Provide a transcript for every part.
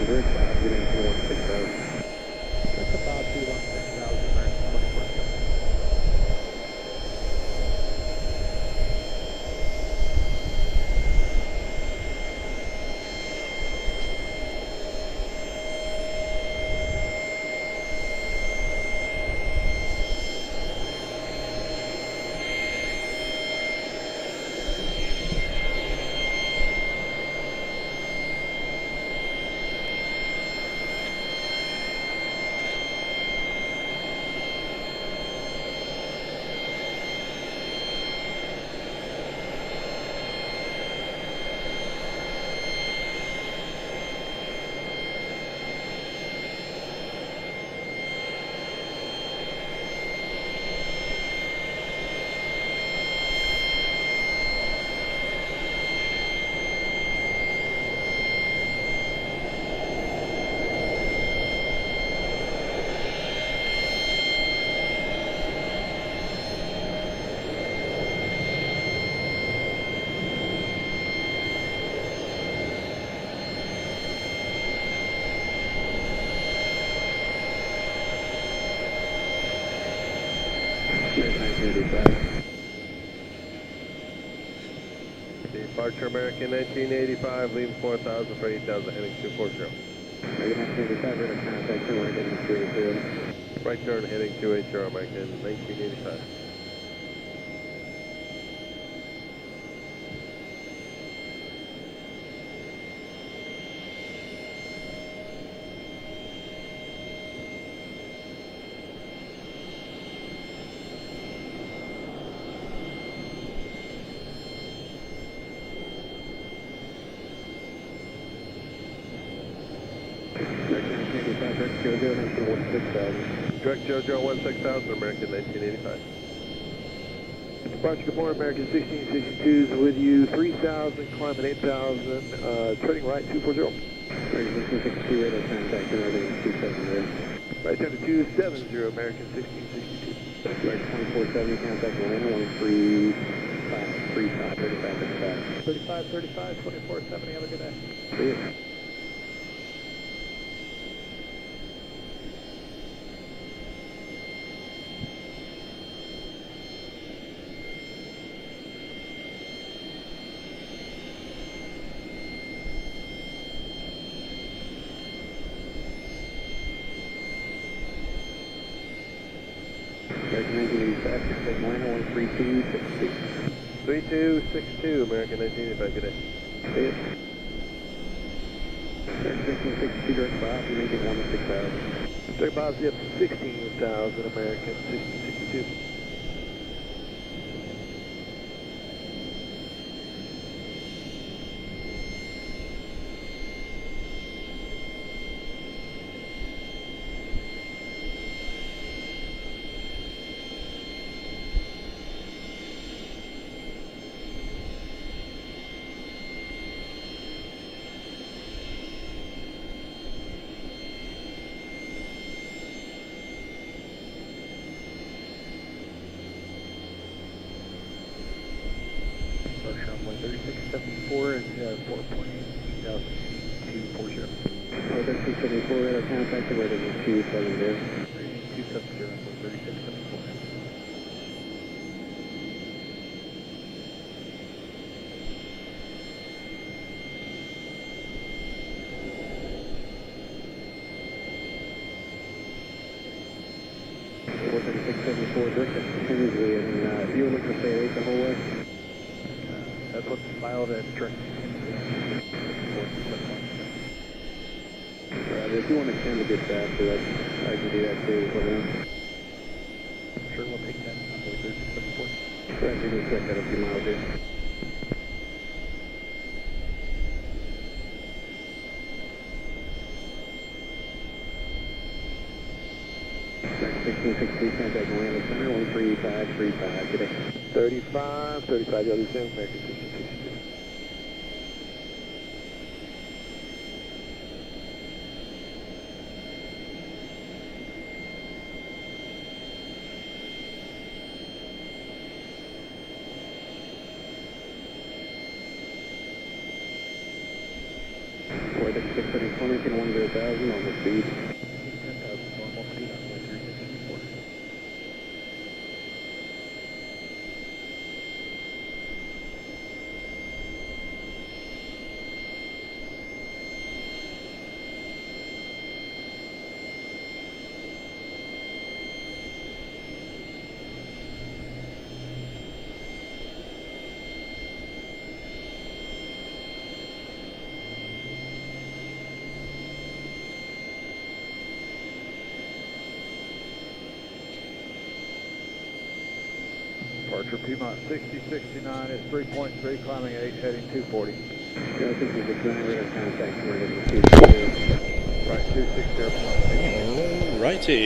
direct bow, get in for 16,000. That's about 216,000, American 24. Departure American 1985, leaving 4,000 for 8,000, heading 240. American 1985, radar contact, turn right heading 280. Right turn heading 280, American 1985. Direct JoJo 16,000, American 1985. Departure, good morning, American 1662 is with you, 3,000, climbing 8,000, turning right, 240. American 1662, radar contact, turn right heading 270. Right turn to 270, American 1662. Direct 2470, contact Atlanta 135, 35, 35, 2470, have a good day. See you. American 1985, Atlanta 13262. 3262, American 1985, good day. See you. American 1662, direct bow, you make it 16,000. Direct Bob's up 16,000, American 1662. Runway 3674 is 4.8, 240. 3674, radar contact, right heading 270. Rating 270, runway 3674. Four 3674, direct continuously, and you were looking to stay 8 the whole way? That's what's filed at direct. Right, if you want to extend a bit faster, I can do that too. Sure, we'll take that. Runway 3674. Right, you can check that a few miles here. Direct 1662, contact Atlanta Center, 13535, good day. 35, you'll do the same, American 1662. American 10,000 on the speed. 10,000 normal speed on 1364. Departure Piedmont 6069 is 3.3, climbing 8, heading 240. Yeah, 669, radar contact, emergency 260. Right, 260. All righty.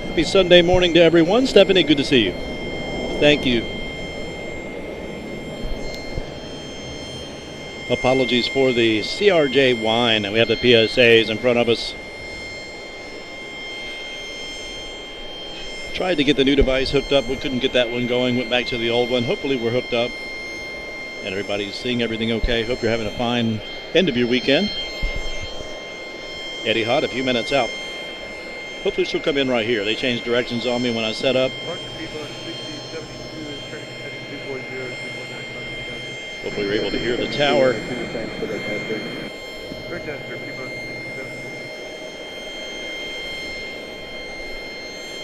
Happy Sunday morning to everyone. Stephanie, good to see you. Thank you. Apologies for the CRJ whine. We have the PSAs in front of us. Tried to get the new device hooked up. We couldn't get that one going. Went back to the old one. Hopefully we're hooked up and everybody's seeing everything okay. Hope you're having a fine end of your weekend. Etihad, a few minutes out. Hopefully she'll come in right here. They changed directions on me when I set up. Departure Piedmont 6072 is turning heading 240, 249. Hopefully we're able to hear the tower. Contact for the tester. Correct tester, Piedmont 6072.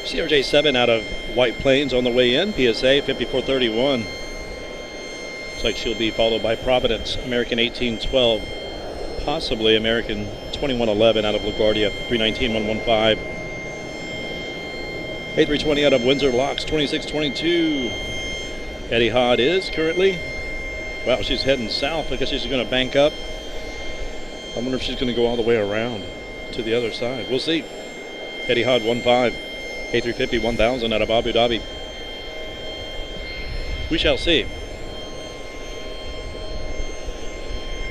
CRJ7 out of White Plains on the way in. PSA 5431. Looks like she'll be followed by Providence, American 1812, possibly American 2111 out of LaGuardia, 319-115. A320 out of Windsor Locks, 2622. Etihad is currently, wow, she's heading south. I guess she's going to bank up. I wonder if she's going to go all the way around to the other side. We'll see. Etihad 15. A350 1000 out of Abu Dhabi. We shall see.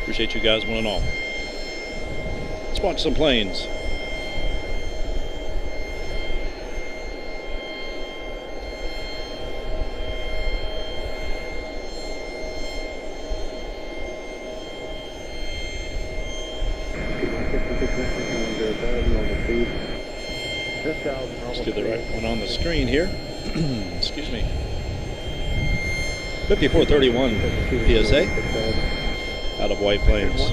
Appreciate you guys, one and all. Let's watch some planes. Let's do the right one on the screen here. Excuse me. 5431 PSA out of White Plains.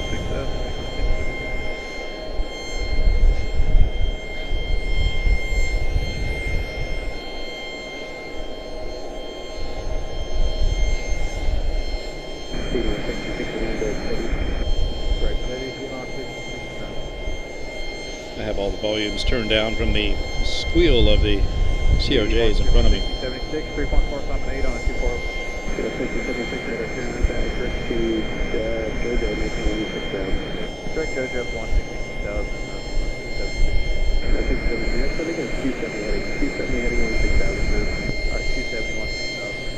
I have all the volumes turned down from the squeal of the CRJs in front of me. 76, 3.4, climbing 8 on a 240. 76, radar contact, correct to JoJo, making 16,000. Correct JoJo 160,000. 670, next I think it's 270 heading, 270 heading 16,000 now. Alright, 270, 160,000.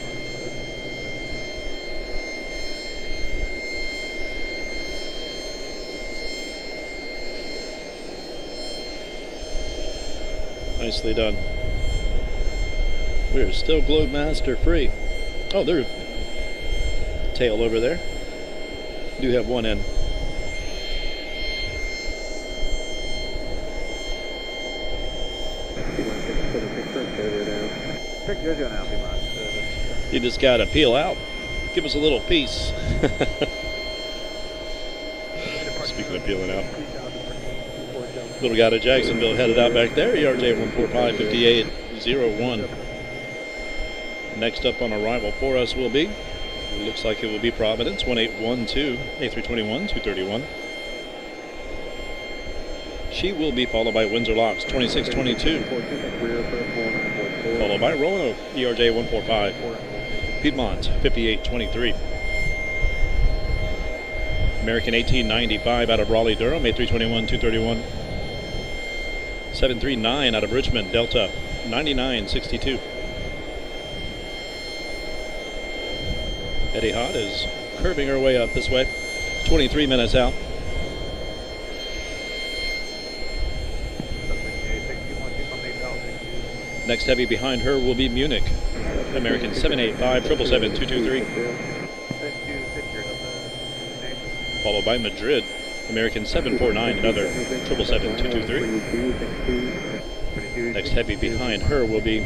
Nicely done. We're still Globemaster free. Oh, there's tail over there. Do have one in. Correct JoJo now, Piedmont. You just gotta peel out. Give us a little piece. Speaking of peeling out. Little guy to Jacksonville headed out back there. ERJ 145 5801. Next up on arrival for us will be, it looks like it will be Providence 1812 A321 231. She will be followed by Windsor Locks 2622. Followed by Roanoke ERJ 145 Piedmont 5823. American 1895 out of Raleigh Durham A321 231. 739 out of Richmond Delta 9962. Etihad is curving her way up this way. 23 minutes out. Next heavy behind her will be Munich. American 785 777 223. followed by Madrid, American 749, another 777-223. Next heavy behind her will be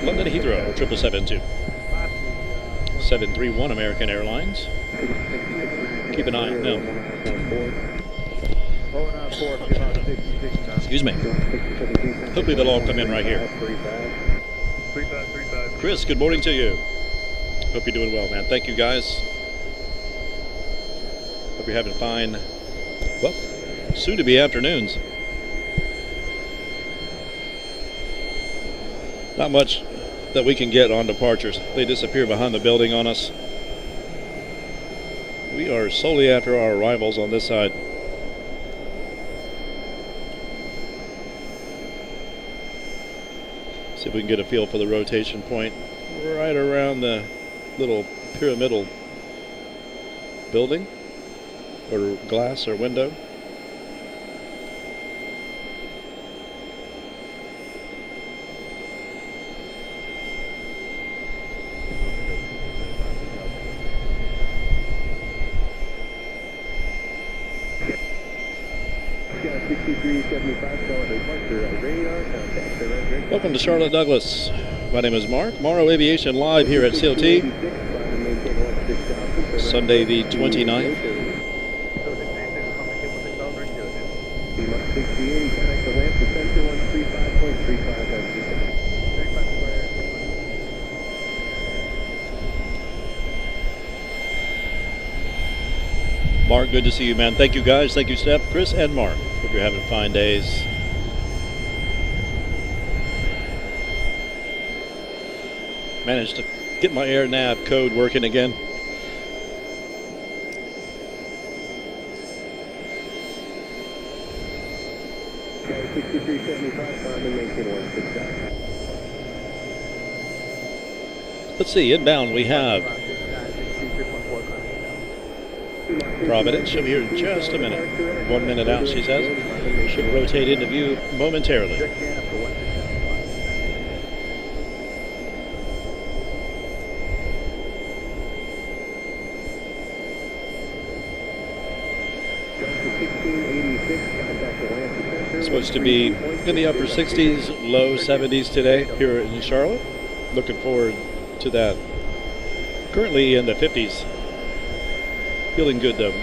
London Heathrow, 777-2. 731 American Airlines. Keep an eye, no. Excuse me. Hopefully they'll all come in right here. Chris, good morning to you. Hope you're doing well, man. Thank you, guys. Hope you're having fine, well, soon to be afternoons. Not much that we can get on departures. They disappear behind the building on us. We are solely after our arrivals on this side. See if we can get a feel for the rotation point right around the little pyramidal building or glass or window. Welcome to Charlotte-Douglas. My name is Mark. Morrow Aviation live here at CLT. Sunday the 29th. Mark, good to see you, man. Thank you, guys. Thank you, Steph, Chris, and Mark. Hope you're having fine days. Managed to get my air nav code working again. Let's see, inbound we have Providence. She'll be here in just a minute. 1 minute out, she says. Should rotate into view momentarily. Supposed to be in the upper 60s, low 70s today here in Charlotte. Looking forward to that. Currently in the 50s. Feeling good though.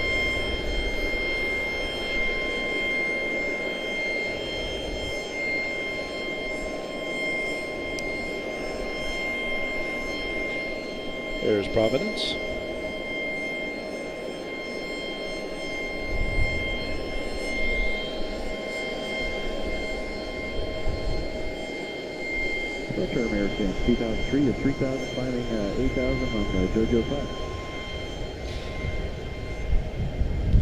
There's Providence. Departure American 2003 to 3000, climbing 8000 on JoJo 5.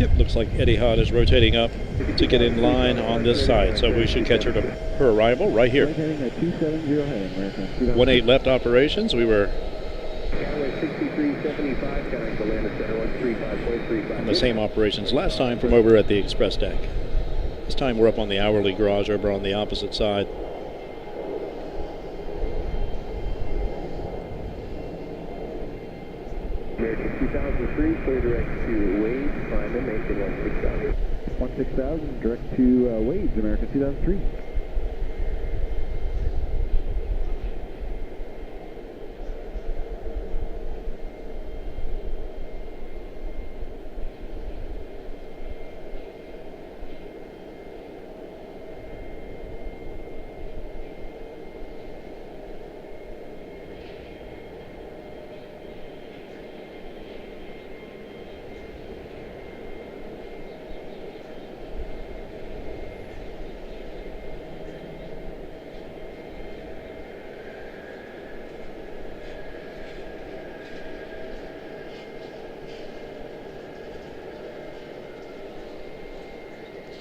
Yep, looks like Etihad is rotating up to get in line on this side, so we should catch her to her arrival right here. 1-8 left operations. We were on the same operations last time from over at the express deck. This time we're up on the hourly garage over on the opposite side. American 2003, clear direct to Wade, climb and maintain 16000. 16000, direct to Wade's, American 2003.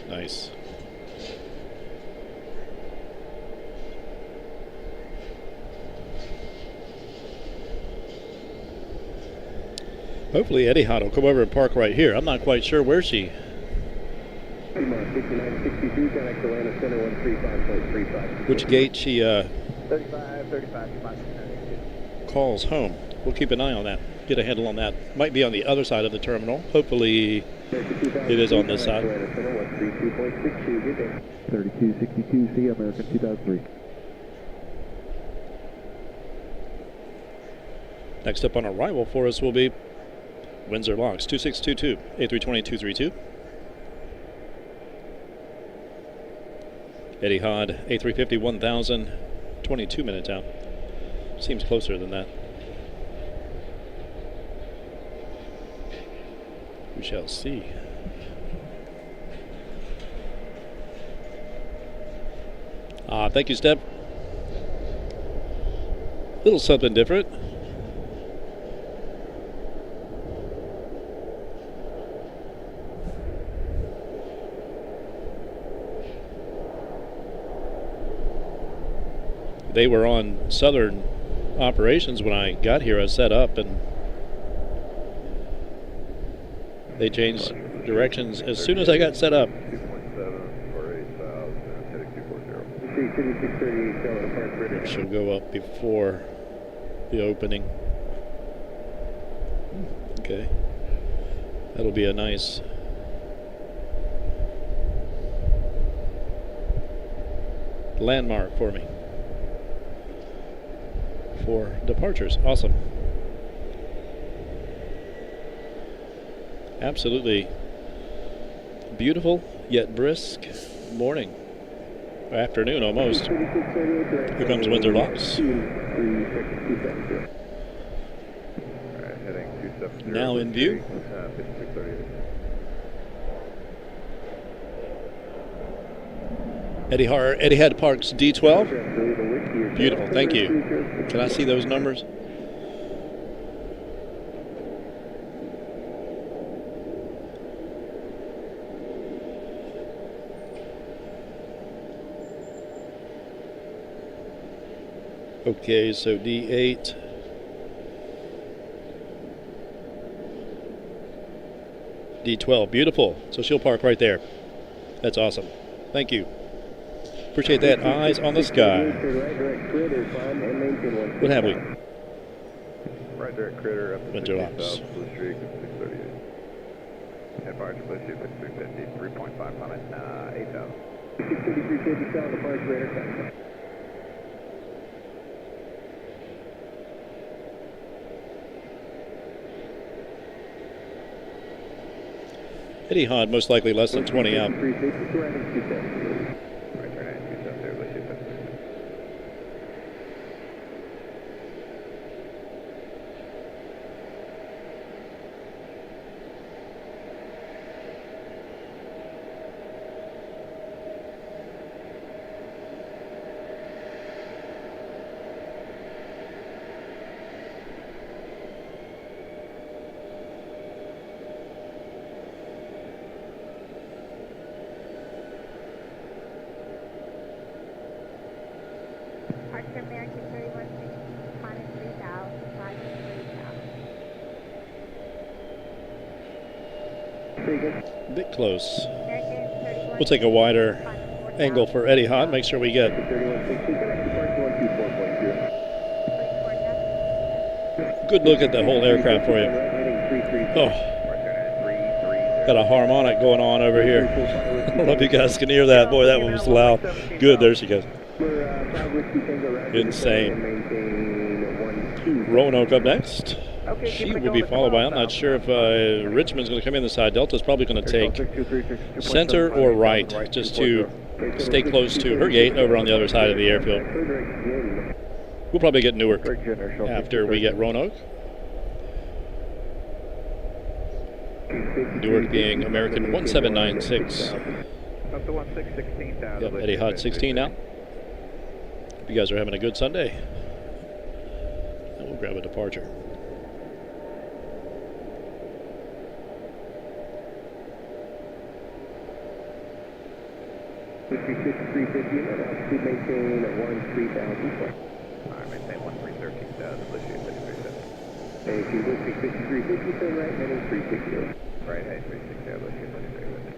Nice. Hopefully Etihad will come over and park right here. I'm not quite sure where she... 6962, connect Atlanta Center 135.35. Which gate she 35, 35, calls home. We'll keep an eye on that, get a handle on that. Might be on the other side of the terminal. Hopefully it is on this side. 3262, see American 2003. Next up on arrival for us will be Windsor Locks 2622, A320-232. Etihad A350 1000, 22 minutes out. Seems closer than that. We shall see. Thank you, Steph. Little something different. They were on Southern operations when I got here. I set up and they changed directions as soon as I got set up. 2.7 for 8,000, heading 240. She'll go up before the opening. Okay. That'll be a nice landmark for me for departures. Awesome. Absolutely beautiful yet brisk morning. Afternoon almost. Here comes Windsor Locks. Alright, heading 270. Now in view. 5638. Etihad Parks D12. Beautiful, thank you. Can I see those numbers? Okay, so D8. D12, beautiful. So she'll park right there. That's awesome. Thank you. Appreciate that. Eyes on the sky. What have we? Right direct critter up to Windsor Locks. 60,000, Blue Streak, 638. Head Barge, Blue Streak, 5350, 3.5 comment, 8,000. 6350, south of Barge Radar. Etihad most likely less than 20 out. Right turn in 270, Blue Streak, 53. Departure American 31, minus 3,000, minus 3,000. Bit close. American 31. We'll take a wider minus 4,000. angle for Etihad. Make sure we get 3160, good look at the whole aircraft for you. Oh, got a harmonic going on over here. I don't know if you guys can hear that. Boy, that one was loud. Good, there she goes. Insane. Roanoke up next. She will be followed by, I'm not sure if Richmond's going to come in the side. Delta's probably going to take center or right just to stay close to her gate over on the other side of the airfield. We'll probably get Newark after we get Roanoke. Newark being American 1796. Up to 16,000. Yep, Etihad 16 now. Hope you guys are having a good Sunday. And we'll grab a departure. to maintain 13,000. Alright, maintain 13,13,000, Blue Streak, 5370. Thank you, Blue Streak 5350, turn right, heading 360. Right, heading 360, Blue Streak, 5350.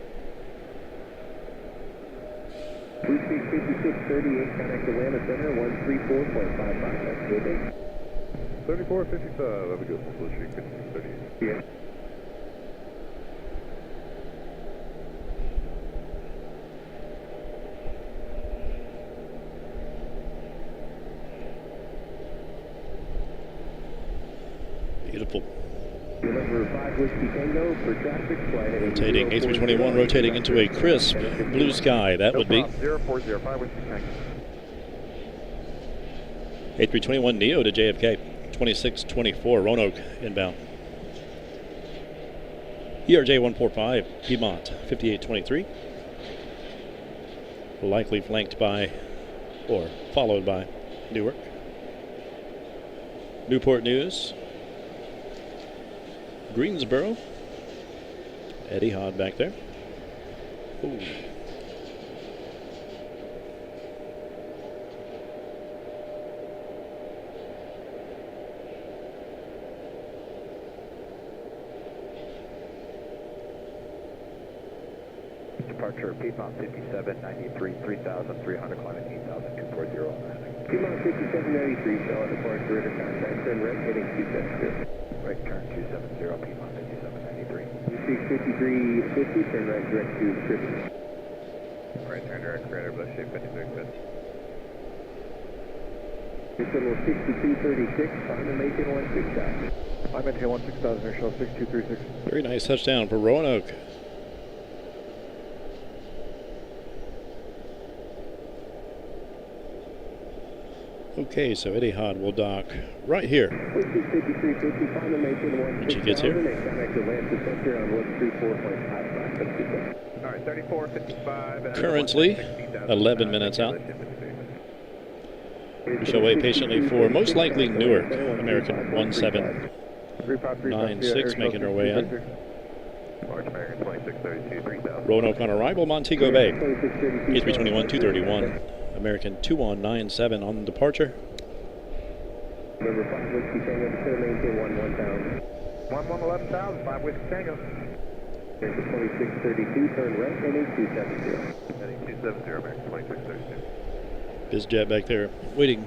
Blue Streak 5638, contact Atlanta Center, 134.55. That's good. 3455, have a good one, Blue Street 5638. Yeah. Beautiful. Number 5 Whiskey Tango for traffic, flight heading Rotating, A321 rotating into a crisp blue sky, that would be. 0405 Whiskey Tango. A321 Neo to JFK, 2624, Roanoke inbound. ERJ 145, Piedmont, 5823. Likely flanked by, or followed by, Newark. Newport News. Greensboro. Etihad back there. Ooh. Departure Piedmont 5793, 3,300, climbing 8,240. Piedmont 5793, Charlotte departure into contact, turn right heading 270. Right turn 270, Piedmont 5793. Street 5350, turn right direct to Tribune. Right turn direct for Airbus shape 5650. It's a little 6236, final Macon 16000. I'm at 16000, Airshell 6236. Very nice touchdown for Roanoke. Okay, so Etihad will dock right here. Whiskey 5350, final Macon 16000. When she gets here. Contact Atlanta Center on 134.55. All right, 3455. Currently 11 minutes out. We shall wait patiently for most likely Newark, American 1796 making her way in. March American 2632, 3000. Roanoke on arrival, Montego Bay. A321 231. American 2197 on departure. Number 5 Whiskey Tango, descend maintain 11,000. 11,000, 5 Whiskey Tango. There's a 2632, turn right heading 270. Heading 270, American 2632. BizJet back there waiting.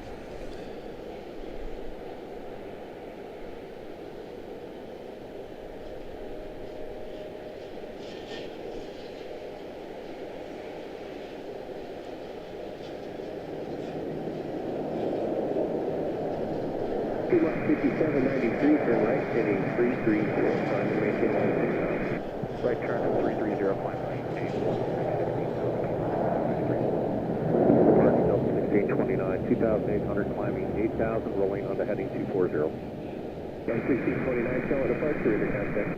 Piedmont 5793, turn right heading 330, climb to Macon 16000. Right turn at 330, climb 1629, 2,800, climbing 8,000, rolling on to heading 240. 1629, Charlotte departure into contact.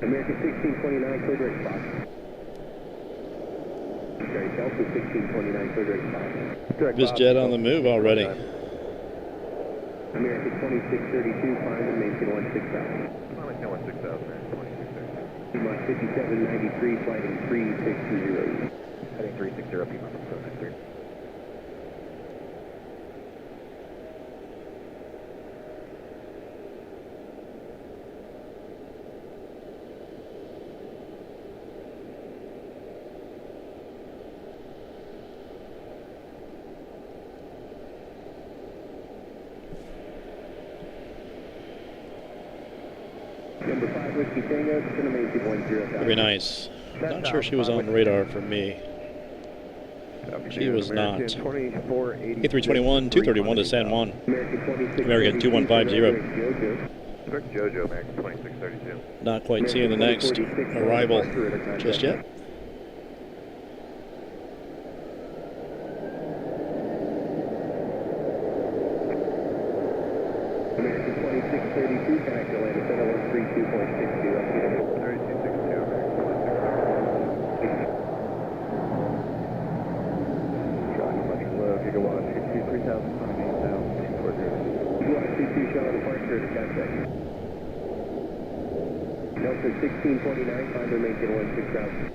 American 1629, clear direct spot. Jerry Delta 1629, clear direct spot. BizJet on the move already. American 2632, climb to Macon 16000. American 16,000, 2632. Piedmont 5793, flighting 3620. Heading 360, Piedmont 793. Number 5 Whiskey Tango, descend to Macon 10000. Very nice. Not sure she was on the radar for me. She was not. A321 231 to San Juan. American 2150. Direct Jojo, American 2632. Not quite seeing the next arrival just yet. American 2632, connect Atlanta Center 132.60. 3262, American 2632. Shocking, much low, gigawatt, 63,000, climbing 8,240. Piedmont 22, Charlotte departure into contact. Delta 1629, climb to Macon 16000.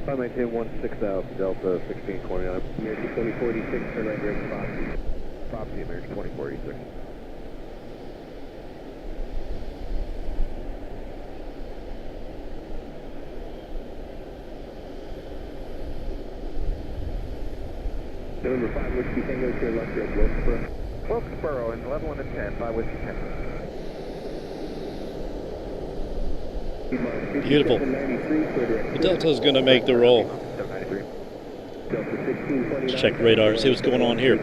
I maintain 16,000, Delta 1629. American 2046, turn right direct to Boston. Copy, American 2486. November 5, Whiskey Tango to your left direct Wilkesboro. Wilkesboro in level 1 and 10, 5 Whiskey Tango. Beautiful. The Delta's going to make the roll. 793. Let's check radar, see what's going on here.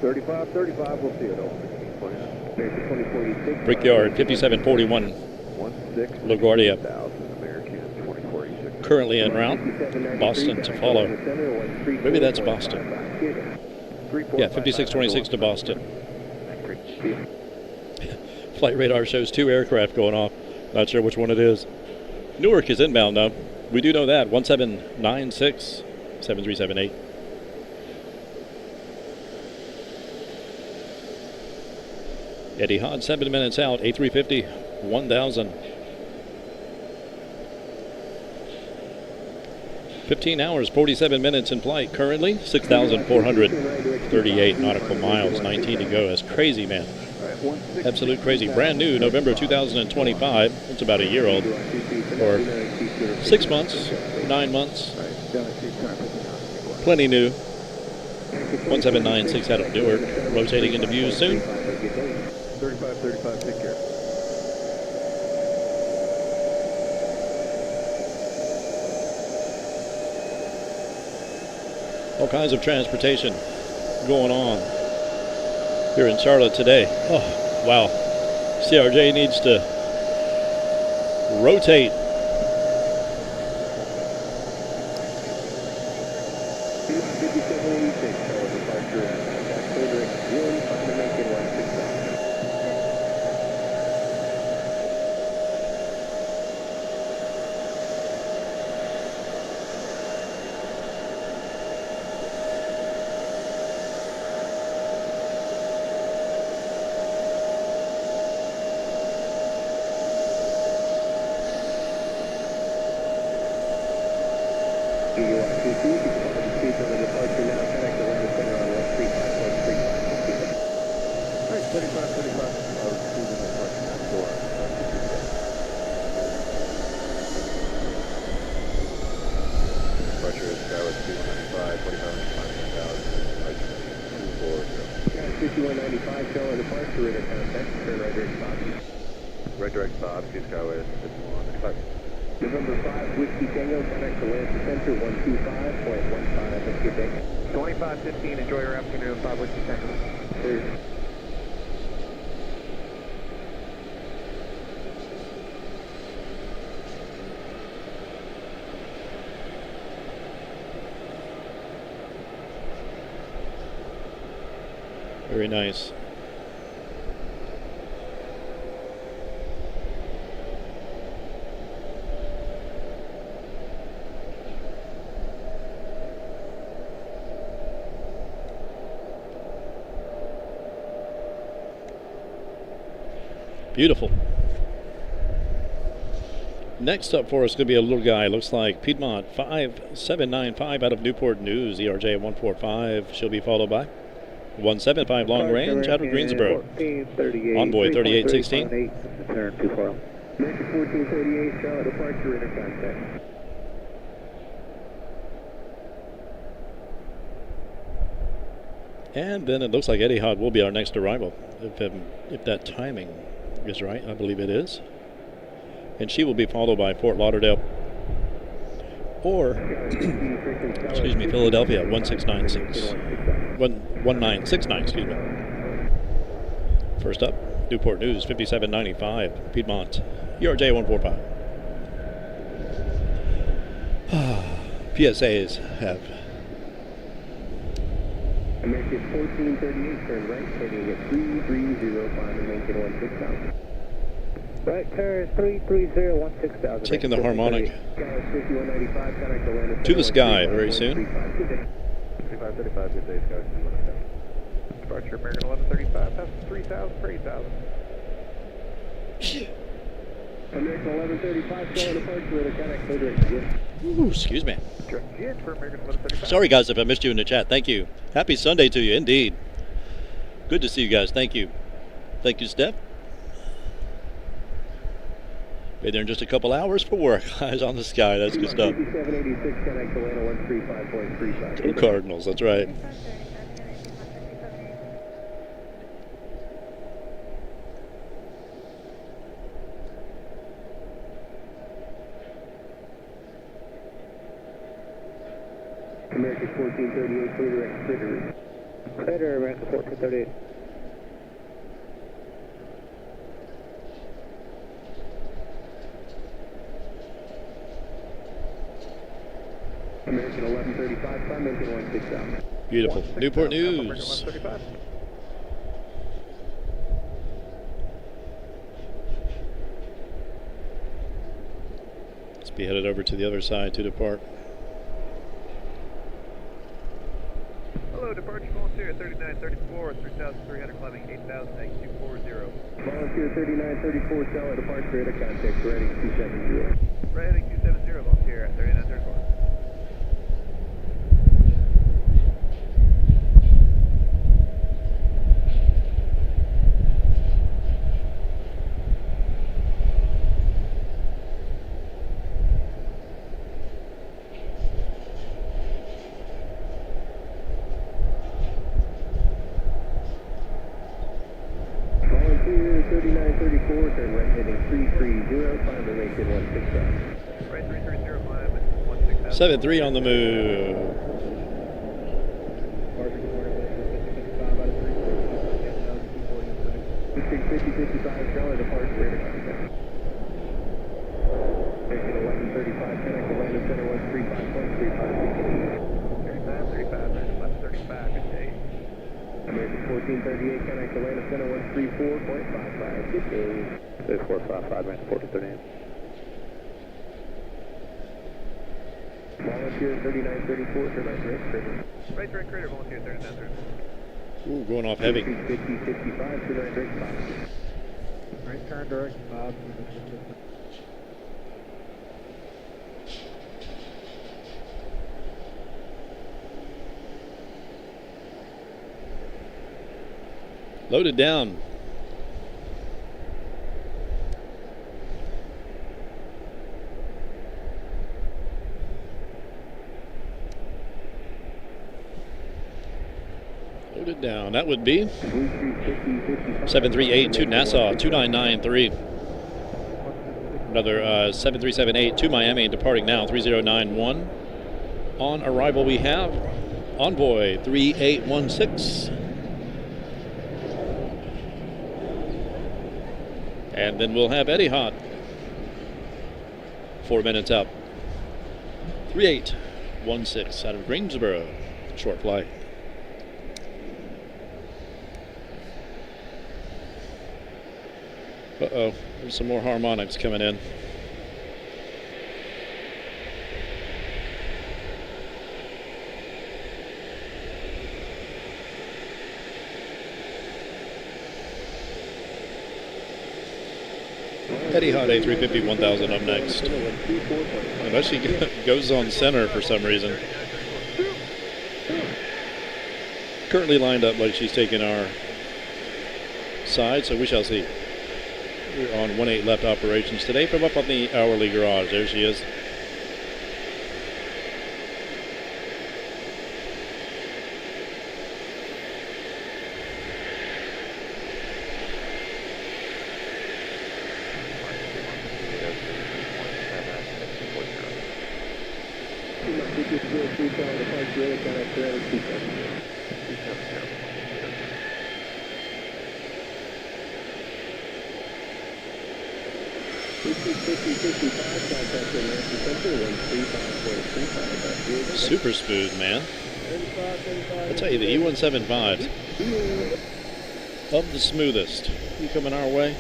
35, we'll see it, Delta 1629. Brickyard, 5741. 16. LaGuardia. American 2486. Currently en route. Boston to follow. Maybe that's Boston. Yeah, 5626 to Boston. Flight radar shows 2 aircraft going off. Not sure which one it is. Newark is inbound though. We do know that. 1796 7378. Etihad 7 minutes out. A350 1000. 15 hours 47 minutes in flight. Currently 6,438 nautical miles. 19 to go. That's crazy, man. Absolute crazy. Brand new, November 2025. It's about a year old. Or 6 months, 9 months. Plenty new. 1796 out of Newark. Rotating into view soon. 35, take care. All kinds of transportation going on here in Charlotte today. Oh, wow. CRJ needs to rotate. Right direct Bob, two Skyway, 5195. November 5, Whiskey Tango, connect to Land Center 125.15. Have a good day. 2515, enjoy your afternoon, 5 Whiskey Tango. Very nice. Beautiful. Next up for us is going to be a little guy. Looks like Piedmont 5795 out of Newport News. ERJ 145. She'll be followed by 175 long range out of Greensboro. Envoy 3816. Turn 24. American 1438, Charlotte departure, radar contact. And then it looks like Etihad will be our next arrival, if that timing is right. I believe it is. And she will be followed by Fort Lauderdale or, excuse me, Philadelphia 1696, 1969, excuse me. First up, Newport News 5795, Piedmont, ERJ 145. PSAs have. American 1438, turn right, heading at 3305 and make it 16,000. Right turn 33016,000. Taking the harmonic to the sky very soon. 3535, good day, Sky. Departure American 1135, that's 3,000 for 8,000. American 1135, Charlotte departure, radar contact, clear direct. Ooh, excuse me. Again for American 1135. Sorry, guys, if I missed you in the chat. Thank you. Happy Sunday to you, indeed. Good to see you guys. Thank you. Thank you, Steph. Be there in just a couple hours for work. Eyes on the sky. That's good stuff. 5786, connect Atlanta 135.35. Go Cardinals. That's right. American 1438, clear direct Critter. Critter, American 1438. American 1135, climb engine 16 out. Beautiful. Newport News. American 135. Let's be headed over to the other side to depart. Hello, departure volunteer 3934, 3,300 climbing 8,000 at Q40. Volunteer 3934, Charlotte, departure radar contact, ready 270. Right heading 270, volunteer at 3934. Volunteer 3934, turn right heading 330, climb to Lincoln 16 Right 330, climb at 16,000. 7-3 on the move. Departure report, 55 out of 3, 50, 55, Charlotte, departure radar contact. American 1135, connect Atlanta Center 135.35. 35, American 1135, good day. American 1438, connect Atlanta Center 134.55. Good day. 455, American 1438. Volunteer 3934, turn right direct Critter. Right direct crater, volunteer 3934. Ooh, going off heavy. 50, 55, turn right direct Bob. Right turn direct, Bob. Loaded down. Loaded down. That would be 7382 Nassau 2993. Another 7378 to Miami, departing now 3091. On arrival we have Envoy 3816. And then we'll have Etihad. 4 minutes out. 3816 out of Greensboro. Short flight. Uh-oh, there's some more harmonics coming in. Etihad A350 1000 up next. It actually goes on center for some reason. Currently lined up like she's taking our side, so we shall see. We're on 1-8 left operations today from up on the hourly garage. There she is. Super smooth, man. I tell you, the E175s of the smoothest. You coming our way?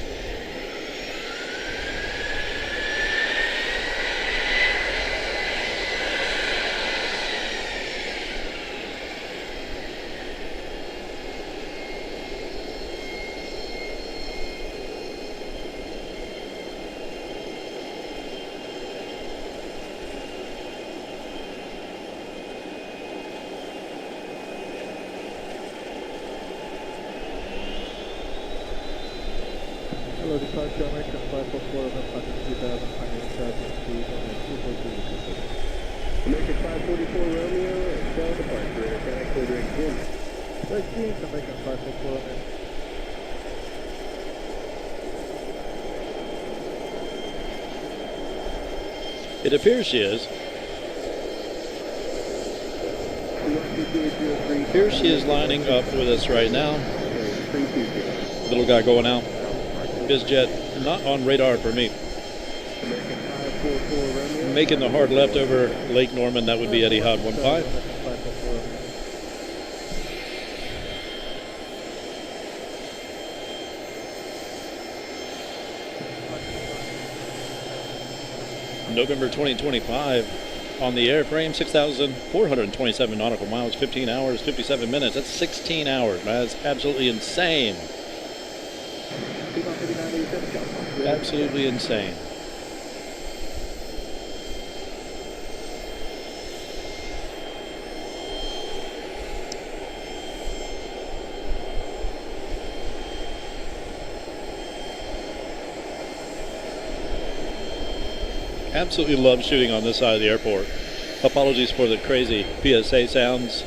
Hello, departure American 544 of Lufthansa 2000, primary charging speed, and 242. American 544 Romeo, Shell departure, interconnect clear again. 13, American 544 American. It appears she is. Here she is lining up with us right now. Little guy going out. Biz jet not on radar for me. Making the hard left over Lake Norman, that would be Etihad 15. November 2025 on the airframe, 6,427 nautical miles, 15 hours, 57 minutes. That's 16 hours, man. That's absolutely insane. Absolutely insane. Absolutely love shooting on this side of the airport. Apologies for the crazy PSA sounds.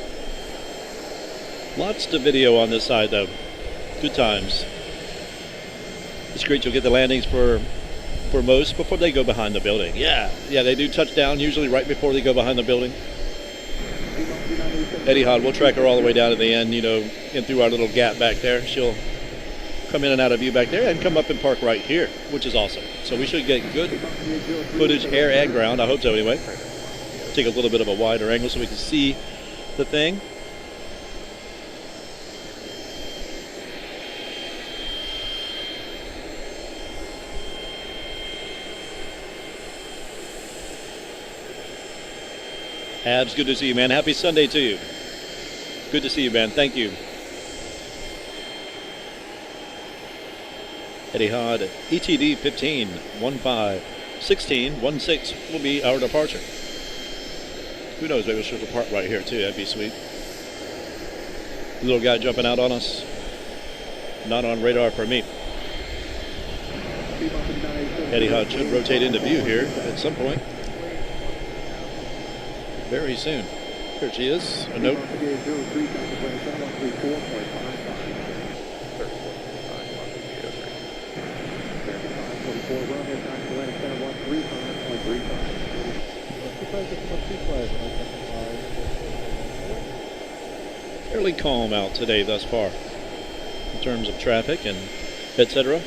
Lots to video on this side though. Good times. It's great you'll get the landings for most before they go behind the building. Yeah, they do touchdown usually right before they go behind the building. Etihad, we'll track her all the way down to the end, you know, in through our little gap back there. She'll come in and out of view back there and come up and park right here, which is awesome. So we should get good footage, air and ground. I hope so anyway. Take a little bit of a wider angle so we can see the thing. Abs, good to see you, man. Happy Sunday to you. Good to see you, man. Thank you. Etihad, ETD 15, 15, 16, 16 will be our departure. Who knows, maybe we'll depart right here too. That'd be sweet. Little guy jumping out on us. Not on radar for me. Etihad should rotate into view here at some point. Very soon. Here she is. A note. Fairly calm out today thus far in terms of traffic and etc.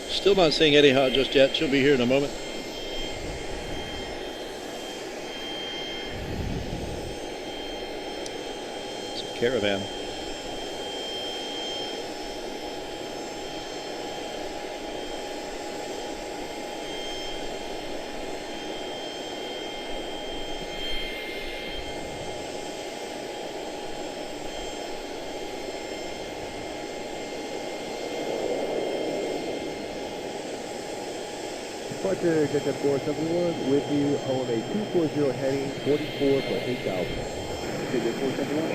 Still not seeing Etihad just yet. She'll be here in a moment. It's a caravan. Departure, Jet 471 with you on a 240 heading 44.8 thousand. Jet 471,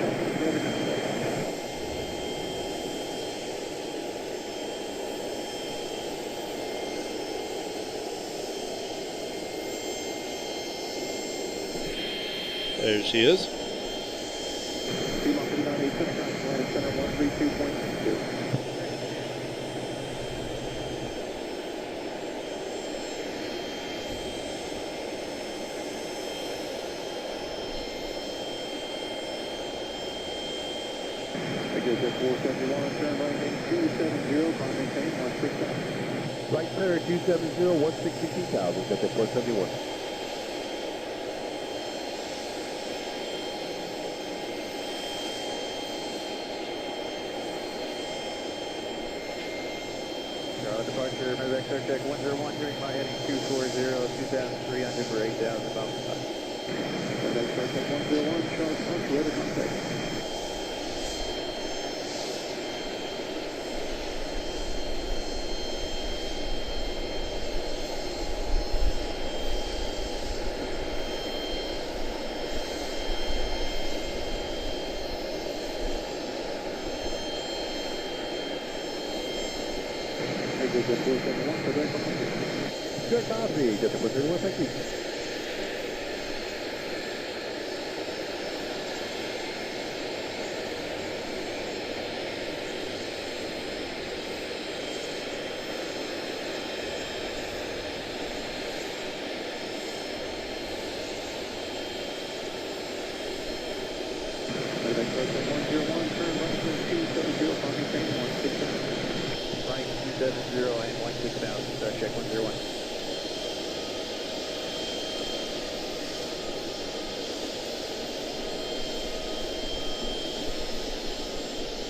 There she is. Jet 471, turn right heading 270, climb maintain 160. Right clear 270, 162,000, Jet 471. Departure, Midday, clear check 101, turning my heading 240, 2,300 for 8,000, bound to 5. Midday, clear check 101, Charlotte, punch, weather contact. Jet 471, for direct behind you. Direct Bosby, Jet 431, thank you.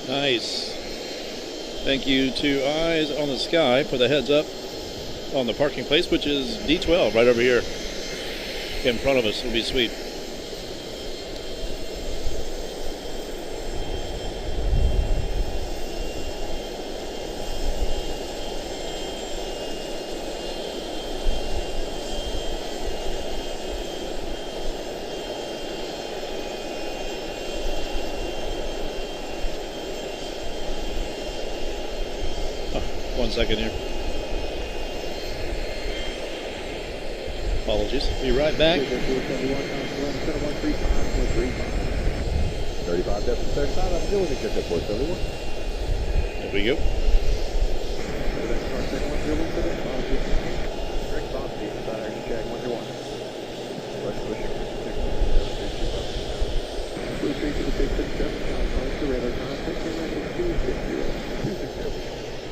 Nice. Thank you to Eyes on the Sky for the heads up on the parking place, which is D12 right over here in front of us. It'll be sweet. One second here. Apologies. Be right back. 35 depth 35, I'm doing it, Jet 471. There we go.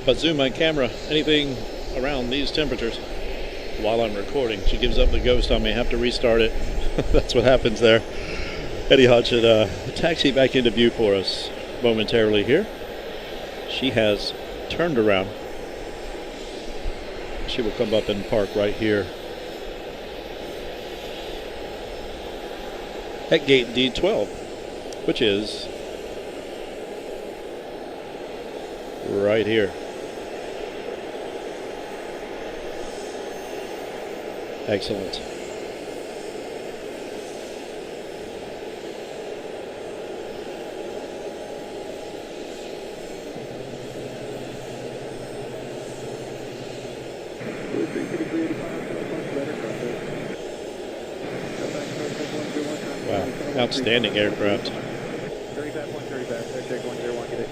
But zoom my camera, anything around these temperatures while I'm recording. She gives up the ghost on me, have to restart it. That's what happens there. Etihad should taxi back into view for us momentarily here. She has turned around. She will come up and park right here at gate D12, which is right here. Excellent. Wow, outstanding aircraft. 35, 135, check 101, get it.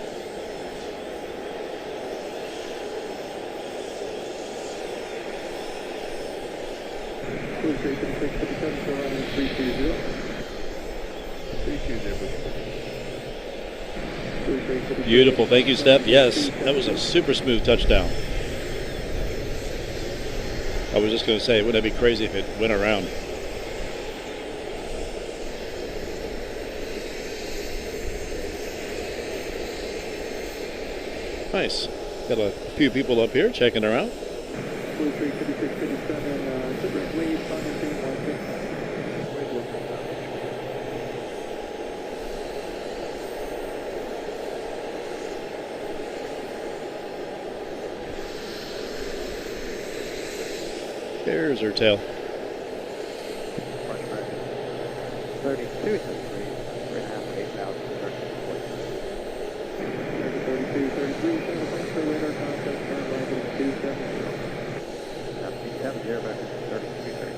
Beautiful, thank you, Steph. Yes, that was a super smooth touchdown. I was just going to say, wouldn't that be crazy if it went around? Nice. Got a few people up here checking her out. There's her tail. 32, 33, 32, 33, radar contact, turn right in 270. That's the back in 32, 33.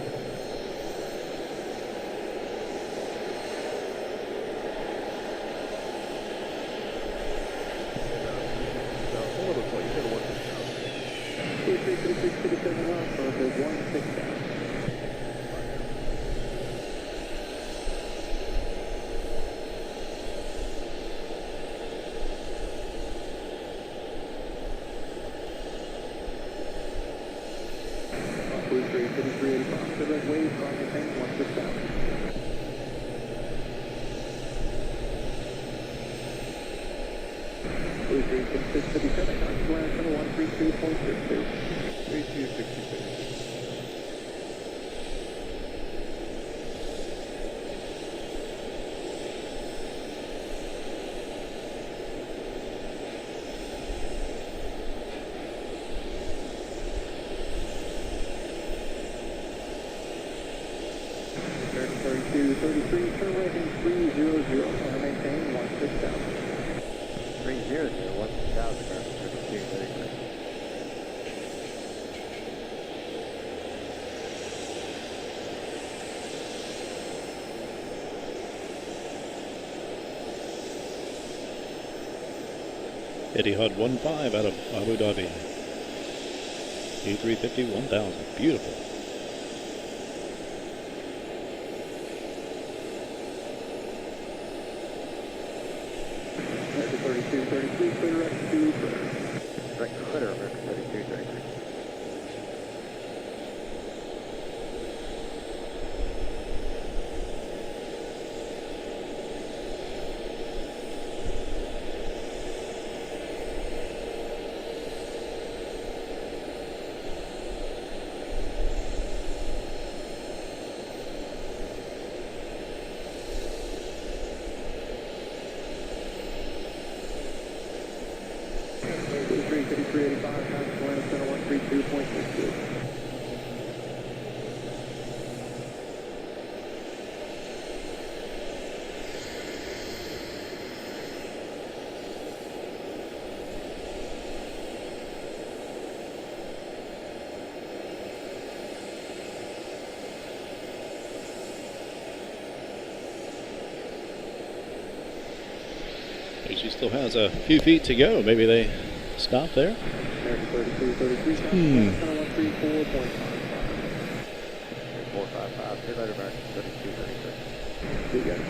Etihad 15 out of Abu Dhabi. A350 1000. Beautiful. American 32, 33, clear direct to direct clear, American 32, 33. She still has a few feet to go. Maybe they stop there. American 32, 33, 4.55. 455, clear letter American 32, 33. See you guys.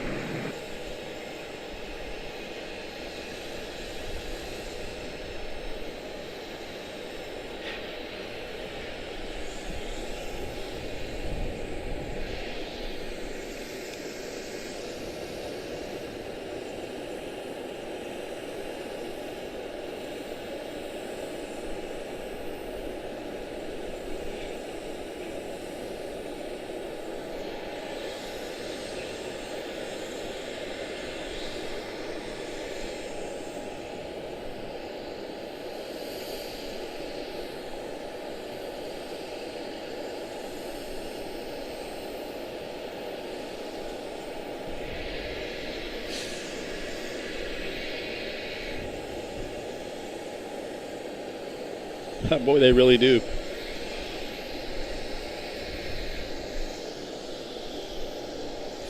Boy, they really do.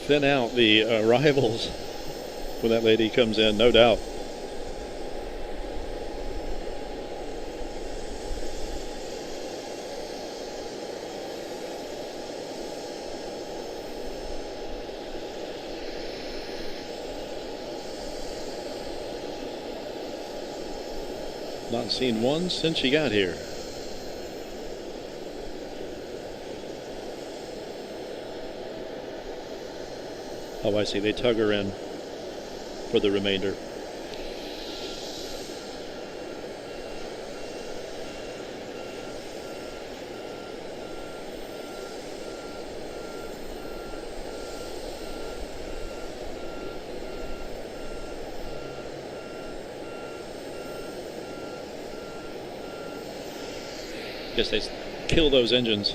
Thin out the arrivals when that lady comes in, no doubt. Not seen one since she got here. Oh, I see. They tug her in for the remainder. Guess they kill those engines.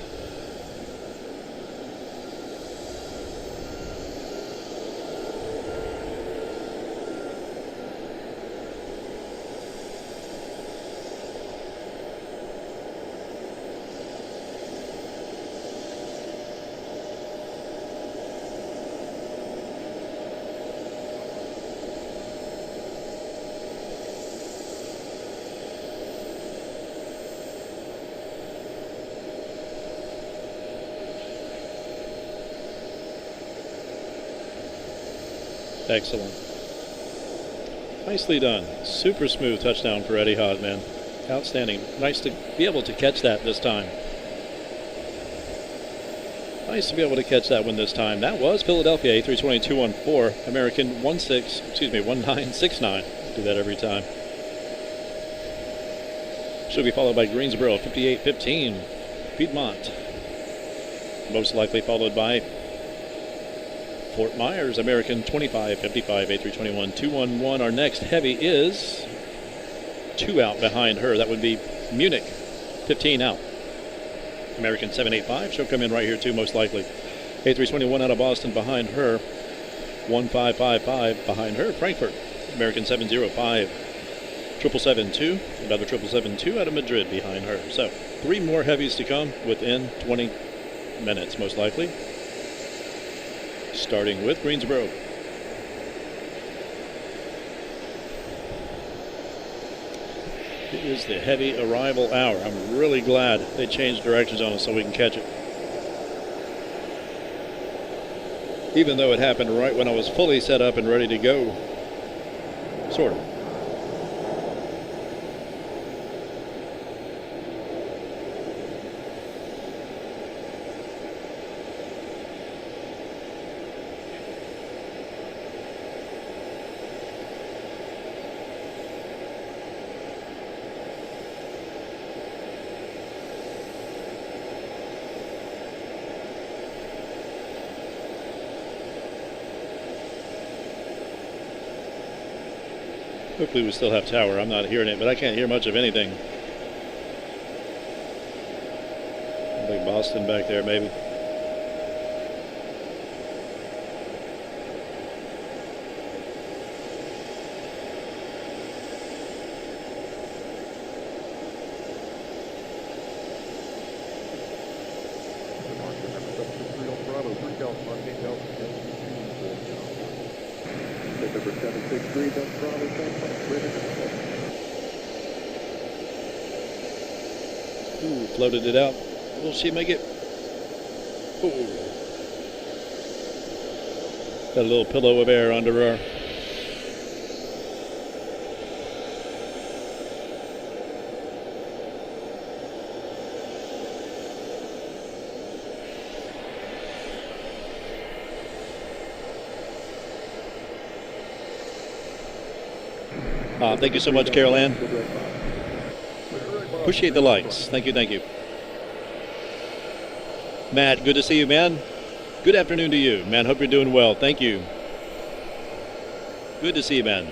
Excellent. Nicely done. Super smooth touchdown for Etihad, man. Outstanding. Nice to be able to catch that this time. Nice to be able to catch that one this time. That was Philadelphia A320-214, American 1969. Do that every time. Should be followed by Greensboro 5815, Piedmont. Most likely followed by Fort Myers, American 2555 A321-211. Our next heavy is 2 out behind her. That would be Munich, 15 out. American 785, she'll come in right here too, most likely. A321 out of Boston behind her. 1555 behind her. Frankfurt, American 705. 772, another 772 out of Madrid behind her. So 3 more heavies to come within 20 minutes, most likely. Starting with Greensboro. It is the heavy arrival hour. I'm really glad they changed directions on us so we can catch it. Even though it happened right when I was fully set up and ready to go. Sort of. Hopefully we still have tower. I'm not hearing it, but I can't hear much of anything. Big Boston back there, maybe. Number 763, Delta Bravo, Ooh, floated it out. Will she make it? Ooh. Got a little pillow of air under her. Thank you so much, Carol Ann. Appreciate the likes. Thank you, thank you. Matt, good to see you, man. Good afternoon to you, man. Hope you're doing well. Thank you. Good to see you, man.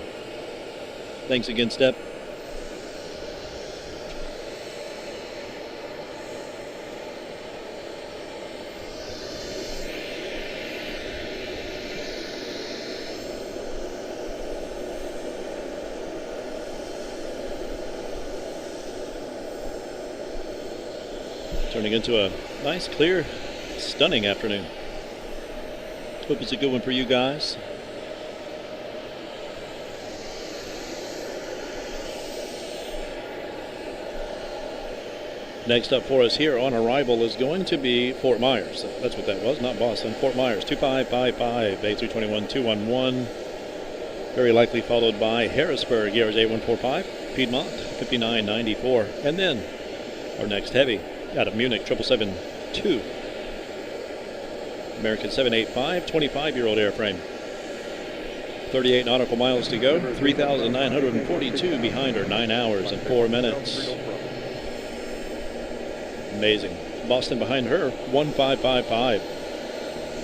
Thanks again, Step. Turning into a nice, clear, stunning afternoon. Hope it's a good one for you guys. Next up for us here on arrival is going to be Fort Myers. That's what that was, not Boston. Fort Myers, 2555, A321-211. Very likely followed by Harrisburg, ERS 8145, Piedmont, 5994. And then our next heavy out of Munich, 777-2. American 785, 25-year-old airframe. 38 nautical miles to go, 3,942 behind her, 9 hours and 4 minutes. Amazing. Boston behind her, 1555.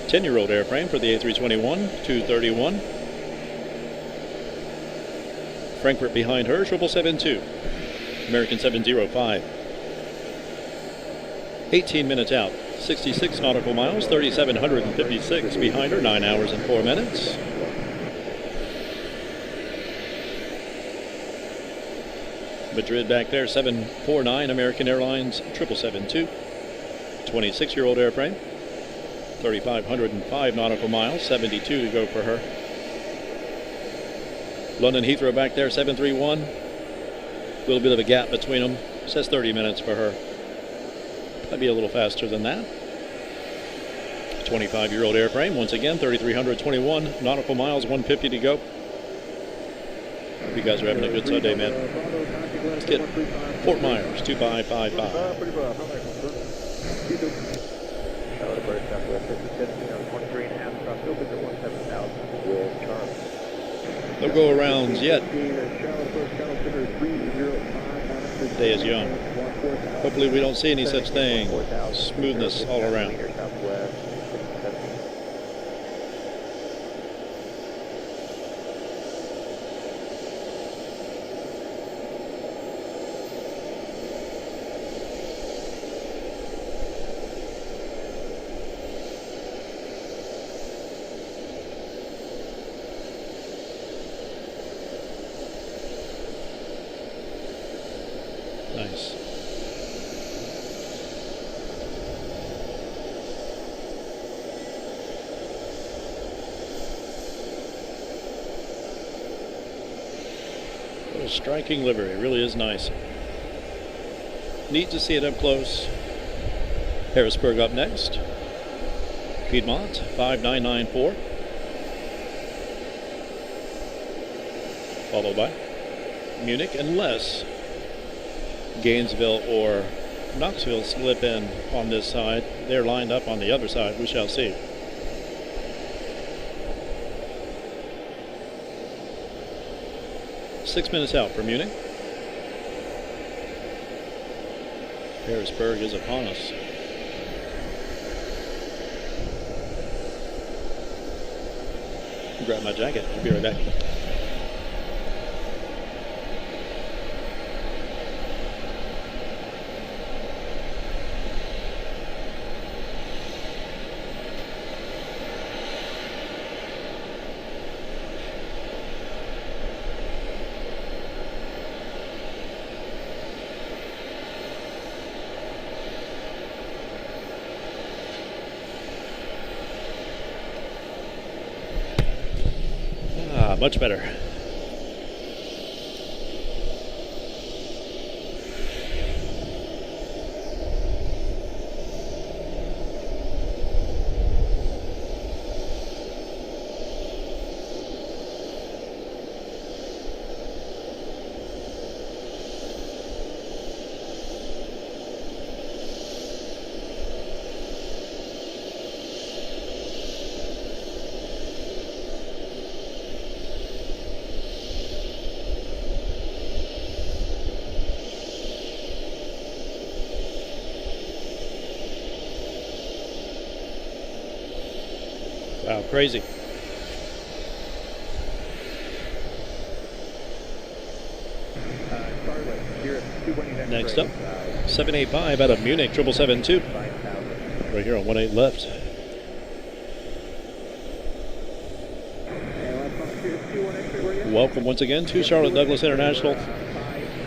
10-year-old airframe for the A321, 231. Frankfurt behind her, 777-2. American 705. 18 minutes out, 66 nautical miles, 3,756 behind her, 9 hours and 4 minutes. Madrid back there, 749, American Airlines 777-2. 26-year-old airframe, 3,505 nautical miles, 72 to go for her. London Heathrow back there, 731. A little bit of a gap between them. Says 30 minutes for her. Might be a little faster than that. 25-year-old airframe, once again, 3,321 nautical miles, 150 to go. Hope you guys are having a good Sunday, man. Let's get Fort Myers, 2555. No go-arounds yet. Day is young. Hopefully we don't see any such thing. Smoothness all around. Nice. What a striking livery. It really is nice. Neat to see it up close. Harrisburg up next. Piedmont 5994. Followed by Munich, unless Gainesville or Knoxville slip in on this side. They're lined up on the other side. We shall see. Six minutes out for Munich. Harrisburg is upon us. Grab my jacket. I'll be right back. Much better. Wow, crazy. Next up, 785 out of Munich, 7772. Right here on 18 left. Welcome once again to Charlotte-Douglas International.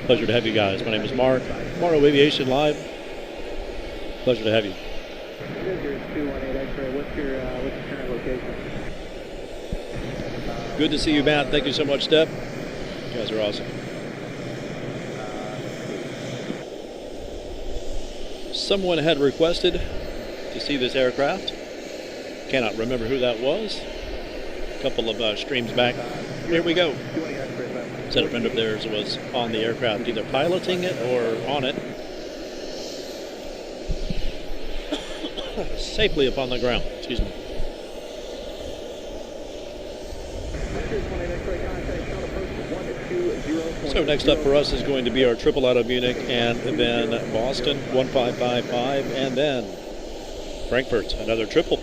Pleasure to have you guys. My name is Mark. Morrow Aviation Live. Pleasure to have you. What's your current location? Good to see you, Matt. Thank you so much, Step. You guys are awesome. Someone had requested to see this aircraft. Cannot remember who that was. A couple of streams back. Here we go. Said a friend of theirs was on the aircraft, either piloting it or on it. Safely upon the ground. Excuse me. So next up for us is going to be our triple out of Munich, and then Boston 1555, and then Frankfurt, another triple,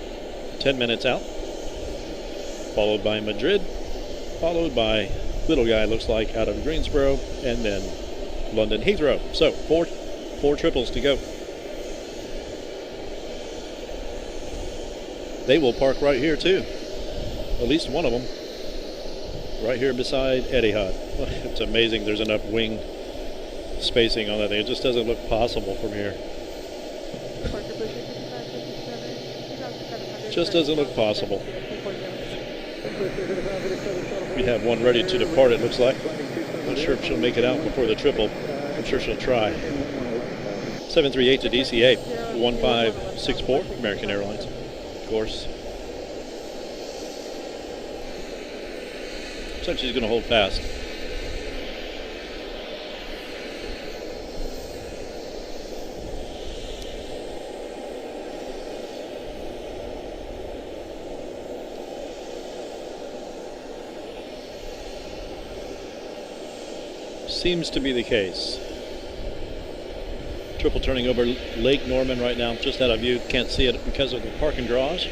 10 minutes out, followed by Madrid, followed by little guy looks like out of Greensboro, and then London Heathrow. So four triples to go. They will park right here too, at least one of them, right here beside Etihad. It's amazing there's enough wing spacing on that thing. It just doesn't look possible from here. Just doesn't look possible. We have one ready to depart, it looks like. Not sure if she'll make it out before the triple. I'm sure she'll try. 738 to DCA, 1564, American Airlines. Course. Looks like she's going to hold fast. Seems to be the case. Triple turning over Lake Norman right now, just out of view. Can't see it because of the parking garage.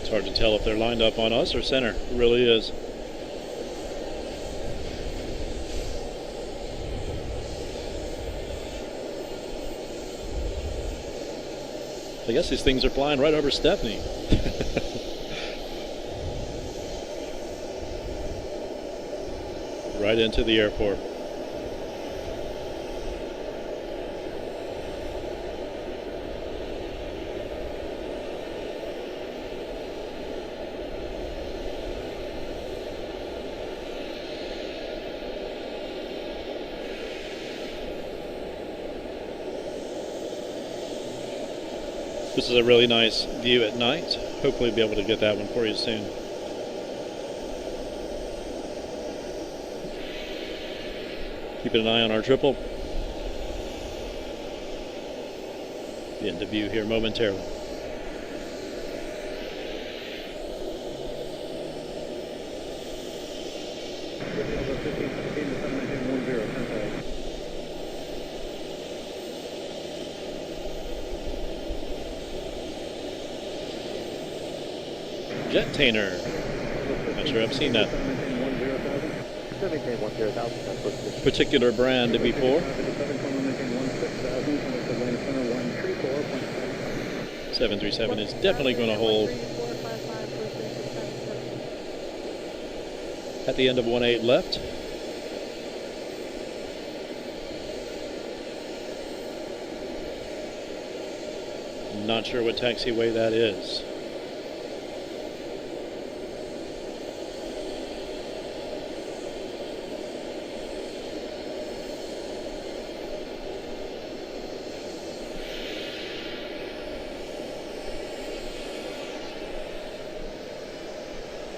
It's hard to tell if they're lined up on us or center. It really is. I guess these things are flying right over Stephanie. Right into the airport. This is a really nice view at night. Hopefully be able to get that one for you soon. Keeping an eye on our triple. Be into view here momentarily. Jet Tainer. Not sure I've seen that particular brand before. 737 is definitely going to hold at the end of 18 left. Not sure what taxiway that is.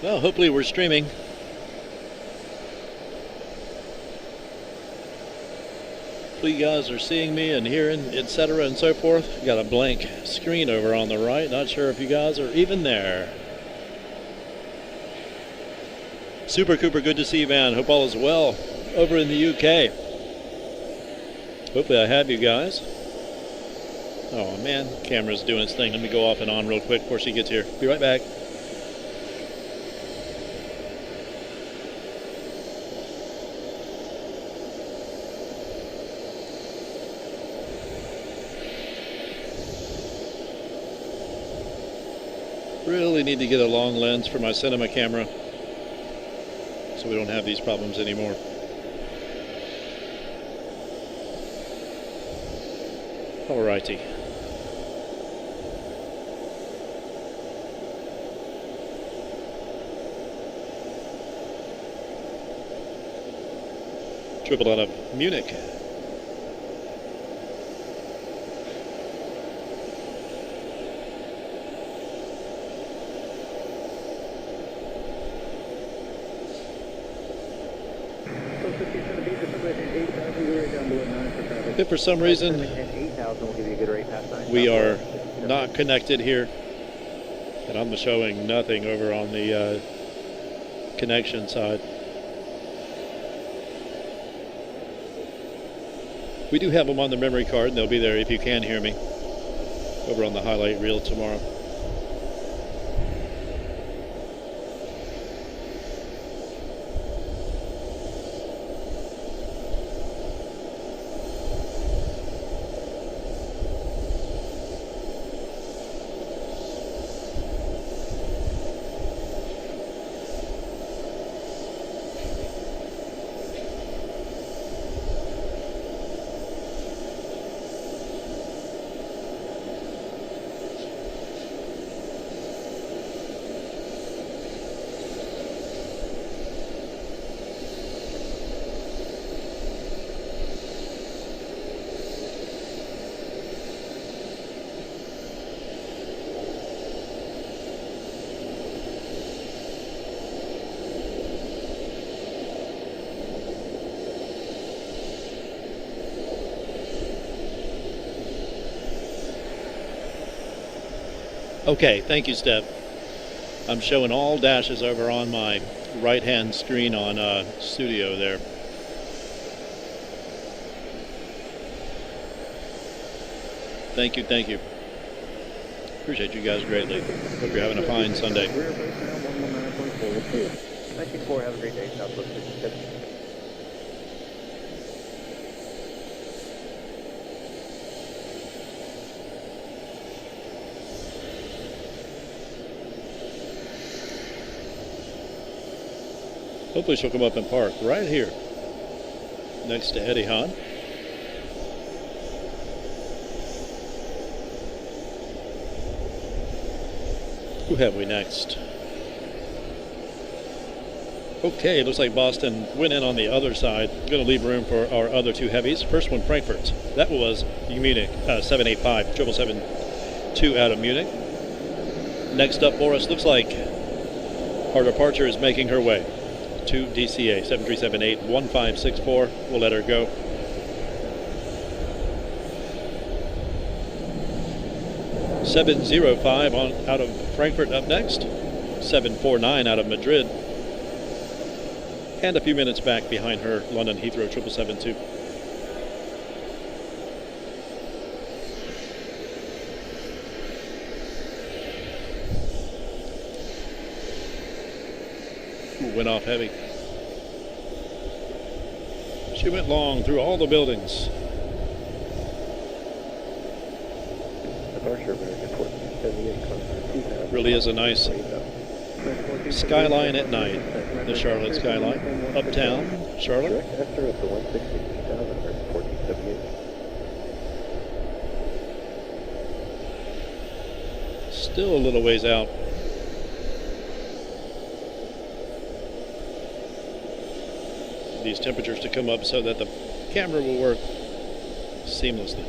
Well, hopefully we're streaming. Hopefully you guys are seeing me and hearing, etc. and so forth. Got a blank screen over on the right. Not sure if you guys are even there. Super Cooper, good to see you, man. Hope all is well over in the UK. Hopefully I have you guys. Oh man, camera's doing its thing. Let me go off and on real quick before she gets here. Be right back. Really need to get a long lens for my cinema camera so we don't have these problems anymore. Alrighty. Triple out of Munich. If for some reason we are not connected here, and I'm showing nothing over on the connection side, we do have them on the memory card, and they'll be there if you can hear me over on the highlight reel tomorrow. Okay, thank you, Steph. I'm showing all dashes over on my right-hand screen on Studio there. Thank you, thank you. Appreciate you guys greatly. Hope you're having a fine Sunday. 19-4, have a great day, Southwest 57. Hopefully she'll come up and park right here next to Etihad. Who have we next? Okay, looks like Boston went in on the other side. Going to leave room for our other two heavies. First one, Frankfurt. That was Munich 785, 2 out of Munich. Next up for us, looks like our departure is making her way to DCA 7378-1564. We'll let her go. .705 out of Frankfurt up next. 749 out of Madrid. And a few minutes back behind her, London Heathrow 7772. Went off heavy. She went long through all the buildings. Departure American 1478, Really is a nice skyline at night. The Charlotte skyline. Uptown, Charlotte. Esther at the 160,000, American 1478. Still a little ways out. These temperatures to come up so that the camera will work seamlessly.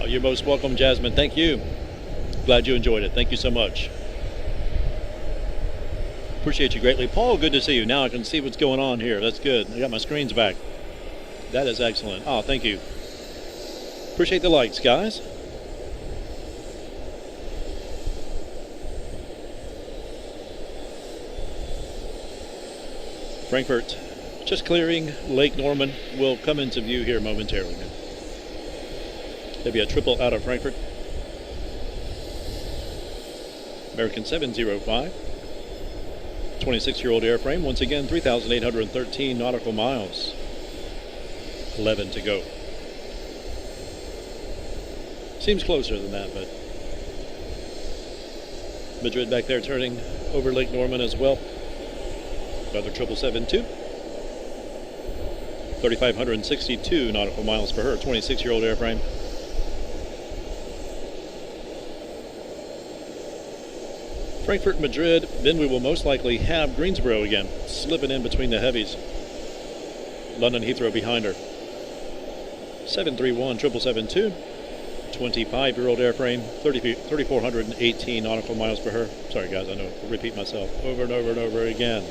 Oh, you're most welcome, Jasmine. Thank you. Glad you enjoyed it. Thank you so much. Appreciate you greatly. Paul, good to see you. Now I can see what's going on here. That's good. I got my screens back. That is excellent. Oh, thank you. Appreciate the likes, guys. Frankfurt just clearing. Lake Norman will come into view here momentarily. Maybe a triple out of Frankfurt. American 705, 26-year-old airframe. Once again, 3,813 nautical miles. 11 to go. Seems closer than that, but Madrid back there turning over Lake Norman as well. Another 772. 3,562 nautical miles for her, 26-year-old airframe. Frankfurt, Madrid, then we will most likely have Greensboro again, slipping in between the heavies. London Heathrow behind her. 731 772, 25-year-old airframe, 3,418 nautical miles per her. Sorry guys, I know, I'll repeat myself over and over and over again.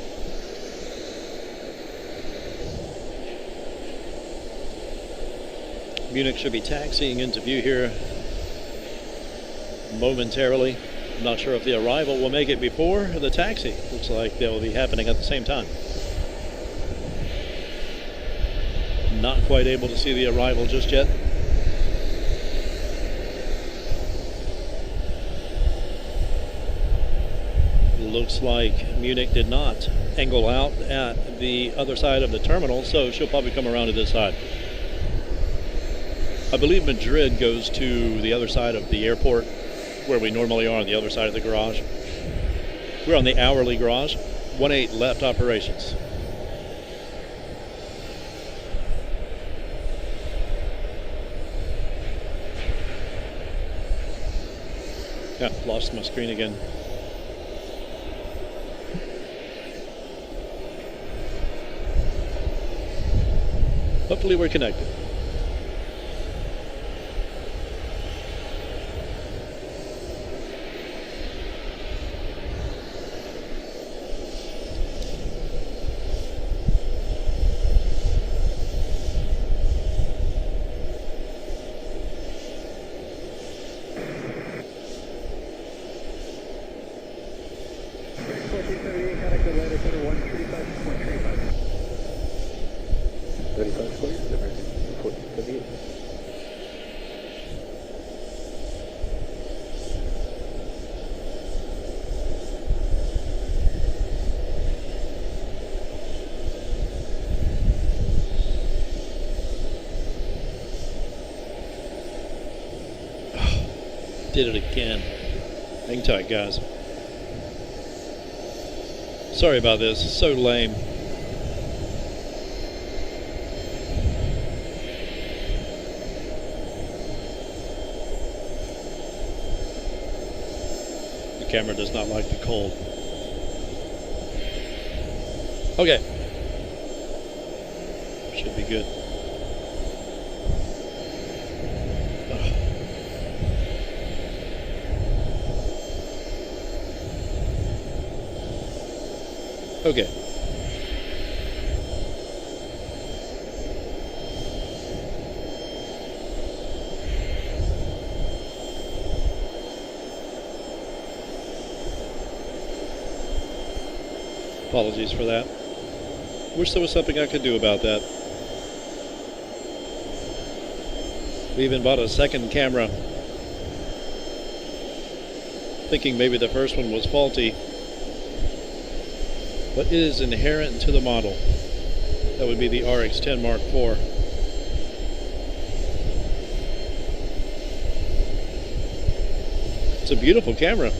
Munich should be taxiing into view here momentarily. I'm not sure if the arrival will make it before the taxi. Looks like they'll be happening at the same time. Not quite able to see the arrival just yet. Looks like Munich did not angle out at the other side of the terminal, so she'll probably come around to this side. I believe Madrid goes to the other side of the airport, where we normally are on the other side of the garage. We're on the hourly garage, 1-8 left operations. Yeah, lost my screen again. Hopefully we're connected. Did it again. Hang tight, guys. Sorry about this. It's so lame. camera does not like the cold. Okay. Should be good. Okay. Apologies for that. Wish there was something I could do about that. We even bought a second camera, thinking maybe the first one was faulty, but it is inherent to the model. That would be the RX-10 Mark IV. It's a beautiful camera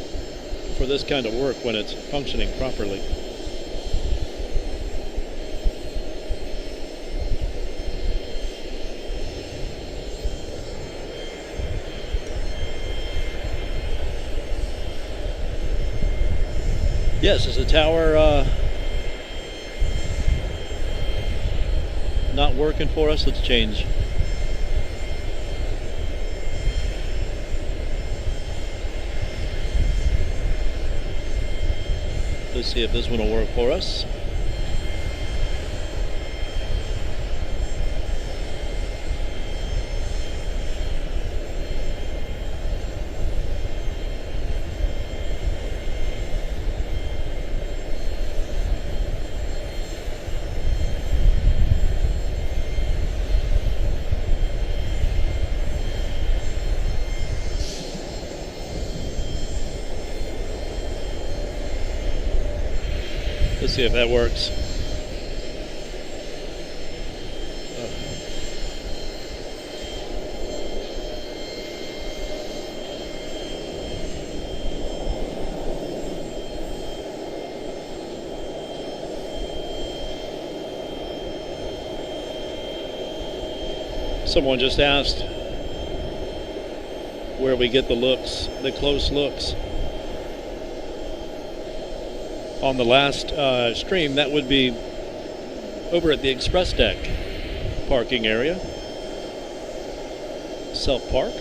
for this kind of work when it's functioning properly. Yes, is the tower not working for us? Let's change. Let's see if this one will work for us. Let's see if that works. Someone just asked where we get the looks, the close looks. On the last stream, that would be over at the express deck parking area. Self-park.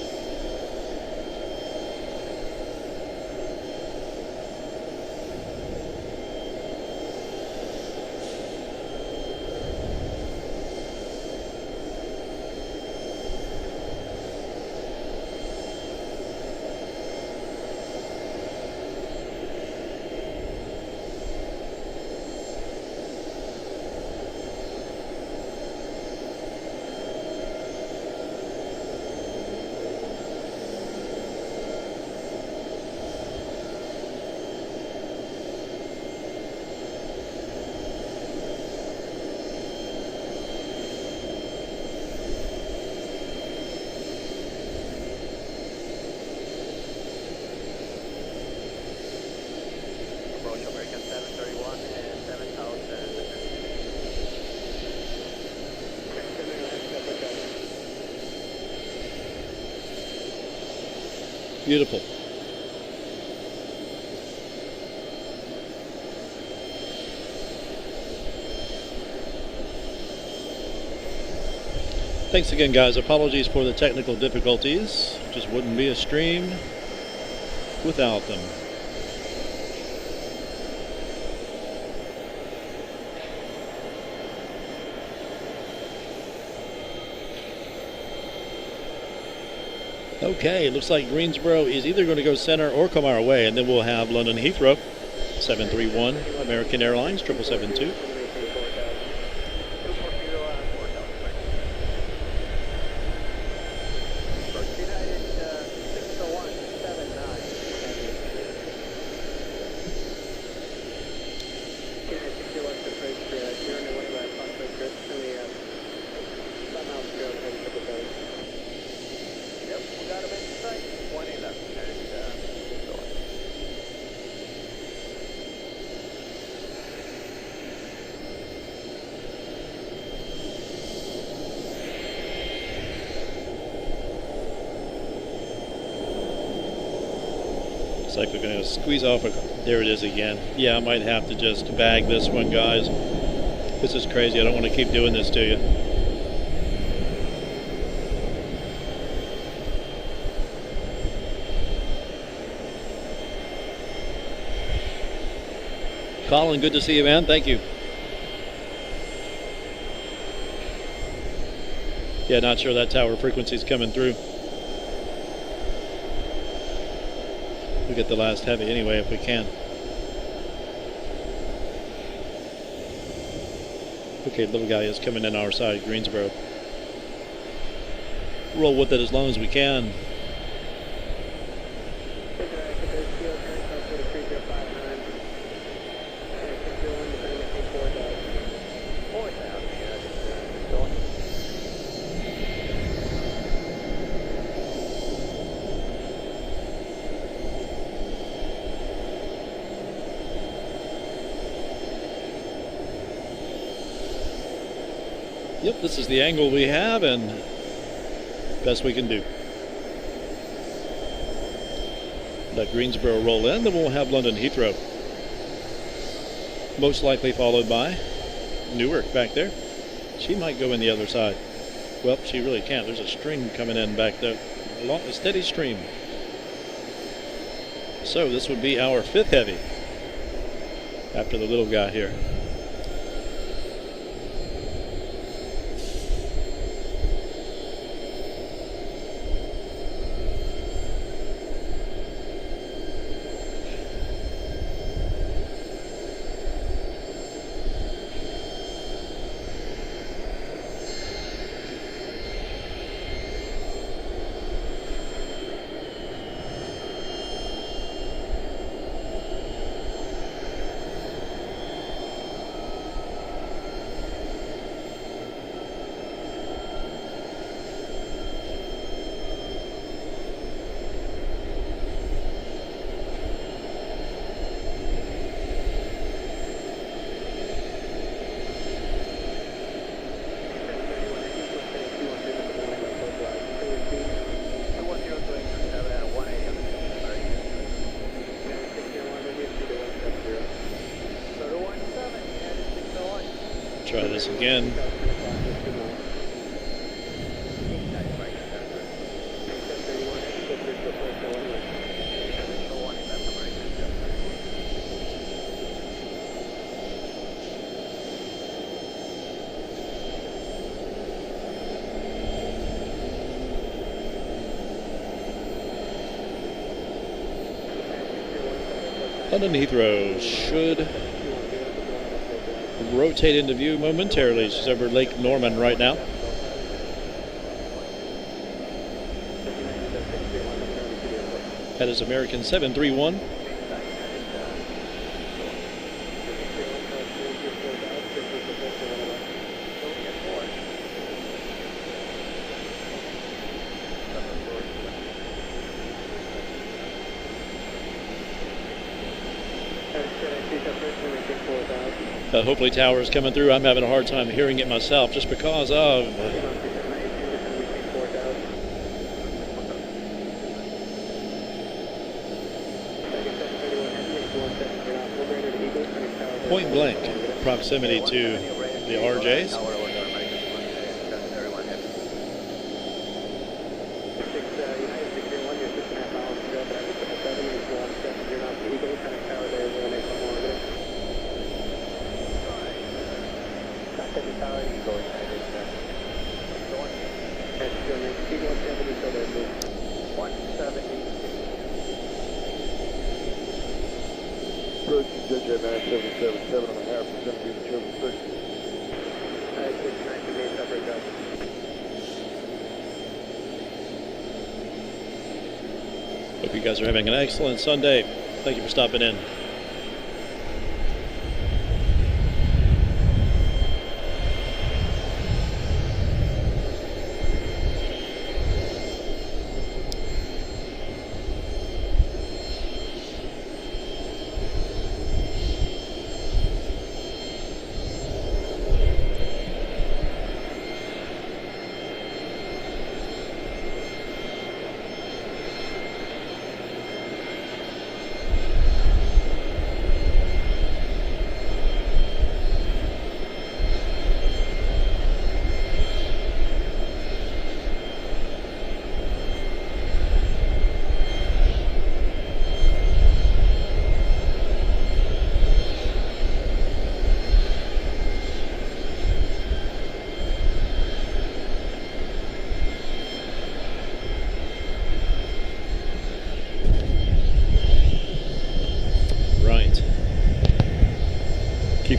Beautiful. Thanks again, guys. Apologies for the technical difficulties. Just wouldn't be a stream without them. Okay, looks like Greensboro is either going to go center or come our way, and then we'll have London Heathrow, 731, American Airlines, 7772. Looks like we're going to squeeze off. There it is again. Yeah, I might have to just bag this one, guys. This is crazy. I don't want to keep doing this to you. Colin, good to see you, man. Thank you. Yeah, not sure that tower frequency's coming through. We'll get the last heavy anyway if we can. Okay, little guy is coming in our side, Greensboro. Roll with it as long as we can. Yep, this is the angle we have and best we can do. Let Greensboro roll in, then we'll have London Heathrow. Most likely followed by Newark back there. She might go in the other side. Well, she really can't. There's a stream coming in back there. A steady stream. So this would be our 5th heavy after the little guy here. Try this again. London Heathrow should rotate into view momentarily. She's over Lake Norman right now. That is American 731. Hopefully tower is coming through. I'm having a hard time hearing it myself just because of point blank proximity to the RJs. Hope you guys are having an excellent Sunday. Thank you for stopping in.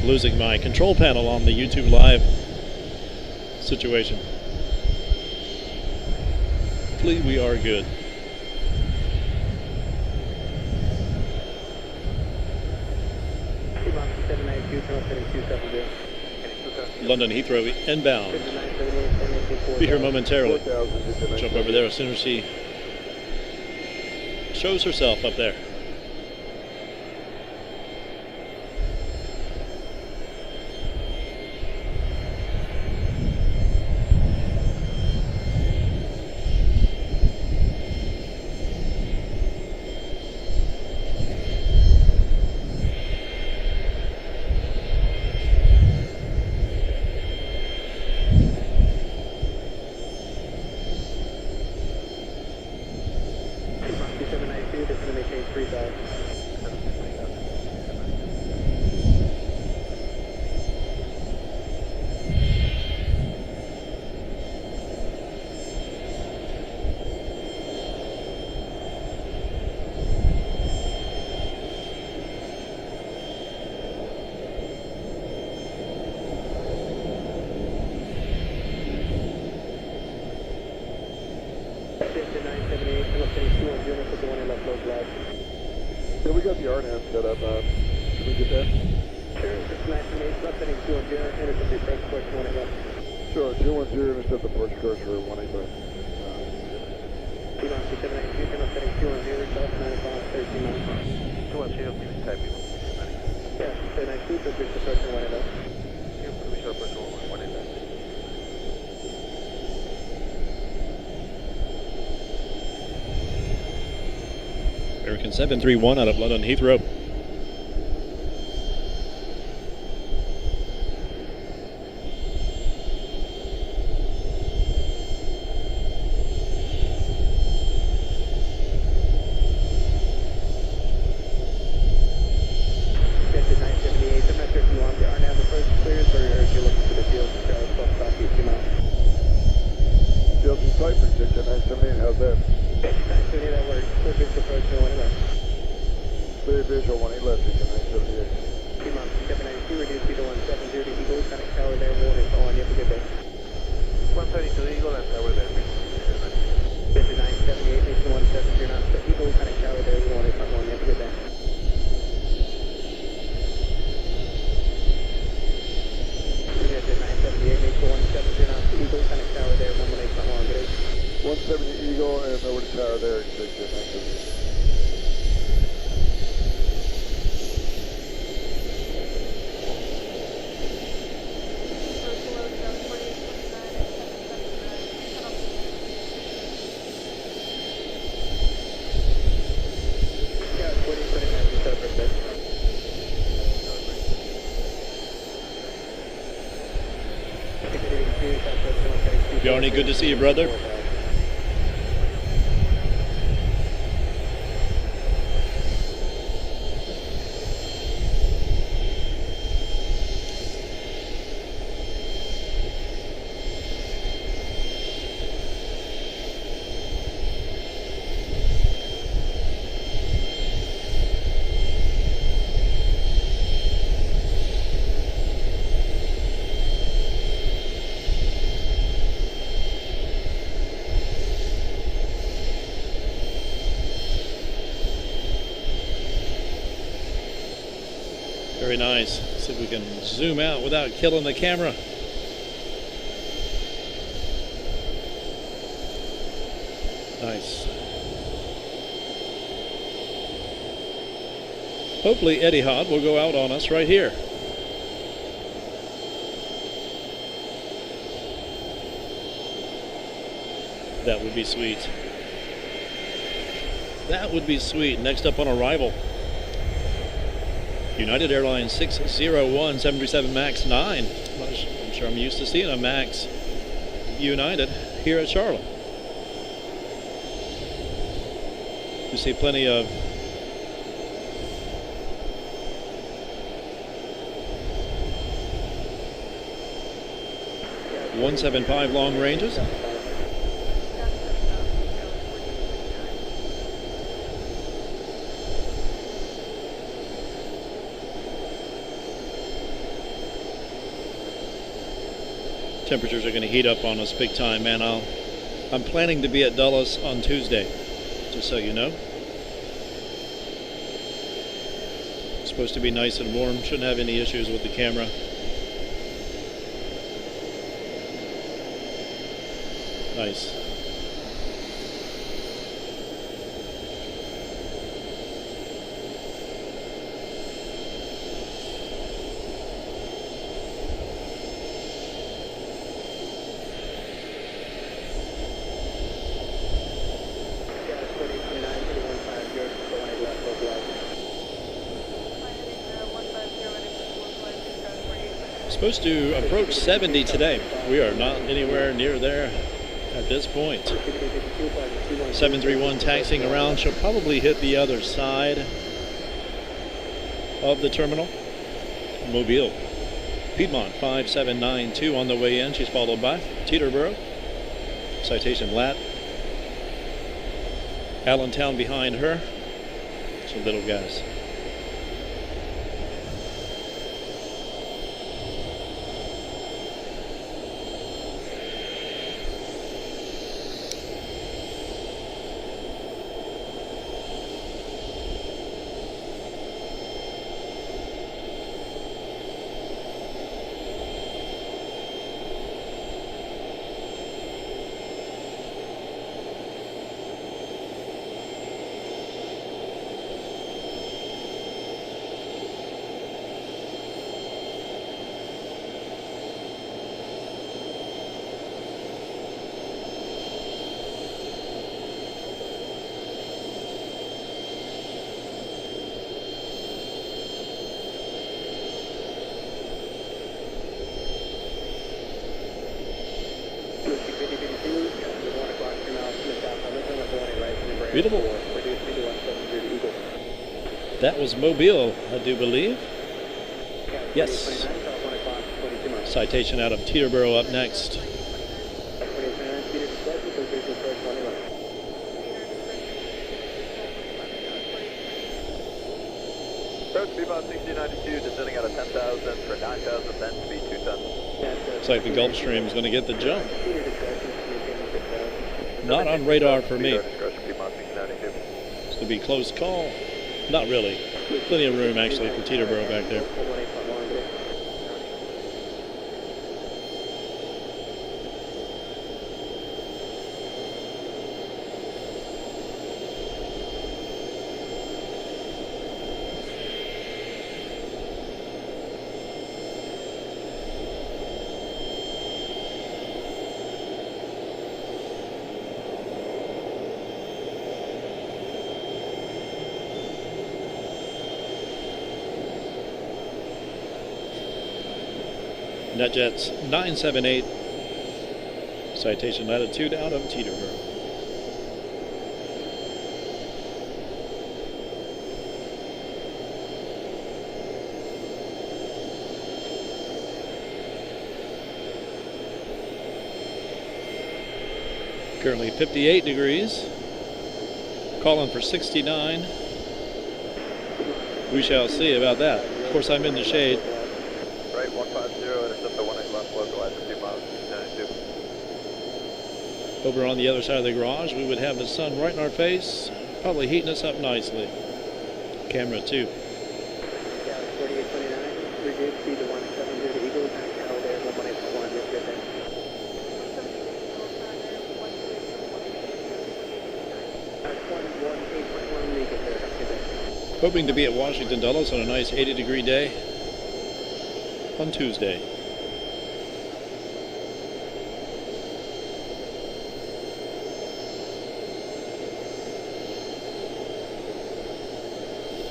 keep losing my control panel on the YouTube Live situation. Hopefully we are good. London Heathrow inbound. Be here momentarily. Jump over there as soon as she shows herself up there. Yeah, we got the RNAV set up. Can we get that? Sure, it's 978, left heading 210, intercept the approach course 185. Sure, 210, intercept the approach course for 185. T-Box 792, left heading 210, south 95, 13 miles. 210, please type you. Yeah, 792, approach approach 185. Yeah, please approach 185. American 731 out of London Heathrow. Dented 978, I'm not sure if you want the RNAV approach clearance or if you're looking for the field Charlotte plus stop you 2 miles. Field in sight for 978, how's that? 978, that works. Approach approach 185. Clear visual, 18 left, 978. T-Box 792, reduce speed to 170 to Eagle, connect tower there, warning on, you have a good day. 132 Eagle and tower there. Dented 978, mission 170 knots to Eagle, connect tower there, warning on, you have a good day. Dented 978, mission 170 knots to Eagle, connect tower there, 118.1, good day. 170 Eagle and over the tower there, 978. Johnny, good to see you, brother. Very nice. See if we can zoom out without killing the camera. Nice. Hopefully Etihad will go out on us right here. That would be sweet. That would be sweet. Next up on arrival, United Airlines 601 737 MAX 9. I'm sure I'm used to seeing a MAX United here at Charlotte. You see plenty of .175 long ranges. Temperatures are going to heat up on us big time, man. I'm planning to be at Dulles on Tuesday, just so you know. It's supposed to be nice and warm. Shouldn't have any issues with the camera. Nice. Supposed to approach 70 today. We are not anywhere near there at this point. 731 taxiing around. She'll probably hit the other side of the terminal. Mobile. Piedmont 5792 on the way in. She's followed by Teterboro. Citation Lat. Allentown behind her. Some little guys. Beautiful. That was Mobile, I do believe. Yes. Citation out of Teterboro up next. Approach Piedmont 1692, descending out of 10,000 for 9,000, then speed 2,000. Looks like the Gulfstream is going to get the jump. Not on radar for me. It's to be close call. Not really. Plenty of room actually for Teterboro back there. NetJets 978, citation latitude out of Teterboro. Currently 58 degrees, calling for 69. We shall see about that. Of course, I'm in the shade. Right 150, intercept the 18 left, localize at 2 miles, 92. Over on the other side of the garage, we would have the sun right in our face, probably heating us up nicely. Camera 2. 4829, reduce speed to 170 Eagles, tower there, 118.1, yes, good day. Hoping to be at Washington Dulles on a nice 80-degree day on Tuesday.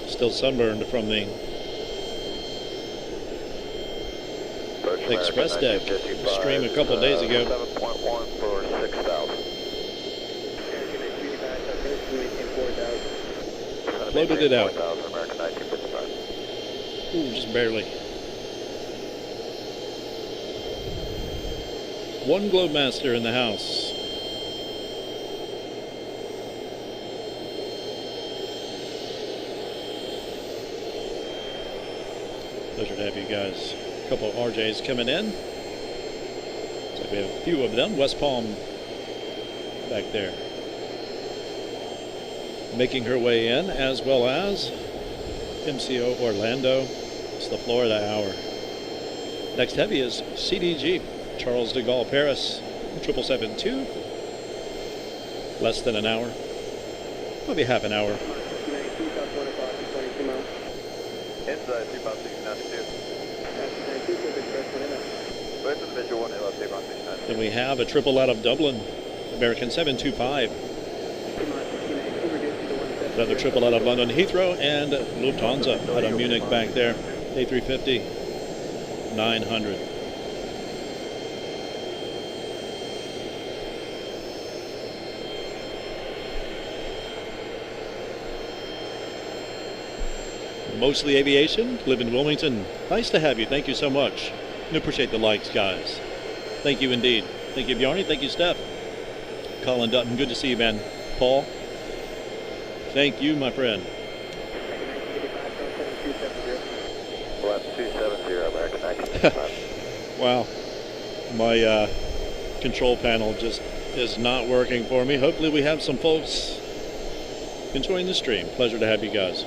Still sunburned from the express deck stream a couple of days ago. 7.1 for 6,000. Floated it out. American 1955. Ooh, just barely. One Globemaster in the house. Pleasure to have you guys. A couple of RJs coming in. We have a few of them. West Palm back there. Making her way in, as well as MCO Orlando. It's the Florida hour. Next heavy is CDG, Charles de Gaulle, Paris, 772. Less than an hour. Maybe half an hour. Inside 25692. Where's the visual one? Then we have a triple out of Dublin, American 725. Another triple out of London Heathrow, and Lufthansa out of Munich back there, A350 900. Mostly Aviation, live in Wilmington. Nice to have you. Thank you so much. I appreciate the likes, guys. Thank you indeed. Thank you, Bjarni. Thank you, Steph. Colin Dutton, good to see you, man. Paul, thank you, my friend. Left 270, American 1955. Wow. My control panel just is not working for me. Hopefully we have some folks enjoying the stream. Pleasure to have you guys.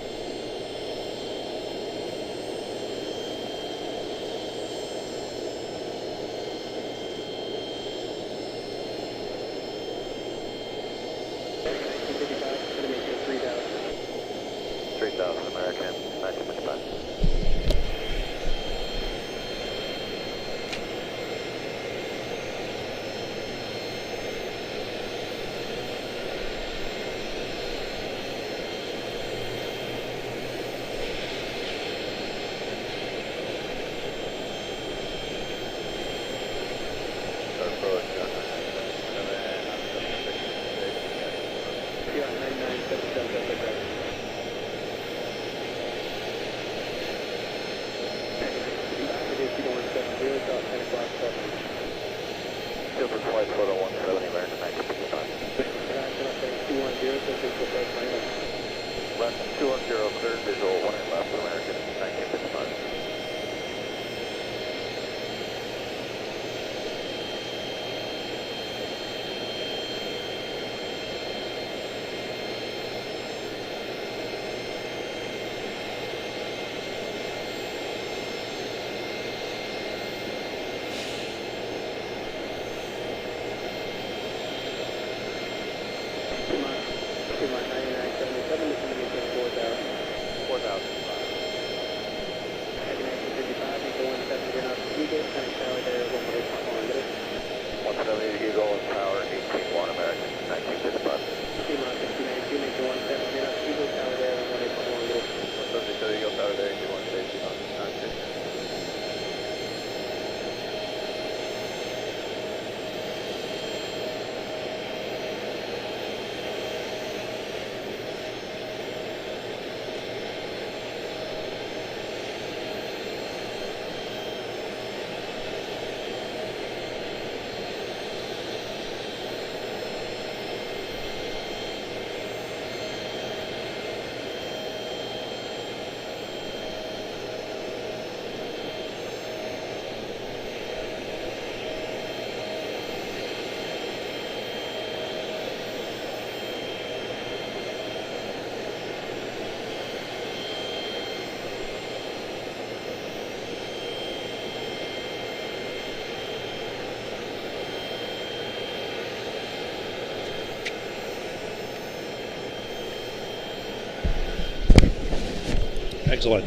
Excellent.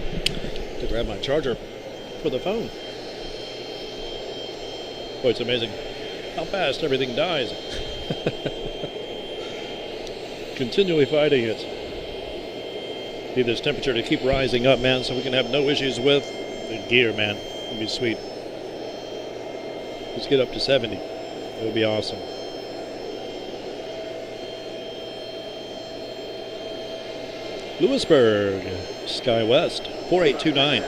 To grab my charger for the phone. Boy, it's amazing how fast everything dies. Continually fighting it. Need this temperature to keep rising up, man, so we can have no issues with the gear, man. It'd be sweet. Let's get up to 70. It would be awesome. Lewisburg, SkyWest, 4829.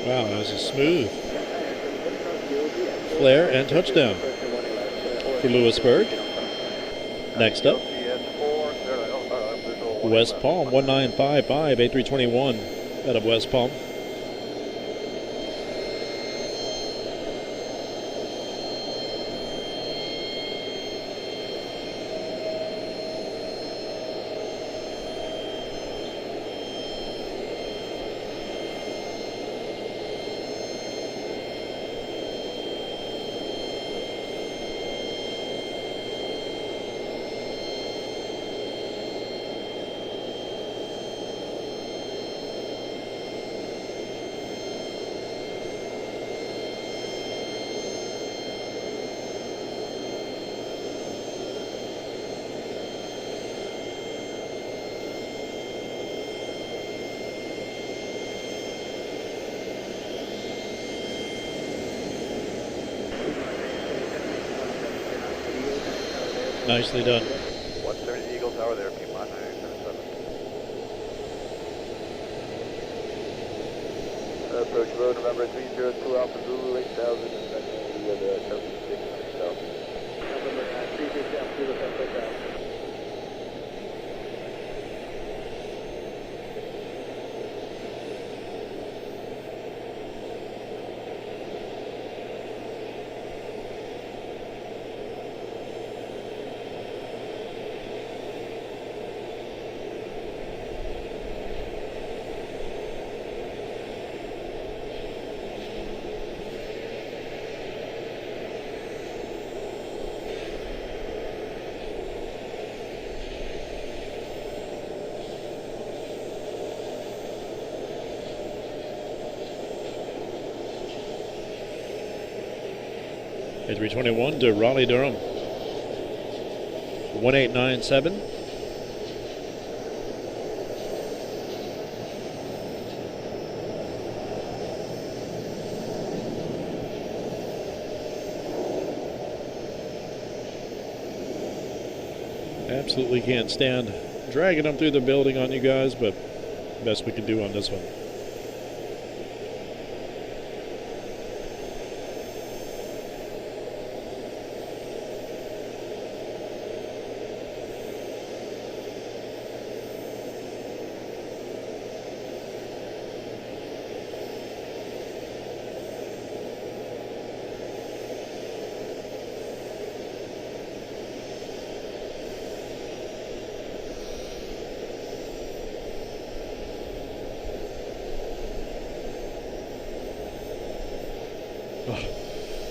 Wow, that was a smooth flare and touchdown for Lewisburg. Next up, West Palm, 1955, A321 out of West Palm. Nicely done. 170 Eagle Tower there, Piedmont 977. Approach road November 302 Alpha Zulu 8000 and then the Turkey 6 South. November 302 Alpha Zulu 8000. A321 to Raleigh-Durham, 1897. Absolutely can't stand dragging them through the building on you guys, but best we can do on this one.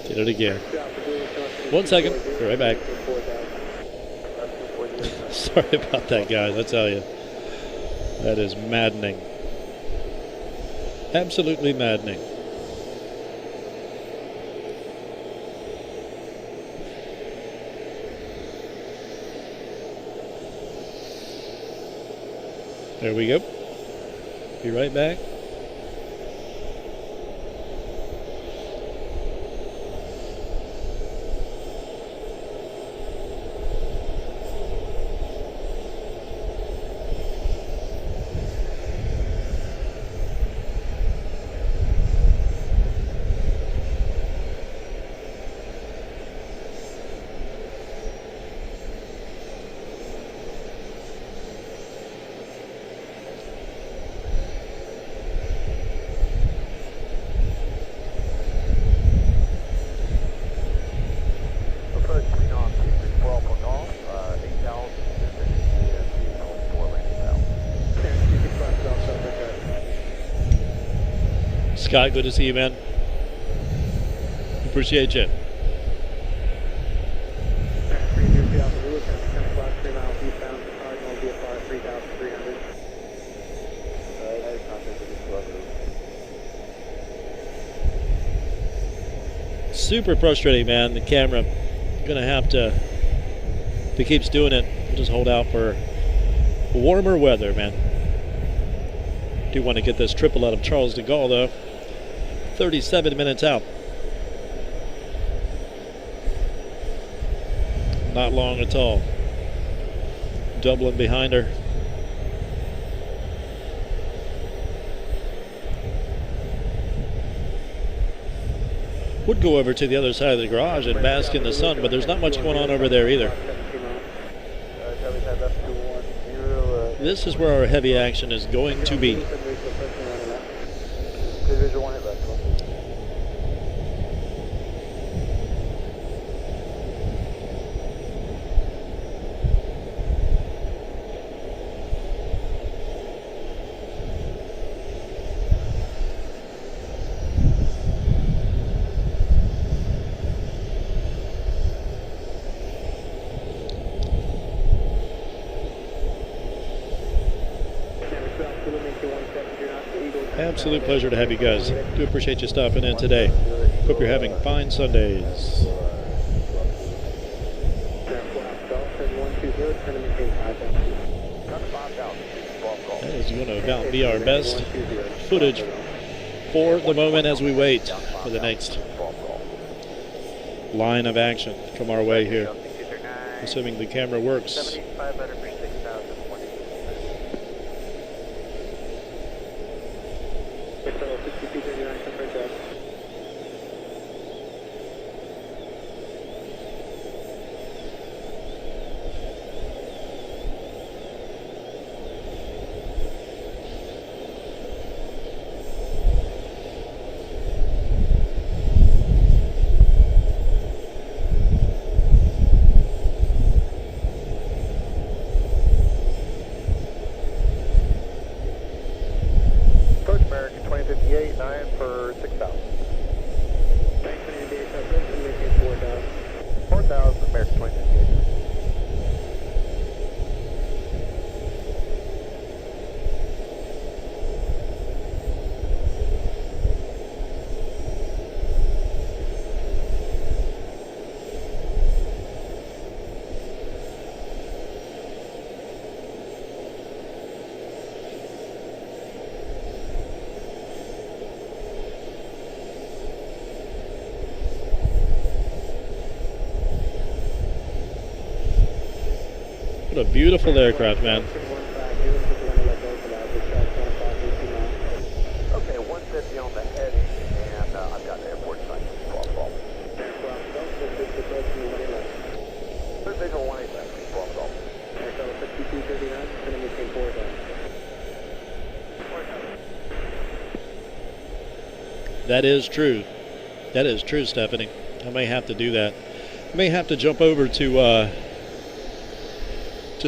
Did it again. 1 second. Be right back. Sorry about that, guys. I tell you, that is maddening. Absolutely maddening. There we go. Be right back. Scott, good to see you, man. Appreciate you. Super frustrating, man. The camera gonna have to, if it keeps doing it, we'll just hold out for warmer weather, man. Do want to get this triple out of Charles de Gaulle, though. 37 minutes out. Not long at all. Dublin behind her. Would go over to the other side of the garage and bask in the sun, but there's not much going on over there either. This is where our heavy action is going to be. Absolute pleasure to have you guys. Do appreciate you stopping in today. Hope you're having fine Sundays. That is going to about be our best footage for the moment as we wait for the next line of action come our way here. Assuming the camera works. What a beautiful aircraft, man. Okay, 150 on the heading, and I've got the airport sign. Third visual 187. That is true. That is true, Stephanie. I may have to do that. I may have to jump over to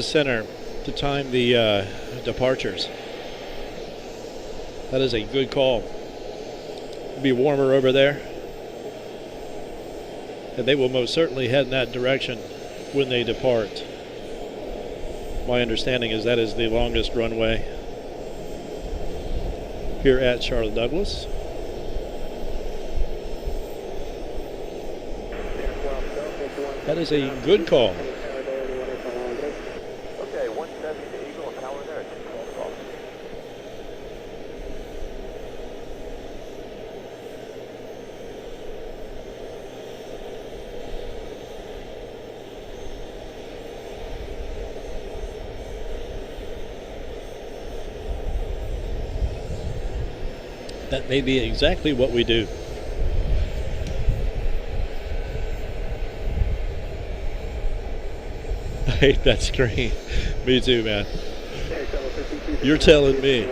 center to time the departures. That is a good call. It'll be warmer over there, and they will most certainly head in that direction when they depart. My understanding is that is the longest runway here at Charlotte-Douglas. That is a good call. That may be exactly what we do. I hate that screen. Me too, man. You're telling me.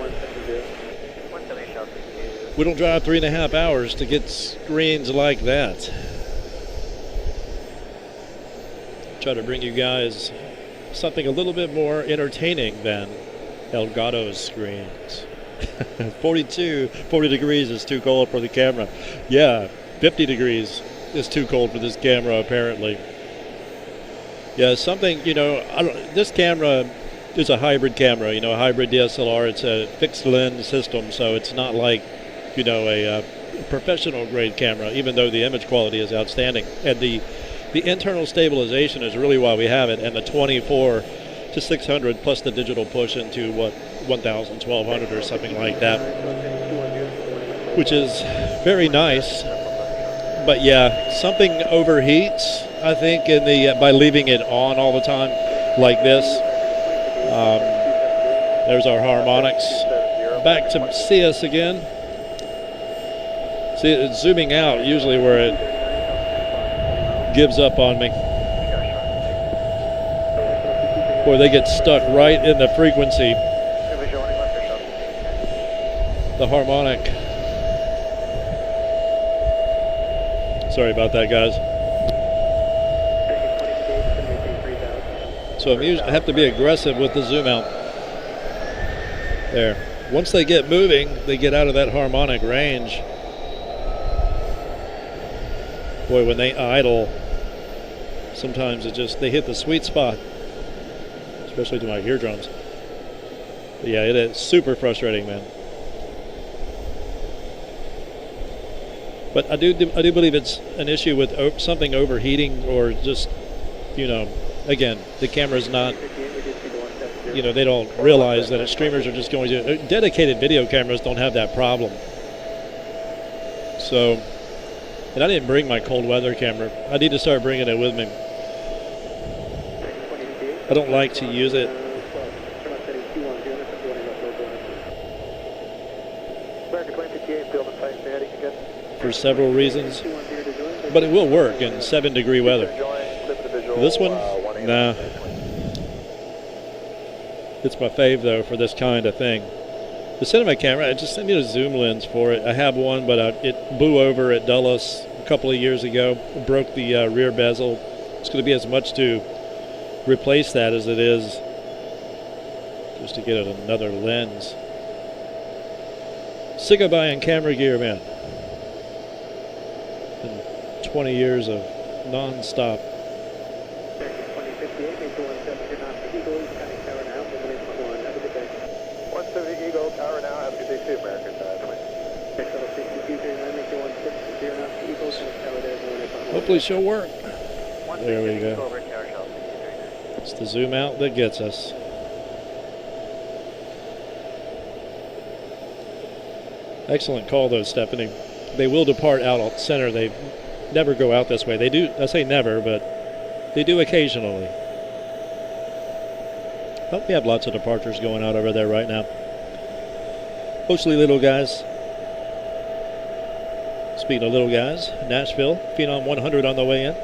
We don't drive 3.5 hours to get screens like that. Try to bring you guys something a little bit more entertaining than Elgato's screens. 40 degrees is too cold for the camera. Yeah, 50 degrees is too cold for this camera, apparently. Yeah, something, this camera is a hybrid camera, a hybrid DSLR. It's a fixed lens system, so it's not like, a professional grade camera, even though the image quality is outstanding. And the internal stabilization is really why we have it, and the 24 to 600 plus the digital push into 1000, 1200 or something like that, which is very nice. But yeah, something overheats, I think, by leaving it on all the time like this. There's our harmonics. Back to see us again. See, it's zooming out usually where it gives up on me. Or they get stuck right in the frequency, the harmonic. Sorry about that, guys. So I have to be aggressive with the zoom out. There. Once they get moving, they get out of that harmonic range. Boy, when they idle, sometimes they hit the sweet spot, especially to my eardrums. But yeah, it is super frustrating, man. But I do believe it's an issue with something overheating, or just, you know, again, the camera's not, you know, they don't realize that streamers are just going to, dedicated video cameras don't have that problem. So, and I didn't bring my cold weather camera. I need to start bringing it with me. I don't like to use it. For several reasons, but it will work in 7-degree weather. This one, nah. It's my fave though for this kind of thing. The cinema camera, I just need a zoom lens for it. I have one, but it blew over at Dulles a couple of years ago. Broke the rear bezel. It's going to be as much to replace that as it is just to get another lens. Sick of buying camera gear, man. 20 years of non-stop. Hopefully she'll work. There we go. It's the zoom out that gets us. Excellent call though, Stephanie. They will depart out center. They never go out this way. They do, I say never, but they do occasionally. Oh, we have lots of departures going out over there right now. Mostly little guys. Speaking of little guys, Nashville, Phenom 100 on the way in.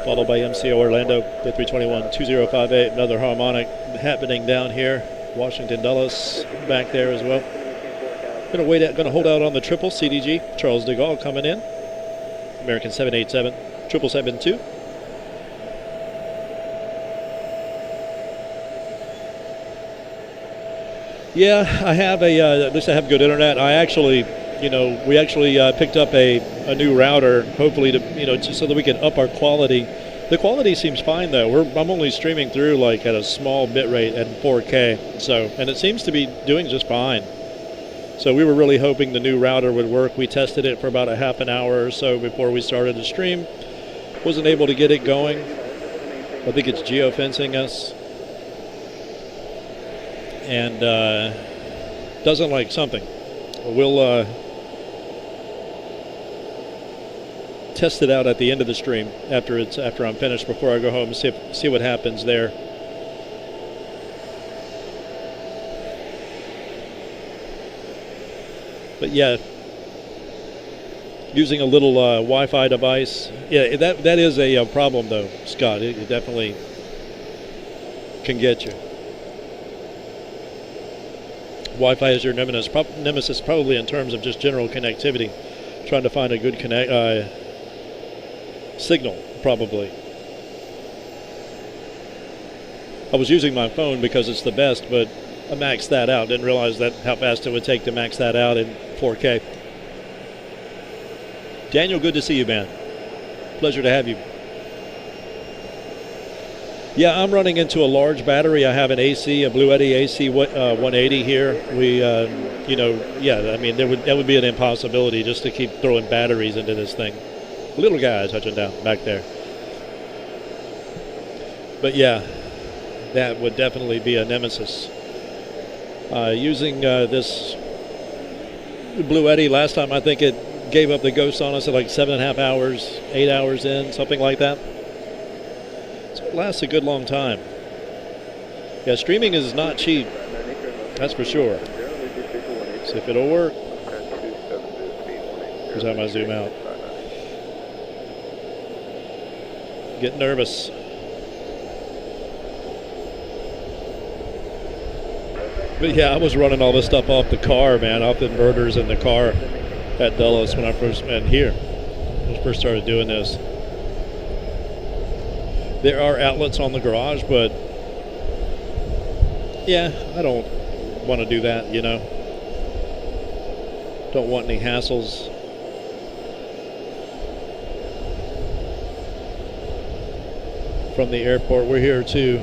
Followed by MCO Orlando, the 321-2058, another harmonic happening down here. Washington Dulles back there as well. Gonna hold out on the triple CDG. Charles de Gaulle coming in. American 787, 777-2. Yeah, I have at least I have good internet. I actually, we actually picked up a new router, hopefully to, just so that we can up our quality. The quality seems fine though. I'm only streaming through like at a small bit rate at 4K. So, and it seems to be doing just fine. So we were really hoping the new router would work. We tested it for about a half an hour or so before we started to stream. Wasn't able to get it going. I think it's geofencing us. And doesn't like something. We'll test it out at the end of the stream after I'm finished, before I go home and see what happens there. But yeah, using a little Wi-Fi device, yeah, that is a problem though, Scott. It definitely can get you. Wi-Fi is your nemesis, probably in terms of just general connectivity. Trying to find a good signal, probably. I was using my phone because it's the best, but I maxed that out. Didn't realize how fast it would take to max that out in 4K. Daniel, good to see you, man. Pleasure to have you. Yeah, I'm running into a large battery. I have an AC, a Blue Eddy AC 180 here. We, yeah, I mean, that would be an impossibility just to keep throwing batteries into this thing. Little guys touching down back there. But yeah, that would definitely be a nemesis. Using this Blue Eddy, last time I think it gave up the ghost on us at like 7.5 hours, 8 hours in, something like that. So it lasts a good long time. Yeah, streaming is not cheap, that's for sure. See if it'll work. Every time I zoom out. Get nervous. But yeah, I was running all this stuff off the car, man, off the inverters in the car at Dulles when I first, and here, when I first started doing this. There are outlets on the garage, but yeah, I don't want to do that, you know. Don't want any hassles. From the airport, we're here to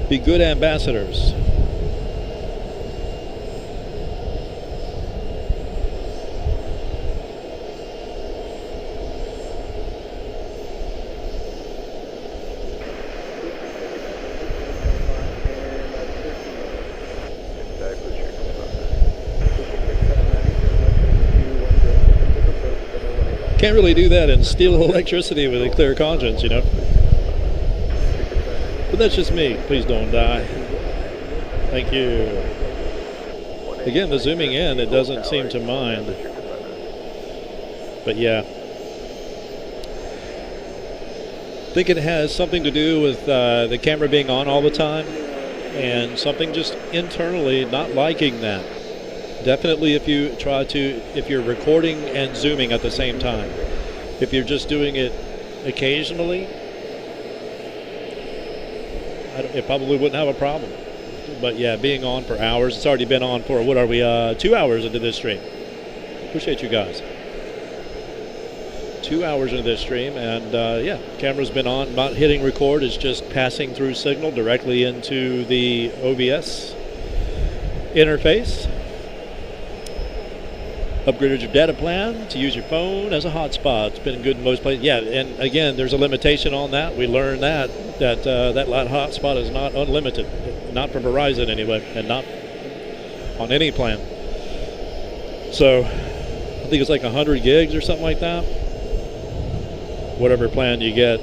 be good ambassadors. Can't really do that and steal electricity with a clear conscience, you know. But that's just me. Please don't die. Thank you. Again, the zooming in, it doesn't seem to mind. But yeah. I think it has something to do with the camera being on all the time and something just internally not liking that. Definitely if you're recording and zooming at the same time. If you're just doing it occasionally, it probably wouldn't have a problem. But yeah, being on for hours, it's already been on for, what are we, 2 hours into this stream. Appreciate you guys. 2 hours into this stream, and yeah, camera's been on, not hitting record, it's just passing through signal directly into the OBS interface. Upgraded your data plan to use your phone as a hotspot. It's been good in most places. Yeah, and again, there's a limitation on that. We learned that hotspot is not unlimited, not for Verizon anyway, and not on any plan. So I think it's like 100 gigs or something like that. Whatever plan you get.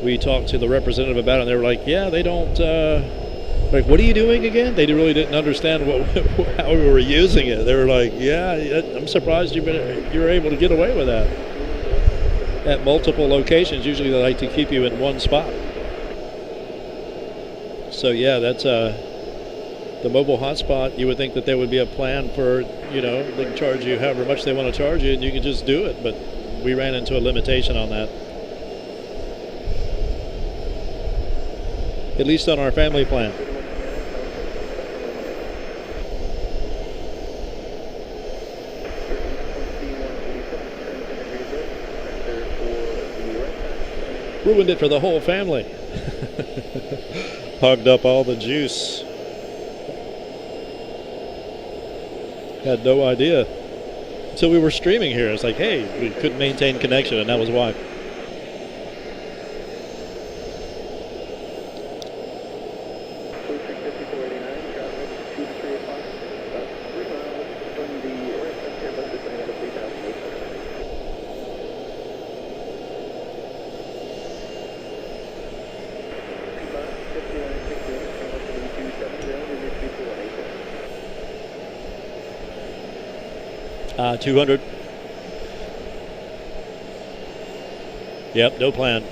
We talked to the representative about it, and they were like, yeah, they don't... like, what are you doing again? They really didn't understand how we were using it. They were like, yeah, I'm surprised you were able to get away with that. At multiple locations, usually they like to keep you in one spot. So yeah, that's the mobile hotspot. You would think that there would be a plan for, you know, they can charge you however much they want to charge you and you can just do it. But we ran into a limitation on that. At least on our family plan. Ruined it for the whole family. Hogged up all the juice. Had no idea. Until we were streaming here. It's like, hey, we couldn't maintain connection, and that was why. Uh, 200. Yep, no plan.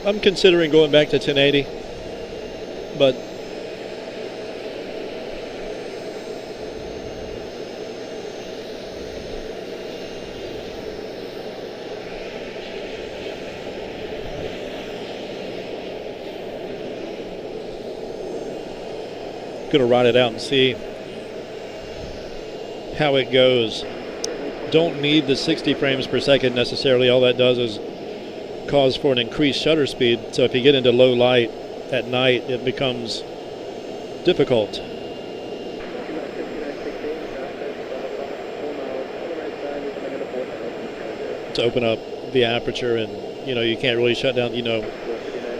I'm considering going back to 1080, but going to ride it out and see how it goes. Don't need the 60 frames per second necessarily. All that does is cause for an increased shutter speed. So if you get into low light at night, it becomes difficult. To open up the aperture, and you know, you can't really shut down, you know,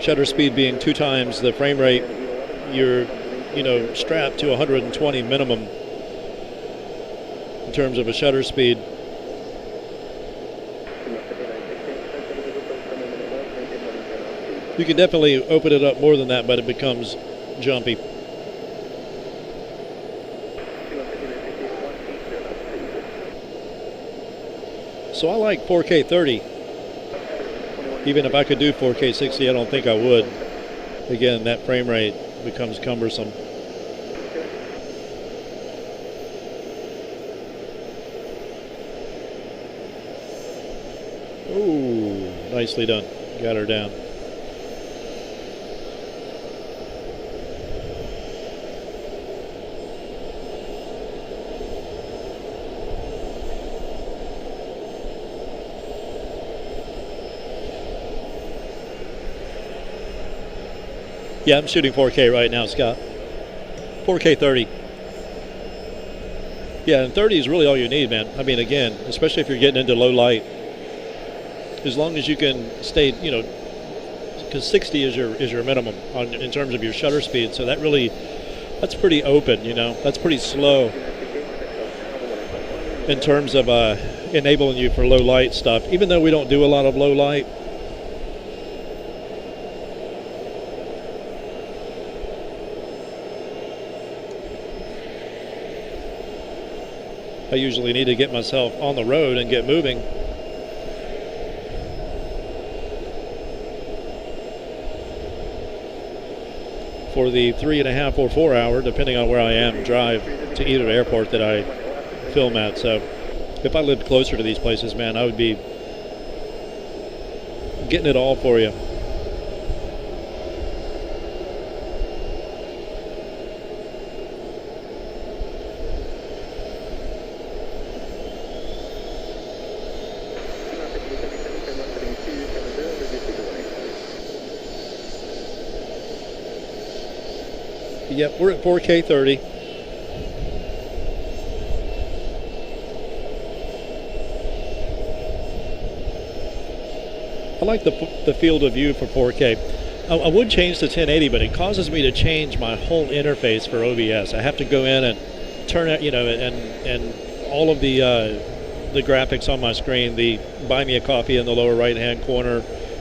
shutter speed being 2 times the frame rate, you're, you know, strapped to 120 minimum in terms of a shutter speed. You can definitely open it up more than that, but it becomes jumpy. So I like 4K 30. Even if I could do 4K 60, I don't think I would. Again, that frame rate becomes cumbersome. Ooh, nicely done. Got her down. Yeah, I'm shooting 4K right now, Scott. 4K 30. Yeah, and 30 is really all you need, man. I mean, again, especially if you're getting into low light, as long as you can stay, you know, because 60 is your minimum in terms of your shutter speed. So that's pretty open, you know. That's pretty slow in terms of enabling you for low light stuff. Even though we don't do a lot of low light. I usually need to get myself on the road and get moving. For the 3.5 or 4 hour, depending on where I am, drive to either airport that I film at. So if I lived closer to these places, man, I would be getting it all for you. Yep, we're at 4K 30. I like the field of view for 4K. I would change to 1080, but it causes me to change my whole interface for OBS. I have to go in and turn it, you know, and all of the graphics on my screen, the buy me a coffee in the lower right-hand corner,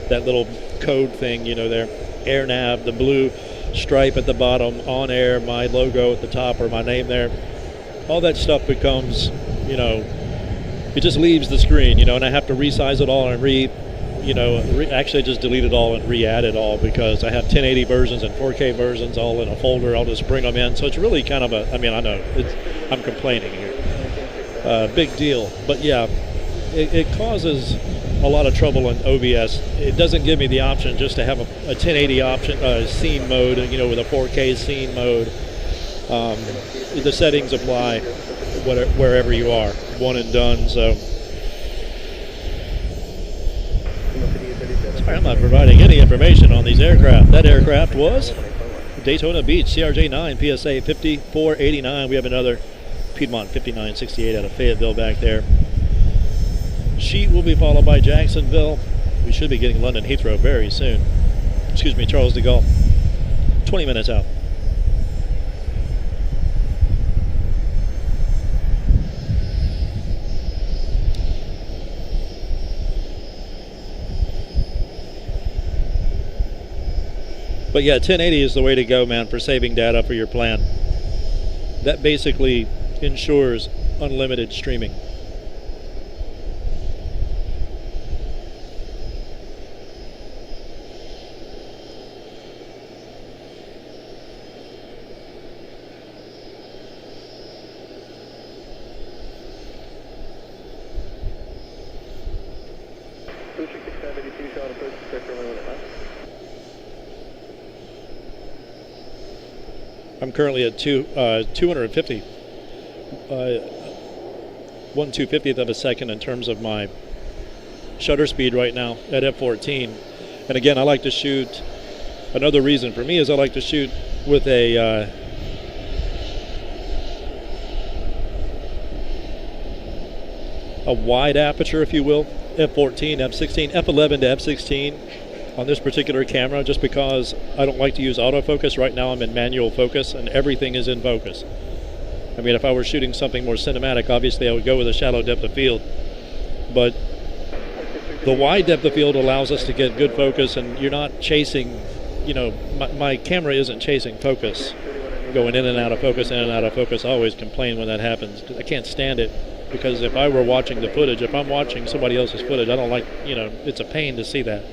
that little code thing, you know, there, air nav, the blue stripe at the bottom, on air, my logo at the top, or my name there. All that stuff becomes, you know, it just leaves the screen, you know, and I have to resize it all and actually just delete it all and re-add it all, because I have 1080 versions and 4K versions all in a folder. I'll just bring them in. So it's really kind of I mean, I know I'm complaining here. Big deal. But yeah, it causes a lot of trouble in OBS. It doesn't give me the option just to have a 1080 option, scene mode, you know, with a 4K scene mode. The settings apply wherever you are, one and done. So sorry, I'm not providing any information on these aircraft. That aircraft was Daytona Beach CRJ9 PSA 5489. We have another Piedmont 5968 out of Fayetteville back there. Sheet will be followed by Jacksonville. We should be getting London Heathrow very soon. Excuse me, Charles de Gaulle. 20 minutes out. But yeah, 1080 is the way to go, man, for saving data for your plan. That basically ensures unlimited streaming. I'm currently at 250, 1/250th of a second in terms of my shutter speed right now at f/14. And again, I like to shoot. Another reason for me is I like to shoot with a wide aperture, if you will, f/14, f/16, f/11 to f/16. On this particular camera, just because I don't like to use autofocus. Right now I'm in manual focus and everything is in focus. I mean, if I were shooting something more cinematic, obviously I would go with a shallow depth of field. But the wide depth of field allows us to get good focus, and you're not chasing, you know, my camera isn't chasing focus, going in and out of focus, in and out of focus. I always complain when that happens. I can't stand it, because if I were watching the footage, if I'm watching somebody else's footage, I don't like, you know, it's a pain to see that.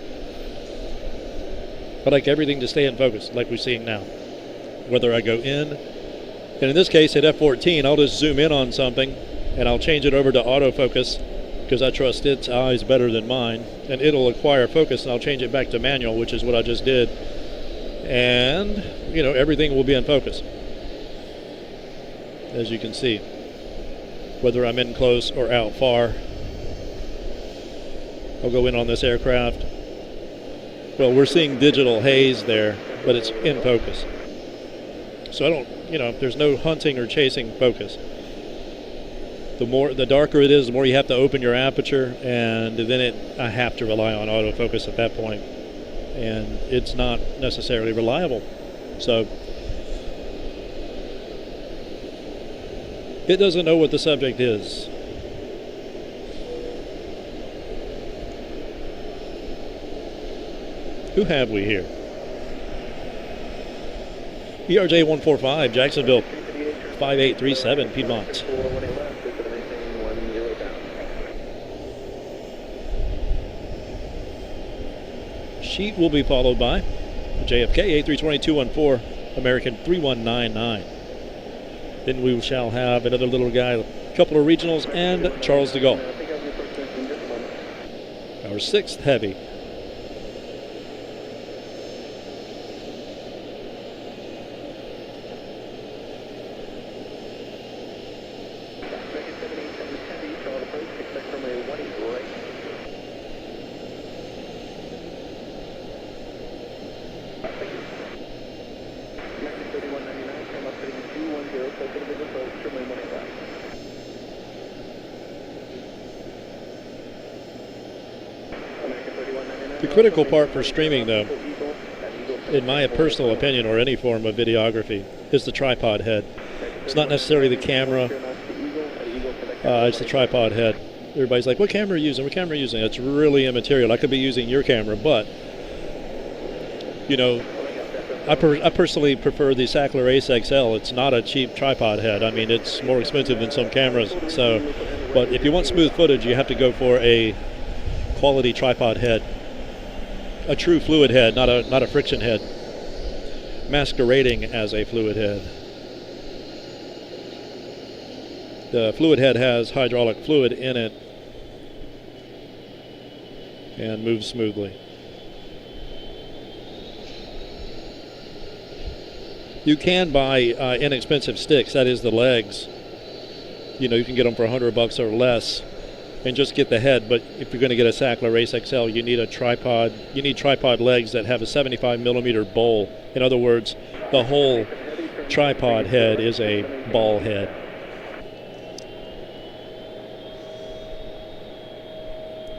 I like everything to stay in focus, like we're seeing now. Whether I go in, and in this case at F14, I'll just zoom in on something and I'll change it over to autofocus, because I trust its eyes better than mine, and it'll acquire focus, and I'll change it back to manual, which is what I just did, and you know, everything will be in focus, as you can see, whether I'm in close or out far. I'll go in on this aircraft. Well, we're seeing digital haze there, but it's in focus, so I don't, you know, there's no hunting or chasing focus. The darker it is, the more you have to open your aperture, and then I have to rely on autofocus at that point, and it's not necessarily reliable. So it doesn't know what the subject is. Who have we here? ERJ 145, Jacksonville 5837, Piedmont. Sheet will be followed by JFK A320-214, American 3199. Then we shall have another little guy, a couple of regionals, and Charles de Gaulle. Our sixth heavy. The critical part for streaming, though, in my personal opinion, or any form of videography, is the tripod head. It's not necessarily the camera, it's the tripod head. Everybody's like, what camera are you using? What camera are you using? It's really immaterial. I could be using your camera, but, you know, I personally prefer the Sackler Ace XL. It's not a cheap tripod head. I mean, it's more expensive than some cameras. So, but if you want smooth footage, you have to go for a quality tripod head. A true fluid head, not a friction head, masquerading as a fluid head. The fluid head has hydraulic fluid in it and moves smoothly. You can buy inexpensive sticks, that is the legs. You know, you can get them for $100 or less, and just get the head. But if you're going to get a Sackler Ace XL, you need a tripod. You need tripod legs that have a 75mm bowl. In other words, the whole tripod head is a ball head.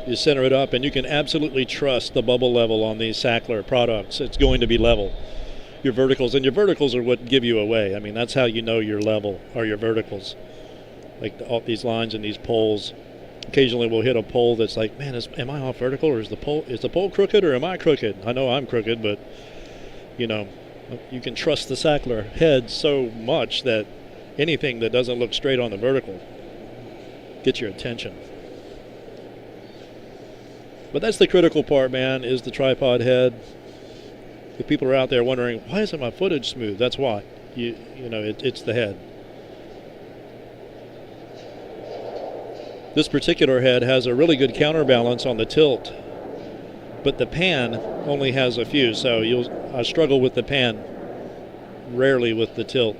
You center it up, and you can absolutely trust the bubble level on these Sackler products. It's going to be level. Your verticals, and your verticals are what give you away. I mean, that's how you know you're level, are your verticals. Like all these lines and these poles. Occasionally we'll hit a pole that's like, man, am I off vertical, or is the pole crooked, or am I crooked? I know I'm crooked, but you know, you can trust the Sackler head so much that anything that doesn't look straight on the vertical gets your attention. But that's the critical part, man, is the tripod head. If people are out there wondering, why isn't my footage smooth? That's why. You know, it's the head. This particular head has a really good counterbalance on the tilt, but the pan only has a few, so I struggle with the pan, rarely with the tilt.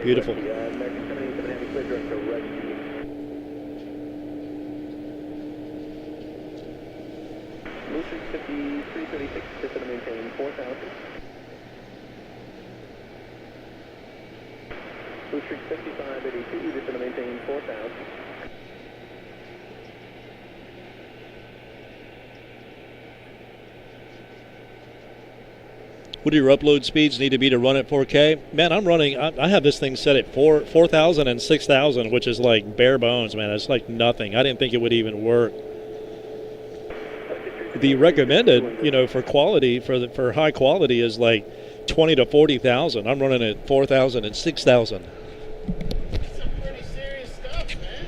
Beautiful. Motion 5336, just to maintain 4,000. Blue Streak 5582, just going to maintain 4,000. What do your upload speeds need to be to run at 4K? Man, I have this thing set at 4,000 and 6,000, which is like bare bones, man. It's like nothing. I didn't think it would even work. The recommended, you know, for quality, for high quality is like 20 to 40,000. I'm running at 4,000 and 6,000. Some pretty serious stuff, man.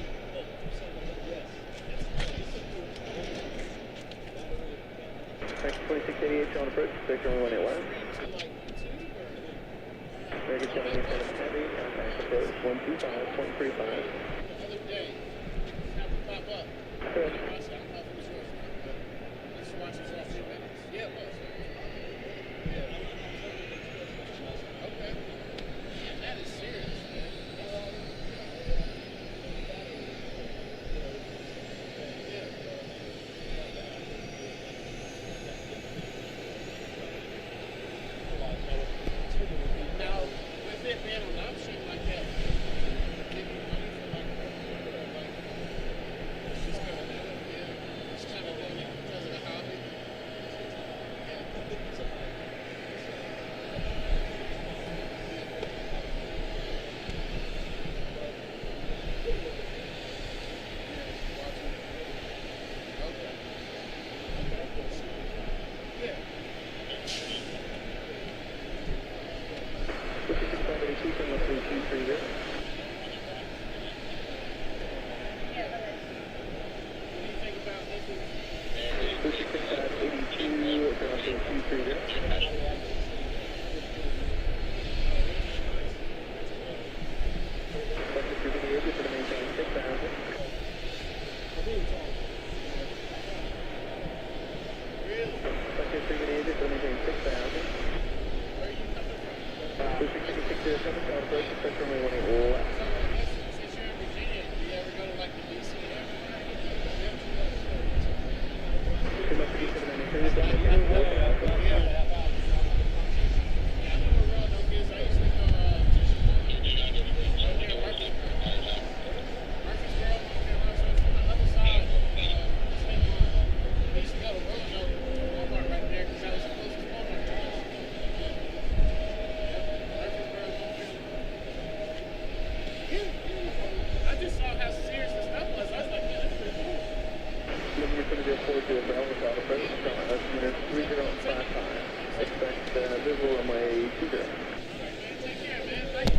Taxi 2688, Charlotte approach, Victor 181. American 787 Heavy, contact approach 125.35. Another day. Have to pop up. Good. Let's watch this off 2 minutes. Yeah, it was. Okay. Man, that is serious, man. Now, with it being an option like that, give you money for like, it's kind of, yeah, it's kind of doing it because of the hobby. Blue Streak 5582, turn left 3230. Blue Streak 5582, turn left 3230. Sector 358, just going to maintain 6,000. Sector 358, just going to maintain 6,000. Blue Streak 5607, Charlotte approach, Spectrum runway 18 left. Since you're in Virginia, do you ever go to like the DC area? Too much for DC 793, just going to maintain 4,000. I just saw how serious the stuff was. I was like, man, that's pretty cool. Looking for the 42 Bravo, Charlotte approach, Charlotte altimeter 3055. Expect visual runway 20. Take care, man. Thank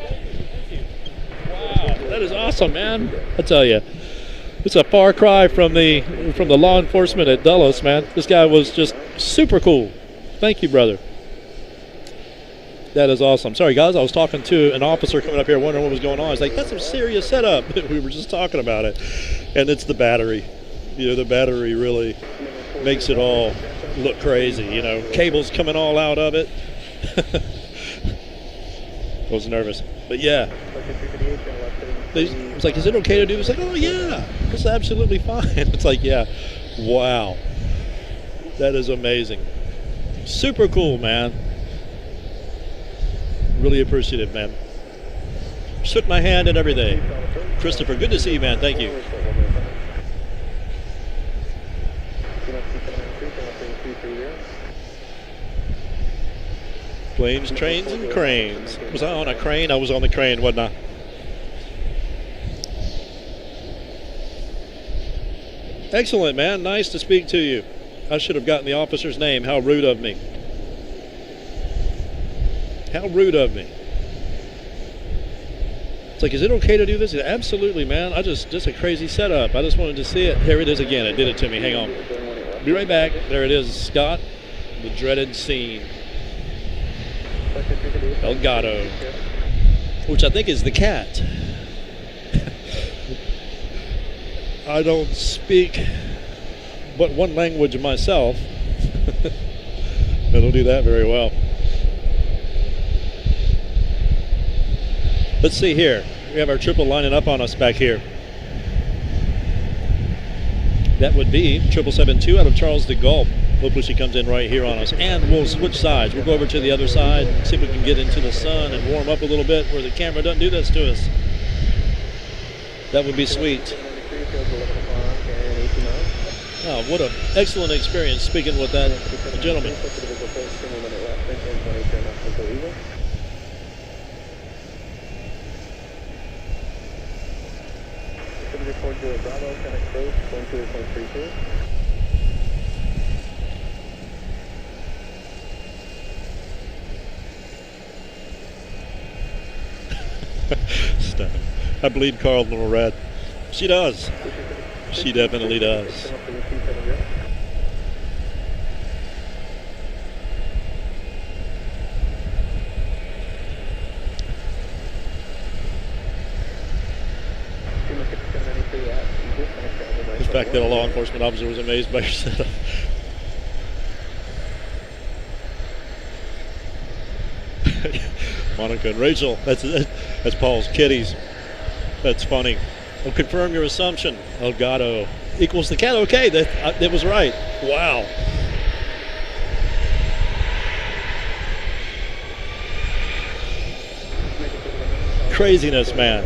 you. Wow, that is awesome, man. I tell you, it's a far cry from the law enforcement at Dulles, man. This guy was just super cool. Thank you, brother. That is awesome. Sorry, guys, I was talking to an officer coming up here wondering what was going on. He's like, that's some serious setup. We were just talking about it. And it's the battery. You know, the battery really makes it all look crazy. You know, cables coming all out of it. I was nervous. But yeah. It's like, is it okay to do? It's like, oh, yeah. It's absolutely fine. It's like, yeah. Wow. That is amazing. Super cool, man. Really appreciative, man. Shook my hand and everything. Christopher, good to see you, man. Thank you. Planes, trains, and cranes. Was I on a crane? I was on the crane, wasn't I? Excellent, man. Nice to speak to you. I should have gotten the officer's name. How rude of me. How rude of me. It's like, is it okay to do this? Absolutely, man. Just a crazy setup. I just wanted to see it. Here it is again. It did it to me. Hang on. Be right back. There it is, Scott. The dreaded scene. El Gato. Which I think is the cat. I don't speak but one language myself. I don't do that very well. Let's see here. We have our triple lining up on us back here. That would be 7772 out of Charles de Gaulle. Hopefully she comes in right here on us. And we'll switch sides. We'll go over to the other side, see if we can get into the sun and warm up a little bit where the camera doesn't do this to us. That would be sweet. Oh, what an excellent experience speaking with that gentleman. Stop. I bleed Carl Little Red. She does. She definitely does. The fact that a law enforcement officer was amazed by your setup. Monica and Rachel, that's Paul's kitties. That's funny. I'll confirm your assumption. Elgato equals the cat. Okay, that was right. Wow. Craziness, man.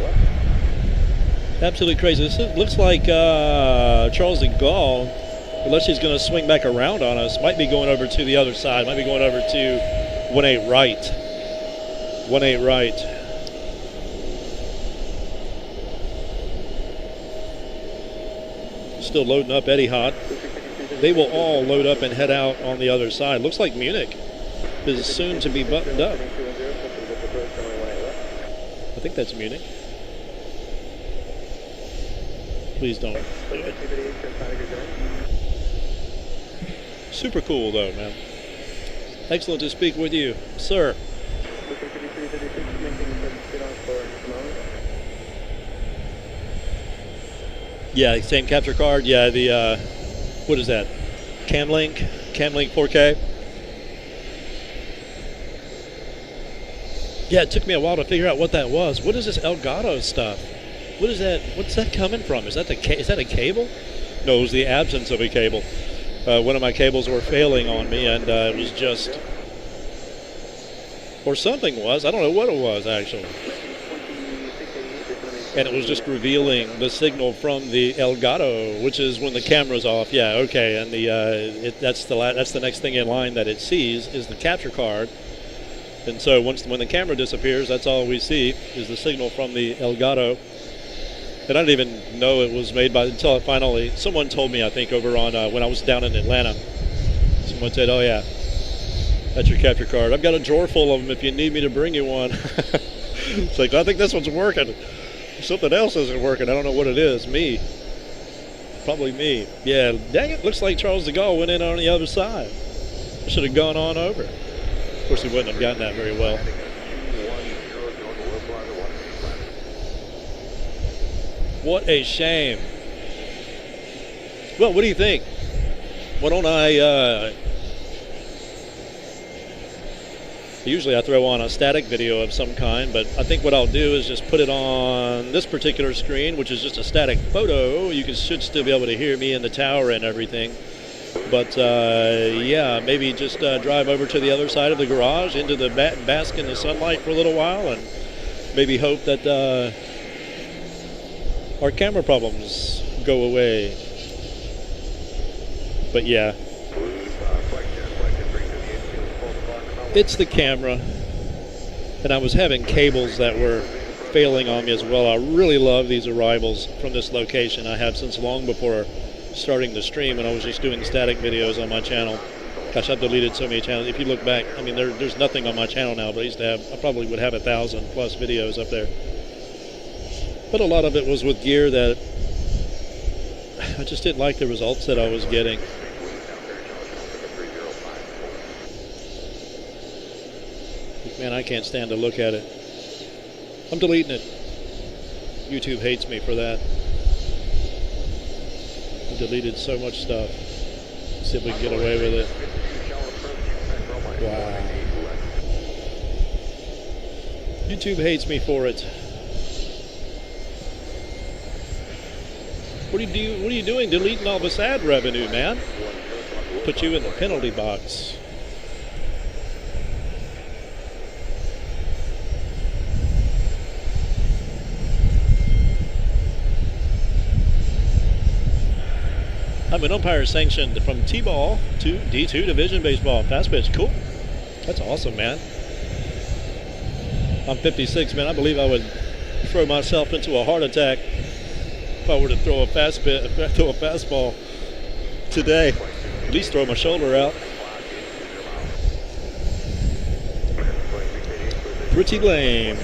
Absolutely crazy. This looks like Charles de Gaulle, unless he's going to swing back around on us, might be going over to the other side. Might be going over to 18 right. 18 right. Still loading up Etihad. They will all load up and head out on the other side. Looks like Munich is soon to be buttoned up. I think that's Munich. Please don't do it. Super cool though, man. Excellent to speak with you, sir. Yeah, same capture card. Yeah, the what is that? Camlink 4K. Yeah, it took me a while to figure out what that was. What is this Elgato stuff? What is that? What's that coming from? Is that is that a cable? No, it was the absence of a cable. One of my cables were failing on me, and it was just, or something was. I don't know what it was actually. And it was just revealing the signal from the Elgato, which is when the camera's off. Yeah, okay. And the that's the next thing in line that it sees is the capture card. And so when the camera disappears, that's all we see is the signal from the Elgato. And I didn't even know it was made by until it finally someone told me. I think over on when I was down in Atlanta, someone said, "Oh yeah, that's your capture card. I've got a drawer full of them if you need me to bring you one." It's like, I think this one's working. Something else isn't working. I don't know what it is. Me. Probably me. Yeah, dang it. Looks like Charles de Gaulle went in on the other side. I should have gone on over. Of course, he wouldn't have gotten that very well. What a shame. Well, what do you think? Why don't I... Usually I throw on a static video of some kind, but I think what I'll do is just put it on this particular screen, which is just a static photo. You should still be able to hear me in the tower and everything. But yeah, maybe just drive over to the other side of the garage into the bask in the sunlight for a little while, and maybe hope that our camera problems go away. But yeah. It's the camera, and I was having cables that were failing on me as well. I really love these arrivals from this location. I have since long before starting the stream, and I was just doing static videos on my channel. Gosh, I've deleted so many channels. If you look back, I mean, there's nothing on my channel now, but I probably would have 1,000 plus videos up there. But a lot of it was with gear that I just didn't like the results that I was getting. Man, I can't stand to look at it. I'm deleting it. YouTube hates me for that. I deleted so much stuff. Let's see if we can get away with it. Wow. YouTube hates me for it. What are you doing deleting all this ad revenue, man? Put you in the penalty box. I'm an umpire sanctioned from T-ball to D2 Division Baseball. Fast pitch, cool. That's awesome, man. I'm 56, man. I believe I would throw myself into a heart attack if I were to throw a fastball today. At least throw my shoulder out. Pretty lame.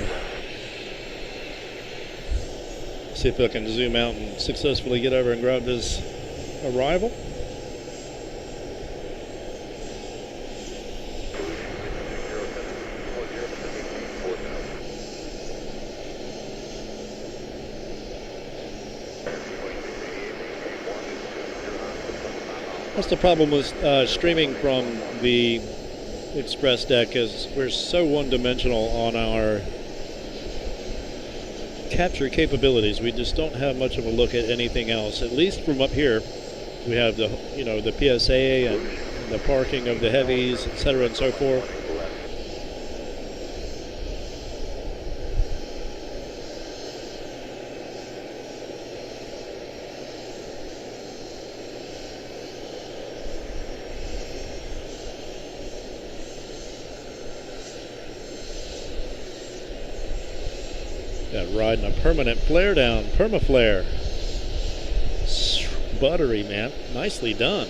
See if I can zoom out and successfully get over and grab this arrival. That's the problem with streaming from the Express deck, is we're so one-dimensional on our capture capabilities. We just don't have much of a look at anything else. At least from up here, we have the the PSA and the parking of the heavies, etc., and so forth. Got riding a permanent flare down, perma-flare. Buttery, man. Nicely done.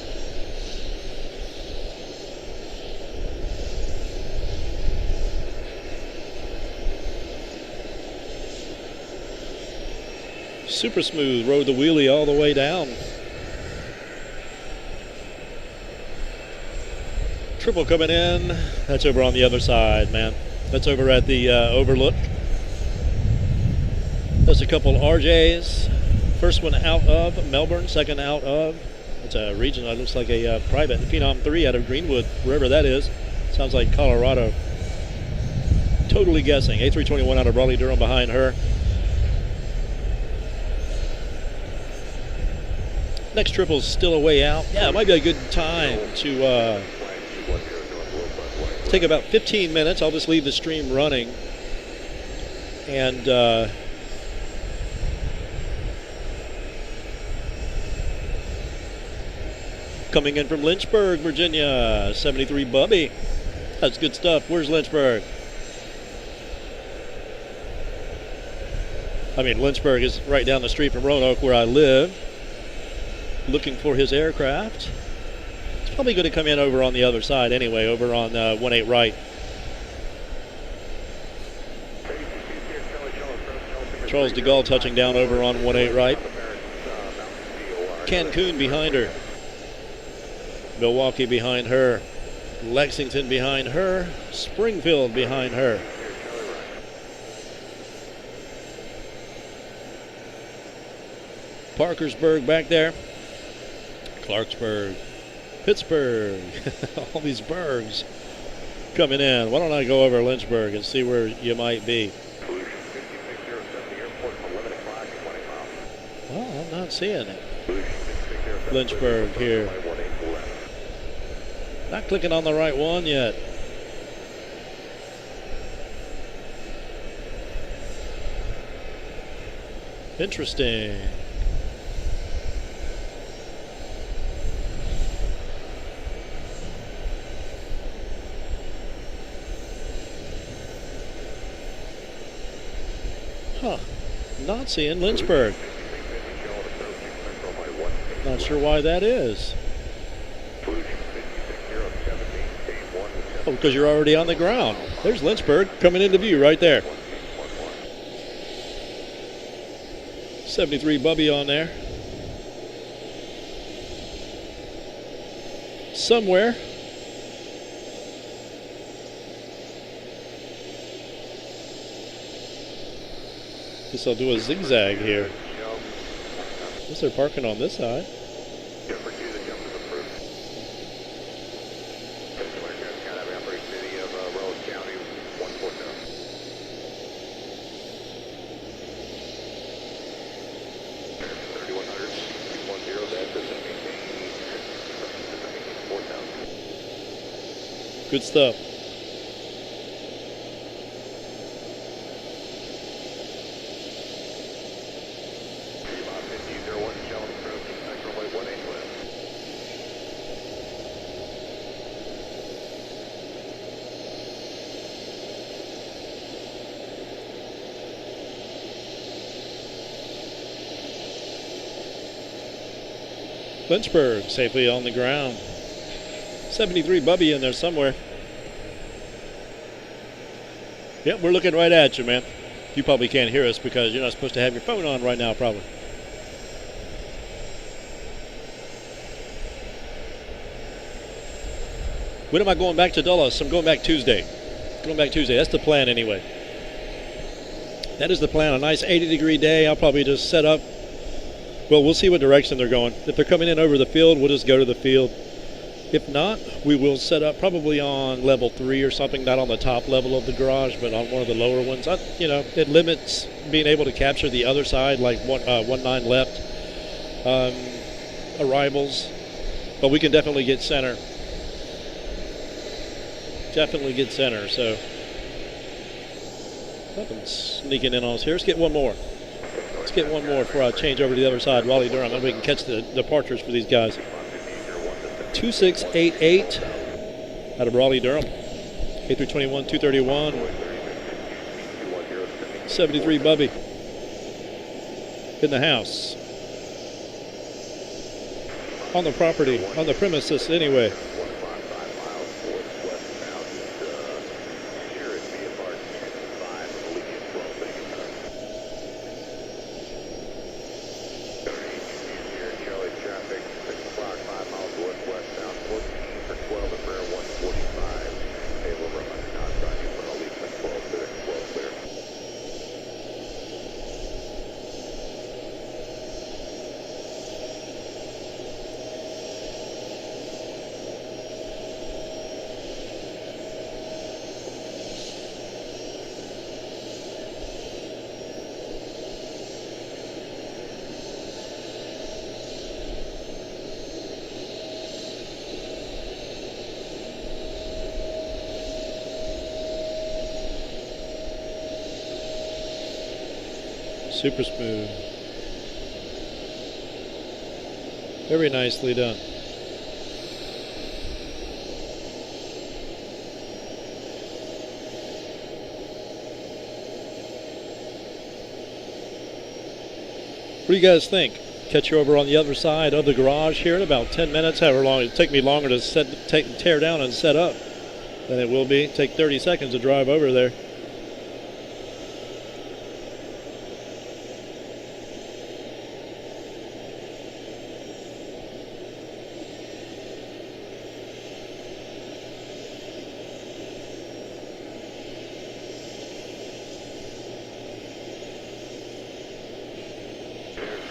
Super smooth. Rode the wheelie all the way down. Triple coming in. That's over on the other side, man. That's over at the overlook. There's a couple RJs. First one out of Melbourne, second out of, it's a region that looks like a private, Phenom 3 out of Greenwood, wherever that is. Sounds like Colorado. Totally guessing. A321 out of Raleigh-Durham behind her. Next triple's still a way out. Yeah, it might be a good time to take about 15 minutes. I'll just leave the stream running. And coming in from Lynchburg, Virginia, 73 Bubby. That's good stuff. Where's Lynchburg? I mean, Lynchburg is right down the street from Roanoke, where I live. Looking for his aircraft. It's probably going to come in over on the other side anyway, over on 18 right. Charles de Gaulle touching down over on 18 right. Cancun behind her. Milwaukee behind her. Lexington behind her. Springfield behind her. Parkersburg back there. Clarksburg. Pittsburgh. All these burgs coming in. Why don't I go over Lynchburg and see where you might be? Oh, I'm not seeing it. Lynchburg here. Not clicking on the right one yet. Interesting. Huh. Not seeing Lynchburg. Not sure why that is. Oh, because you're already on the ground. There's Lynchburg coming into view right there. 73 Bubby on there. Somewhere. Guess I'll do a zigzag here. Guess they're parking on this side. Good stuff. Lynchburg safely on the ground. 73 Bubby in there somewhere. Yep, we're looking right at you, man. You probably can't hear us because you're not supposed to have your phone on right now, probably. When am I going back to Dulles? I'm going back Tuesday. Going back Tuesday. That's the plan anyway. That is the plan. A nice 80-degree day. I'll probably just set up. Well, we'll see what direction they're going. If they're coming in over the field, we'll just go to the field. If not, we will set up probably on level 3 or something, not on the top level of the garage, but on one of the lower ones. It limits being able to capture the other side, like 19 left arrivals. But we can definitely get center. Definitely get center. So nothing's sneaking in on us here. Let's get one more. Let's get one more before I change over to the other side, Raleigh-Durham, and we can catch the departures for these guys. 2688 out of Raleigh-Durham. A321, 231. 73 Bubby. In the house. On the property, on the premises anyway. Super smooth. Very nicely done. What do you guys think? Catch you over on the other side of the garage here in about 10 minutes, however long it'll take me longer to tear down and set up than it will be. Take 30 seconds to drive over there.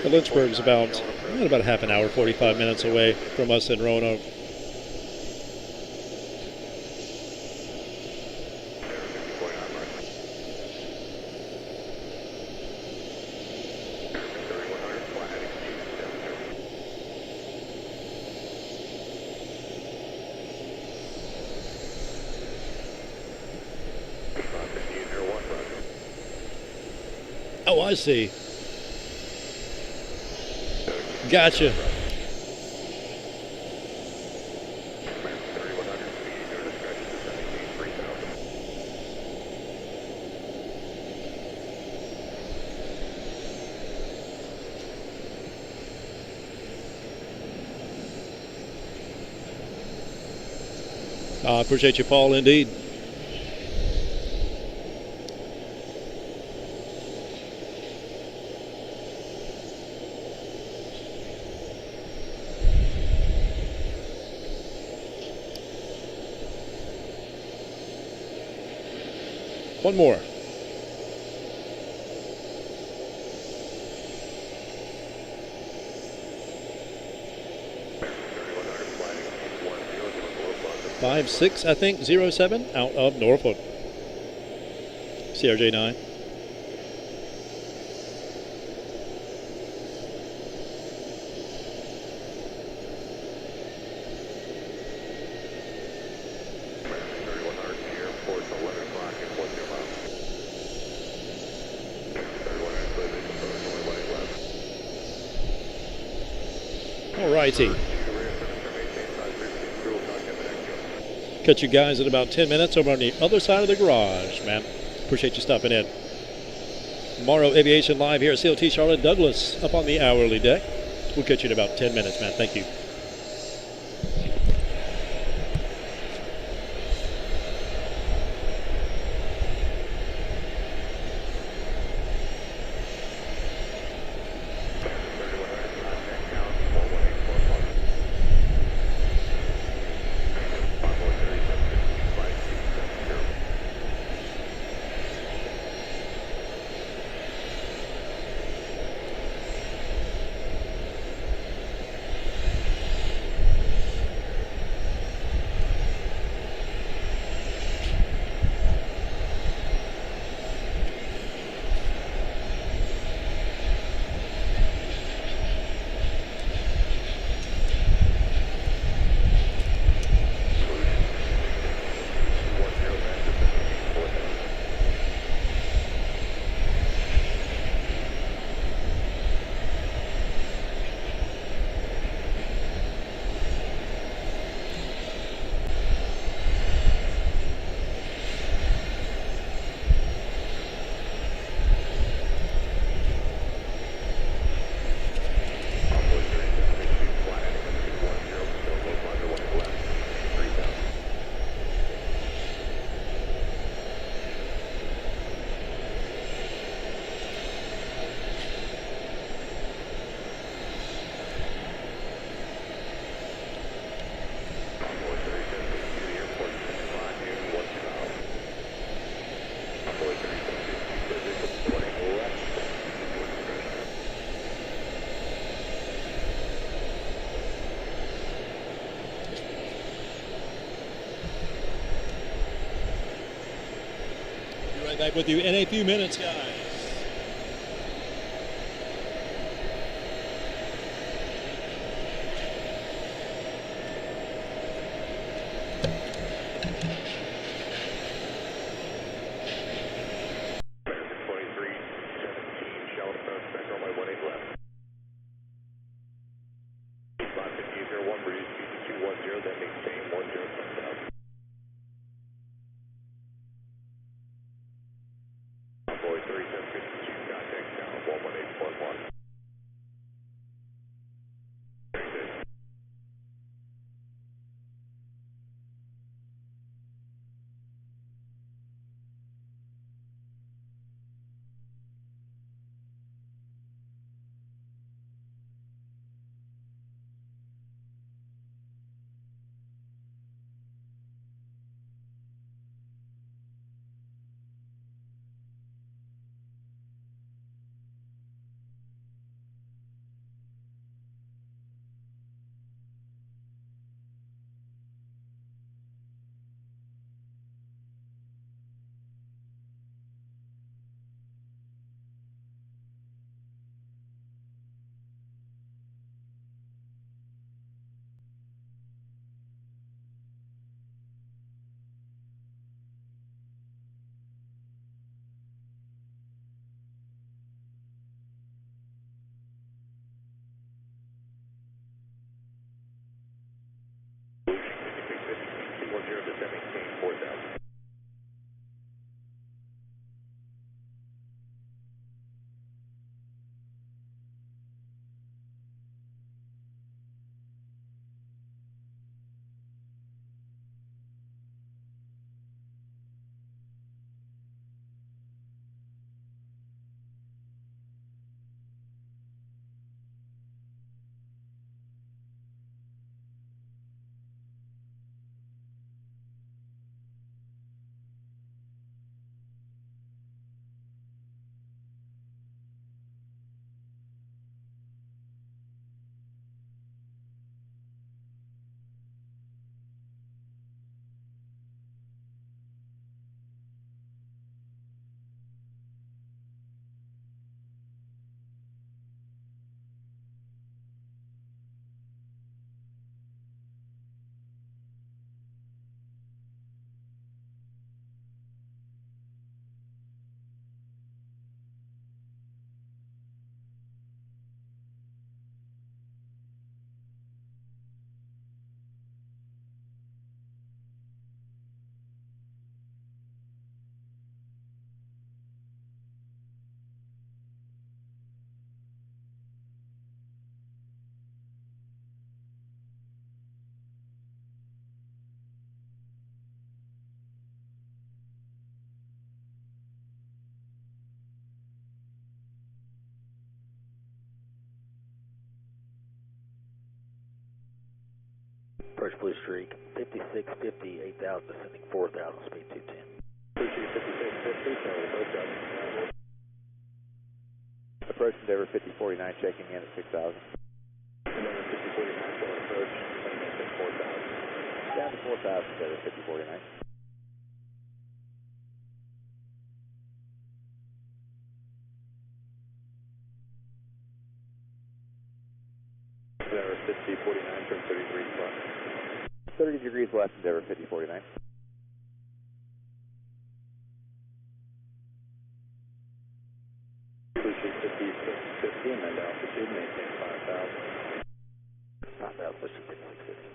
Lynchburg's about a half an hour, 45 minutes away from us in Roanoke. Oh, I see. Gotcha. I appreciate you, Paul, indeed. One more. Five, 6, I think, 07 out of Norfolk. CRJ9. All righty. Catch you guys in about 10 minutes over on the other side of the garage, man. Appreciate you stopping in. Morrow Aviation live here at CLT Charlotte-Douglas up on the hourly deck. We'll catch you in about 10 minutes, man. Thank you. Back with you in a few minutes, guys. Approach Blue Streak, 5650, 8000, descending 4000, speed 210. Blue Streak 5650, Charlie, approach up. Approach Endeavor 5049, checking in at 6000. Endeavor 5049, Charlie, approach, maintain 4000. Down to 4000, Endeavor 5049. Endeavor 5049, turn 30 degrees left. 30 degrees left, Endeavor 5049. Blue Streak 5650, and then altitude, maintain 5000. 5000, Blue Streak 5650.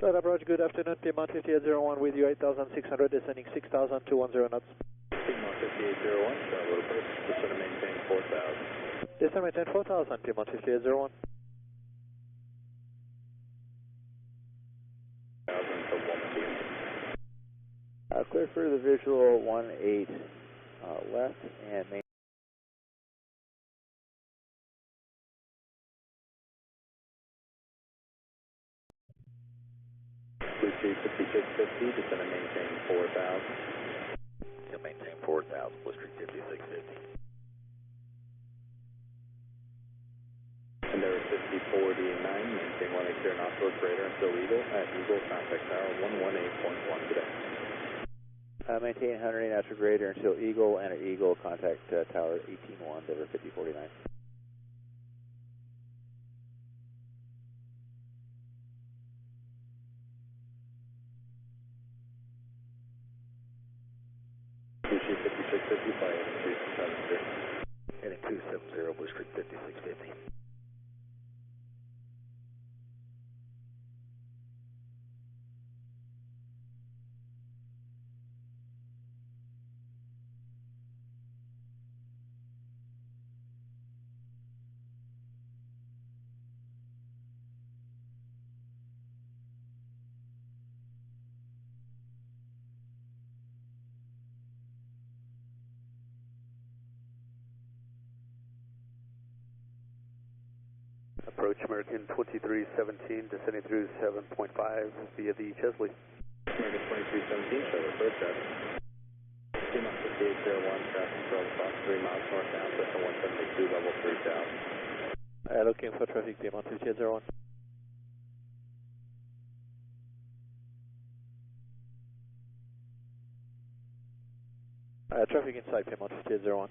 Charlotte approach, good afternoon, Piedmont 5801 with you, 8600, descending 6000, 210 knots. Piedmont 5801, Charlotte approach, descend and maintain 4000. Descend maintain 4000, Piedmont 5801. 1000 to 1 Clear for the visual 18 left and main. Blue Streak 5650, descend and maintain 4000. You'll maintain 4000, Blue Streak 5650. Endeavor 5049, maintain 180 knots towards radar until Eagle. At Eagle, contact tower 118.1 today. Maintain 180 knots to radar until Eagle, and at Eagle, contact tower 18-1, Endeavor 5049. Blue Streak 5650, fly heading 270. Heading 270, Blue Streak 5650. Approach American 2317, descending through 7.5 via the Chesley. American 2317, Charlotte approach up. Piedmont 5801, traffic control Fox 3 miles northbound, Cessna 172, level 3000. Looking for traffic, Piedmont 5801. Traffic inside Piedmont 5801.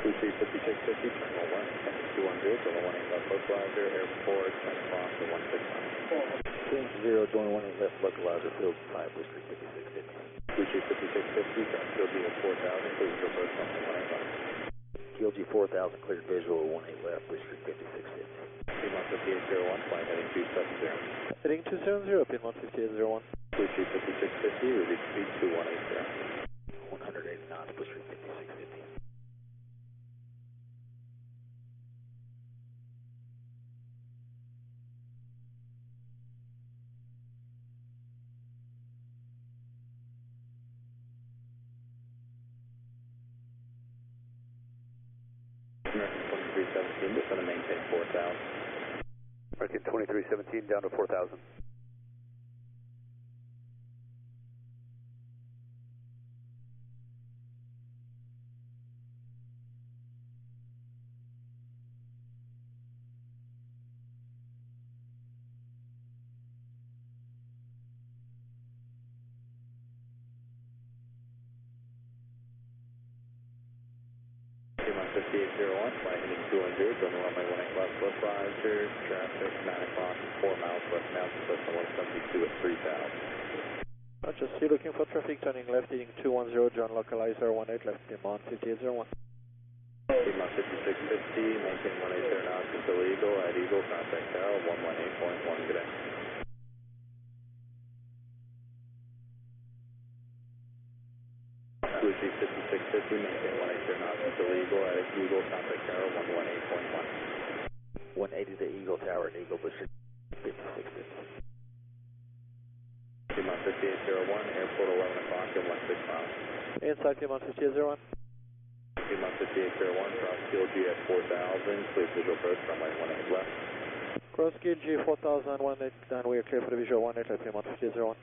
Blue Streak 5650, terminal 1, heading 210, Delta 18 left localizer, airport, 10 o'clock to 169. 0, join 18 left localizer, field 5, Blue Streak 5650. Blue Streak 5650, traffic field view 4000, please approach 115. QLG 4000, cleared visual 18 left, Blue Streak 5650. Piedmont 5801, flight heading 270. Heading 270, Piedmont 5801. Blue Streak 5650, reduce speed to 180. 180 knots, Blue Streak 5650. American 2317, descend and maintain 4000. American 2317, down to 4000. Piedmont 5801, flight heading 210, going runway 18 left localizer, traffic 9 o'clock, 4 miles westbound to Cessna 172 at 3000. Just see looking for traffic, turning left, heading 210, John localizer 18 left, Piedmont 5801. Lima 5650, maintain 180 knots until Eagle. At Eagle, contact Tower 118.1. Good day. Lucy 5650, maintain 180 knots until Eagle. At Eagle, contact Tower 118.1. 180 to Eagle Tower and Eagle Bush 5650. Lima 5801, airport 11 o'clock and 16 miles. Inside Lima 5801. Lima 5801, cross QLG at 4000, please visual approach runway 18 left. Cross QLG 4000, 18 down, we are clear for the visual 18 at Lima 5801.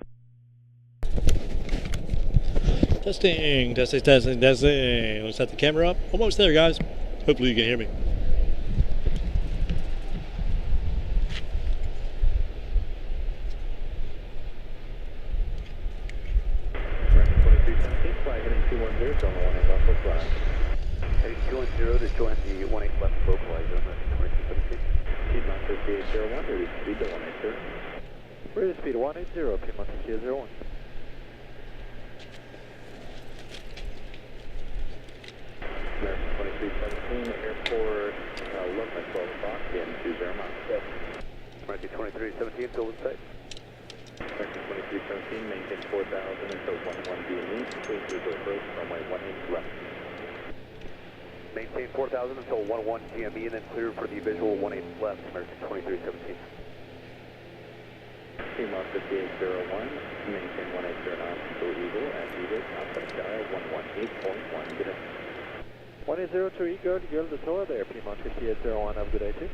Testing, testing, testing, testing. Let's set the camera up. Almost there, guys. Hopefully you can hear me. American 2317, fly heading 210, on the 18 left, left fly. Heading 210 to join the 18 left localizer, American 2217. Lima 5801, reduce speed to 180. Ready speed 180, Lima 5801. American 2317, airport 11 at 12 o'clock, again 20 miles. American 2317, fill with sight. American 2317, maintain 4000 until 11 DME, please visual approach runway 18 left. Maintain 4000 until 11 GME and then clear for the visual 18 left, American 2317. Lima 5801, maintain 180 knots until Eagle. At Eagle, contact dial 118.1. Good day. 180 to Eagle, Eagle the tower there, Lima 5801, have a good day too.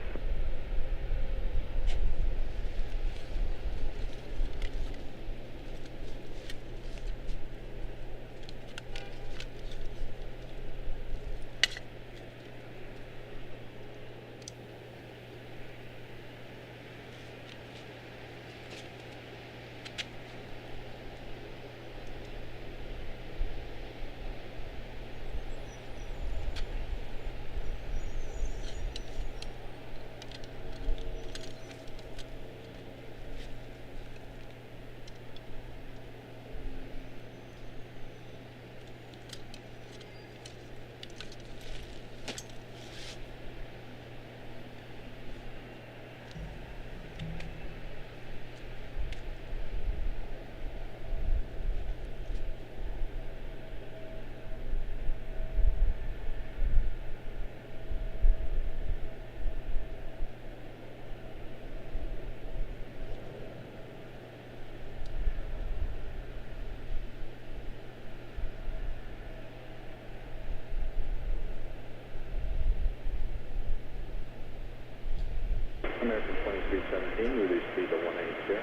American 2317, reduce speed to 180.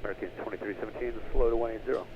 American 2317, slow to 180.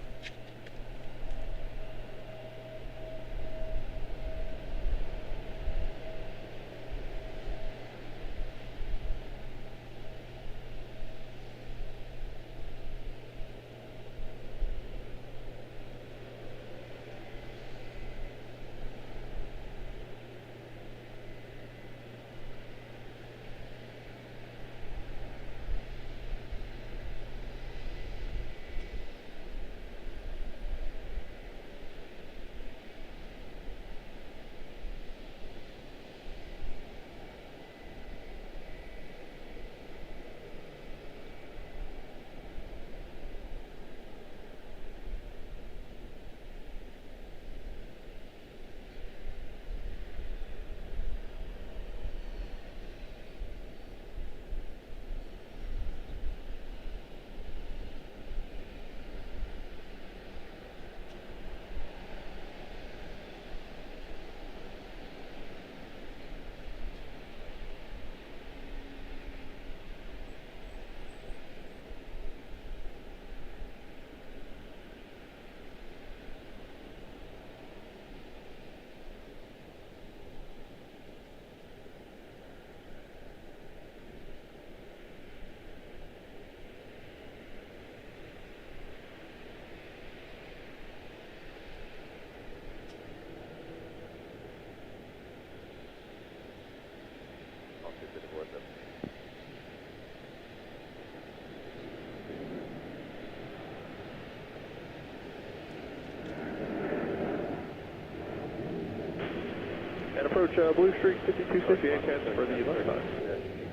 approach Blue Street 5260 and cancel for the left side.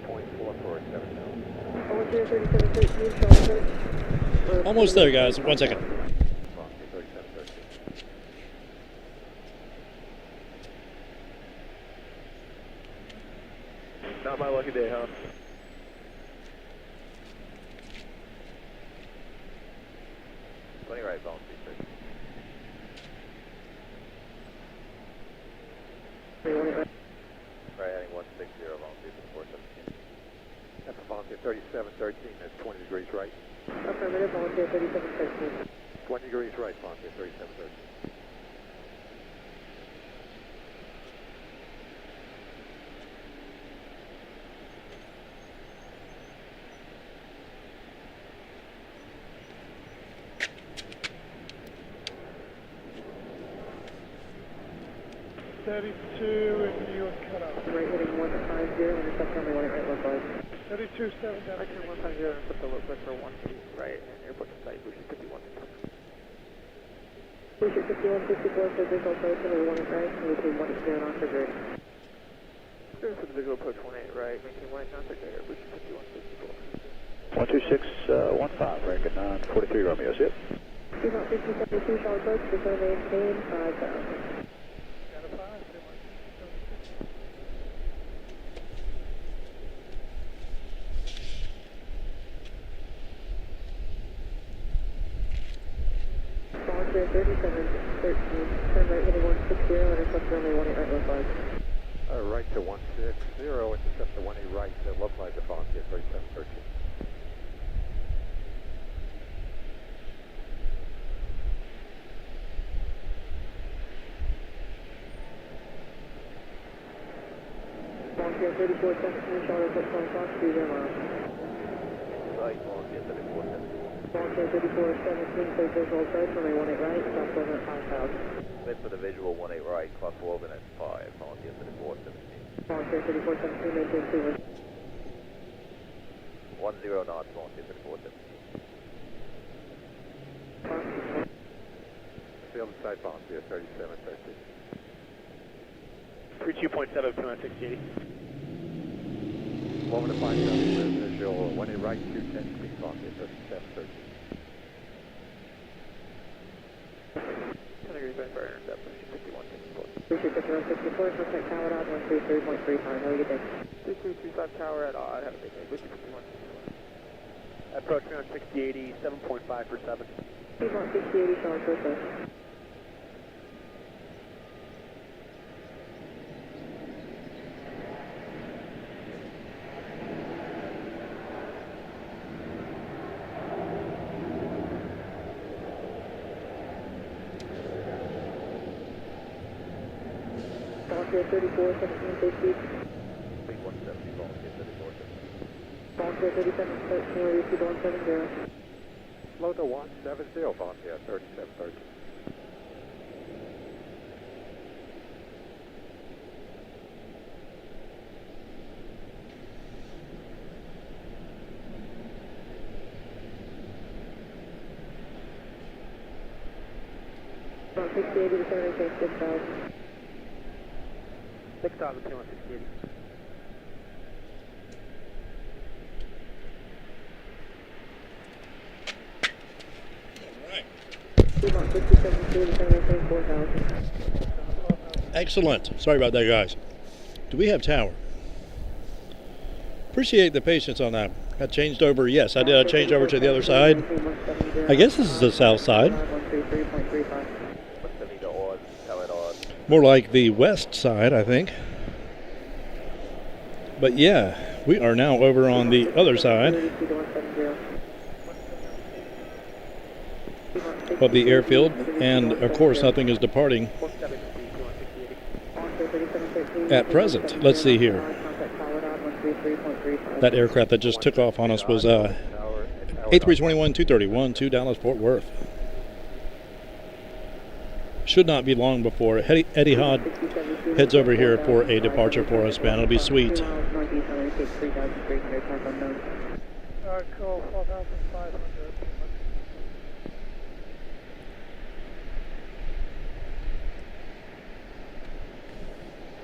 0.4477. Almost there, guys. 1 second. Not my lucky day, huh? Right, zone 36. Right, heading 160, zone 417. That's Volunteer 3713, that's 20 degrees right. Affirmative, Volunteer 3713. 20 degrees right, Volunteer 3713. In New York cutoff. Right heading 150, intercept runway 18 right, left 5. 32-7, down American 150, intercept the low pressure for 1 right, and airport to site, Boucher 51. Boucher 5154, so visual approach, runway 18 right, maintain 180 non-trigger rating. Clear for the visual approach 18 right, maintain 18 non-trigger rating, Boucher 5154. 12615, American 943 Romeo, yep. Etihad 1572, Charlotte-Douglas, descend maintain 5000. Volunteer 3713, turn right heading 160, intercept runway 18 right, left 5. Right to 160, intercept the 18 right, localize the Volunteer 3713. Volunteer 3417, Charlotte-Douglas 1 Fox, 30 miles. Right, Volunteer 3417. Volunteer 3417, clear visual approach, runway 18 right, stop over at 5000. Clear for the visual 18 right, cross Woven at 5, Volunteer 3417. Volunteer 3417, maintain 2 10 knots, Volunteer 3417. The other side, Volunteer 3713. 32.7, 260. Woven to 57, visual 18 right, 210 speed, Volunteer 3713. 10 degrees right, fire intercept, Boucher 5164. Boucher 5164, contact tower odd 133.35, have a good day. 3335 tower at odd, have a big day, Boucher 5164. Approach 36080, 7.5 for 7. Piedmont 6080, Charlotte-Douglas. Volunteer 3417, safe speed. Speed 170, Volunteer 3417. Volunteer 3713, ready to 170. Low to 170, Volunteer 3713. About 6080 to center, take 6000. 6,000, Piedmont 6080. Piedmont 57 to center, take 4000. Excellent. Sorry about that, guys. Do we have tower? Appreciate the patience on that. Got changed over. Yes, I did. I changed over to the other side. I guess this is the south side. 133.35. 170 to odd, tower at odd. More like the west side, I think. But yeah, we are now over on the other side of the airfield, and of course nothing is departing at present. Let's see here. That aircraft that just took off on us was A321-231 to Dallas Fort Worth. Should not be long before Etihad heads over here for a departure for us, man. It'll be sweet. Cool, 4,500.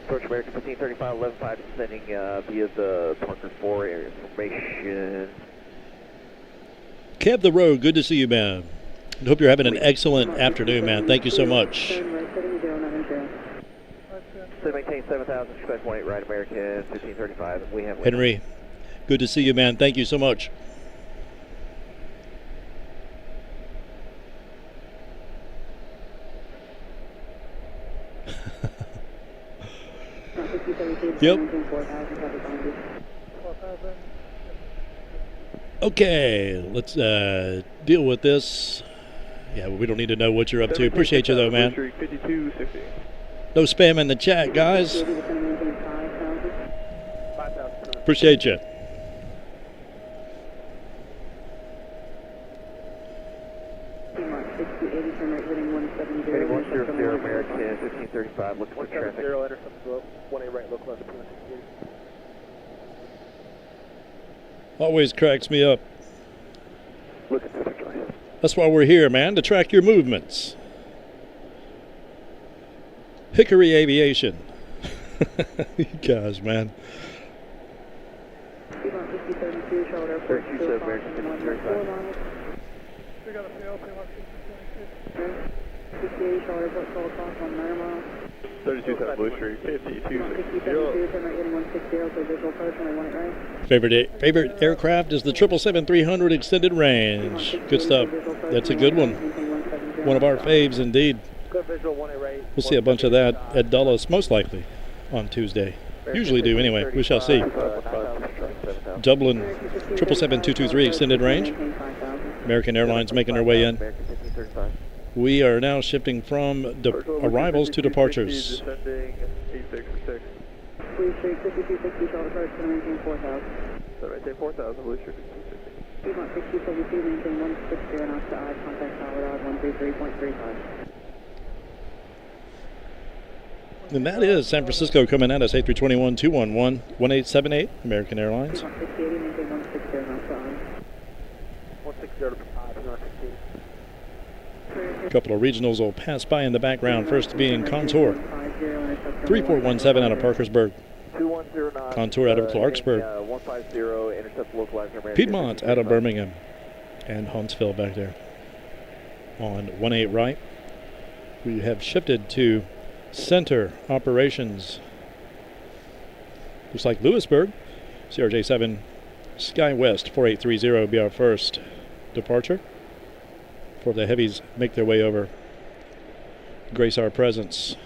Approach Approach American 1535, 115 descending via the Parker 4 area information. Kev the Road, good to see you, man. I hope you're having an excellent afternoon, man. Thank you so much. So maintain 7,000, expect 18 right, American 1535. We have Henry, good to see you, man. Thank you so much. Yep. Okay, let's deal with this. Yeah, we don't need to know what you're up to. Appreciate you, though, man. 5260. No spam in the chat, guys. Appreciate you. Heading 100 American 1535, looking for traffic. 170, intercept slope, 18 right, local left, 260. Always cracks me up. Look at this guy. That's why we're here, man, to track your movements. Hickory Aviation. You guys, man. 32 Charlotte 32 American 1535. We got a fail, 58 Charlotte Airport, 12 o'clock on 9 miles. 32 South Blue Street, 5260. Favorite aircraft is the 777-300 extended range. Good stuff. That's a good one. One of our faves, indeed. Good visual, 18 right. We'll see a bunch of that at Dulles, most likely, on Tuesday. Usually do anyway. We shall see. Dublin 777-223 extended range. American Airlines making their way in. We are now shifting from arrivals to departures. Descending 866. Blue Street 5260 Charlotte approach, going to maintain 4000. So maintain 4000, Blue Street 5260. Piedmont 6272, maintain 160 knots to odd, contact solid odd 133.35. And that is San Francisco coming at us, A321-211, 1878, American Airlines. Piedmont 6080, maintain 160 knots to odd. 160 to 5, 160. A couple of regionals will pass by in the background, first being Contour. 3417 out of Parkersburg. 210 knots. Contour out of Clarksburg. 150, intercept localizer American. Piedmont out of Birmingham. And Huntsville back there. On 18 right. We have shifted to center operations. Looks like Lewisburg. CRJ7 SkyWest 4830 will be our first departure. Before the heavies make their way over, grace our presence.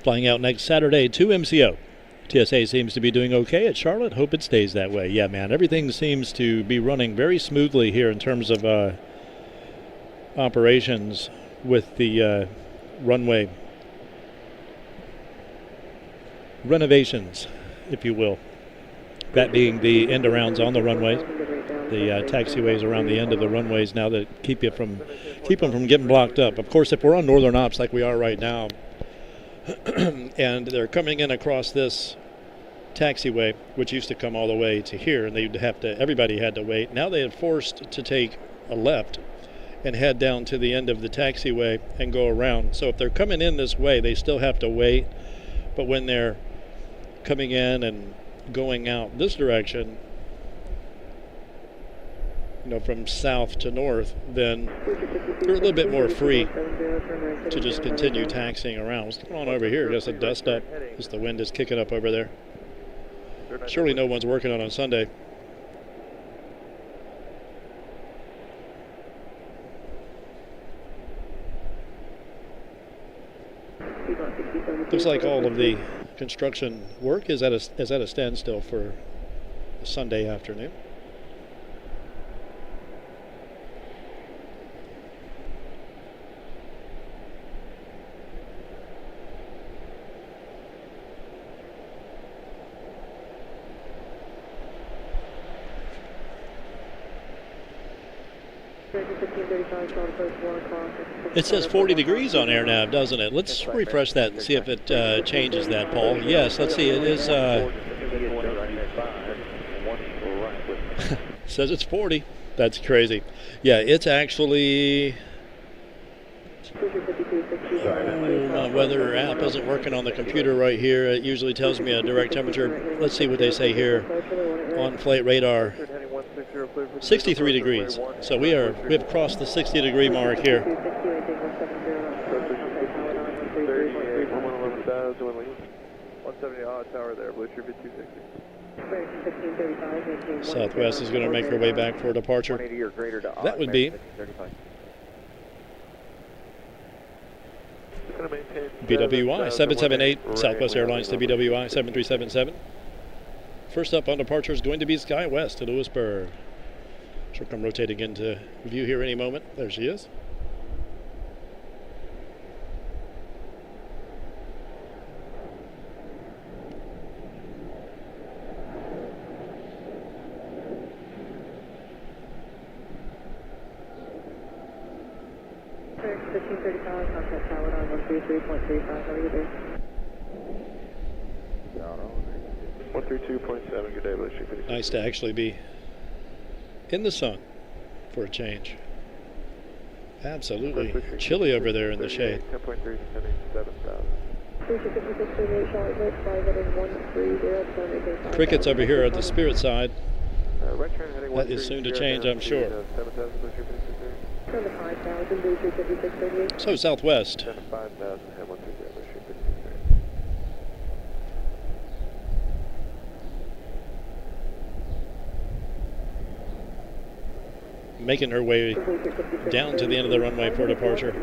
Flying out next Saturday to MCO. TSA seems to be doing okay at Charlotte. Hope it stays that way. Yeah, man, everything seems to be running very smoothly here in terms of operations with the runway renovations, if you will. That being the end arounds on the runway, the taxiways around the end of the runways now that keep them from getting blocked up. Of course, if we're on northern ops like we are right now, and they're coming in across this taxiway, which used to come all the way to here, and everybody had to wait. Now they are forced to take a left and head down to the end of the taxiway and go around. So if they're coming in this way, they still have to wait. But when they're coming in and going out this direction, from south to north, then they're a little bit more free to just continue taxiing around. What's going on over here? Just a dust up. Just the wind is kicking up over there. Surely no one's working on Sunday. Looks like all of the construction work is at a standstill for a Sunday afternoon. It says 40 degrees on AirNav, doesn't it? Let's refresh that and see if it changes that, Paul. Yes, let's see. It is. Says it's 40. That's crazy. Yeah, it's actually. My weather app isn't working on the computer right here. It usually tells me a direct temperature. Let's see what they say here on flight radar. 63 degrees. So we have crossed the 60-degree mark here. 170 odd tower there, Blue Trooper 260. Southwest is going to make her way back for departure. That would be BWI 778, Southwest Airlines to BWI 7377. First up on departure is going to be SkyWest to Lewisburg. She'll come rotating into view here any moment. There she is. Contact Tower on 133.35. How are you doing? 132.7. Good day, Blue Trooper. Nice to actually be in the sun for a change. Absolutely chilly over there in the shade. 10.3, descending 7,000. Crickets over here at the Spirit side. That is soon to change, I'm sure. So Southwest. Making her way down to the end of the runway for departure.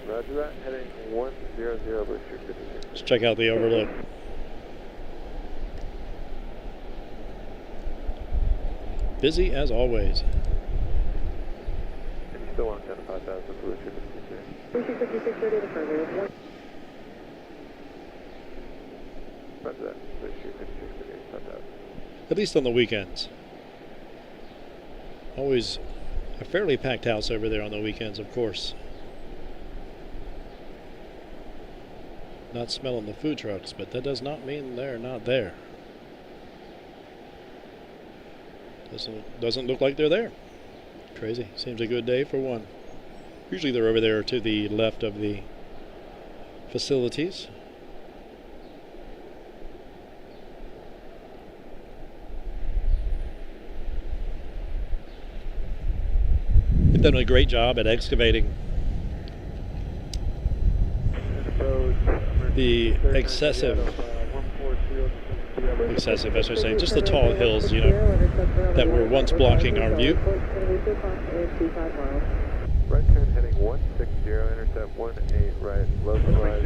Roger that, heading 100, Let's check out the overlook. Busy as always. And you still want 10,500 Blue Trooper 260. Roger that, Blue Trooper 5,000. At least on the weekends. Always a fairly packed house over there on the weekends, of course. Not smelling the food trucks, but that does not mean they're not there. Doesn't look like they're there. Crazy. Seems a good day for one. Usually they're over there to the left of the facilities. They've done a great job at excavating the excessive, I should say, just the tall hills, you know, that were once blocking our view. Right turn heading 160, intercept 18 right, localize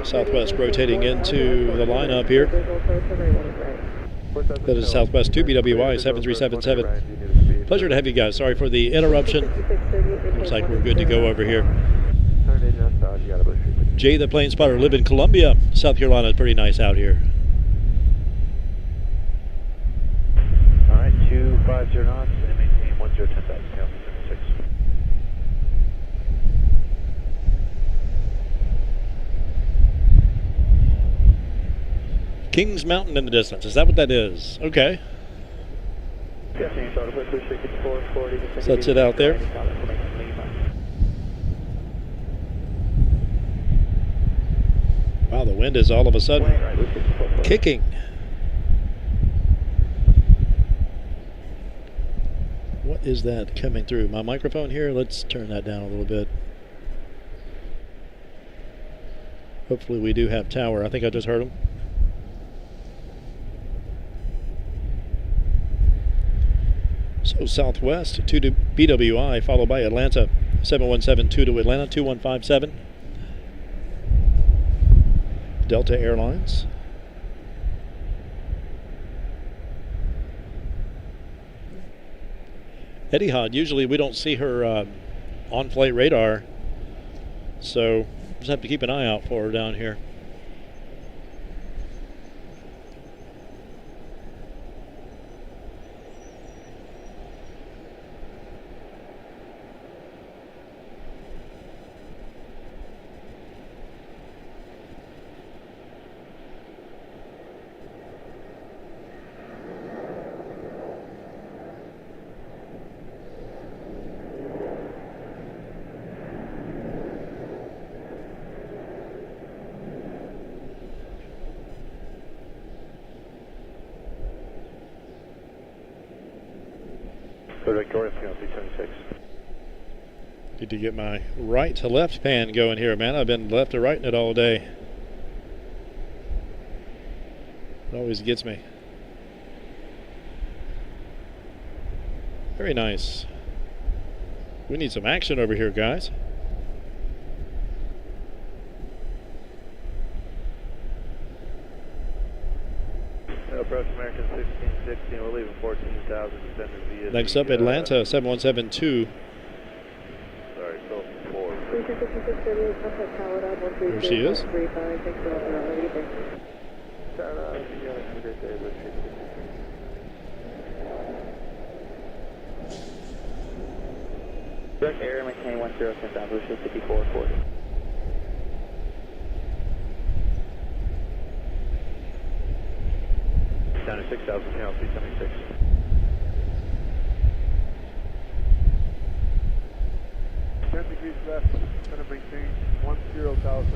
Southwest rotating into the lineup here. That is Southwest 2 BWI 7377. Pleasure to have you guys. Sorry for the interruption. Looks like we're good to go over here. Jay the Plane Spotter, live in Columbia, South Carolina. Pretty nice out here. All right, 250 knots and maintain 10,000 pounds, 76. Kings Mountain in the distance. Is that what that is? Okay. So that's it out there. Wow, the wind is all of a sudden kicking. What is that coming through? My microphone here? Let's turn that down a little bit. Hopefully we do have tower. I think I just heard them. So Southwest 2 to BWI, followed by Atlanta 7172 to Atlanta 2157. Delta Airlines. Etihad, usually we don't see her on flight radar, so just have to keep an eye out for her down here. Victoria, CLT 76. Need to get my right to left pan going here, man. I've been left to right in it all day. It always gets me. Very nice. We need some action over here, guys. Approach American 1616, we're leaving 14,000, descending via Next up, Atlanta 7172. Sorry, Phil 4. There she is. Thanks for helping out. Have a good day. Have a great day, Richard. Direct air, maintain 10, 10,000, Lucia 5440. Down to 6,000, channel 376. Degrees left, going to maintain 10,000 and 1639.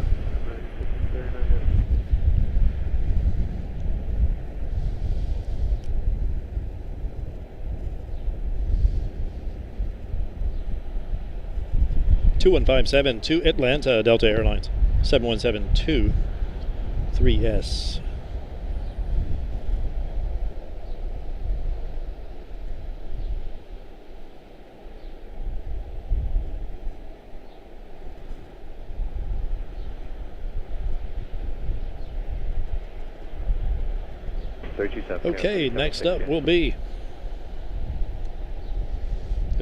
(2157) to Atlanta, Delta Airlines 7172 3S. Okay, next up will be,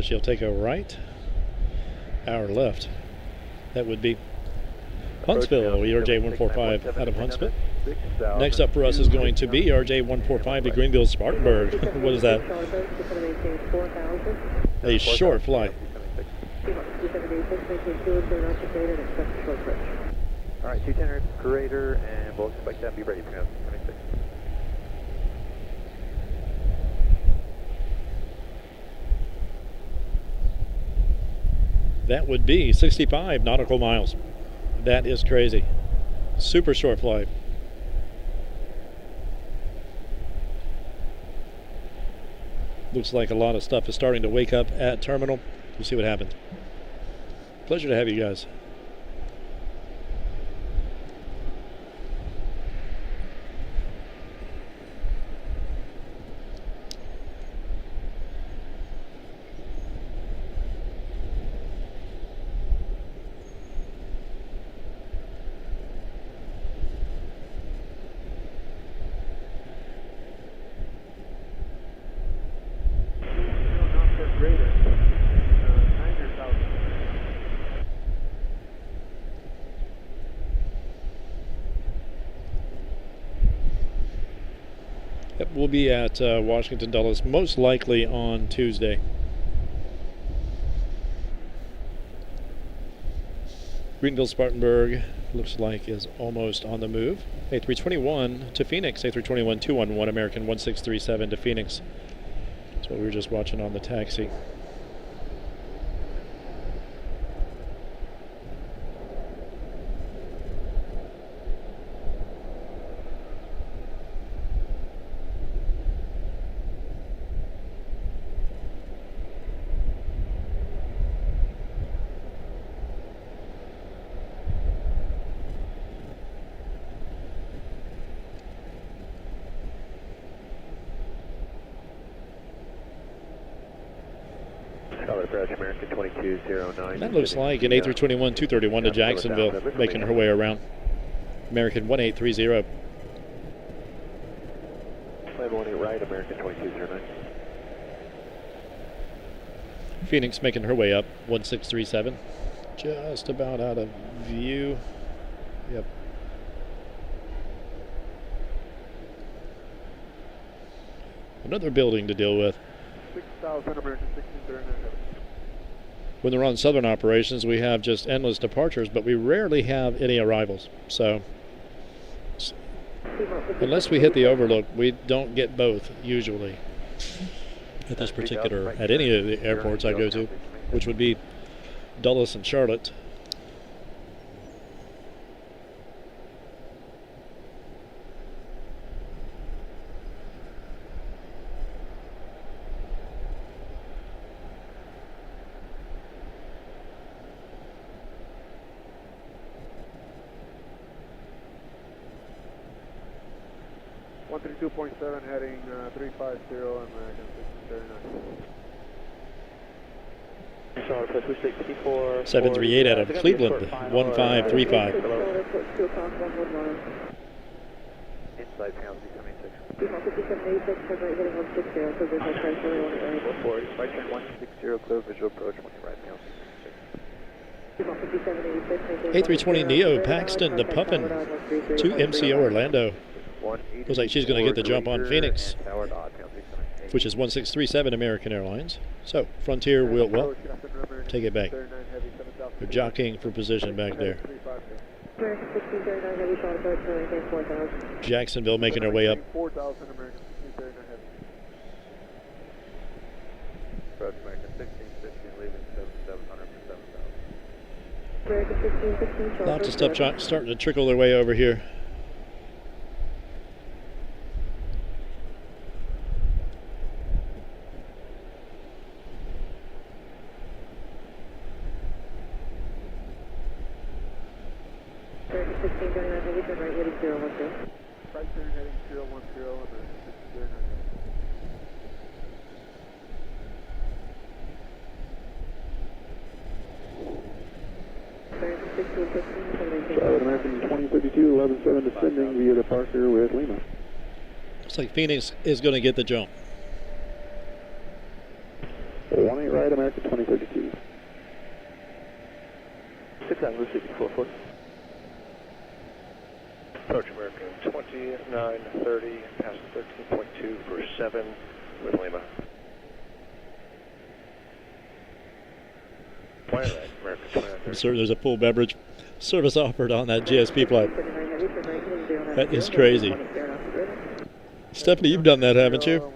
she'll take a right, our left. That would be Huntsville, ERJ-145 out of Huntsville. Next up for us is going to be ERJ-145 to Greenville, Spartanburg. What is that? A short flight. All right, 210 greater, and we'll expect that to be ready for 26. That would be 65 nautical miles. That is crazy. Super short flight. Looks like a lot of stuff is starting to wake up at terminal. We'll see what happens. Pleasure to have you guys. We'll be at Washington Dulles most likely on Tuesday. Greenville Spartanburg looks like is almost on the move. A321 to Phoenix, A321 211 American 1637 to Phoenix. That's what we were just watching on the taxi. American 2209. That looks like an A321 231 to Jacksonville, making her way around. American 1830. Flight 18 right, American 2209. Phoenix making her way up, 1637. Just about out of view. Yep. Another building to deal with. 6,000 American 1639. When they're on southern operations, we have just endless departures, but we rarely have any arrivals. So, unless we hit the overlook, we don't get both usually. At this particular, at any of the airports I go to, which would be Dulles and Charlotte. 132.7 heading 350, American 1639. 738 out of Cleveland, 1535. Inside panel 376. 5786, turn right heading 160, so there's no price for anyone at right. 44, right turn 160, clear visual approach, 20 right panel 5786. A320neo Paxton to Puffin to MCO Orlando. Looks like she's going to get the jump on Phoenix, which is 1637 American Airlines. So Frontier will, well, take it back. They're jockeying for position back there. Jacksonville making their way up. 4,000 American 1639 heavy. Approach American 1615, leaving 700 for 7,000. Lots of stuff starting to trickle their way over here. American 1639 heavy, turn right heading 010. Right turn heading 010, American 1639 heavy. American 1615, Charlotte American 2032, 11-7 descending via departure with Lima. Looks like Phoenix is going to get the jump. 18 right, American 2032. 664 foot. Approach American 2930, pass 13.2 for 7 with Lima. Fire right, American 2930. I'm certain there's a full beverage service offered on that GSP flight. That is crazy. Stephanie, you've done that, haven't you?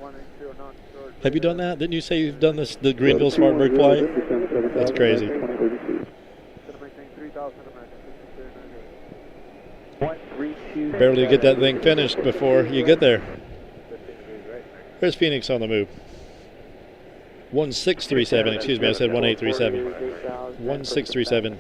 Have you done that? Didn't you say you've done this, the Greenville-Spartanburg flight? That's crazy. Barely get that thing finished before you get there. Where's Phoenix on the move? 1637, excuse me, I said 1837. 1637.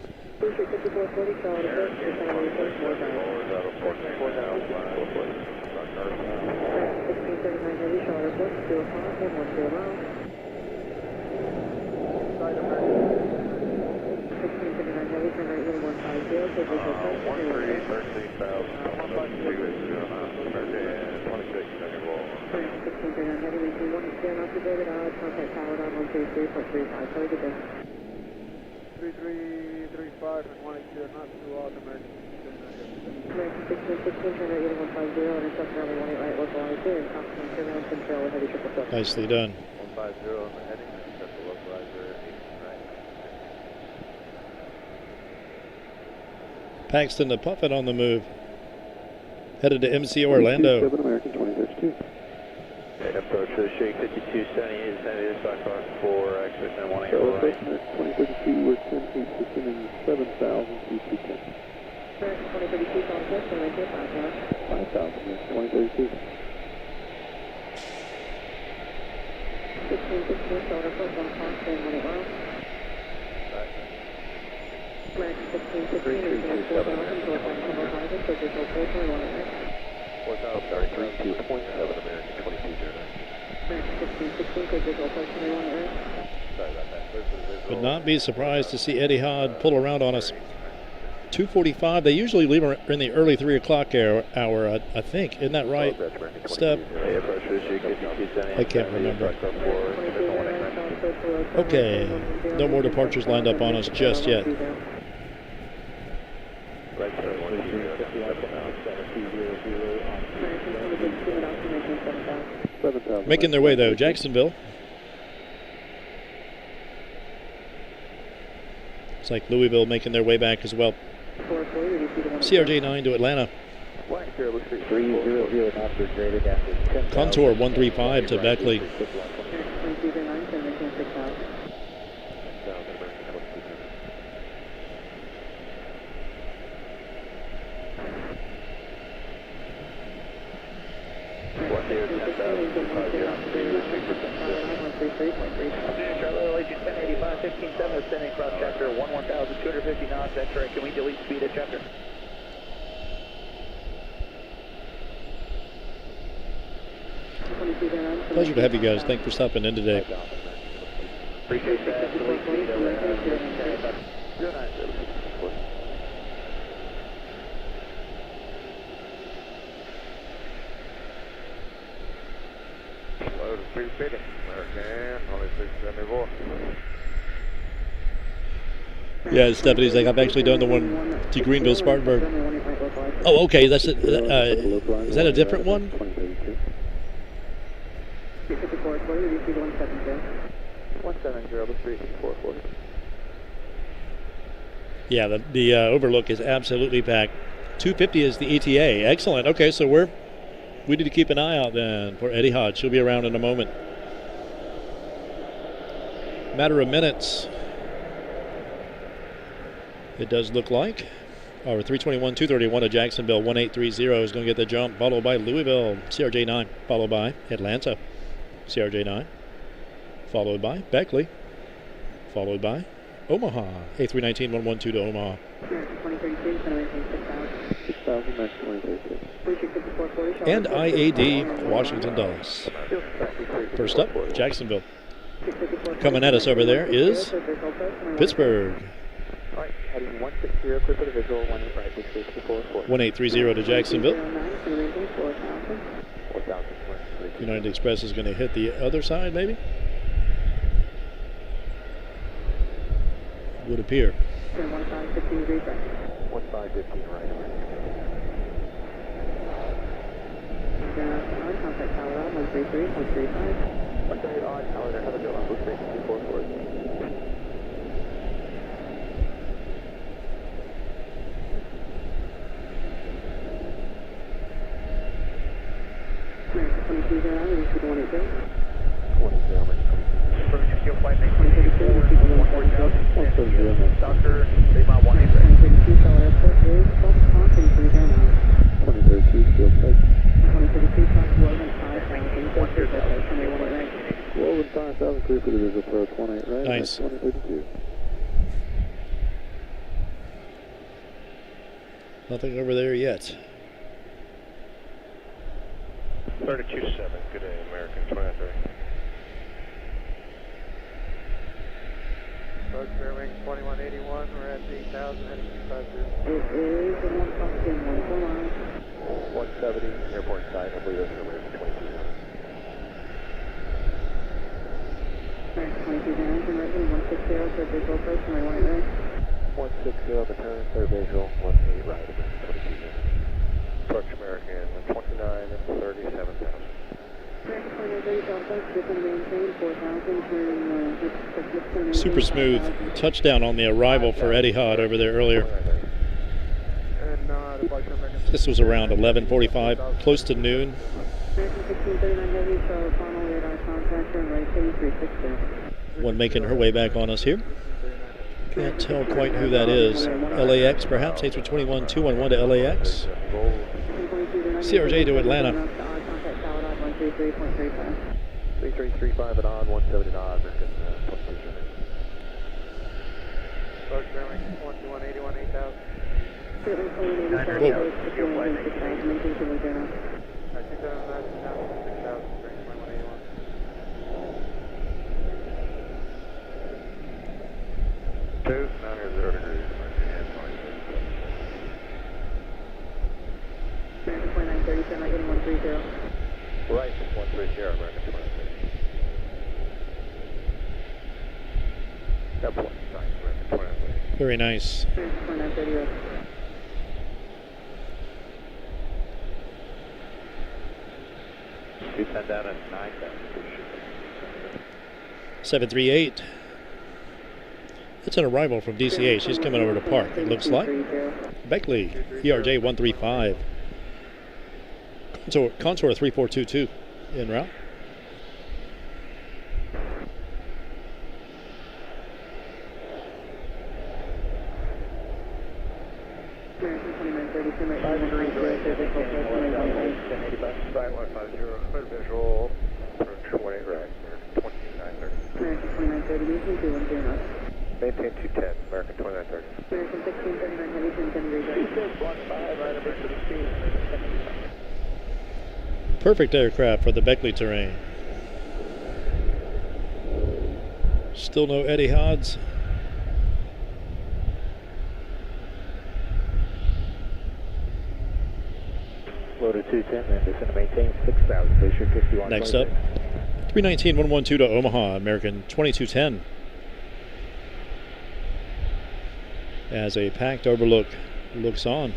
Nicely done. 150 on the heading, set the localizer 18 right. Paxton to Puffin on the move. Headed to MCO Orlando. American 2032. Okay, approach to the Shake 5270 is headed to Stockholm for exit 180 Charlotte right. 2032, we're 10-8 descending 7,000 CT10. 2032, Southwest, and right here, 5,000, 2032. 1616, shoulder foot, 1 cross, and 1 mile. American 1616, reaching 4,000, to a 5,000, so visual 421 at right. 4,000, sorry, 32.7 American 2209. American 1616, code visual 421 at right. Sorry about that. Would not be surprised to see Etihad pull around on us. 2:45. They usually leave in the early 3 o'clock hour, I think. Isn't that right, Steph? I can't remember. Okay, no more departures lined up on us just yet. Making their way, though, Jacksonville. Looks like Louisville making their way back as well. CRJ9 to Atlanta. Contour 135 to Beckley. Charlotte, 1085, 15-7, ascending cross chapter 1,250 knots. That's right. Can we delete speed at chapter? Pleasure to have you guys. Thanks for stopping in today. Appreciate that. Load 350, American, only 674. Yeah, Stephanie's like, I've actually done the one to Greenville, Spartanburg. Oh, okay, that's it. Is that a different one? 170, Yeah, the Overlook is absolutely packed. 250 is the ETA. Excellent. Okay, so we need to keep an eye out then for Etihad. She'll be around in a moment. Matter of minutes. It does look like our 321-231 to Jacksonville 1830 is going to get the jump, followed by Louisville CRJ9, followed by Atlanta CRJ9, followed by Beckley, followed by Omaha A319-112 to Omaha. And IAD Washington Dulles. First up, Jacksonville. Coming at us over there is Pittsburgh. Alright, heading 160, clear for the visual, 18 right, 664. 1830 to Jacksonville. United Express is going to hit the other side, maybe? Would appear. 1515 right. Contact tower on 133, 135. 138 odd, tower there, have a go on, book 244. Doctor, they might want to Nice. Nothing over there yet. 32.7, good day, American 23. Road Fairbanks 2181, we're at 8,000, heading 250. It is 170, airport side, I believe that's American 22. 22 down, turn right, 160, third visual approach, my 18 right. 160, the turn, third visual, 18 right, 22 down. Approach American 29 and 37,000. Super smooth touchdown on the arrival for Etihad over there earlier. This was around 11:45, close to noon. One making her way back on us here. Can't tell quite who that is. LAX perhaps, A321-211 to LAX. CRJ to Atlanta. 3335 at odd, 170 odd, American 22 German. Approach German, 12181, 8,000. 2, 900 degrees, American 2937, I get 130. Right, 130, American 23. Airport, sorry, American 23. Very nice. 2930. 210 down at 9 down. 738. It's an arrival from DCA. She's coming over to park, it looks like. Beckley, ERJ 135. Contour 3422 en route. Visual, approach 28 right, 2930. American 2930, maintain 210, American 2930. American 1639, heavy 10 degrees right. 215, right, American 16. Perfect aircraft for the Beckley terrain. Still no Etihads. Loader 210, and it's going to maintain 6,000. Glacier 51. Next up, 319-112 to Omaha, American 2210. As a packed overlook looks on.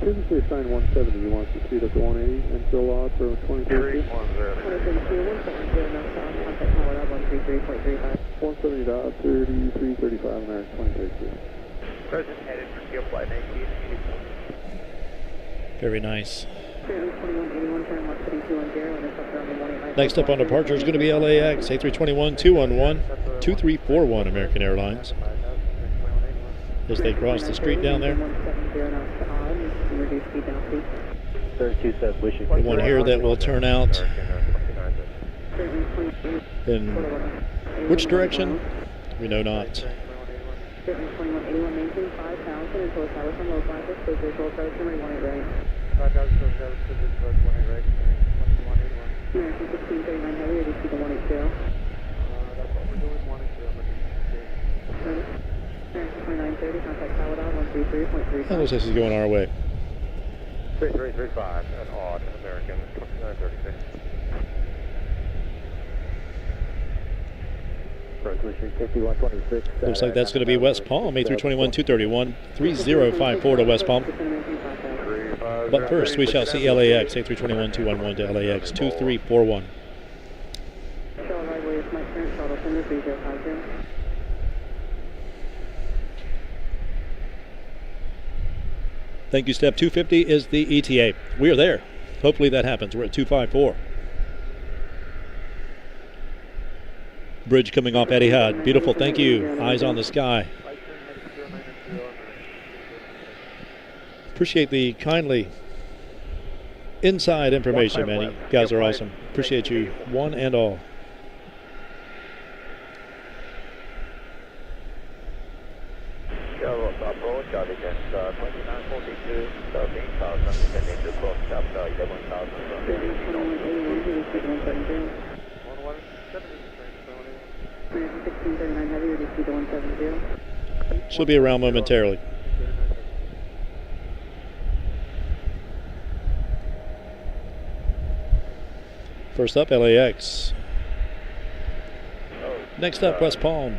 Previously assigned 170, you want us to speed up to 180 and fill out for 2032? 170 dot 3335, American 2032. Present headed for field flight 19. Very nice. Next up on departure is going to be LAX A321-211, 2341 American Airlines. As they cross the street down there. The one here that will turn out in which direction? We know not. That looks like she's going our way. 3335 and odd American 2936. Looks like that's going to be West Palm, A321-231, 3054 to West Palm. But first, we shall see LAX, A321-211 to LAX 2341. Thank you, Step 250 is the ETA. We are there. Hopefully that happens. We're at 254. Bridge coming off Etihad. Beautiful, thank you. Eyes on the sky. Appreciate the kindly inside information, man. You guys are awesome. Appreciate you, one and all. She'll be around momentarily. First up, LAX. Next up, West Palm.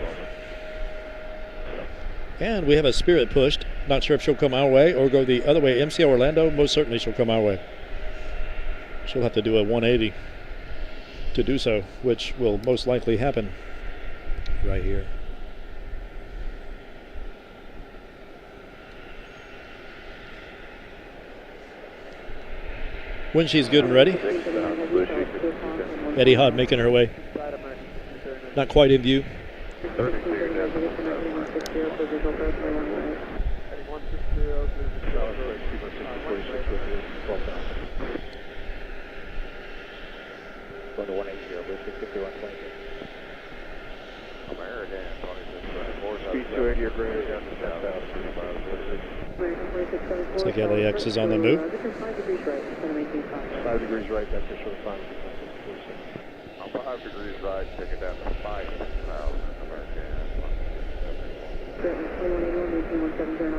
And we have a Spirit pushed. Not sure if she'll come our way or go the other way. MCO Orlando, most certainly she'll come our way. She'll have to do a 180 to do so, which will most likely happen right here. When she's good and ready. Etihad making her way. Not quite in view. Looks like LAX is on the move. 5 degrees right, that's the short 5. 5 degrees right, take it down to 5,000 American. 350,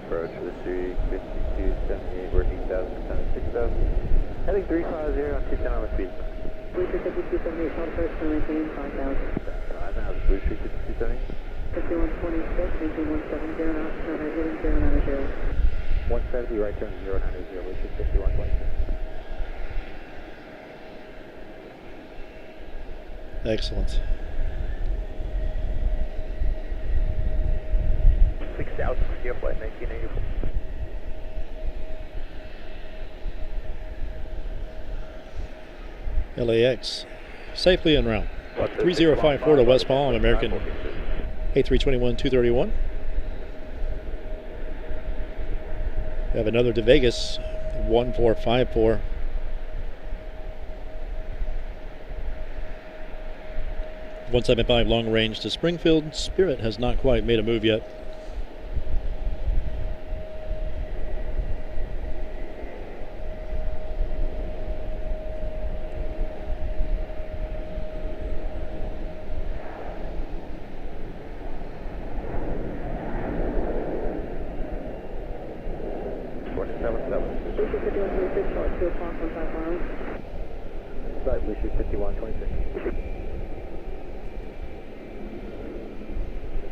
approach to the 35278, we're 8,000, 6,000. Heading 350 on 210 on the speed. Blue 5278, call approach to maintain 5,000. 5,000, Blue 5278. 5126, maintain 170 knots, turn right heading 090. 170, right turn 090, Blue 5126. Excellent. 6,000 for your flight 1984. LAX, safely en route. 3054 to West Palm, American A321-231. We have another to Vegas, 1454. .175 long range to Springfield. Spirit has not quite made a move yet.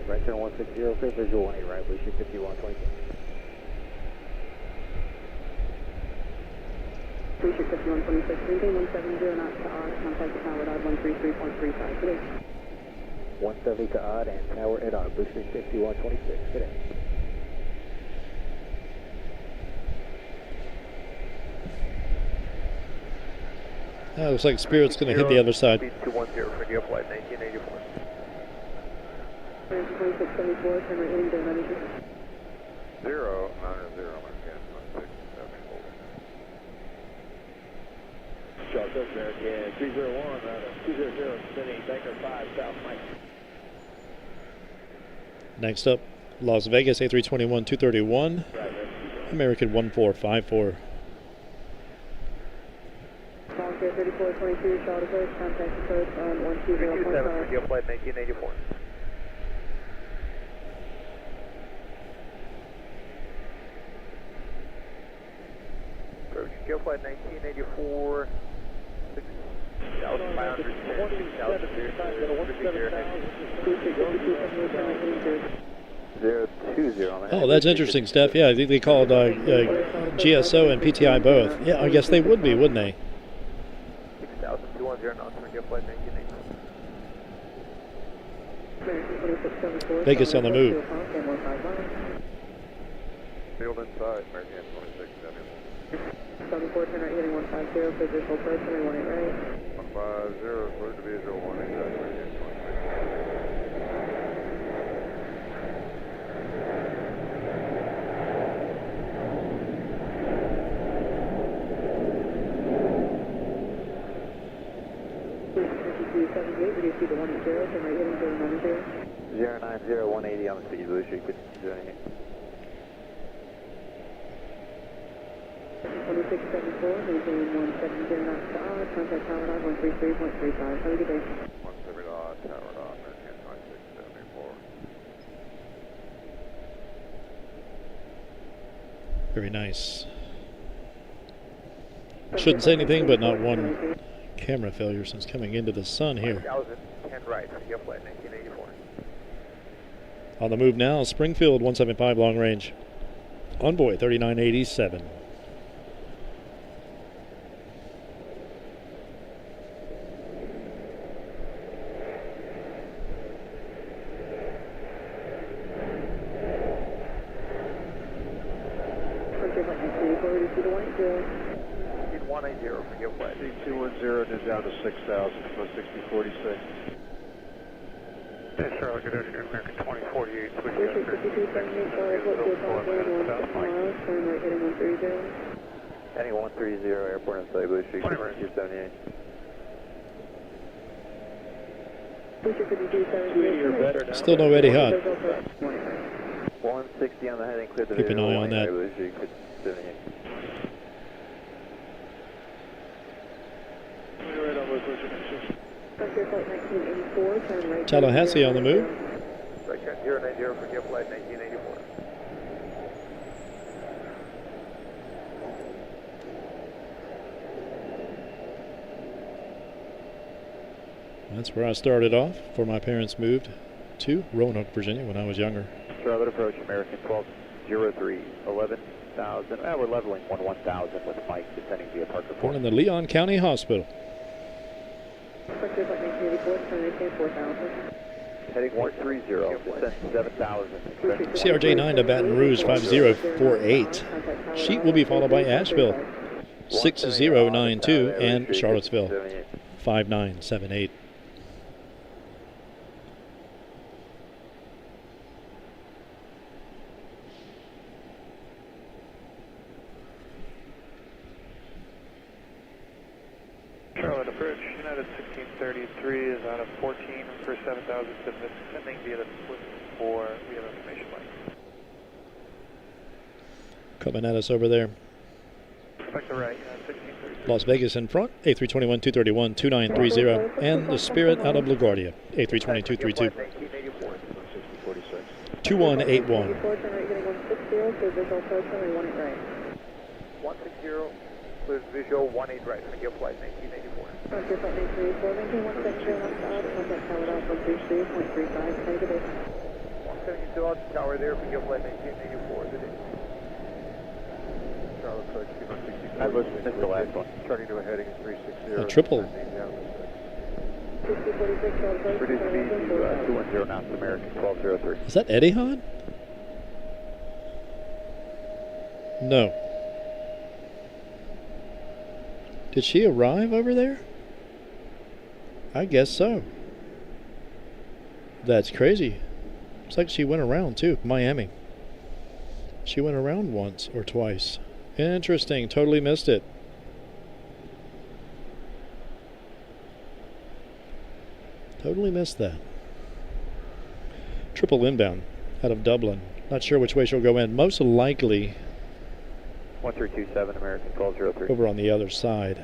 Right turn 160, clear visual 18 right, blue sheet 5126. Blue sheet 5126, maintain 170 knots to odd, contact the tower at odd 133.35 today. 170 to odd and tower at odd, blue sheet 5126 today. Looks like Spirit's going to hit the other side. Speed 210 for your flight 1984. 2674, turn right heading to 92. 0, 9-0, American 1674. Charlotte-Douglas American 301, 200, sending Banker 5, South Mike. Next up, Las Vegas A321-231, American 1454. Volunteer 3422, Charlotte-Douglas, contact the coast on 120.5. 327 for your flight 1984. Go flight 1984, 6,500, 020. Oh, that's interesting, Steph. Yeah, I think they called GSO and PTI both. Yeah, I guess they would be, wouldn't they? 6,210 knots for your flight 1984. Vegas on the move. Field inside, American 2674. 74, turn right heading 150, clear visual approach, runway 18 right. 150, clear to visual 18 right, American 5278, reduce speed to 180, turn right heading to 90. 090, 180 on the speed, blue sheet 58. 2674, maintain 170 knots to odd, contact tower at 133.35. Have a good day. 170 odd, tower at odd, American 2674. Very nice. Shouldn't say anything, but not one camera failure since coming into the sun here. 10 right for your flight 1984. On the move now, Springfield 175 long range. Envoy 3987. Speed 180 for your flight. Speed 210 is down to 6,000, plus 6046. Charlotte, good afternoon, American 2048, switch Blue sheet 5278, Charlotte, what to tomorrow, turn right heading 130. Heading 130, airport inside, blue sheet 278. Blue sheet 5278. Still no Etihad. 160 on the heading, clear the Keep an eye on that. blue sheet 278. Tallahassee on the move. Right, 090 for your flight 1984. That's where I started off before my parents moved to Roanoke, Virginia when I was younger. Charlotte approach, American 1203, 11,000. We're leveling 11,000 with Mike descending via Parker. Born in the Leon County Hospital. maintain 4,000. Heading 130, descent 7,000. CRJ9 to Baton Rouge 5048. Sheet will be followed by Asheville 6092 and Charlottesville 5978. Charlotte approach, United 1633 is out of 14 for 7,000, descending via the split 4. We have information line. Coming at us over there. Expect the right, United 1633. Las Vegas in front, A321 231 2930, and the Spirit out of LaGuardia, A320 232 2181. Report turn right getting 160, clear visual approach runway 18 right. 160, clears visual 18 right. Give flight 1984. Roger, flight 1984, maintain 170 knots out, contact tower out 133.35, how you good day? 172 out the tower there, give flight 1984. Good day. Charlotte approach, I missed the last one. Turning to a heading 360. A triple. 6046, Charlotte approach. Reduce speed to 210 knots, American 1203. Is that Etihad? No. Did she arrive over there? I guess so. That's crazy. Looks like she went around too, Miami. She went around once or twice. Interesting, totally missed it. Totally missed that. Triple inbound out of Dublin. Not sure which way she'll go in. Most likely 1327, American 1203. over on the other side.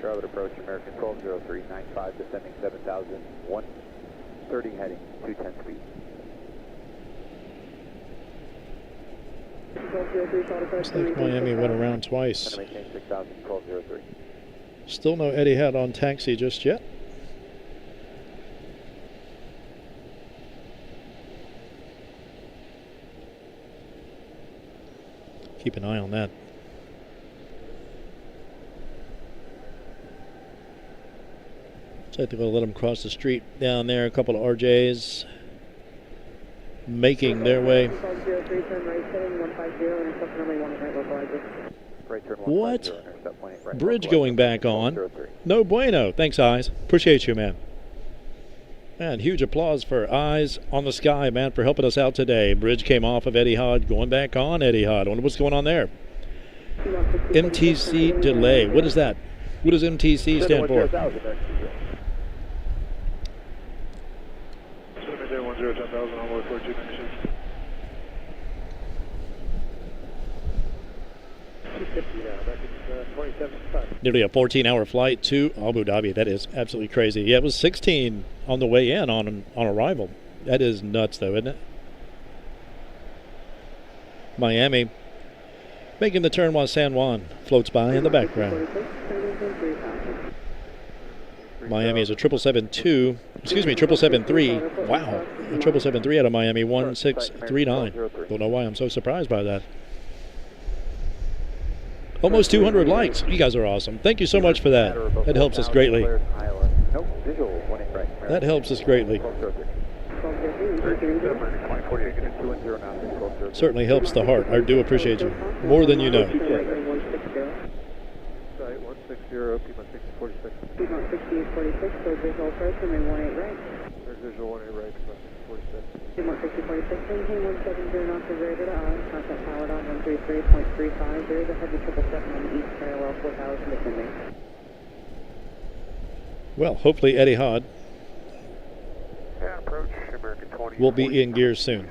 Charlotte approach, American 1203, 95, descending 7,000, 130 heading, 210 speed. Looks like Miami went around twice. Maintain 6,000, 1203. Still no Etihad on taxi just yet. Keep an eye on that. So I have to go let them cross the street down there. A couple of RJs making their way. What? Bridge going back on. No bueno. Thanks, Eyes. Appreciate you, man. Man, huge applause for Eyes on the Sky, man, for helping us out today. Bridge came off of Etihad, going back on Etihad. I wonder what's going on there. MTC delay. What is that? What does MTC stand for? 10,000 on board 4296. Nearly a 14-hour flight to Abu Dhabi. That is absolutely crazy. Yeah, it was 16 on the way in on arrival. That is nuts, though, isn't it? Miami making the turn while San Juan floats by in the background. Miami is a 777-2. Excuse me, 777-3. Wow, a 777-3 out of Miami, 1639. Don't know why I'm so surprised by that. Almost 200 likes. You guys are awesome. Thank you so much for that. That helps us greatly. That helps us greatly. Certainly helps the heart. I do appreciate you. More than you know. 160, Piedmont 6046, so visual approach, runway 18 right. Visual 18 right, 46. Piedmont 6046, maintain 170 knots of radar to on, contact powered on 133.35. There is a heavy 777 on the east parallel 4000 descending. Well, hopefully Etihad Approach, American 20. will be in gear soon.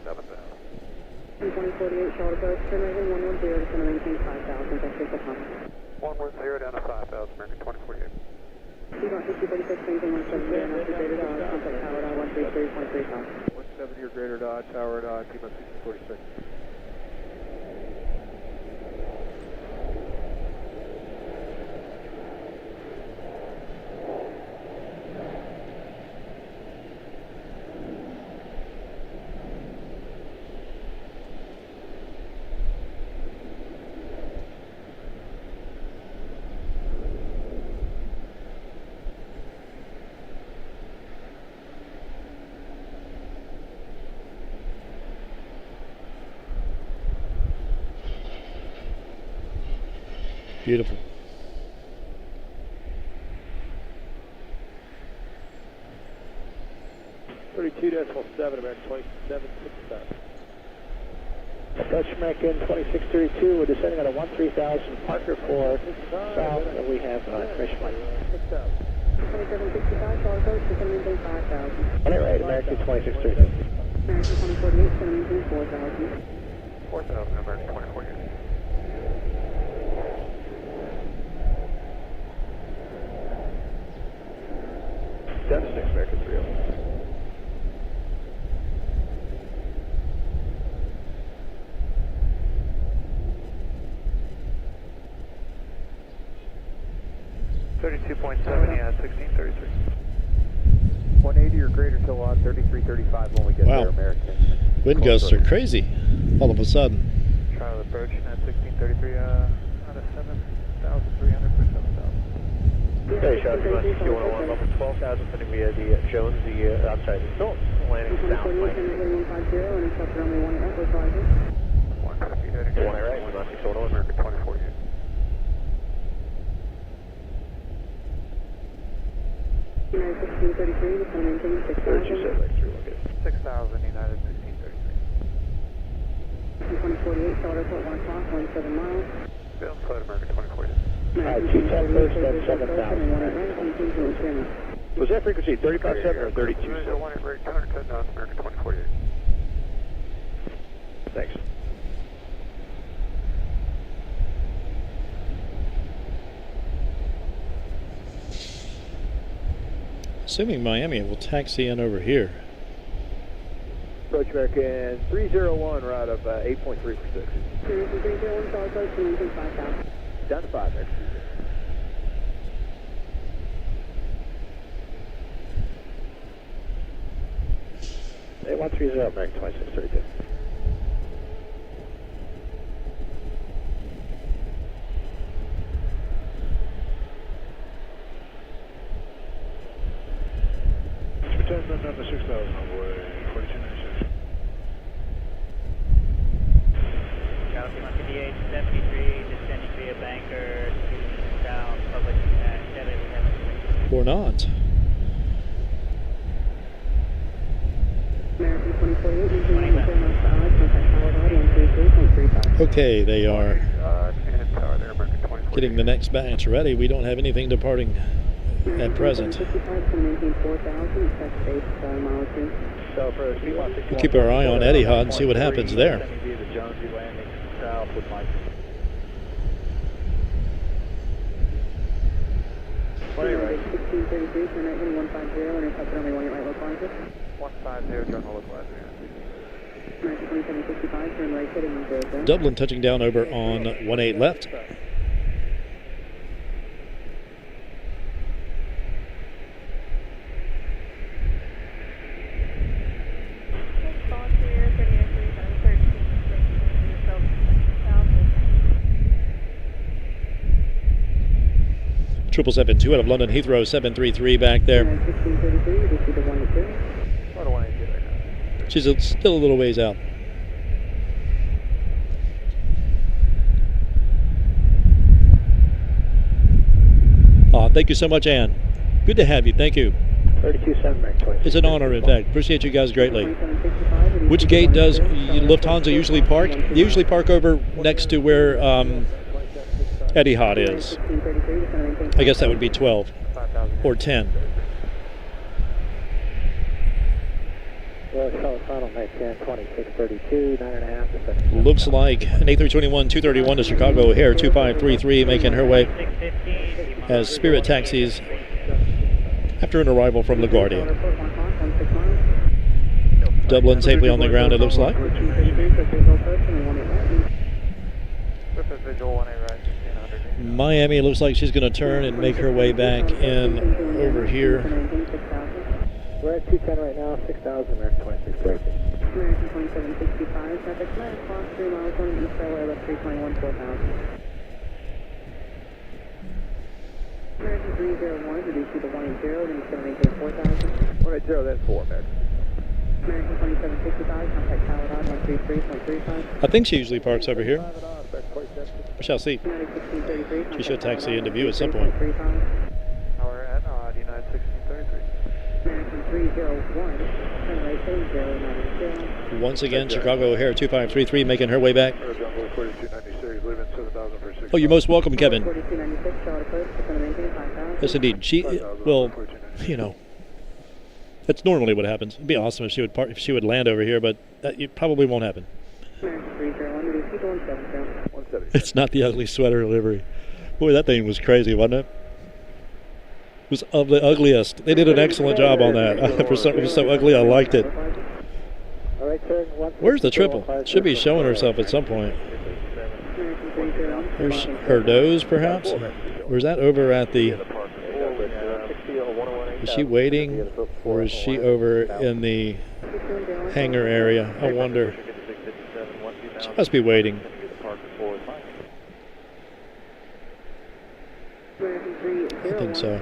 2048, Charlotte approach, turn right in 110, descend to maintain 5000, thanks for the comment. 110 down to 5,000, American 2048. Piedmont 6046, maintain 170 knots of radar to on, contact powered on 133.35. 170 or greater Dodge, tower Dodge, Piedmont 6046. Beautiful. American 2767. Dutch American 2632, we're descending on a 13,000 Parker 4 south, and we have crash flight. 2765, Charlotte Coast, descending maintain 5,000. On right, American 2632. American 2048, descending maintain 4,000. 4,000, American 2048. Delta 6, American 301. Yeah, 1633. 180 or greater kilowatt, 3335 when we get there, American. Wind gusts are crazy all of a sudden. Charlotte approaching at 1633 out of 7,300 for 7,000. Okay, Charlotte, you want to warm up at 12,000, sending via the Jones, outside the Phillips, landing south. 150 and accept runway 18 at Lufthansa. 150 heading to 1 right, 161, American 2048. United 1633, descending maintain 6,000. 6,000, United 1633. 2048, Charlotte Airport, 1 o'clock, 17 miles. Bill, flight American 2048. Alright, 210 first, that's 7,000. Was that frequency 35.7 or 32.7? 1 at rate 210 knots, American 2048. Thanks. Assuming Miami will taxi in over here. Approach American 301, right of 8.3 for 6. American 301, Charlotte Coast, descending maintain 5,000. Down to 5, American. Hey, 130, American 2632. Number 6,000 on the way, 4296. Charlotte 158, 73, descending via Banker to down public debit. Or not. American 2048, maintain 4 miles per hour, contact Howard Hardy on 33.35. Okay, they are And tower there, American 2048. getting the next batch ready. We don't have anything departing at present. 55, can maintain 4,000, touch base mile 2. So for speed line 61, We'll keep our eye on Etihad and see what happens there. Sending via the Jonesy, landing south with Mike. United 1633, turn right heading 150, and accept runway 18 right Lufthansa. 150, turn localizer. American 2765, turn right heading 00. Dublin touching down over on 18 left. Triple 72 out of London Heathrow 733 back there. 1633, you can see the 180. What do I do right now? She's still a little ways out. Thank you so much, Ann. Good to have you. Thank you. 32.7, American 20. It's an honor, in fact. Appreciate you guys greatly. Which gate does Lufthansa usually park? They usually park over next to where Etihad is. I guess that would be 12 or 10. Well, Charlotte final, Mike 10, 2632, 9.5. Looks like an A321 231 to Chicago O'Hare 2533 making her way as Spirit taxis after an arrival from LaGuardia. Dublin safely on the ground, it looks like. With a visual 1A right, 1600. Miami looks like she's going to turn and make her way back in over here. We're at 210 right now, 6,000, American 2630. American 2765, traffic 9 o'clock, 3 miles on East Railway, left 321, 4,000. American 301, reduce you to 180, then it's going to maintain 4,000. 180, then 4, American. American 2765, contact Charlotte 133.35. I think she usually parks over here. We shall see. United 1633. She should taxi into view at some point. Tower at United 1633. American 301, turn right 3090. Once again, Chicago O'Hare 2533 making her way back. Oh, you're most welcome, Kevin. 4296, Charlotte approach, descend maintain 5000. Yes, indeed. She, well, you know, that's normally what happens. It'd be awesome if she would land over here, but that probably won't happen. American 301, reduce people 170. It's not the ugly sweater livery. Boy, that thing was crazy, wasn't it? It was of the ugliest. They did an excellent job on that. For something so ugly, I liked it. All right, sir. Where's the triple? Should be showing herself at some point. Here's her nose, perhaps? Or is that over at the... Is she waiting? Or is she over in the hangar area? I wonder. She must be waiting. I think so.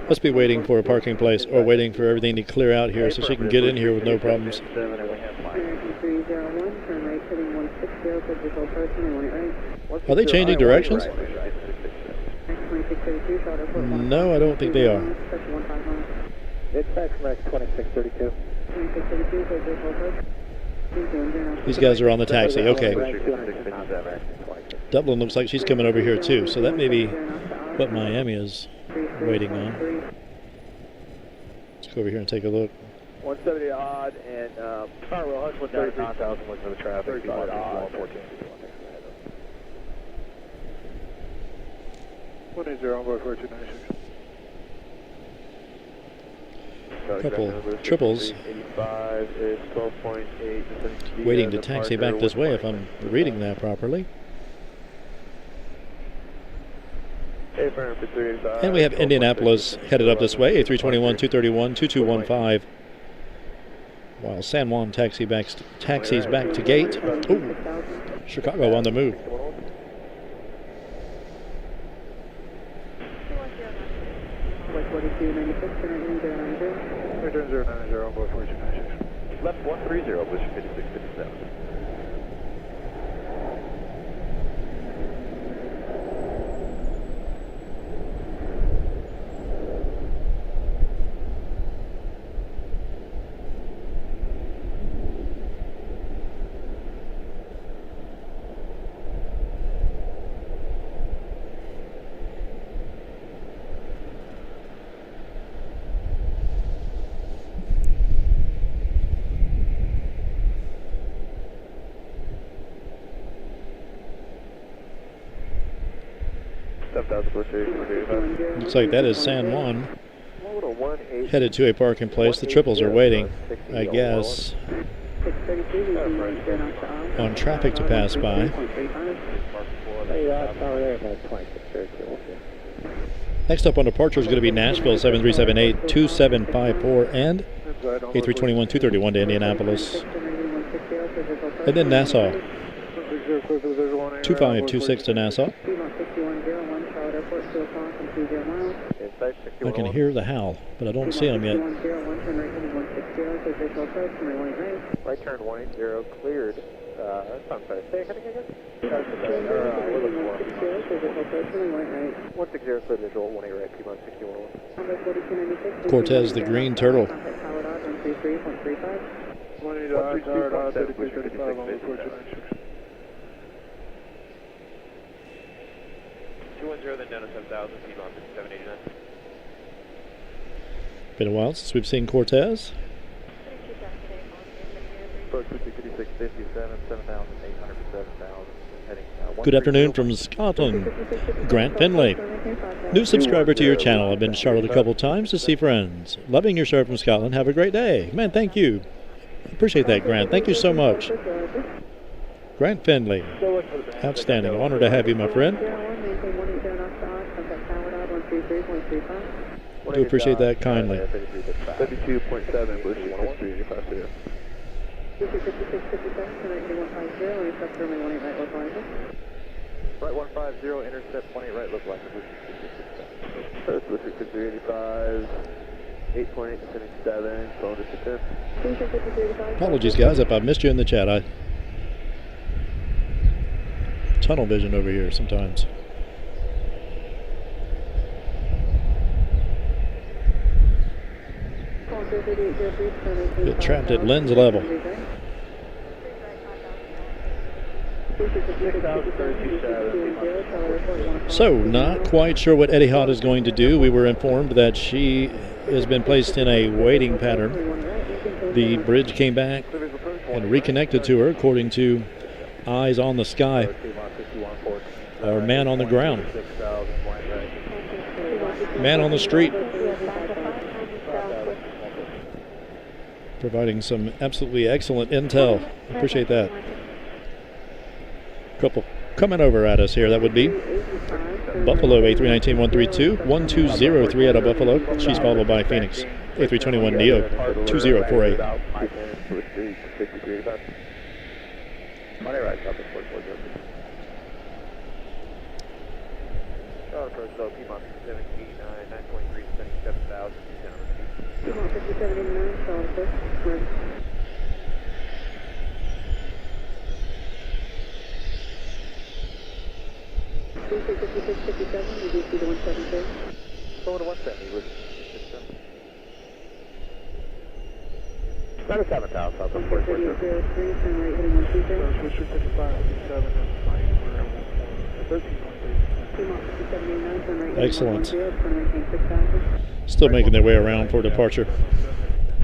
Must be waiting for a parking place or waiting for everything to clear out here so she can get in here with no problems. Are they changing directions? No, I don't think they are. Dispatch American 2632. These guys are on the taxi. Okay. Dublin looks like she's coming over here too, so that may be what Miami is waiting on. Let's go over here and take a look. 170 odd and Carwell, 133,000 was for the traffic. 114. 180 on board 4296. Couple triples waiting to taxi back this way if I'm reading that properly. And we have Indianapolis headed up this way, A321, 231, 2215. While San Juan taxis back to gate. Ooh, Chicago on the move. Return 090 on board 4296. Left 130, position 5657. Looks like that is San Juan headed to a parking place. The triples are waiting, I guess, on traffic to pass by. Next up on departure is going to be Nashville 7378 2754 and A321 231 to Indianapolis, and then Nassau 2526 to Nassau. I can hear the howl, but I don't see them yet. Right turn 180 cleared. I'm sorry, say it again. 160 cleared visual, 18 right, P-1 61. Cortez, the green turtle. 180 odd, tower odd, 3335 on board 4296. 210, then down to 7,000, P-1 5789. Been a while since we've seen Cortez. Good afternoon from Scotland. Grant Finlay. New subscriber to your channel. I've been to Charlotte a couple times to see friends. Loving your show from Scotland. Have a great day. Man, thank you. Appreciate that, Grant. Thank you so much. Grant Finlay. Outstanding. Honored to have you, my friend. I do appreciate that kindly. 32.7, Bush 163, Right 150, intercept 20 right, look like Bush 385, 8.8, 77, phone to 10. Apologies, guys, if I missed you in the chat. I tunnel vision over here sometimes. Get trapped at lens level. So, not quite sure what Etihad is going to do. We were informed that she has been placed in a waiting pattern. The bridge came back and reconnected to her, according to eyes on the sky, or man on the ground, man on the street, providing some absolutely excellent intel. Appreciate that. Couple coming over at us here. That would be Buffalo A319-132, 1203 out of Buffalo. She's followed by Phoenix A321 Neo 2048. Approach low, Piedmont 59, 923, descending 7,000, Piedmont 5789, solid approach. 5657, you do see the 172. Go to 170 with 7,000, south of 3803, turn right heading 120. Switcher 5557 and flight, we're 13.3. Piedmont 5789, turn right heading Excellent. 110, turn right heading 6000. Still making their way around for departure.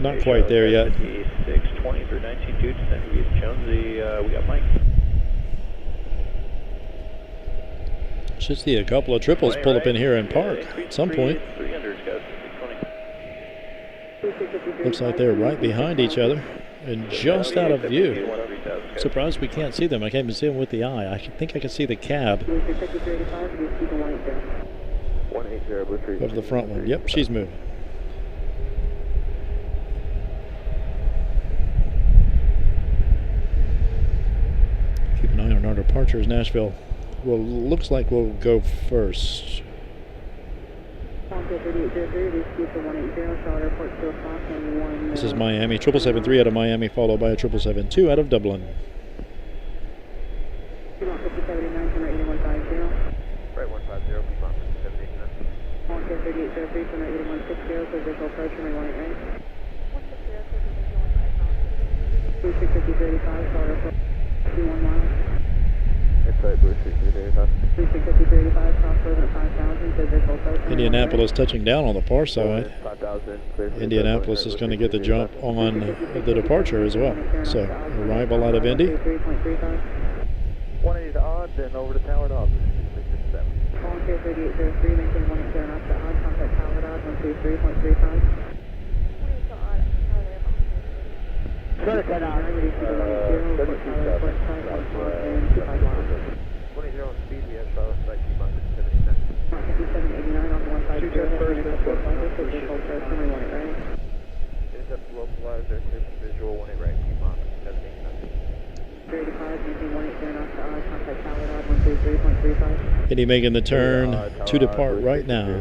Not quite there yet. 620 for 192, descending via Jonesy. We got Mike. Should see a couple of triples pull up in here and park at some point. 300's got 620. Looks like they're right behind each other and just out of view. Surprised we can't see them. I can't even see them with the eye. I think I can see the cab of the front one. Yep, she's moving. Keep an eye on our departures. Nashville, well, looks like we'll go first. This is Miami, 777-3 out of Miami, followed by a 777-2 out of Dublin. Piedmont 5789, turn right heading 150. Right 150, Piedmont 5789. Volunteer 3803, turn right heading 160, so visual approach, runway 18 right. 365385, solid approach, 21 miles. Inside Blue 3385. 365385, cross road at 5000, so visual approach. Indianapolis touching down on the far side. 5,000, clear. Indianapolis is going to get the jump on the departure as well. So, arrival out of Indy. 180 to odd, then over to Tower Dog. 667. Volunteer 3803, maintain 180 knots to odd, contact Tower Dog 123.35. Center cut out. 32 speed, we have Charlotte site, Piedmont 5789. 5789 on the 150. Intercept localized, they're clear for visual, 18 right, Piedmont 5789. 35, maintain 180 knots to odd, contact Tower Dog 123.35. Indy making the turn to depart right now.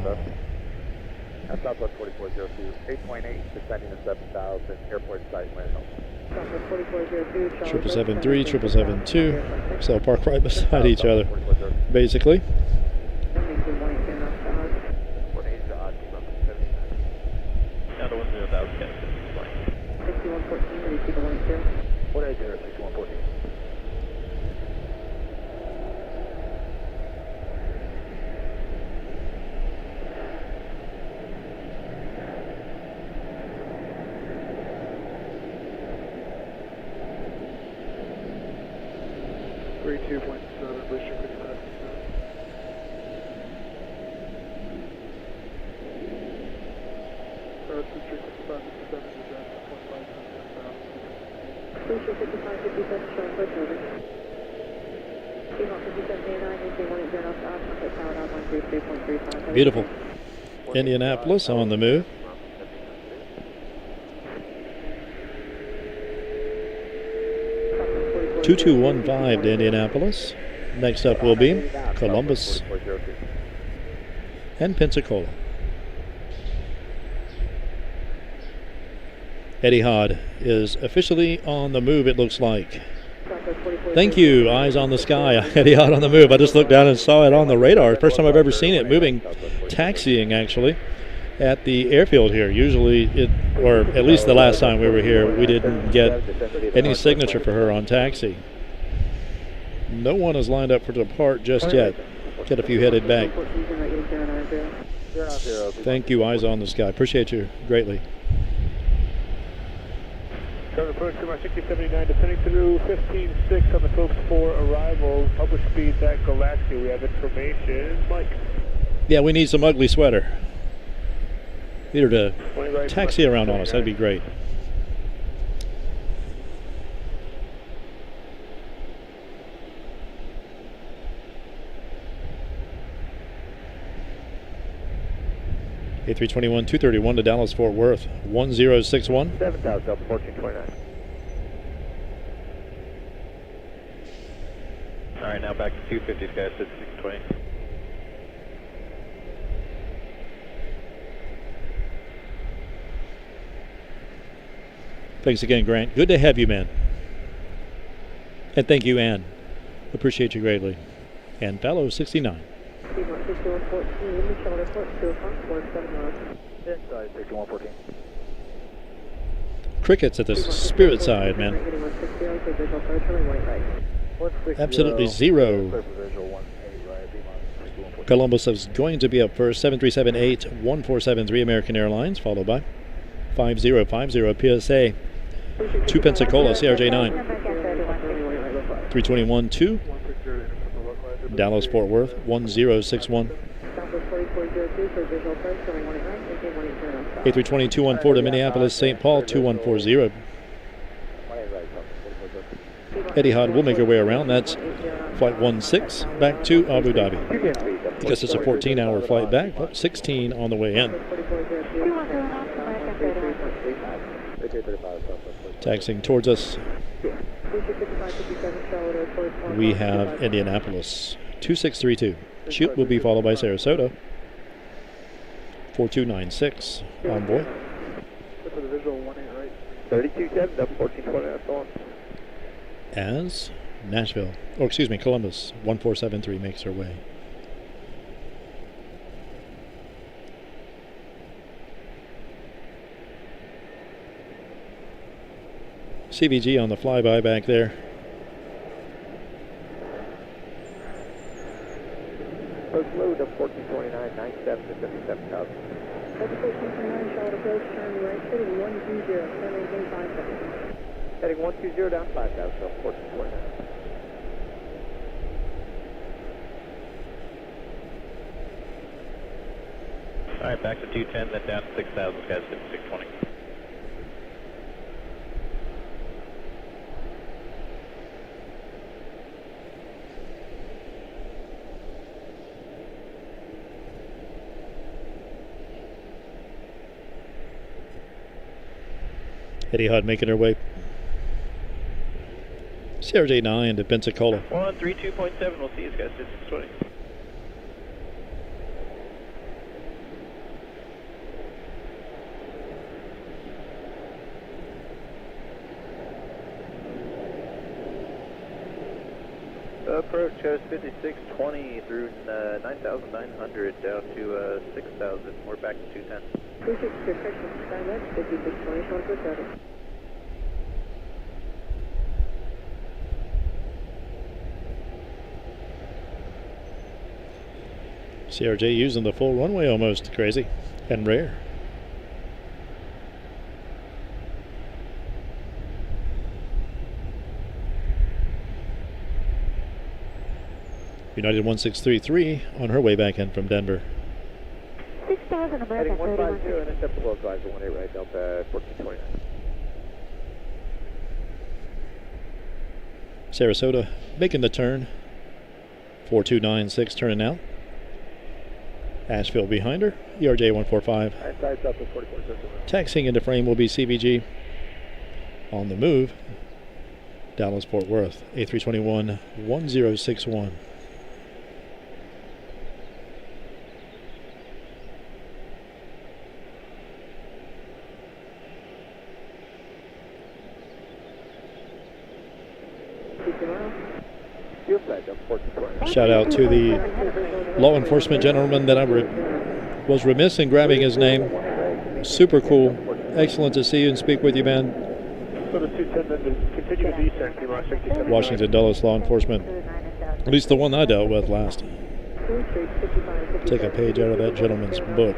That's Southwest 4402, 8.8, descending to 7,000, airport site, land home. Southwest 4402, 777-3, 777-2. So park right beside each other, basically. maintain 180 knots to odd. 180 to odd, Piedmont 59. Now to 10,000, 6114, ready to the 180. 180, 6114. Beautiful. Indianapolis on the move. (2215) to Indianapolis. Next up will be Columbus and Pensacola. Etihad is officially on the move, it looks like. Thank you. Eyes on the sky. Etihad on the move. I just looked down and saw it on the radar. First time I've ever seen it moving, taxiing actually, at the airfield here. Usually it, or at least the last time we were here, we didn't get any signature for her on taxi. No one is lined up for depart just yet. Get a few headed back. Thank you, Eyes on the Sky. Appreciate you greatly. Charlotte approach to my 6079, descending through 15.6 on the coast for arrival. Public speeds at Galaxy. We have information. Mike. Yeah, we need some ugly sweater. Need her to taxi around on us. That'd be great. A321 231 to Dallas Fort Worth 1061. 7,000 up 1429. All right, now back to 250, guys, to 620. Thanks again, Grant. Good to have you, man. And thank you, Ann. Appreciate you greatly. And Fallow 69. Crickets at the Spirit side, man. Absolutely zero. Columbus is going to be up first. 7378 1473 American Airlines, followed by 5050 PSA. 2 Pensacola CRJ 9. 321 2 Dallas Fort Worth 1061. A320 214 to Minneapolis St. Paul 2140. Etihad will make her way around. That's flight 16 back to Abu Dhabi. I guess it's a 14-hour flight back, but 16 on the way in. Taxiing towards us, we have Indianapolis 2632. Chute will be followed by Sarasota 4296 on board. 3210 up 1429. As Nashville, or excuse me, Columbus 1473 makes her way. CVG on the flyby back there. First load up 1429, 97 to 57,000. That's 1429, Charlotte approach, turn right, heading 120, maintain 5,000. Heading 120 down 5,000, so 1429. All right, back to 210, then down to 6,000, guys, to 620. Etihad making her way. CRJ 9 to Pensacola. 132.7, we'll see you guys at 620. Approach coast 5620 through 9,900 down to 6,000. We're back to 210. 36 correction, direct 5620, short for 30. CRJ using the full runway almost. Crazy and rare. United 1633 on her way back in from Denver. 6,000 American. Heading 150 and acceptable advisor 18 right, Delta 1429. Sarasota making the turn. 4296 turning out. Asheville behind her. ERJ 145. Taxiing into frame will be CVG. On the move, Dallas Fort Worth A321 1061. Shout out to the law enforcement gentleman that I was remiss in grabbing his name. Super cool. Excellent to see you and speak with you, man. Washington Dulles law enforcement. At least the one I dealt with last. Take a page out of that gentleman's book.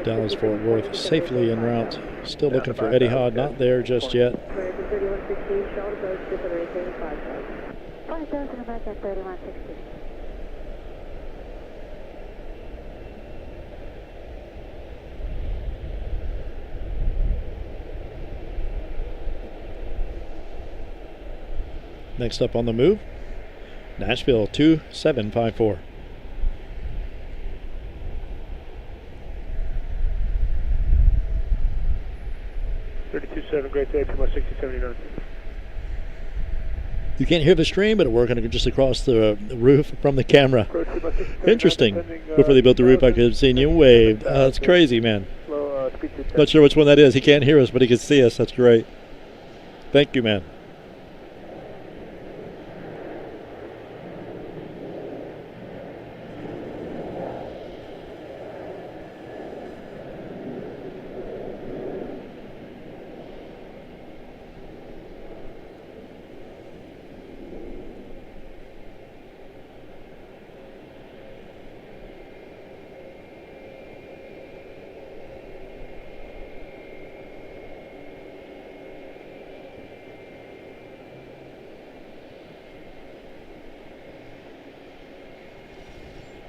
Dallas Fort Worth safely en route. Still looking for Etihad. Not there just yet. American 3116, Charlotte-Douglas to maintain 5,000. 5,000, American 3116. Next up on the move, Nashville 2754. Great day, Puma 6079. You can't hear the stream, but it's working just across the roof from the camera. Interesting. Before they built the roof, I could have seen you wave. That's crazy, man. Not sure which one that is. He can't hear us, but he can see us. That's great. Thank you, man.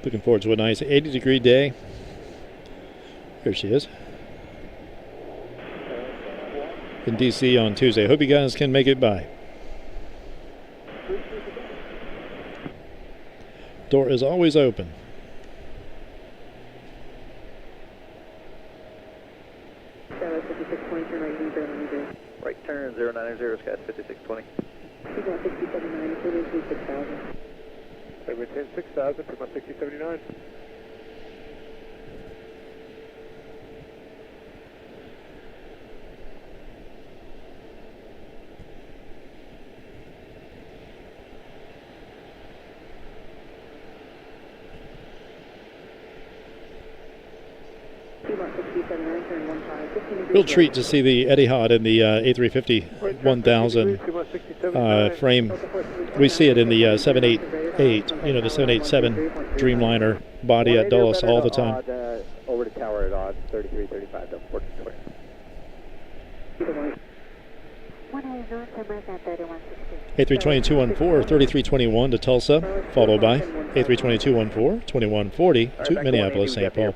Looking forward to a nice 80-degree day. Here she is. In D.C. on Tuesday. Hope you guys can make it by. Door is always open. Right turn 090, Sky 5620. He's on 6079, including 6,000. I maintain 6,000 for my 6079. Real treat to see the Etihad in the A350 1000 frame. We see it in the 788, the 787 Dreamliner body at Dulles all the time. Over to tower at odd 3335 to 14 square. A320-214, 3321 to Tulsa, followed by A320-214, 2140 to Minneapolis, St. Paul.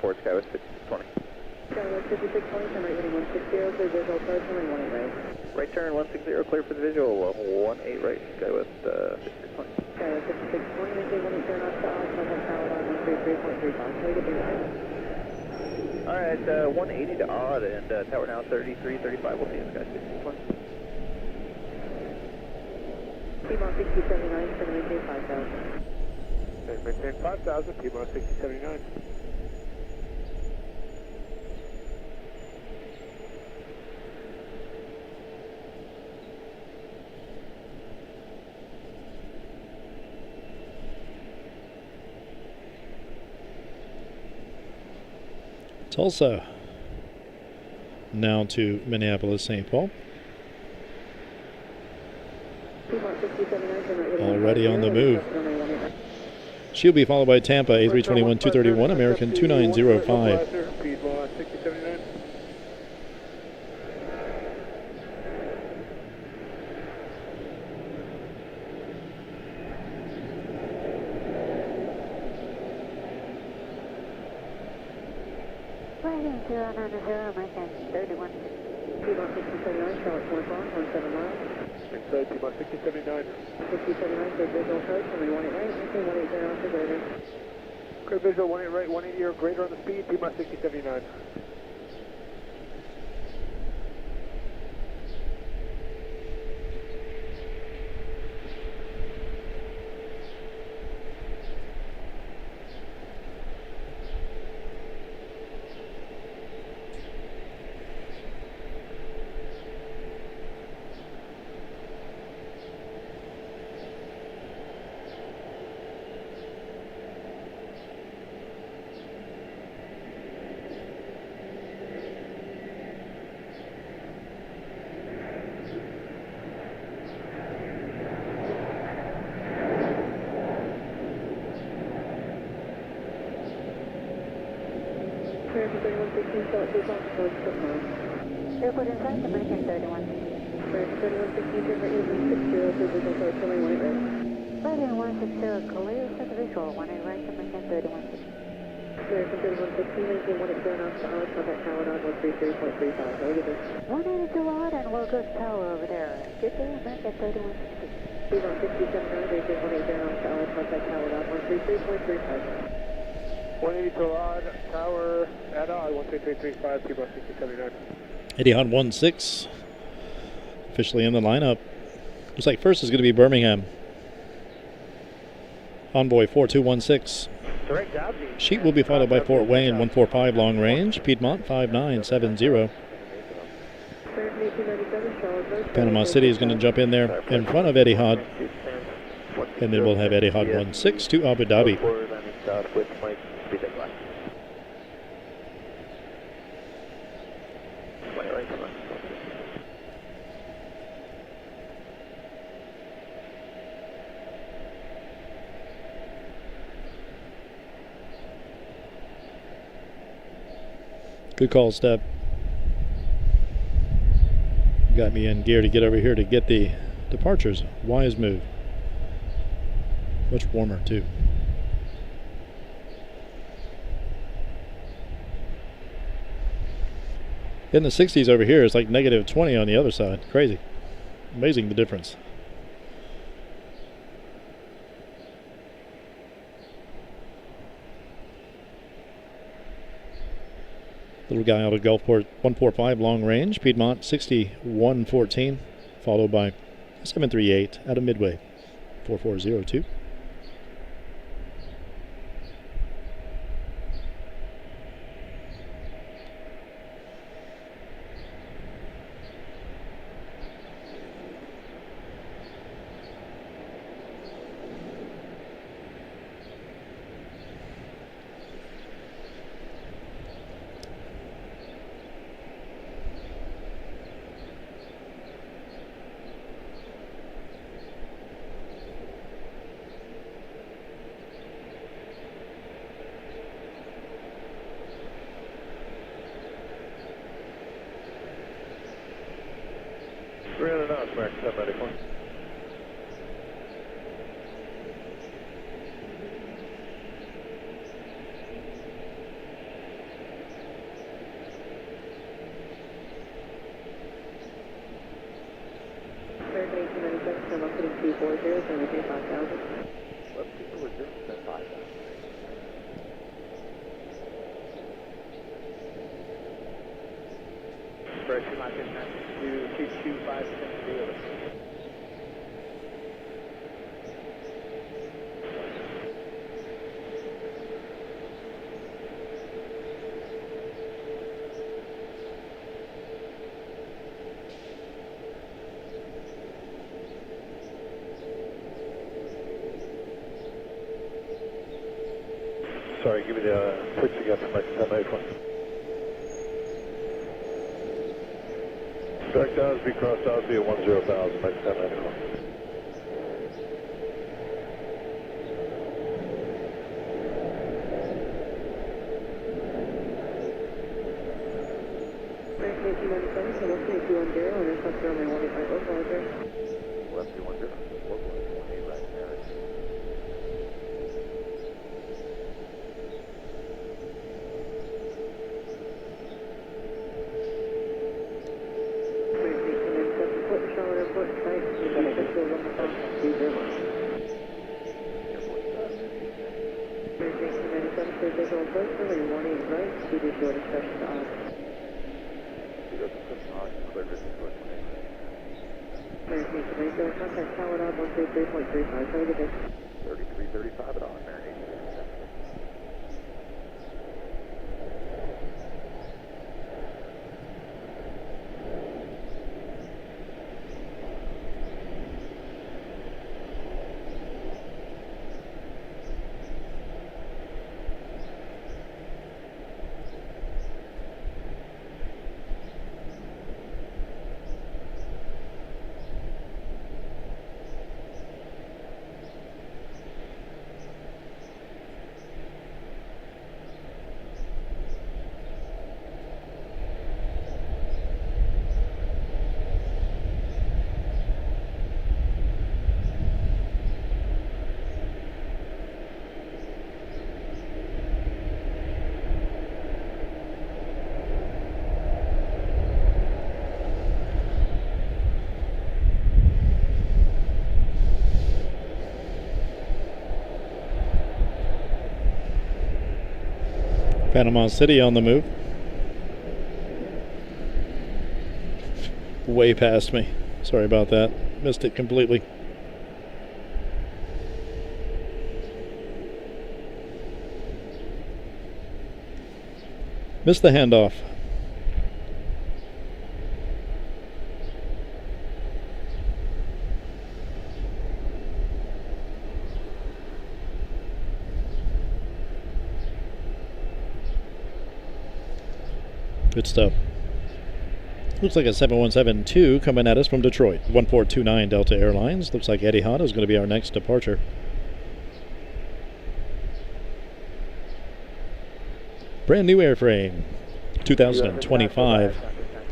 Right turn 160, clear for the visual, 18 right, Sky West 5620. Sky West 5620, maintain 18 turn off to odd, contact tower line 133.35. All right, 180 to odd and tower now 3335, we'll see you, Sky 5620. P-Mon 6079, going to maintain 5,000. Okay, maintain 5,000, P-Mon 6079. Tulsa, now to Minneapolis, St. Paul. Already on the move. She'll be followed by Tampa, A321-231, American 2905. American 31. P-Mon 6079, Charlotte 24, 17 miles. Inside P-Mon 6079. 6079, clear visual approach, runway 18 right, maintain 180 off the greater. Clear visual 18 right, 180 or greater on the speed, P-Mon 6079. 3116 Charlotte, take off, close to tomorrow. Airport inside, American 31. American 3116, turn right using 60, for visual approach, runway 18 right. Runway 160, clear for the visual, 18 right, American 31. American 3116, maintain 180 knots per hour, contact tower on 133.35. Have a good day. 182 odd, and we'll go to tower over there. Good day, American 31. T-Bot 67, maintain 180 knots per hour, contact tower on 133.35. 182 odd, tower at odd, 13335, T-Bot 6079. Etihad 16 officially in the lineup. Looks like first is going to be Birmingham. Envoy 4216. Direct job, G. Sheet will be followed by Fort Wayne 145 long range. Piedmont 5970. Panama City is going to jump in there in front of Etihad. And then we'll have Etihad 16 to Abu Dhabi. Good call, Step. Got me in gear to get over here to get the departures. Wise move. Much warmer, too. In the 60s over here, it's like negative 20 on the other side. Crazy. Amazing the difference. Little guy out of Gulfport 145 long range. Piedmont 6114, followed by 738 out of Midway 4402. American 794. American 1897, so I'm putting 240, so we 5,000. What people are doing at 5,000? First, you might get 22570. Sorry, give me the switch again for my 781. Direct Osby, cross Osby at 10,000, Mike 791. American 1897, so we'll say 210, and then cluster on my 185 local address. Left 210, local 18 right there. Visual approach, runway 18 right, speed is short expression to odd. American 1897, contact tower odd 133.35, have a good day. 3335 at all, American 1897. Panama City on the move. Way past me. Sorry about that. Missed it completely. Missed the handoff. Good stuff. Looks like a 7172 coming at us from Detroit. 1429 Delta Airlines. Looks like Etihad is going to be our next departure. Brand new airframe. 2025.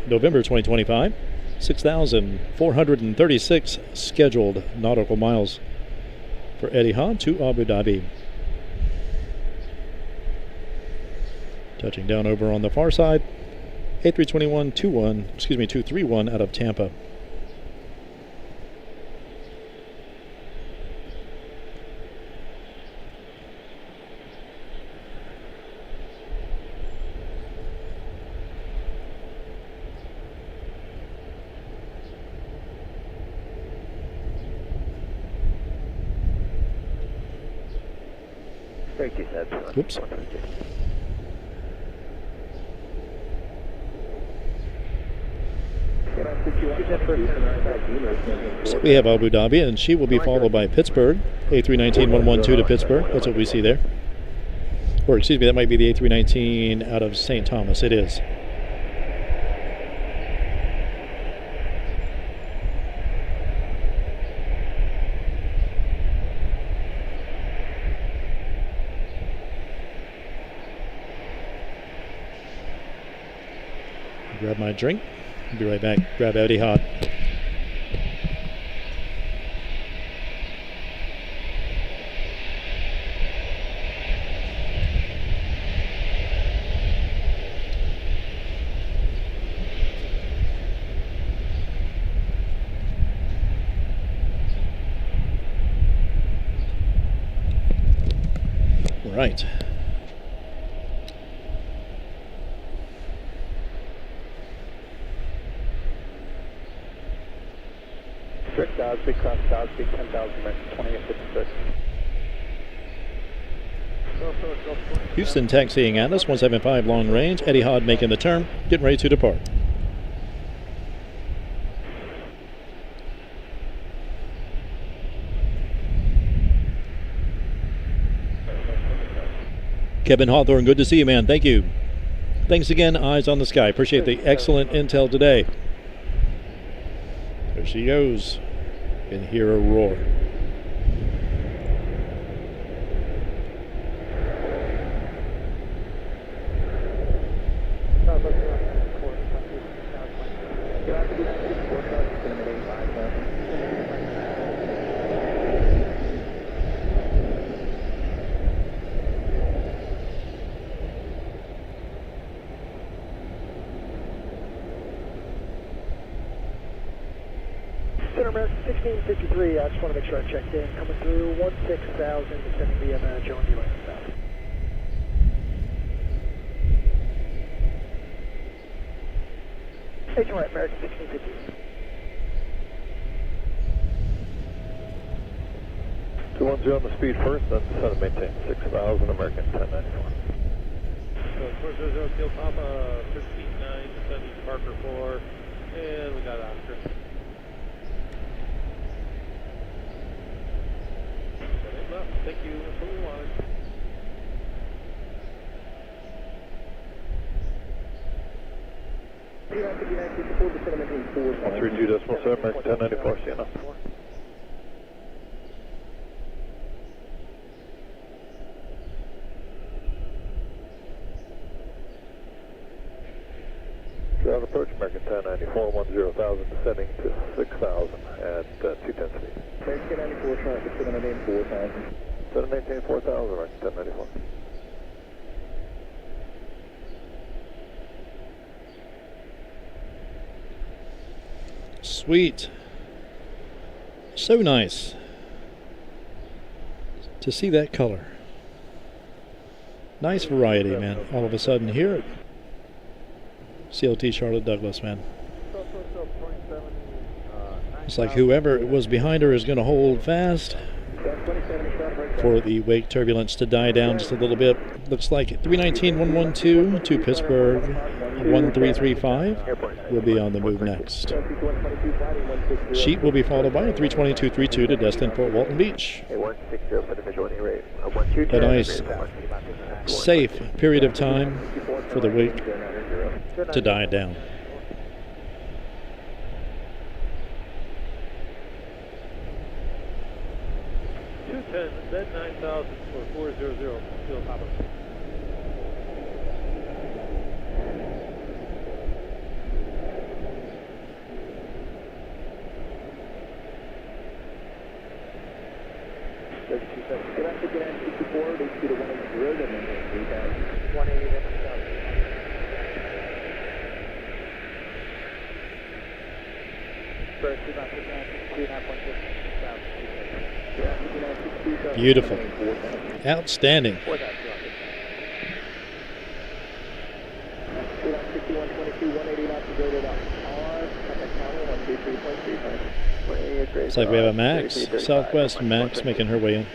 November 2025. 6,436 scheduled nautical miles for Etihad to Abu Dhabi. Touching down over on the far side. A321 231 out of Tampa. Oops. So we have Abu Dhabi, and she will be followed by Pittsburgh. A319-112 to Pittsburgh. That's what we see there. Or excuse me, that might be the A319 out of St. Thomas. It is. Grab my drink. I'll be right back. Grab Etihad. Right. Dowsby, cross Dowsby, 10,000 American 2856. Houston taxiing at us, 175 long range. Etihad making the turn, getting ready to depart. Kevin Hawthorne, good to see you, man. Thank you. Thanks again, Eyes on the Sky. Appreciate the excellent intel today. There she goes. Can hear a roar. American 1653, I just want to make sure I checked in. Coming through 16,000, descending via Jones U.S. South. Agent right, American 1650. 210 on the speed first, then descend and maintain 6,000 American 1094. 400 Kill Papa, 159, descending Parker 4, and we got Oscar. Thank you. That's what we wanted. I'll 32.7 American 1094, Sienna. Ground approach American 1094, 10,000, descending to 6,000 at 210 speed. American 1094, traffic 784,000. 7maintain 4,000, American 1094. Sweet. So nice to see that color. Nice variety, man. All of a sudden here at CLT Charlotte-Douglas, man. It's like whoever was behind her is going to hold fast for the wake turbulence to die down just a little bit. Looks like 319-112 to Pittsburgh 1335 will be on the move next. Sheet will be followed by a 322-32 to destin Fort Walton Beach. A nice, safe period of time for the wake to die down. That 9,000 for 400, still Papa. Get up to Grand 64, they speed of 180, then 3,000. 180, then 1,000. Beautiful. Outstanding. Looks like we have a Max, Southwest Max making her way in.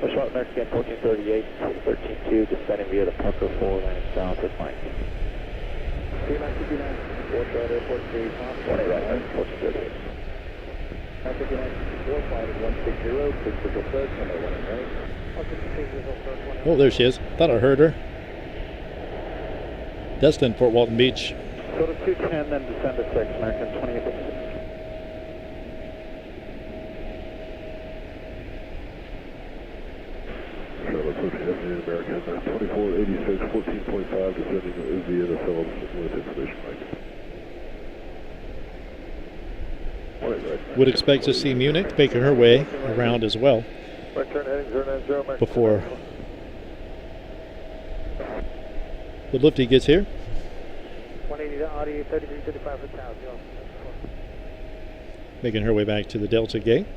Charlotte Mexican 1438, 13-2, descending via the Parker 4 landing south with Mike. 3959, 4 Charlotte Airport 3, 1 right, 1438. 959, 4 flight 160, Pittsburgh approach, number 1 right. Oh, there she is. Thought I heard her. Destin, Fort Walton Beach. Go to 210, then descend to 6, American 2856. Charlotte approaching American 2486, 14.5, descending via the Phillips with information mic. Would expect to see Munich making her way around as well before the lifty gets here. 180 to Audi, 3335 for 1,000. Making her way back to the Delta gate,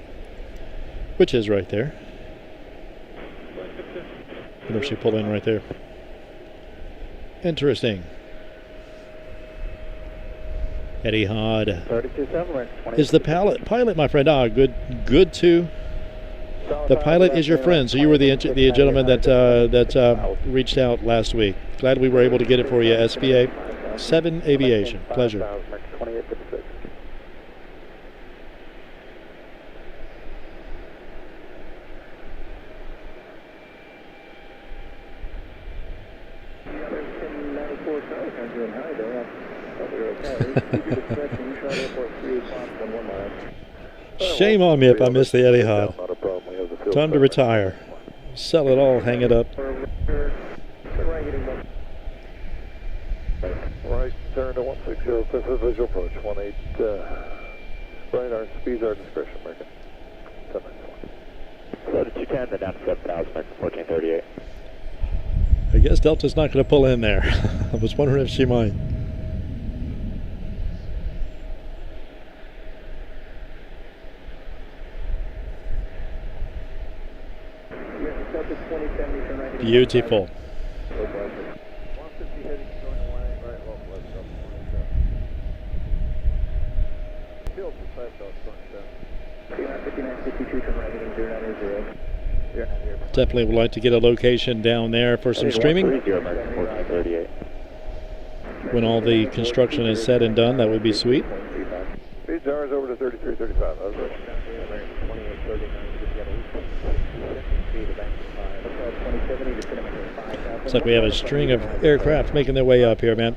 which is right there. I wonder if she pulled in right there. Interesting. Etihad is the pilot, my friend. Ah, good too. The pilot is your friend. So you were the gentleman that reached out last week. Glad we were able to get it for you. SPA 7 Aviation. Pleasure. Shame on me if I missed the Etihad. Time to retire. Sell it all, hang it up. Right, turn to 160, this is visual approach, 18, right, our speeds are discretion, American. 791. So to 210, then down to 7,000, 1438. I guess Delta's not going to pull in there. I was wondering if she might. Beautiful. Definitely would like to get a location down there for some streaming. When all the construction is said and done, that would be sweet. Speed hours over to 3335. Looks like we have a string of aircraft making their way up here, man.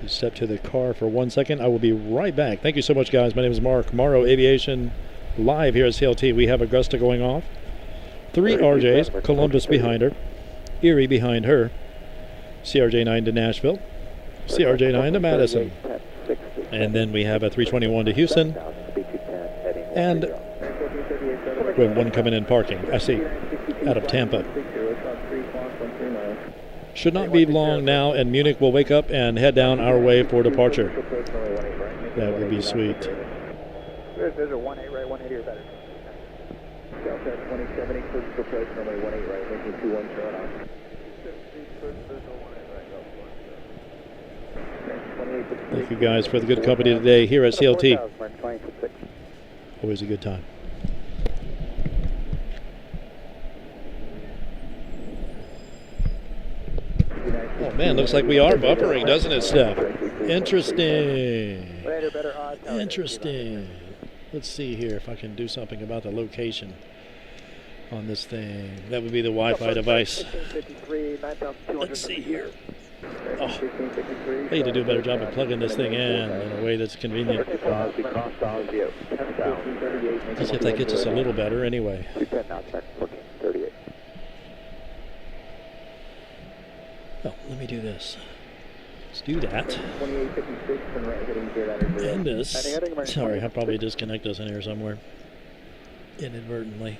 You step to the car for 1 second. I will be right back. Thank you so much, guys. My name is Mark, Morrow Aviation, live here at CLT. We have Augusta going off. 3 RJs, Columbus behind her, Erie behind her, CRJ-9 to Nashville, CRJ-9 to Madison. And then we have a 321 to Houston. And we have one coming in parking, I see, out of Tampa. Should not be long now, and Munich will wake up and head down our way for departure. That would be sweet. Good visual, 18 right, 180 or better. Delta 2070, cruise approach, runway 18 right, making 21 turn on. Thank you guys for the good company today here at CLT. 4,000, Always a good time. Oh man, looks like we are buffering, doesn't it, Steph? Interesting. Interesting. Let's see here if I can do something about the location on this thing. That would be the Wi-Fi device. Let's see here. Oh, I need to do a better job of plugging this thing in a way that's convenient. Let's see if that gets us a little better anyway. Well, let me do this. Let's do that. And this. Sorry, I'll probably disconnect us in here somewhere inadvertently.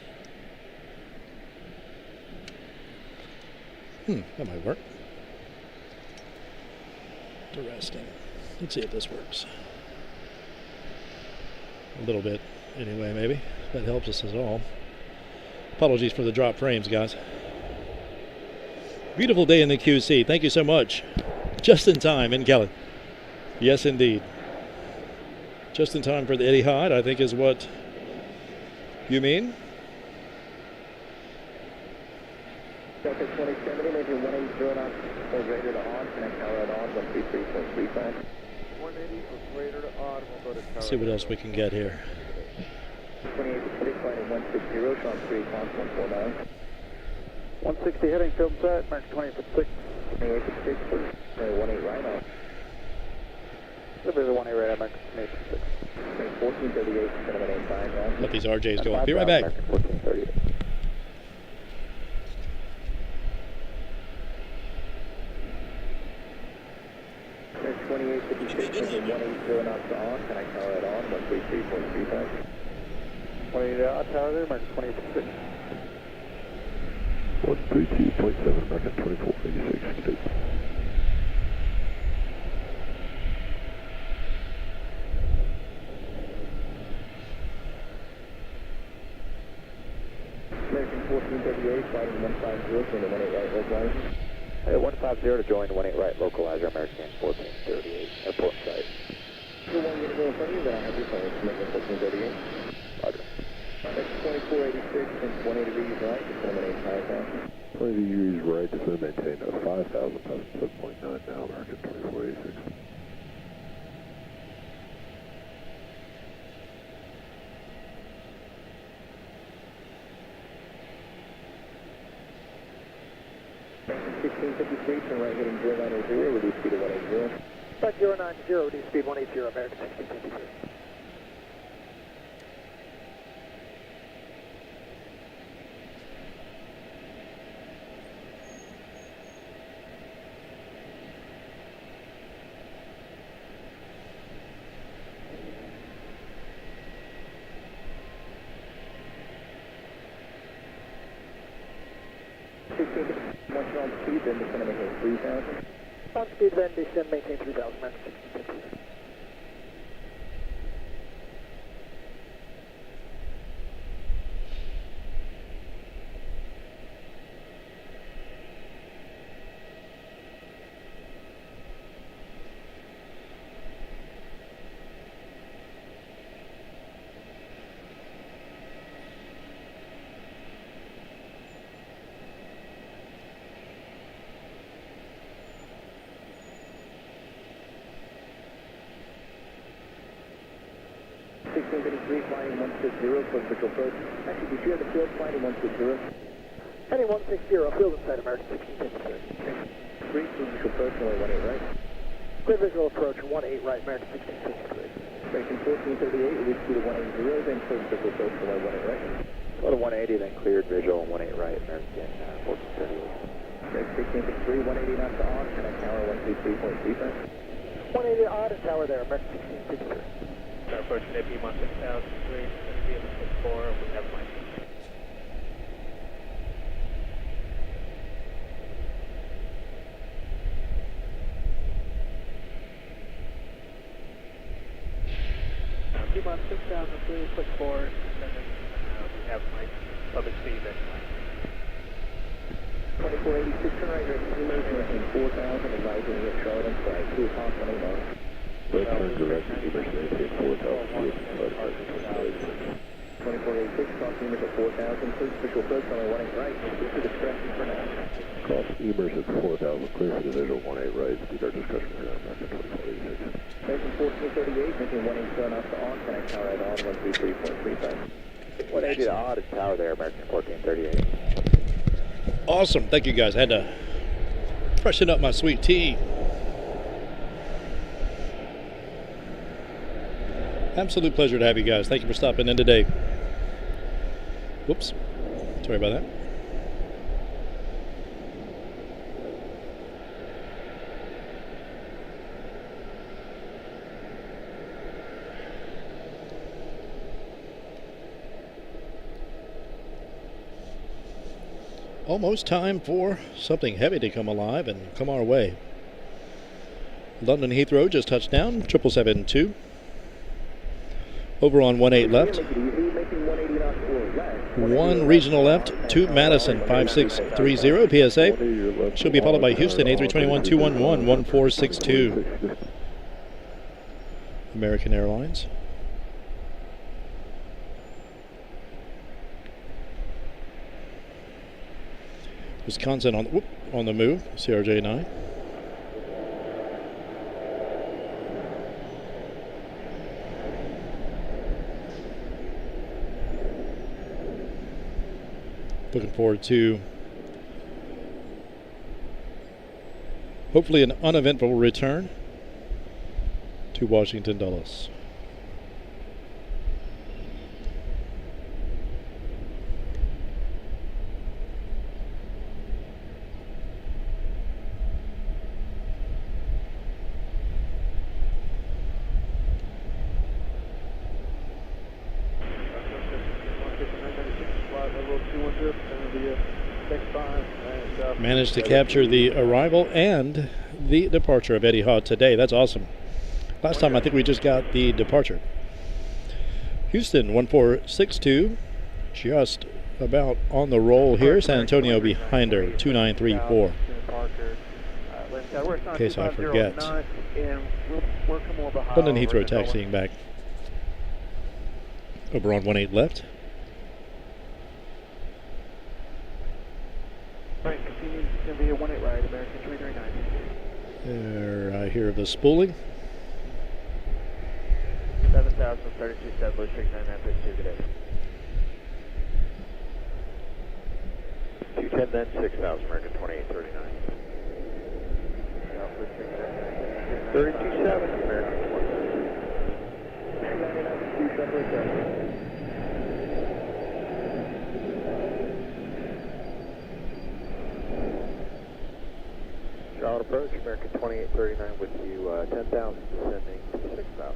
That might work. Interesting. Let's see if this works. A little bit, anyway, maybe. That helps us at all. Apologies for the drop frames, guys. Beautiful day in the QC. Thank you so much. Just in time in Kelly. Yes, indeed. Just in time for the Etihad, I think is what you mean. Delta 2070, major 180 knots, or greater to on, connect tower at on, 133.35. 180 or greater to odd, we'll go to tower. See what else we can get here. 28 flight at 160, Sean 3 o'clock, 149. 160 heading, field set, Mark 20.6. 28 18 right on. There's a 18 right on Mark 20.6. 1438, cinnamon 85, right? Let these RJs go. Be right back. 1438. There's 2856, 180 knots to on, connect tower at on, 133.35. 180 odd tower there, Mark 20.6. 132.7, American 2486, good. American 1438, flighting 150, from the 18 right localizer. 150 to join 18 right localizer, American 1438, airport site. The one you're going to go in front of you, then I have your phone, American 1438. Roger. That's 2486 and 20 degrees right, disseminate 5,000. 20 degrees right, to maintain a 5,000, 7.9 now, American 2486. American 1653, turn right heading 090, reduce speed to 180. Back 090, reduce speed 180, American 1653. Once you're on speed, then descend and maintain 3,000. On speed, then descend, maintain 3,000, American 1653. Flying 160, close visual approach. Actually, did you have the field flying 160? Heading 160, field inside American 1653. 3, close visual approach, only 18 right. Clear visual approach, 18 right, American 1653. American 1438, reduce speed to 180, then close visual approach, only 18 right. Go to 180, then cleared visual, 18 right, American 1438. American 1653, 180 knots on, connect tower 123.35. 180 odd and tower there, American 1653. Approaching AP 16003, be at the 64, we have my. 6003, click forward, and then we have my public speed that's 2486, turn right, American 4000, advising at Charlotte and flight 2 o'clock on the line. Return direct to Mercedes 4000. 2486, cross Emers at 4000, please official approach on 18 right, this is discretion for now. Cross Emers at 4000, clear for the visual 18 right, speed our discussion for American 2486. American 1438, making 187 off to on, connect tower at on 133.35. 180 to odd is tower there, American 1438. Awesome. Thank you, guys. I had to freshen up my sweet tea. Absolute pleasure to have you guys. Thank you for stopping in today. Whoops. Sorry about that. Almost time for something heavy to come alive and come our way. London Heathrow just touched down, 7772. Over on 18 left. 1 regional left, 2 Madison 5630 PSA. She'll be followed by Houston A321 211 1462. American Airlines. Wisconsin on the move, CRJ9. Looking forward to hopefully an uneventful return to Washington Dulles. Managed to capture the arrival and the departure of Etihad today. That's awesome. Last time I think we just got the departure. Houston 1462, just about on the roll here. San Antonio behind her, 2934. In case I forget. London Heathrow taxiing back. Over on 18 left. Right, continue to be a 18 right, American 339. There, I hear the spooling. 7032 Louis 3992 today. 210 then 6000 American 2839. 327 American 2839. Charlotte approach, American 2839 with you, 10,000 descending to 6,000.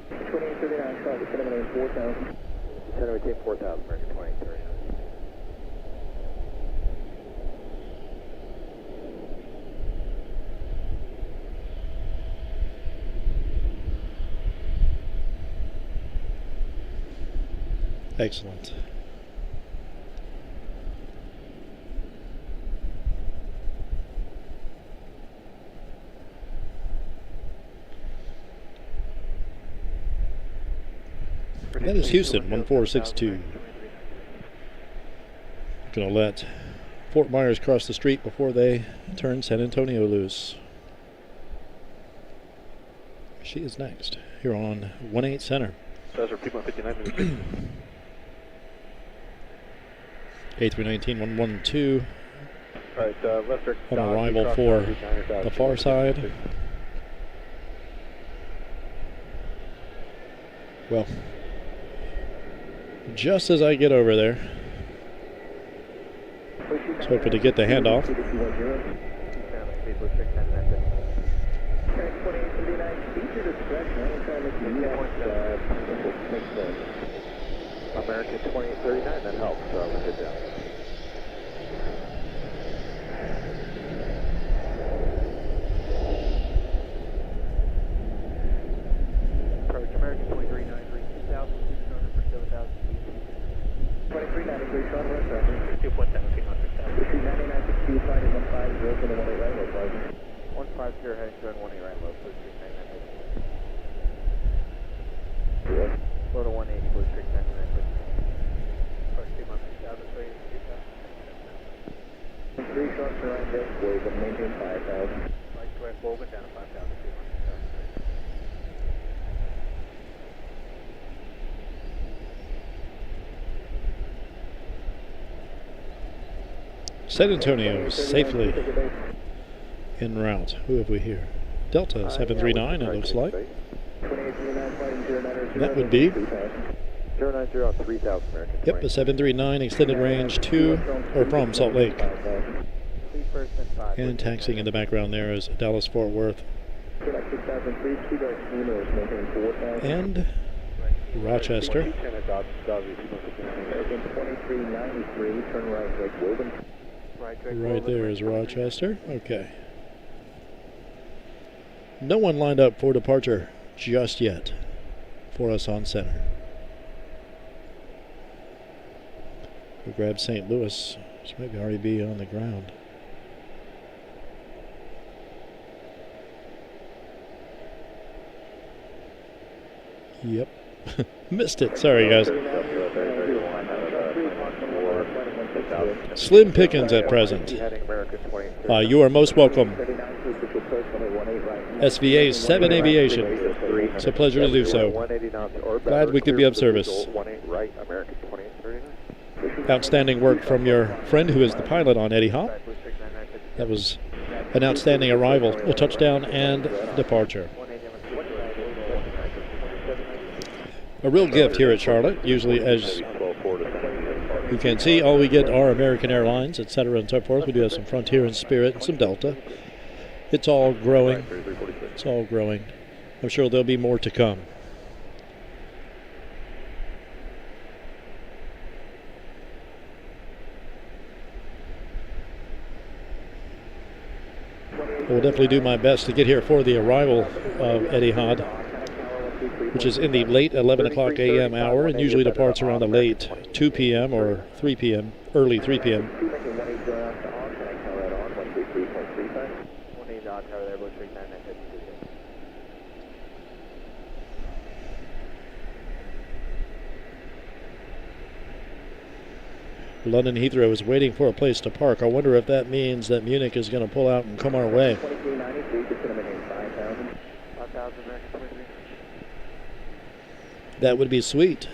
2839, Charlotte, descending 4,000. Descending 4,000, American 2839. Excellent. That is Houston 1462. Going to let Fort Myers cross the street before they turn San Antonio loose. She is next here on 18 Center. Those are people 59 minutes. A319 112 All right, Lester. on arrival for the far side. Well, just as I get over there, just hoping to get the handoff. American 2839, that helps, so we're good down. Approach American 2393, 2000. turn to 18 right, low, pleasure. 150 heading to 18 right, low, Blue Streak 99. Yeah. Go to 180, Blue Streak 99. Approach 2 miles, 6,000, 3 shots to right, deck, Woven, maintain 5,000. right to left, Woven, down to 5,000, 2 miles, 6,000. San Antonio safely en route. Who have we here? Delta 739, it looks like. That would be. 090 on 3,000 American. Yep, a 739 extended range to or from Salt Lake. And taxiing in the background there is Dallas Fort Worth. And Rochester. Right there is Rochester. Okay. No one lined up for departure just yet for us on center. We'll grab St. Louis, which maybe already be on the ground. Yep. Missed it. Sorry, guys. Slim pickings at present. You are most welcome. SVA 7 Aviation. It's a pleasure to do so. Glad we could be of service. Outstanding work from your friend who is the pilot on Etihad. That was an outstanding arrival, a touchdown, and departure. A real gift here at Charlotte. Usually, as you can see, all we get are American Airlines, etc. and so forth. We do have some Frontier and Spirit and some Delta. It's all growing. It's all growing. I'm sure there'll be more to come. We'll definitely do my best to get here for the arrival of Etihad, which is in the late 11 o'clock a.m. hour and usually departs around the late 2 p.m. or 3 p.m., early 3 p.m. London Heathrow is waiting for a place to park. I wonder if that means that Munich is going to pull out and come our way. That would be sweet.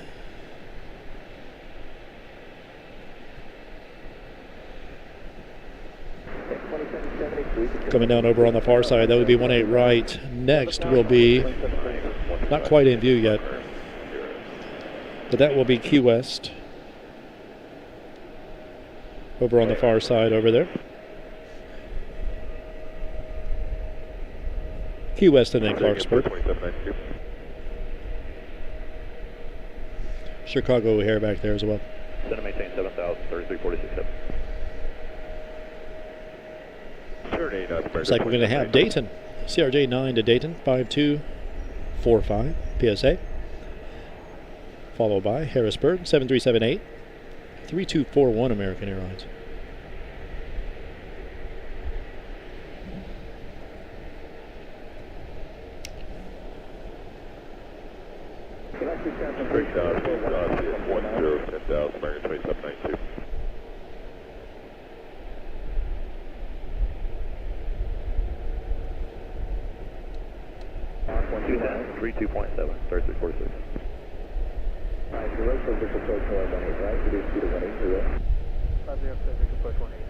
Coming down over on the far side, that would be 18 right. Next will be, not quite in view yet, but that will be Key West. Over on the far side over there. Key West and then Clarksburg. Chicago O'Hare back there as well. Center maintain 7,000, 3346. Looks like we're going to have Dayton. CRJ 9 to Dayton, 5245 PSA. Followed by Harrisburg, 7378. 3241 American Airlines. Breakdown, 10,000, American 2792. 32.7, 3346. Right, your right physical approach 118, right? Reduce speed to 180. 50 physical approach 180.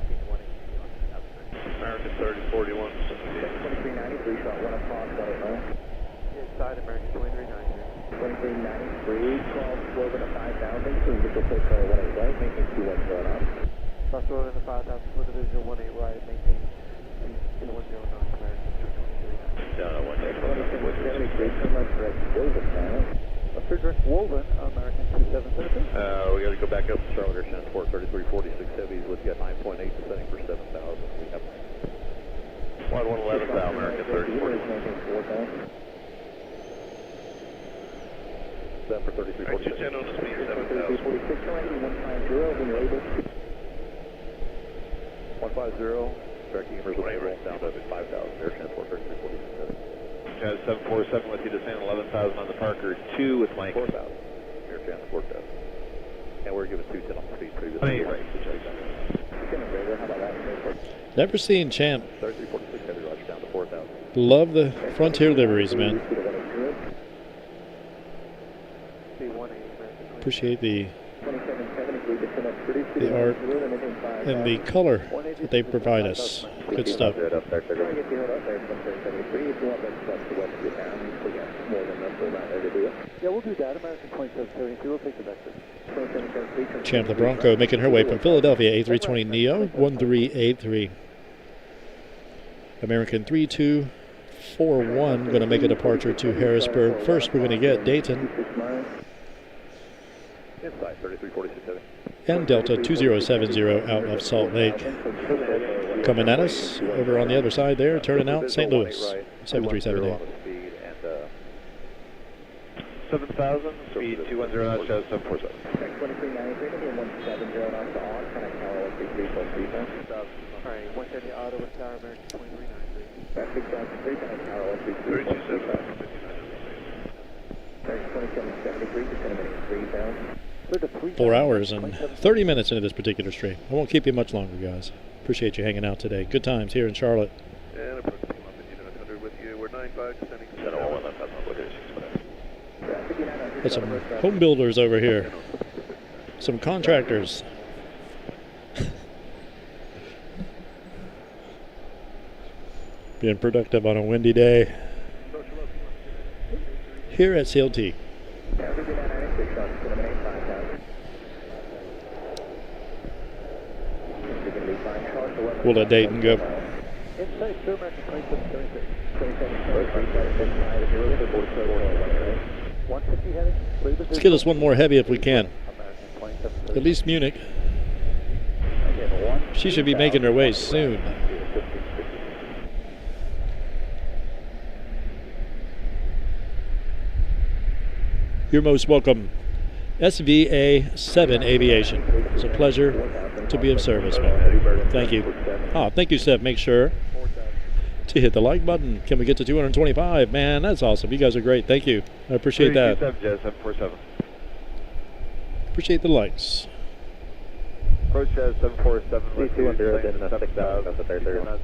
16 to 180. American 3041. 2393, shot 1 o'clock, 189. Inside American 2393. 2393, call Woven to 5,000, physical approach 118, right? Maintain 210 knots. Cross Woven to 5,000, for division 18 right, maintain 210 knots, American 223. Down at 173, turn left direct Woven now. Direct Woven, American 2772. We got to go back up to Charlotte Air Transport 3346 heavies. We've got 9.8 descending for 7,000. We have 111 South American 3040. 7 for 3346. 210 on the speed 7,000. 3346, 150 when you're able. 150, direct universal roll down to 5,000, air transport 3347. Jazz 747 with you, descend 11,000 on the Parker 2 with Mike. 4,000, air transport does. And we're given 210 on the speed previously. Right. How about that? Never seen Champ. 3346 heavy rush down to 4,000. Love the Frontier liveries, man. Appreciate the art and the color that they provide us. Good stuff. Yeah, we'll do that. American 2772, we'll take the vector. Champ the Bronco making her way from Philadelphia, A320 Neo, 1383. American 3241 going to make a departure to Harrisburg. First, we're going to get Dayton Inside 3346 and Delta 2070 out of Salt Lake. Coming at us over on the other side there, turning out St. Louis, 7378. 7,000, speed 210 knots, Jazz 747. 2393, 170 knots to on, kind of Charlotte 33.3. Alright, 170 auto with tower, American 2393. Back 6,003, kind of Charlotte 33.3. 2773, just going to make 3,000. 4 hours and 30 minutes into this particular stream. I won't keep you much longer, guys. Appreciate you hanging out today. Good times here in Charlotte. And approaching Unit 100 with you. We're 95, descending to 701, that's not what it is. Got some home builders over here. Some contractors. Being productive on a windy day here at CLT. We'll let Dayton go. Let's get us one more heavy if we can. At least Munich. She should be making her way soon. You're most welcome. SVA 7 Aviation. It's a pleasure to be of service, man. Thank you. Thank you, Seth. Make sure to hit the like button. Can we get to 225? Man, that's awesome. You guys are great. Thank you. I appreciate that. Jazz 747. Appreciate the likes. Approach Jazz 747 with you, 7,000.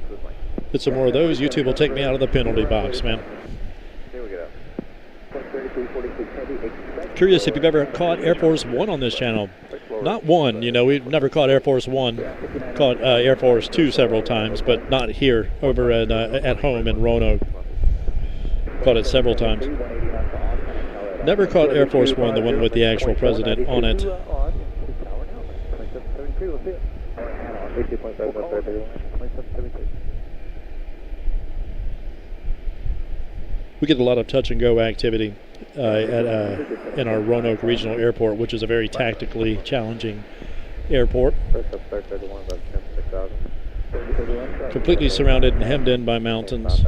Get some more of those. YouTube will take me out of the penalty box, man. Here we go. Curious if you've ever caught Air Force One on this channel. Not one, you know, we've never caught Air Force One. Caught Air Force Two several times, but not here, over at home in Roanoke. Caught it several times. Never caught Air Force One, the one with the actual president on it. We get a lot of touch and go activity in our Roanoke Regional Airport, which is a very tactically challenging airport. Completely surrounded and hemmed in by mountains.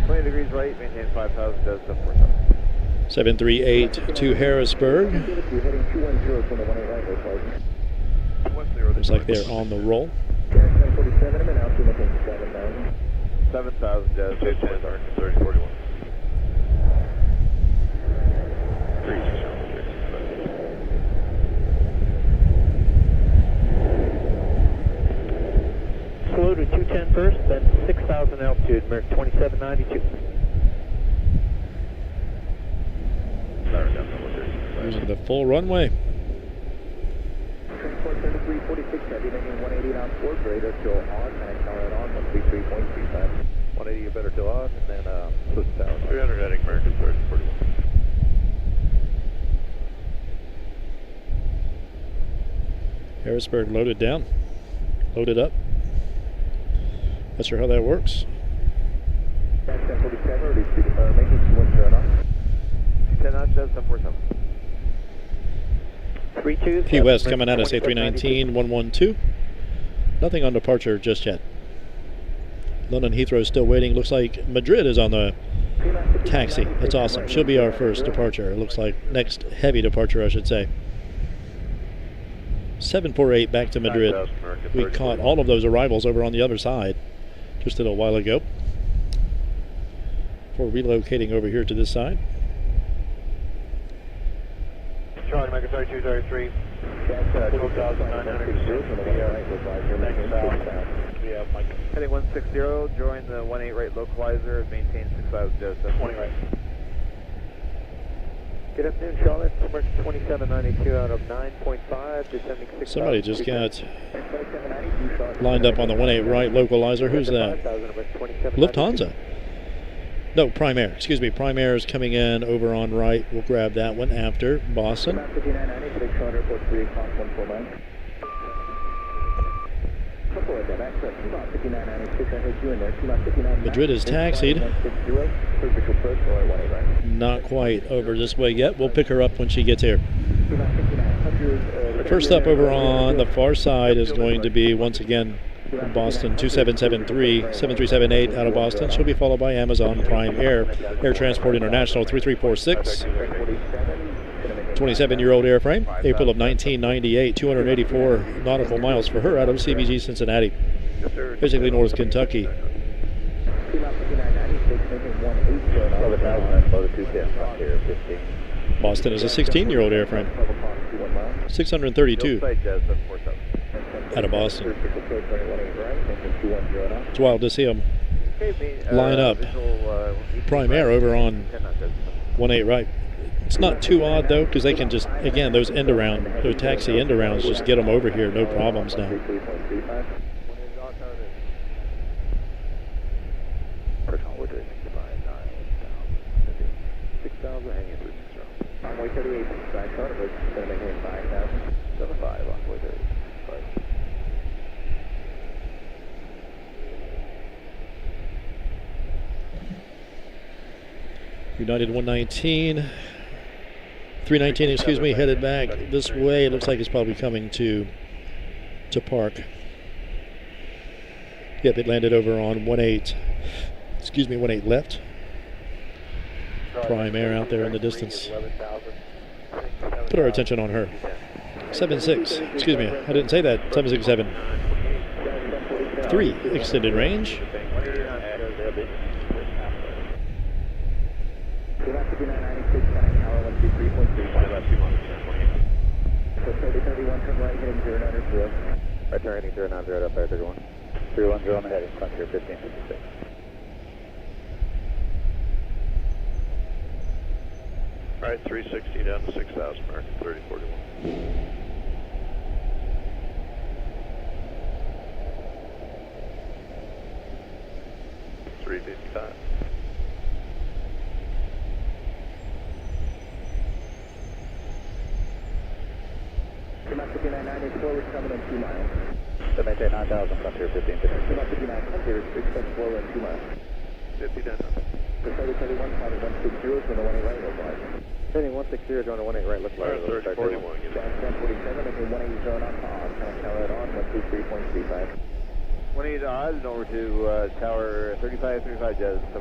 20 degrees right, maintain 5,000, Jazz 747. 738 to Harrisburg. Looks like they're on the roll. 7,000, Jazz 3041. Slow to 210 first, then 6,000 altitude, American 2792. Using the full runway. 247346 heavy, making 180 knots forward, radar till on, and count on 133.35. 180, you better till on, and then switch down. 300 heading, American 3041. Harrisburg loaded down, loaded up. Not sure how that works. 1047, ready to making 210 knots. 10 knots, Jazz 747. 32. Key West coming at us, A319, 112. Nothing on departure just yet. London Heathrow is still waiting. Looks like Madrid is on the taxi. That's awesome. She'll be our first departure. It looks like next heavy departure, I should say. 748 back to Madrid. We caught all of those arrivals over on the other side just a little while ago. Before relocating over here to this side. Charlie, American 3233. That's 12,900. Next south. We have Mike. Heading 160, join the 18 right localizer, maintain 6,000 Joseph. 20 right. Good afternoon, Charlotte. American 2792 out of 9.5, descending 6,000. Somebody just got lined up on the 18 right localizer. Who's that? Lufthansa. No, Prime Air. Excuse me. Prime Air is coming in over on right. We'll grab that one after. Boston. Madrid is taxied. Not quite over this way yet. We'll pick her up when she gets here. First up over on the far side is going to be, once again, from Boston, 2773, 7378 out of Boston. She'll be followed by Amazon Prime Air, Air Transport International 3346. 27-year-old airframe, April of 1998, 284 nautical miles for her out of CBG Cincinnati, basically North Kentucky. Boston is a 16-year-old airframe, 632 out of Boston. It's wild to see them line up. Prime Air over on 18 right. It's not too odd though, because they can just, again, those taxi end arounds just get them over here, no problems now. United 119. 319, excuse me, headed back this way. It looks like it's probably coming to park. Yep, it landed over on 18 left. Prime Air out there in the distance. Put our attention on her. 76, excuse me, I didn't say that. 767. 3, extended range. Right turn heading 090 up there, 31. 310 on the heading, Frontier 1556. Alright, 360 down to 6,000, American 3041. 355. Domestic 994 is coming in 2 miles. Domestic 9,000, Frontier 1556. Domestic 900 is expect slow in 2 miles. 50 down. The 3031, climbing 160 is going to 18 right localizer. Heading 160 going to 18 right localizer. 3041. Gas 1047, making 18 zone on pause. Can I count that on? 123.35. 18 odds and over to tower 3535 Jazz 7%.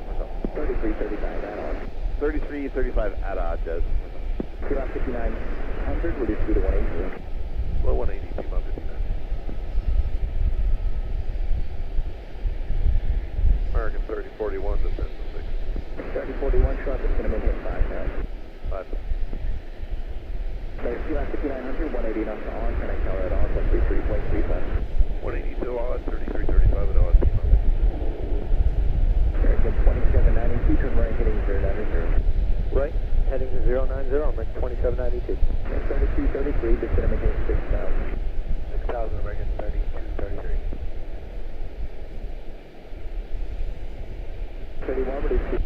3335 add on. 3335 add on Jazz. 5900 reduce to 180. Well, 180, Pima 59. American 3041 descends to 6. 3041 truck is going to maintain 5 now. 5. There's 5900, 180 knots on. Can I count that on? 133.35. 180 to odd, 3335 at odd. American 2792, turn right heading 090. Right, heading to 090, American 2792. 3233, just going to maintain 6,000. 6,000, American 3233. 31, reduce to...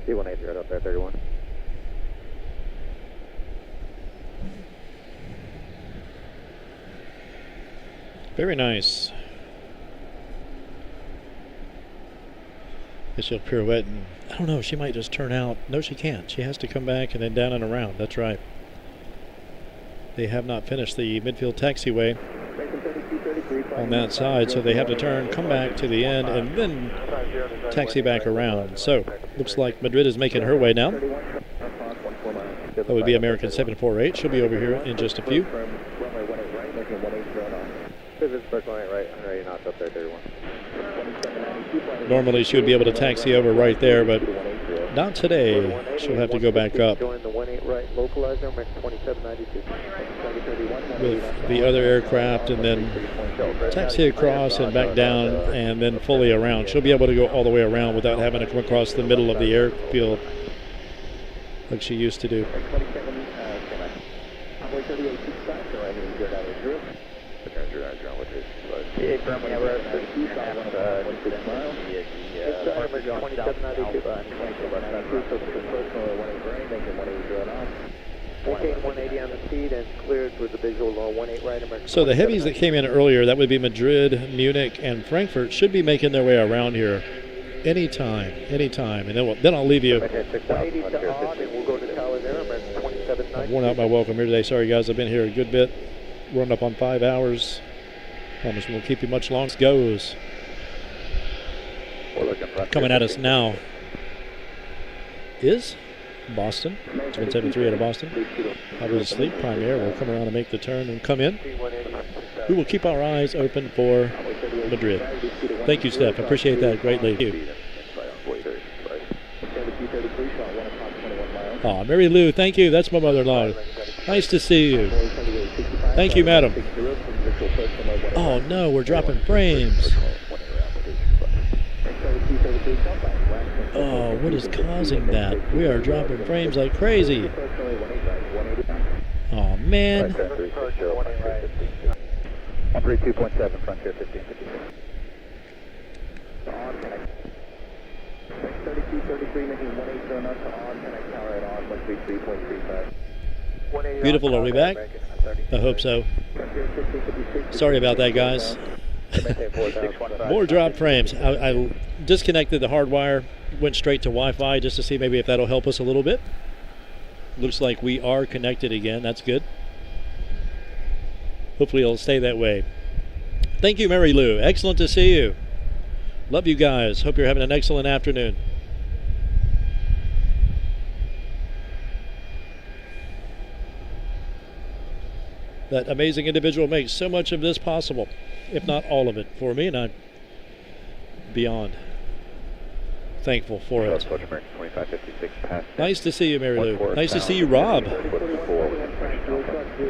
C180 right up there, 31. Very nice. She'll pirouette, and I don't know, she might just turn out. No, she can't. She has to come back and then down and around. That's right. They have not finished the midfield taxiway on that side, so they have to turn, come back to the end, and then taxi back around. So, looks like Madrid is making her way down. That would be American 748. She'll be over here in just a few. making 180 knots. Pivot circle 1 right, 180 knots up there, 31. 2792. Normally she would be able to taxi over right there, but not today. She'll have to go back up. Join the 18 right localizer, American 2792. With the other aircraft, and then taxi across and back down, and then fully around. She'll be able to go all the way around without having to come across the middle of the airfield like she used to do. So the heavies that came in earlier, that would be Madrid, Munich, and Frankfurt, should be making their way around here anytime. And then I'll leave you. I've worn out my welcome here today. Sorry, guys, I've been here a good bit. Running up on 5 hours. Promise won't keep you much longer. Goes. Coming at us now is Boston. 773 out of Boston. I was asleep. Prime Air will come around and make the turn and come in. We will keep our eyes open for Madrid. Thank you, Steph. I appreciate that greatly. Thank you. Oh, Mary Lou, thank you. That's my mother-in-law. Nice to see you. Thank you, madam. Oh, no, we're dropping frames. Oh, what is causing that? We are dropping frames like crazy. Oh, man. 132.7, Frontier 1556. 3233 making 180 knots on connect tower at on 133.35. Beautiful, are we back? I hope so. Sorry about that, guys. More drop frames. I disconnected the hard wire, went straight to Wi-Fi just to see maybe if that'll help us a little bit. Looks like we are connected again. That's good. Hopefully it'll stay that way. Thank you, Mary Lou. Excellent to see you. Love you guys. Hope you're having an excellent afternoon. That amazing individual makes so much of this possible, if not all of it, for me, and I'm beyond thankful for it. Nice to see you, Mary Lou. Nice to see you, Rob.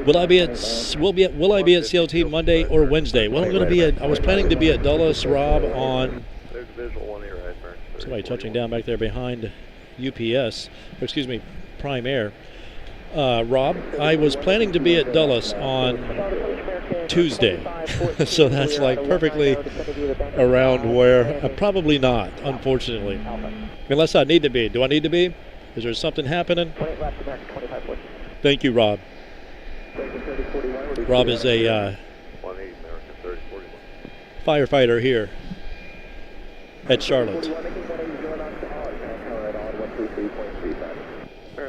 Will I be at CLT Monday or Wednesday? Well, I was planning to be at Dulles, Rob, on somebody touching down back there behind UPS, or excuse me, Prime Air. Rob, I was planning to be at Dulles on Tuesday, so that's like perfectly around where, probably not, unfortunately, unless I need to be. Do I need to be? Is there something happening? Thank you, Rob. Rob is a firefighter here at Charlotte.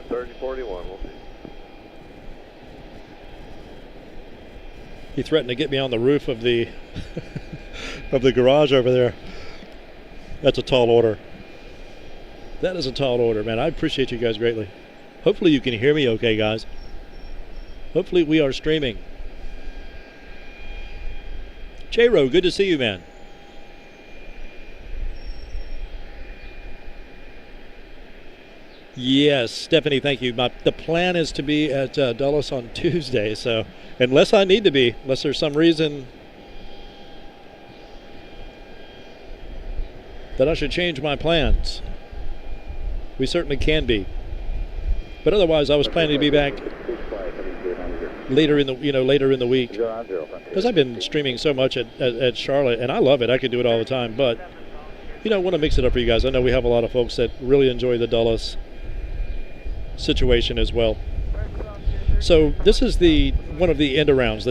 3041. He threatened to get me on the roof of the of the garage over there. That's a tall order. That is a tall order, man. I appreciate you guys greatly. Hopefully you can hear me okay, guys. Hopefully we are streaming. Chero, good to see you, man. Yes, Stephanie, thank you. The plan is to be at Dulles on Tuesday, so unless I need to be, unless there's some reason that I should change my plans, we certainly can be. But otherwise, I was planning to be back later in the week, because I've been streaming so much at Charlotte, and I love it. I could do it all the time, but I want to mix it up for you guys. I know we have a lot of folks that really enjoy the Dulles situation as well. So this is one of the end arounds,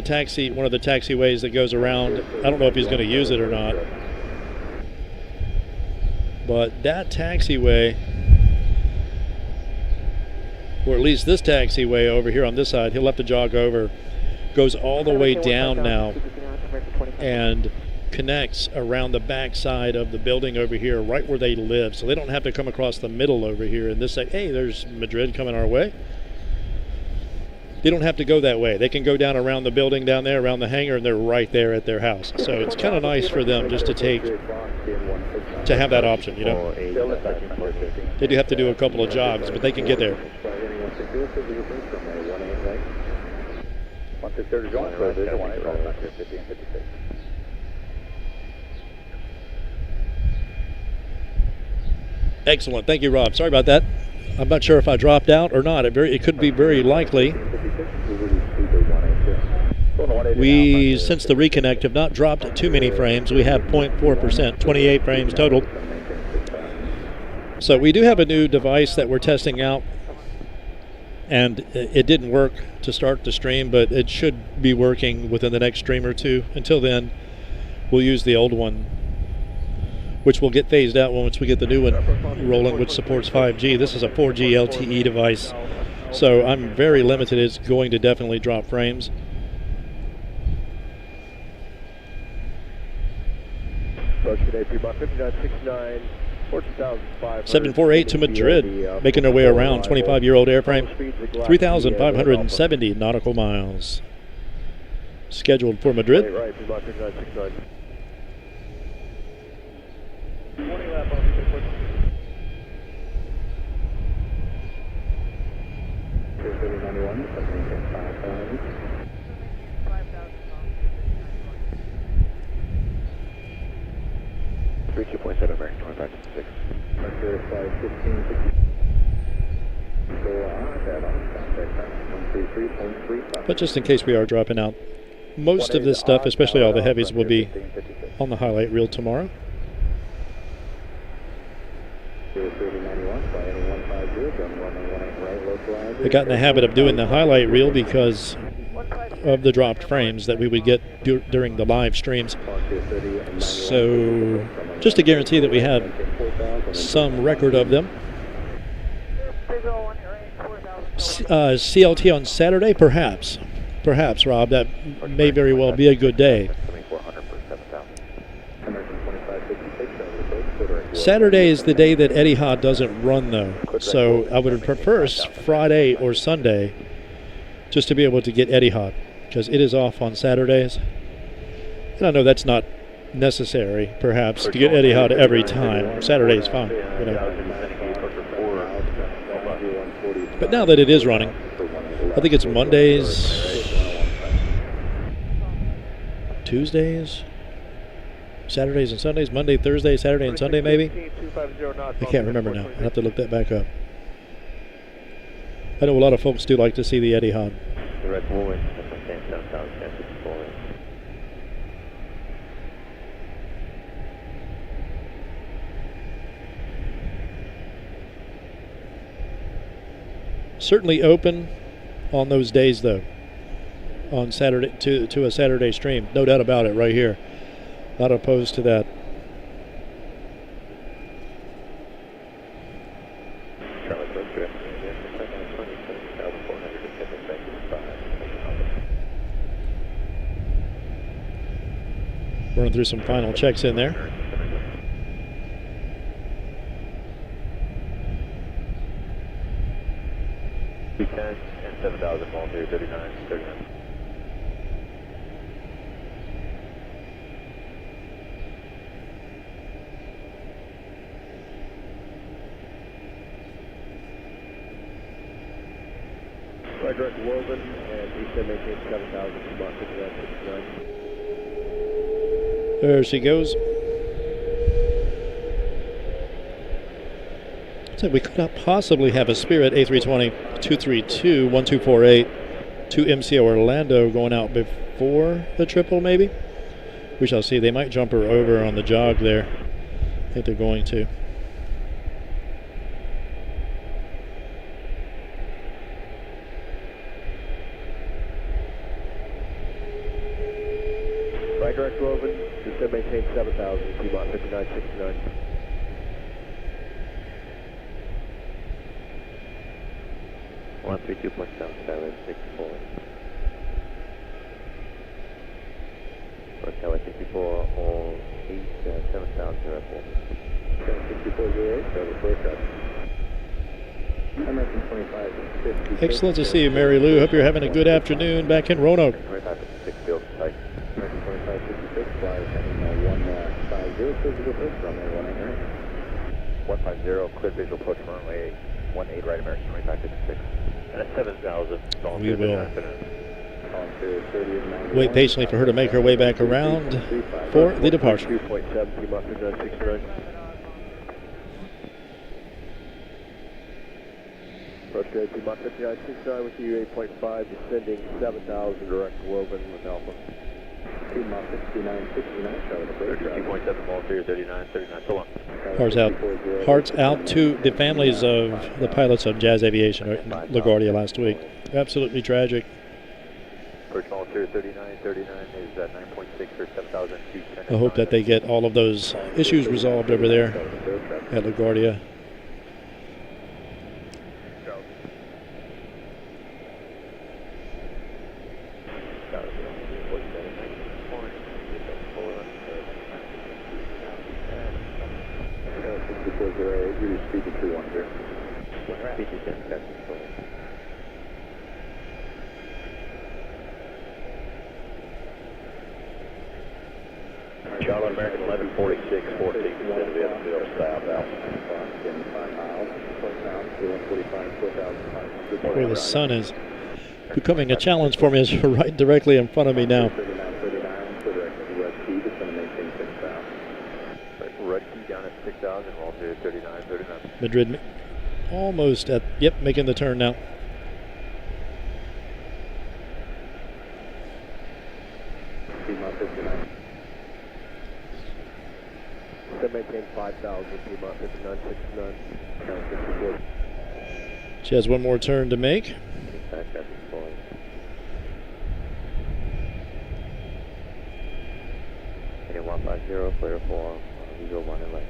one of the taxiways that goes around. I don't know if he's going to use it or not, but that taxiway, or at least this taxiway over here on this side, he'll have to jog over, goes all the way down now and connects around the back side of the building over here, right where they live, so they don't have to come across the middle over here and this say, hey, there's Madrid coming our way. they don't have to go that way. They can go down around the building down there, around the hangar, and they're right there at their house. So it's kind of nice for them just to have that option, you know. They do have to do a couple of jogs, but they can get there. 163 to join, right, 18 right, 50 and 56. Excellent. Thank you, Rob. Sorry about that. I'm not sure if I dropped out or not. It could be very likely. We, since the reconnect, have not dropped too many frames. We have 0.4%, 28 frames total. So we do have a new device that we're testing out, and it didn't work to start the stream, but it should be working within the next stream or two. Until then, we'll use the old one, which will get phased out once we get the new one rolling, which supports 5G. This is a 4G LTE device, so I'm very limited. It's going to definitely drop frames. Approach today, Fremont 5969, 748 to Madrid, making their way around. 25-year-old airframe, 3,570 nautical miles. Scheduled for Madrid. Right, Fremont 5969. American 2556. But just in case we are dropping out, most of this stuff, especially all the heavies, will be on the highlight reel tomorrow. I got in the habit of doing the highlight reel because of the dropped frames that we would get during the live streams. So just to guarantee that we have some record of them. CLT on Saturday, perhaps, Rob. That may very well be a good day. Saturday is the day that Etihad doesn't run, though. So I would prefer Friday or Sunday just to be able to get Etihad, because it is off on Saturdays. And I know that's not necessary, perhaps, to get Etihad every time. Saturday is fine, you know. But now that it is running, I think it's Mondays, Tuesdays, Saturdays and Sundays, Monday, Thursday, Saturday, and Sunday, maybe? I can't remember now. I'll have to look that back up. I know a lot of folks do like to see the Etihad. Certainly open on those days, though, on Saturday to a Saturday stream. No doubt about it right here. Not opposed to that. Running through some final checks in there. And 7,000 volunteer 39. Right direct Woven and Easton maintain 7,000 Fremont 5969. There she goes. So we could not possibly have a Spirit A320-232-1248 to MCO Orlando going out before the triple, maybe? We shall see. They might jump her over on the jog there. I think they're going to. Right direct Woven, just maintain 7,000 Fremont 5969. One 32.77 forward. Hotel 64 all 7,000 forward. 64 Zero 8, so the first up. American 2556. Excellent to see you, Mary Lou. Hope you're having a good afternoon back in Roanoke. 2556 field site. American 2556, fly heading 150, physical approach, runway 18 right. 150, clear visual approach for runway 18 right, American 2556. And at 7,000. We will wait patiently for her to make her way back around for the departure. 2.7, P Muffin 969. Approach to P Muffin 5969 with you, 8.5, descending 7,000, direct Woven with Alpha. P Muffin 5969, Charlotte approach. 2.7, ball 39, so long. Hearts out to the families of the pilots of Jazz Aviation in LaGuardia last week. Absolutely tragic. Approach ball 39 is at 9.6 or 7,210. I hope that they get all of those issues resolved over there at LaGuardia. Speed to 310. Charlotte American 1146, 14, field south out. Boy, the sun is becoming a challenge for me. It's right directly in front of me now. Red key down at 6,000, wall 39. Madrid almost at, yep, making the turn now. Maintain 5,000, P-Mont 5969. She has one more turn to make. Heading 150, clear for visual 1 and left.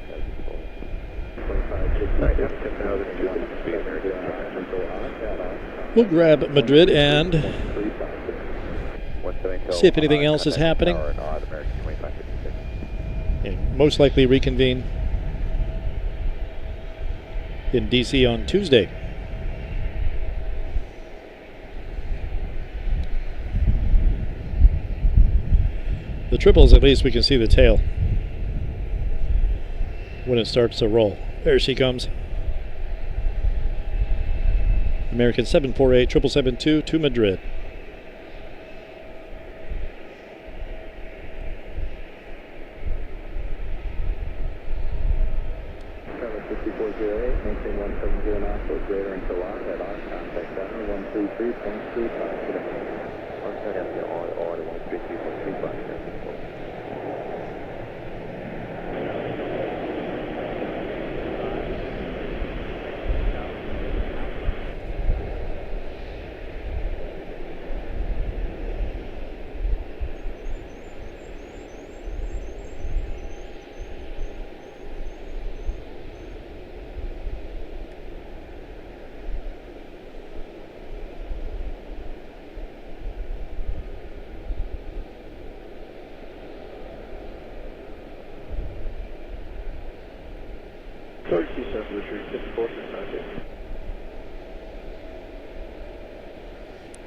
We'll grab Madrid and see if anything else is happening. And most likely reconvene in DC on Tuesday. The triples, at least we can see the tail when it starts to roll. There she comes. American 748 772 to Madrid. Charlotte 5408, maintain 170 knots or greater until lock at off contact center 133.35 today. Order 133.35.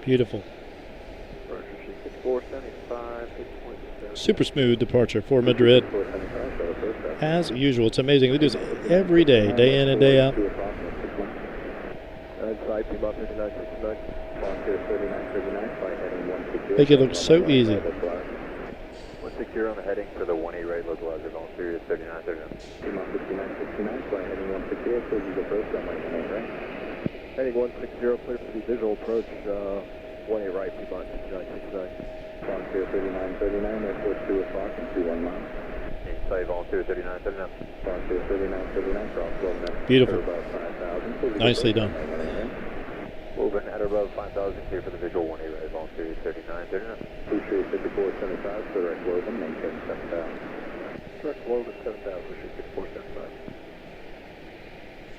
Beautiful. Super smooth departure for Madrid. As usual, it's amazing. They do this every day, day in and day out. Make it look so easy. 160 on the heading for the 1A right localizer, going through 3939. Flight heading 168, physical approach, runway 18 right. Heading 160, clear for the visual approach, 1A right, P-Mont 5969. Volunteer 3939, airport 2 o'clock and 21 miles. Inside volunteer 3939. Volunteer 3939, cross 12 minutes. Beautiful. About 5,000. Nicely done. Moving at or above 5,000, clear for the visual 1A right, volunteer 3939. Appreciate 5475, direct Logan, maintain 7,000. Direct Logan 7,000, appreciate 5475.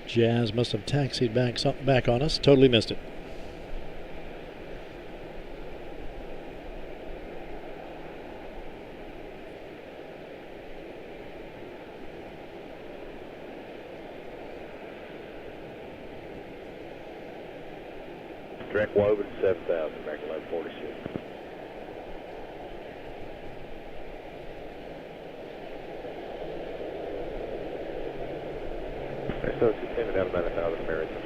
Jazz must have taxied back on us. Totally missed it. American Woven 7000, American 1146. So it's just down about 1,000 Americans.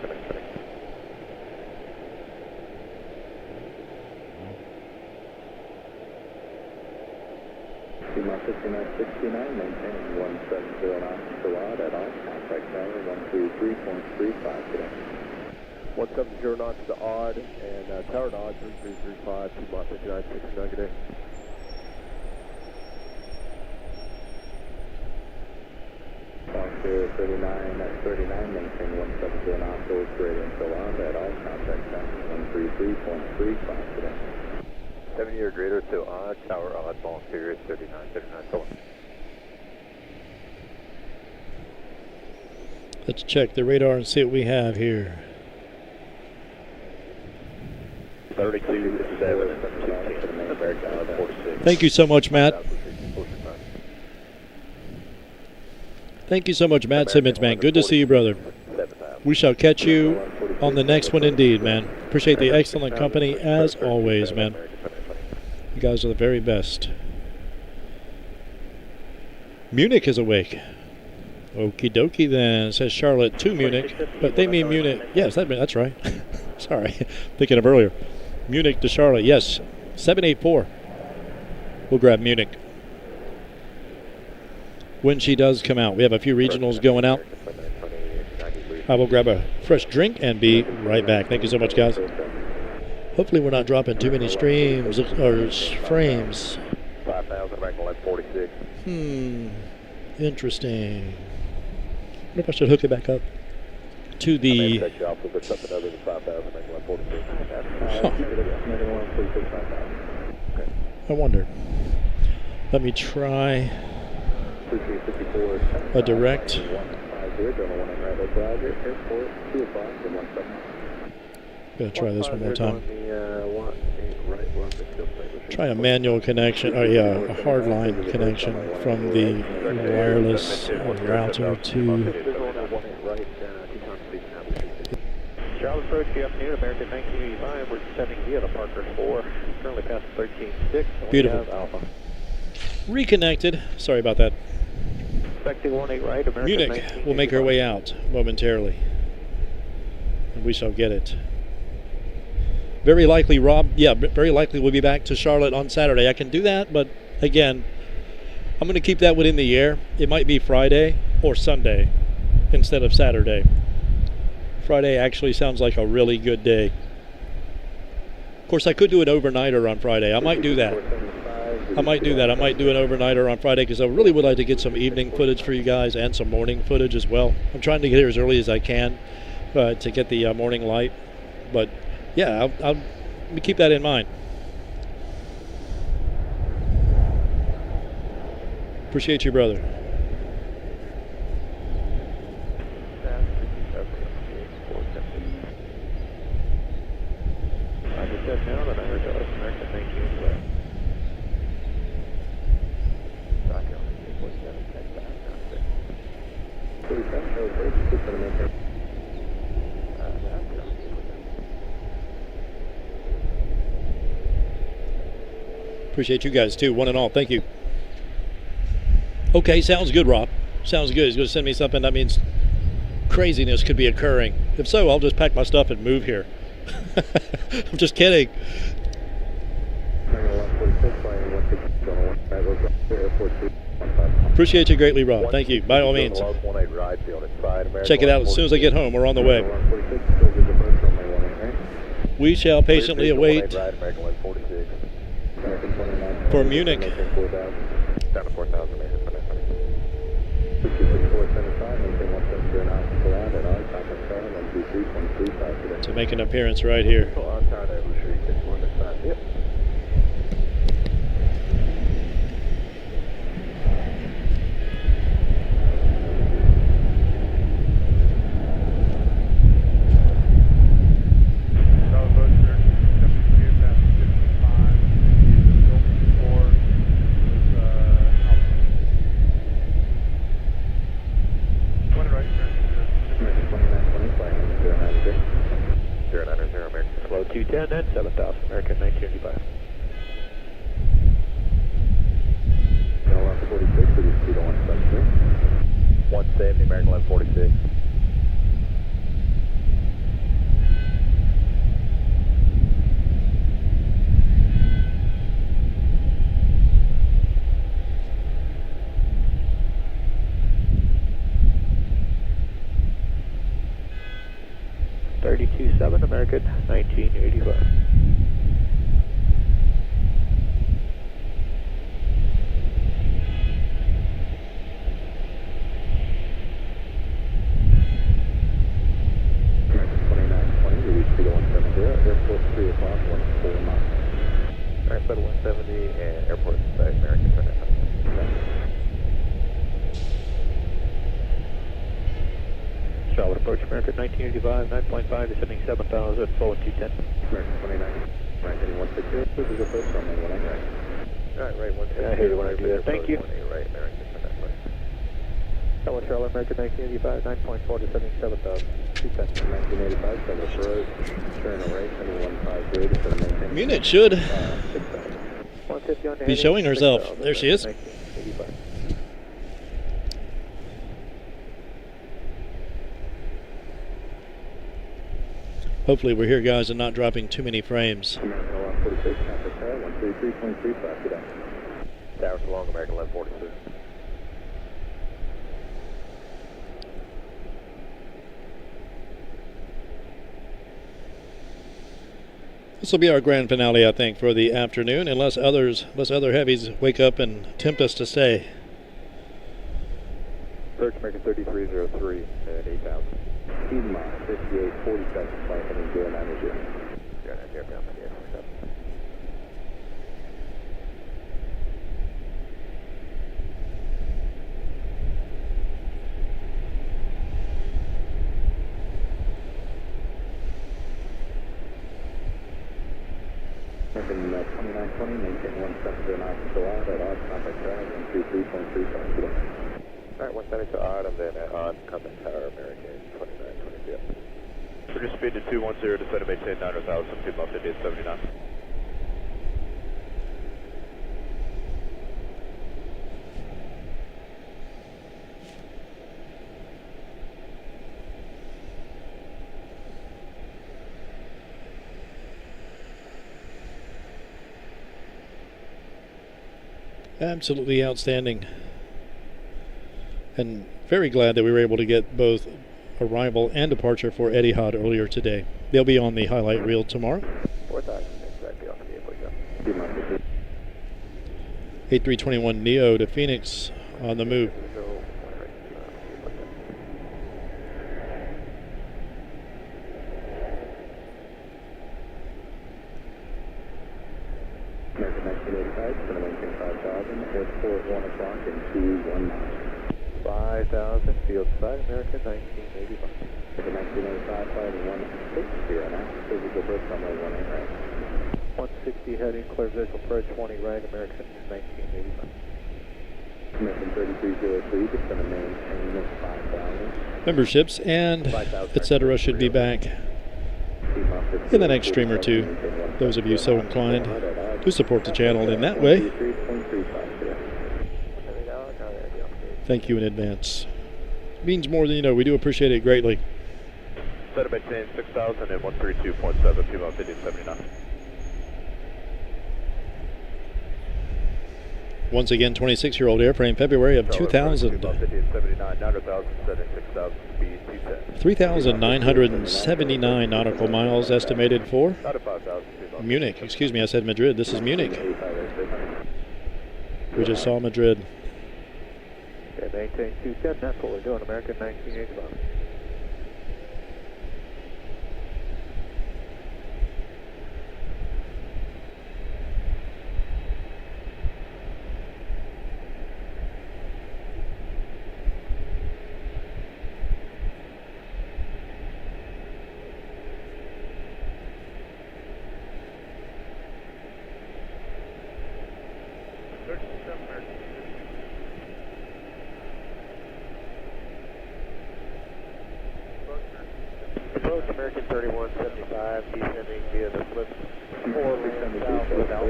Lima 5969, maintaining 170 knots per watt at all. Contact tower 133.35 today. 170 knots to odd, and tower to odd 3335, Lima 5969 today. Foster 39, maintain 170 knots, over gradient so on at all. Contact tower 133.35 today. 70 or greater to odd, tower odd, ball period 39, so on. Let's check the radar and see what we have here. 32.7, Thank you so much, Matt. Thank you so much, Matt Simmons, man. Good to see you, brother. We shall catch you on the next one indeed, man. Appreciate the excellent company as always, man. You guys are the very best. Munich is awake. Okie dokie then. It says Charlotte to Munich, but they mean Munich. Yes, that's right. Sorry, thinking of earlier. Munich to Charlotte. Yes, 784. We'll grab Munich when she does come out. We have a few regionals going out. I will grab a fresh drink and be right back. Thank you so much, guys. Hopefully we're not dropping too many streams or frames. 5,000, American 1146. Interesting. I wonder if I should hook it back up to the... I wonder. Let me try a direct. Gonna try this one more time. Try a manual connection, a hardline connection from the wireless router to. Charlotte approach, good afternoon, American 1985. We're descending via the Parker 4, currently past 13.6. Beautiful. Alpha. Reconnected. Sorry about that. Expecting 18 right, American Munich will make her way out momentarily, and we shall get it. Very likely, Rob. Yeah, very likely we'll be back to Charlotte on Saturday. I can do that, but again, I'm going to keep that one in the air. It might be Friday or Sunday instead of Saturday. Friday actually sounds like a really good day. Of course, I could do an overnighter on Friday. I might do that. I might do an overnighter on Friday because I really would like to get some evening footage for you guys and some morning footage as well. I'm trying to get here as early as I can to get the morning light. But yeah, I'll keep that in mind. Appreciate you, brother. Appreciate you guys too, one and all. Thank you. Okay, sounds good, Rob. Sounds good. He's going to send me something. That means craziness could be occurring. If so, I'll just pack my stuff and move here. I'm just kidding. Appreciate you greatly, Rob. Thank you. By all means. Check it out as soon as I get home. We're on the way. We shall patiently await for Munich. To make an appearance right here. American 1146. American 1985. Airport 3 o'clock, 14 miles. Alright, Flight 170 and airport side American 29. Charlotte approach American 1985, 9.5, descending 7,000, forward 210. American 29, right heading 160, this is the first runway 19 right. Alright, right 160. I hear you when I do that. Thank you. 18 right, American 29. Charlotte, American 1985, 9.4, descending 7,000, 210. 1985, Charlotte approach, turn away, heading 150, descending maintain. Munich should 150 on the be heading, showing herself. 6,000, There she is. 1985. Hopefully we're here, guys, and not dropping too many frames. American 1146, traffic tower, 133.35 today. Towers along American 1146. This will be our grand finale, I think, for the afternoon, unless other heavies wake up and tempt us to stay. Approach American 3303 at 8,000. Piedmont, 5847, flight heading 090. 090, down to the air. American 2920, maintain 170 until odd, at odd, contact tower, 133.35 today. Alright, 170 to odd, and then at odd, contact tower, American 2922. Reduce speed to 210, descend to maintain 9,000, 2 miles, India 79. Absolutely outstanding. And very glad that we were able to get both arrival and departure for Etihad earlier today. They'll be on the highlight reel tomorrow. 4,000, exactly off the airport, yeah. 8321 Neo to Phoenix on the move. American 1985, going to maintain 5,000, airport 1 o'clock and 21 miles. 5,000, field side, American 1985. American 1985, flight 160 right now, physical approach runway 18 right. 160 heading, clear visual approach 20 right, American 1985. American 3303, just going to maintain 5,000. Memberships and etc. should be back in the next stream or two. Those of you so inclined to support the channel in that way, thank you in advance. It means more than you know. We do appreciate it greatly. Set to maintain 6,000 and 132.7, 2 miles, India 79. Once again, 26-year-old airframe, February of 2000. 3,979 nautical miles estimated for Munich. Excuse me, I said Madrid. This is Munich. We just saw Madrid. Okay, maintain 210, that's what we're doing, American 1985. Approach American 3175, descending via the flip 4 lane south without.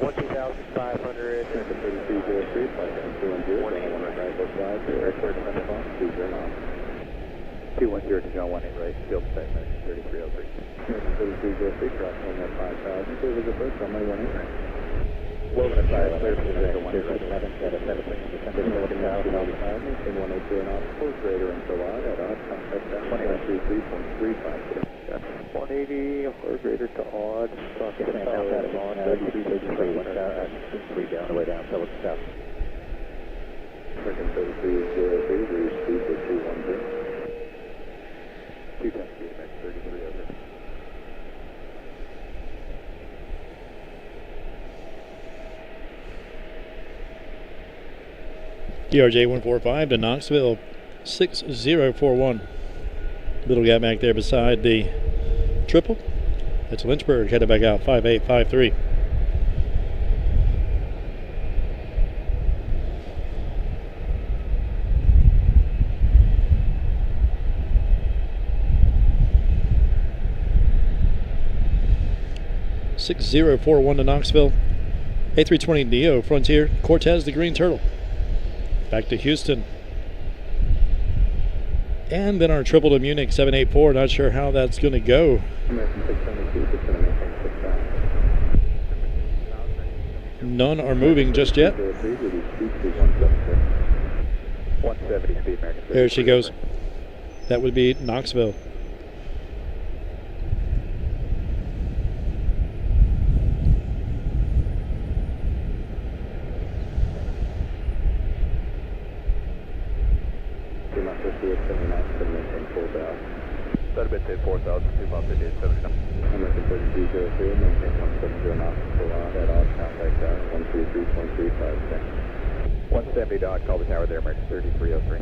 12500. 3303, flight 210, right, localizer, airport 10 o'clock, 20 knots. 210 to John 18 right, field segment 3303. American 3303, crossing at 5,000, clear visit first, runway 18 right. Woven at 5, clear position 18 right. 180 knots, close radar until odd, at odd, contact down, 133.35. 180, or greater to odd. Yes, ma'am, now that is on, 33, went out, 3 down, the way down, so it's south. American 3303, reduce speed to 210. 210 speed, max 33 over. DRJ 145 to Knoxville 6041. Little gap back there beside the triple. That's Lynchburg headed back out 5853. .6041 to Knoxville. A320 Neo Frontier Cortez the Green Turtle. Back to Houston. And then our triple to Munich 784. Not sure how that's going to go. American 672, just going to maintain 6,000. None are moving just yet. 170 speed, American. There she goes. That would be Knoxville. That'd be say 4,000, 2 miles, 79. American 3303, maintain 170 knots, full on, at odd, contact down, 133.35. 170 dot, call the tower there, American 3303.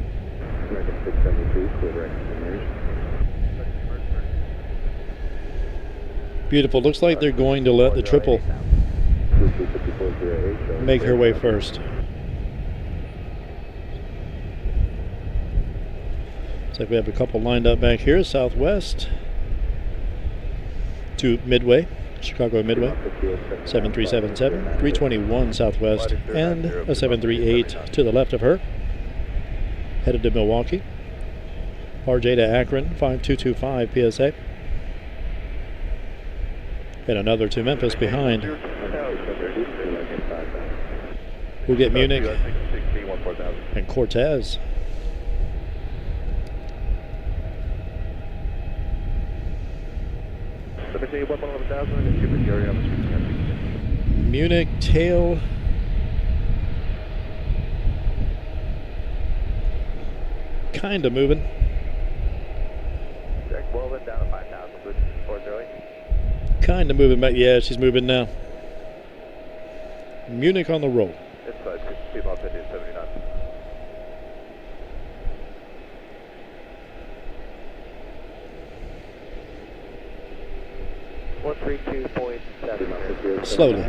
American 672, clear exit emerge. Beautiful. Looks like they're going to let the triple make her way first. Looks like we have a couple lined up back here. Southwest to Midway, Chicago Midway, 7377, 321 Southwest, and a 738 to the left of her. Headed to Milwaukee. RJ to Akron, 5225 PSA. And another to Memphis behind. We'll get Munich and Cortez. Munich tail. Kind of moving. Jack Woven down to 5,000, switch towards early. Kind of moving back. Yeah, she's moving now. Munich on the roll. Inside, 2 miles, 79. 132.7. Slowly.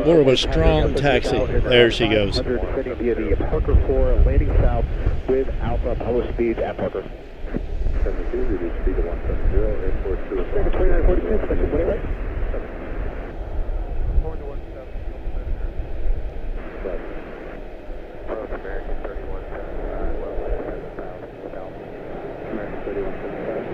More of a strong taxi. There she goes. Descending via the Parker 4, landing south with Alpha Apollo speeds at Parker. 72, reduce speed to 170, airport 2 o'clock. 2946, section 20 right. American 31. American 3175.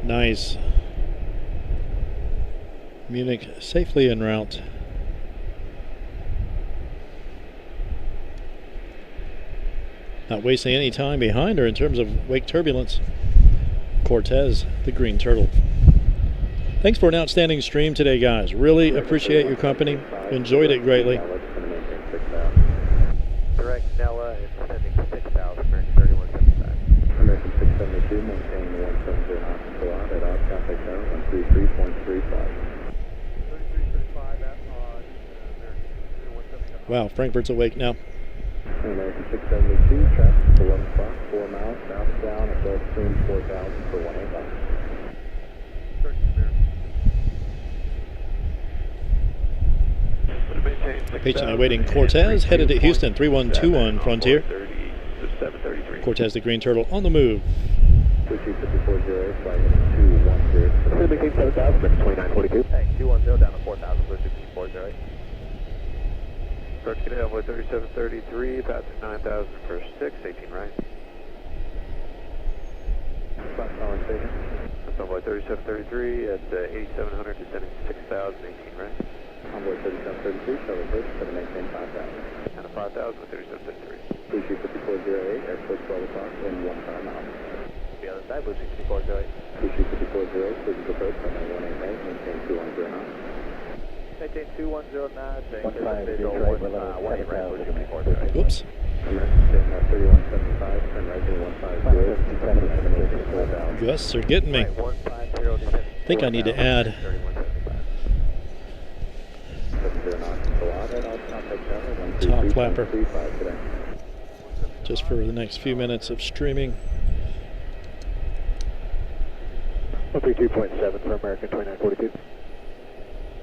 Nice. Munich safely en route. Not wasting any time behind her in terms of wake turbulence. Cortez, the Green Turtle. Thanks for an outstanding stream today, guys. Really appreciate your company. Enjoyed it greatly. Direct Nella is sending 6,000, American 3175. American 672, maintain 170 knots until on at off traffic tower 133.35. Wow, Frankfurt's awake now. American 672, traffic 11 o'clock, 4 miles, southbound at Gulfstream 4000 for 18 miles. Patiently waiting Cortez, headed to Houston, 3121 Frontier. Cortez the Green Turtle on the move. 22408, flight 210. Maintain 7,000, 2942. Hey, 210 down to 4,000, 22408. Approach get Envoy 3733, passing 9,000 for 6, 18 right. Flat calling station. That's Envoy 3733 at 8,700, descending 6,000, 18 right. Envoy 3733, Charlotte Bridge, set to maintain 5,000. Down to 5,000 with 3733. Blue Sheep 5408, airport 12 o'clock, wind 15 miles. The other side, Blue Sheep 5408. Blue Sheep 5408, physical approach, runway 18 right, maintain 210 knots. Maintain 210 knots, and 15 visual 18 right, Blue Sheep 5408. Whoops. American station at 3175, turn right to 150, Gusts are getting me. Right, 150, descending I think I need to add 3175. top flapper just for the next few minutes of streaming. 132.7 for American 2942.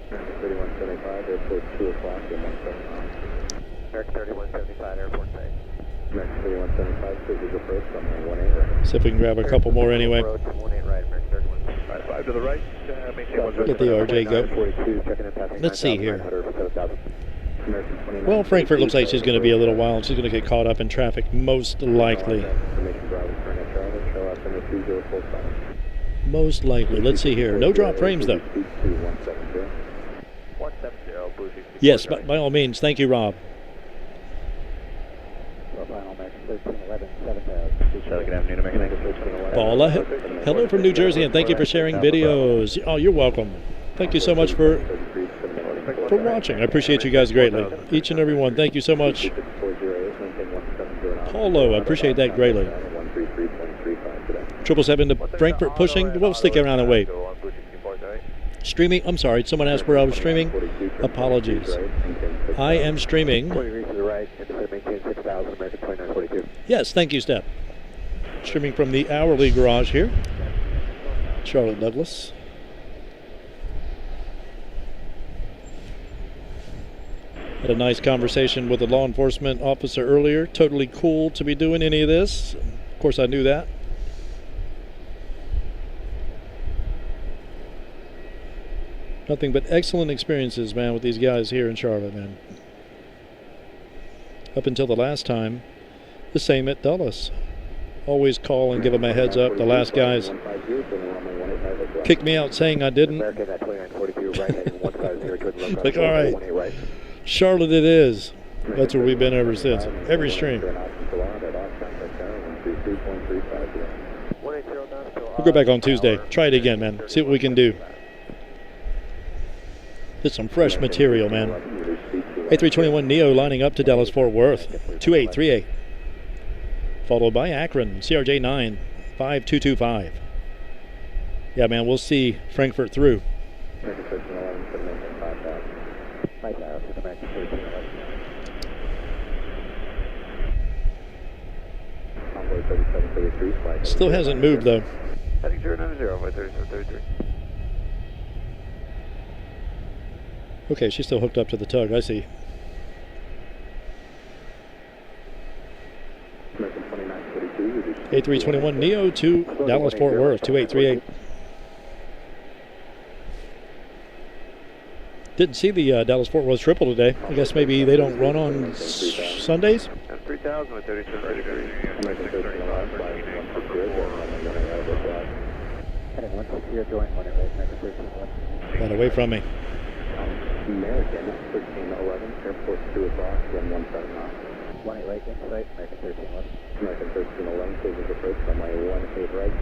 3175, airport 2 o'clock, and 17 miles. American 3175, airport bay. American 3175, physical approach, runway 18 right. See if we can grab a couple more anyway. Approach 18 right, American 3175. 5 to the right, maintain 1. Let the RJ go. 42, checking in, passing Let's see here. 9,900 for 7,000. American 29. Well, Frankfurt looks like she's going to be a little while. She's going to get caught up in traffic, most likely. Information driving for an Charlotte, show up in the 2045. Most likely. Let's see here. No drop frames, though. 170. 170, Blue Sheep 5408. Yes, by all means. Thank you, Rob. Final American 1311, 7,000. Good afternoon, American 1311. Paula, hello from New Jersey, and thank you for sharing videos. Oh, you're welcome. Thank you so much for watching. I appreciate you guys greatly. Each and every one. Thank you so much. Paulo, I appreciate that greatly. 777 to Frankfurt pushing. We'll stick around and wait. Streaming. I'm sorry. Someone asked where I was streaming. Apologies. I am streaming. 20 degrees to the right, and maintain 6,000, American 2942. Yes, thank you, Steph. Streaming from the hourly garage here. Charlotte-Douglas. Had a nice conversation with a law enforcement officer earlier. Totally cool to be doing any of this. Of course, I knew that. Nothing but excellent experiences, man, with these guys here in Charlotte, man. Up until the last time, the same at Dulles. Always call and give them a heads up. The last guys kicked me out saying I didn't. American at 2942, right, heading 150 like, all right, Charlotte it is. That's where we've been ever since. Every stream. We'll go back on Tuesday. Try it again, man. See what we can do. It's some fresh material, man. A321neo lining up to Dallas-Fort Worth. 2838. Followed by Akron, CRJ 9, 5225. Yeah, man, we'll see Frankfurt through. Still hasn't moved, though. Heading 090 by 3733. Okay, she's still hooked up to the tug. I see. A321neo to Dallas-Fort Worth, 2838. Didn't see the Dallas-Fort Worth triple today. I guess maybe they don't run on Sundays? And 3000 with 3733. Got away from me. American 1311, airport 2 o'clock, wind 17 knots. 18 right, insight, American 1311. American 1311, physical approach, runway 18 right.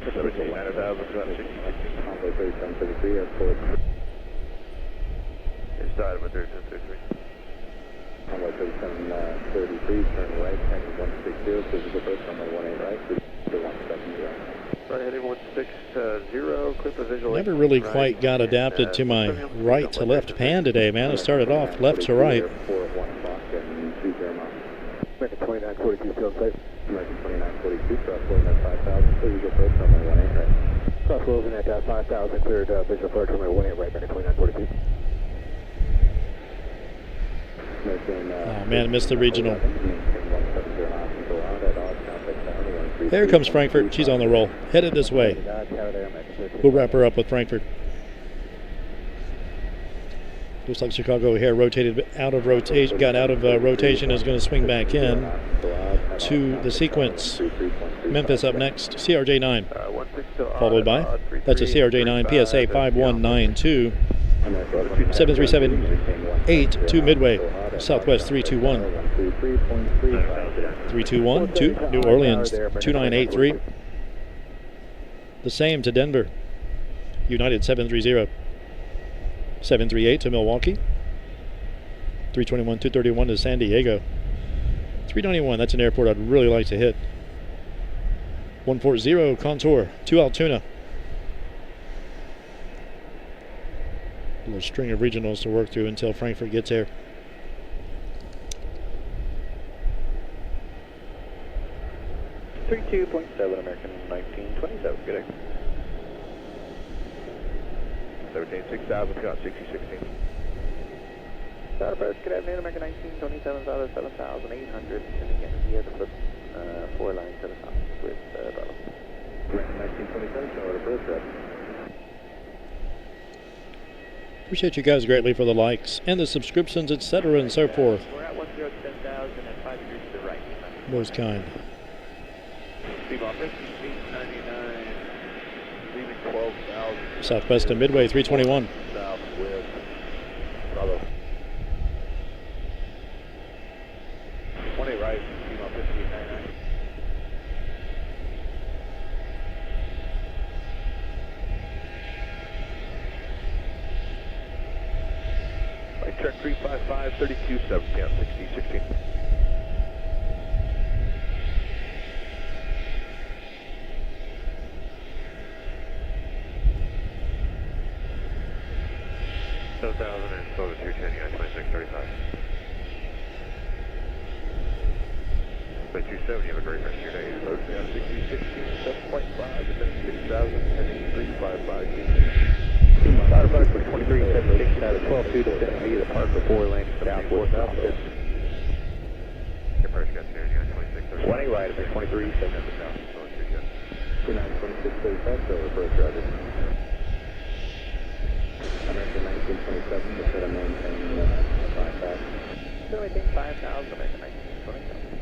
9,000, 260. Envoy 3733, airport. Inside of a 3733. Runway 3733, turn right, heading 160, physical approach, runway 18 right, 170. Right, heading 160, clip a visual. Never really quite got adapted to my right to left pan today, man. I started off left to right. American 2942 field site. American 2942, cross closing at 5,000, visual approach, runway 18 right. Cross closing at 5,000, cleared visual approach, runway 18 right, American 2942. Oh man, I missed the regional. There comes Frankfurt. She's on the roll. Headed this way. We'll wrap her up with Frankfurt. Looks like Chicago here rotated out of rotation, got out of rotation, is going to swing back in to the sequence. Memphis up next, CRJ9, followed by, that's a CRJ9 PSA 5192, 737-8 to Midway, Southwest 321. 321 to New Orleans, 2983. The same to Denver, United 730. 738 to Milwaukee. 321, 231 to San Diego. 391, that's an airport I'd really like to hit. 140 Contour to Altoona. A little string of regionals to work through until Frankfurt gets here. American 1927, good day. 17, 6,000, got 6016. Southwest, good afternoon, American 1927, out of 7,800, sending in via the flip 4 lines to the top with Bravo. American 1927, Charlotte approach right. Appreciate you guys greatly for the likes and the subscriptions, etc. and so forth. We're at 10,000 at 5 degrees to the right. Most kind. Steve office, 899, leaving 12,000. Southwest to Midway, 321. South with Bravo. 20 right, Steve office, 899. Right turn 355, 32, 7 p.m., 60, 16. And so to 210, you got 2635. By 27, you have a great rest of your day. Load down 60, 16, 7.5, descending 6,000, heading 355. Southwest for 2376 out of 12-2, descending via the Parker 4 landing down 4,000. Your price got there, you got 2635. 20 right, if it's 23, 7 up and down. So it's 210. 2635, so approach roger. American 1927, just set a maintain 5,000. So I think 5,000, American 1927.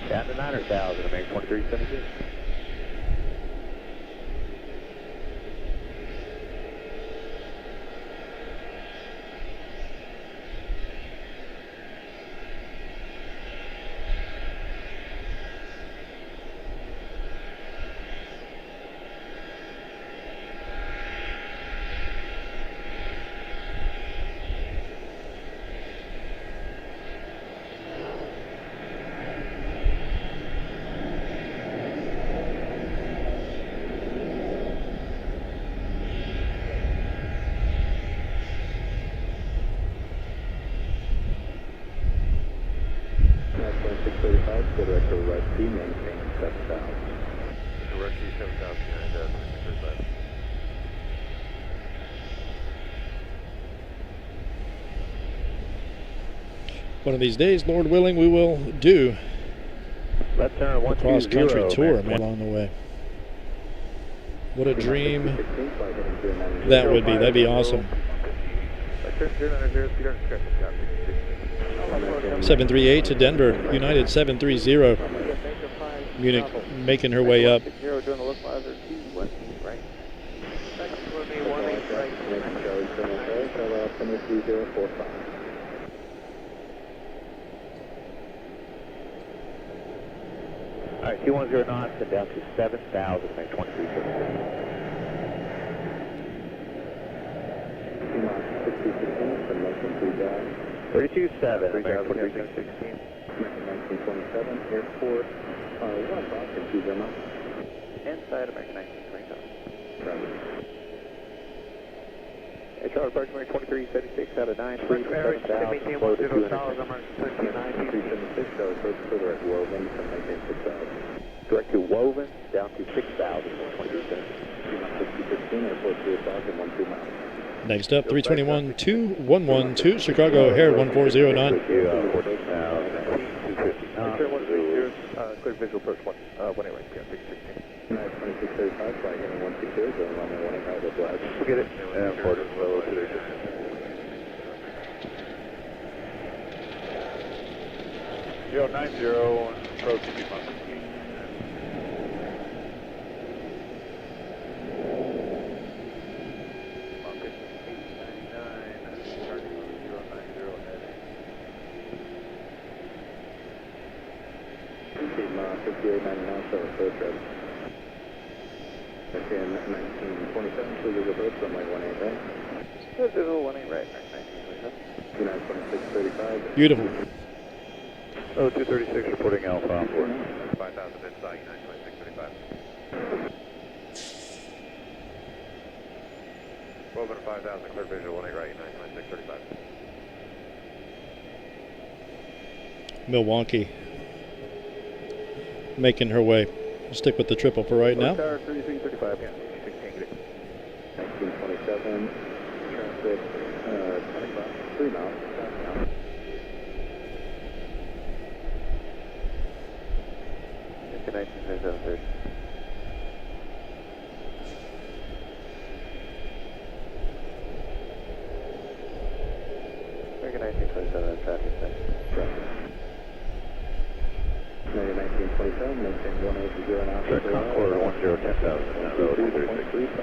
Down to 9,000, American 2317. Direct to right C, maintain 7,000. Direct to 7,000, and 2635. One of these days, Lord willing, we will do Left turn a 120, cross-country tour, man, along the way. What a dream that would be. That'd be awesome. Left turn 090, speed on script, got 66. 738 to Denver, United 730. Munich making her way up. 0 doing the localizer, 2 west right. Next will be 18 right. Alright, 210 knots and down to 7,000, make 23. T-minus 6016 from Motion 32.7, American 2316. 1927, airport, 1 Boston, 20 miles. Inside American 1927. Roger. Charlotte, approach American 2376 out of 93 to 7,000, Flow to 200. 376, so approach further at Woven, from maintain 6,000. direct to Woven, down to 6,000, 23 T-minus 6016, airport 2 o'clock and 12 miles. Next up, 321-2112, Chicago O'Hare 1409. Clear visual approach 1 right, yeah, 616. 2635, flying in 160, going on the 1 right of flag. Forget it. Airport is low to the 090, approach to be monthly. Again, 1927, please approach runway 18 right. Visual 18 right, 2635. Beautiful. Oh, 236 reporting Alpha on board. 5,000 inside, 92635. Woven 5,000, clear visual 18 right, 92635. Milwaukee making her way. We'll stick with the triple for right now. Tower 3335, yeah, 16. 1927, traffic, 3 miles, south now. Into 1927, American 1927, traffic set. 1927, maintain 180 now. Concord 10,000, now road 236.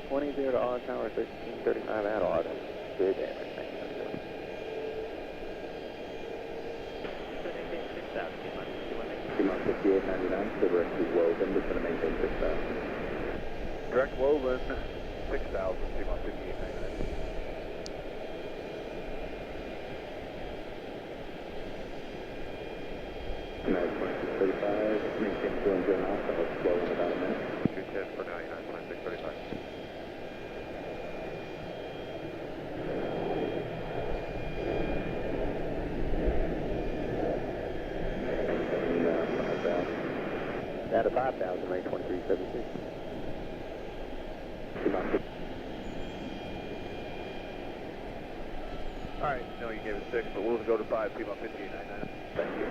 20 to odd tower 1335 at odd. Good damage, 1927. 5899, so direct to Woven, just going to maintain 6,000. Direct Woven, 6,000, 5899. United 2635, maintain 200 knots, I'll slow in about a minute. 210 for now, United 2635. Out of 5,000, rate 2376. Alright, no, you gave it 6, but we'll go to 5, P-Mount 5899. Thank you.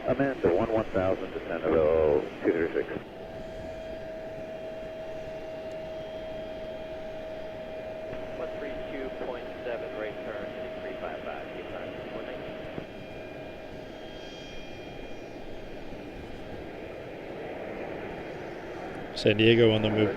Amanda, 1,000, descend to 236. San Diego on the move.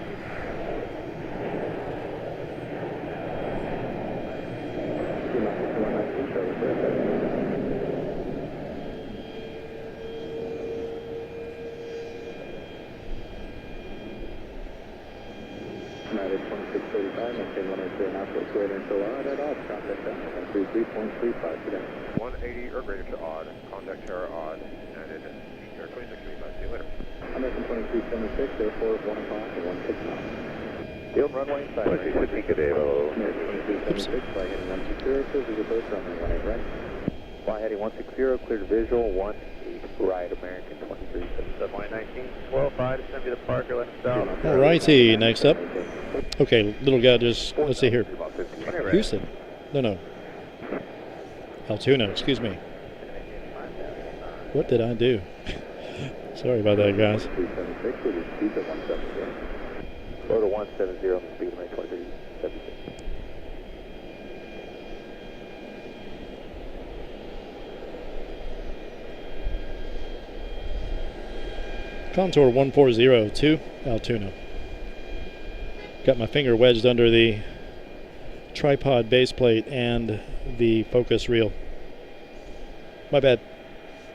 United 2635, maintain 180 knots, let's go ahead and show odd at odd, contact down, 133.35 today. 180 or greater to odd, contact terror odd, United, Air 2635, see you later. American 2376, airport 1 o'clock and 16 miles. Field runway, side range, Picadero. American 2376, fly heading 160, clear visual approach, runway 18 right. Fly heading 160, cleared visual, 18 right, American 2377. Flight 19, 12-5, descend to the Parker, let us south. Alrighty, next up. Okay, little guy just, let's see here. Houston. No. Altoona, excuse me. What did I do? Sorry about that, guys. 376, with your speed at 170. Go to 170 on the speed of 2376. Contour 1402, Altoona. Got my finger wedged under the tripod base plate and the focus reel. My bad.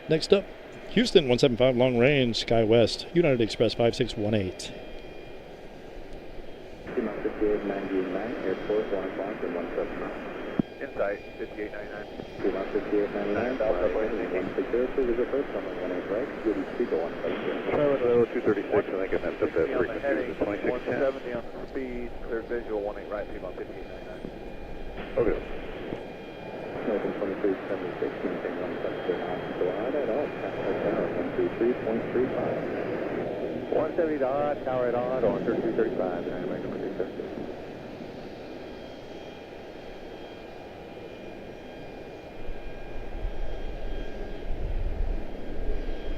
Next up, Houston 175 long range, Sky West, United Express 5618. T-minus 5899, airport 1 o'clock and 179. Insight, 5899. T-minus 5899, Southwest 160, service approach, runway 18 right, good speed to 170. Charlotte 236, I think, and that's at the frequency, 2610. 170 on the speed, clear visual, 18 right, T-minus 5899. Okay. American 2376, maintain 170 knots, July at all, contact tower 133.35. 170 to odd, tower at odd, on 3335, and American 350.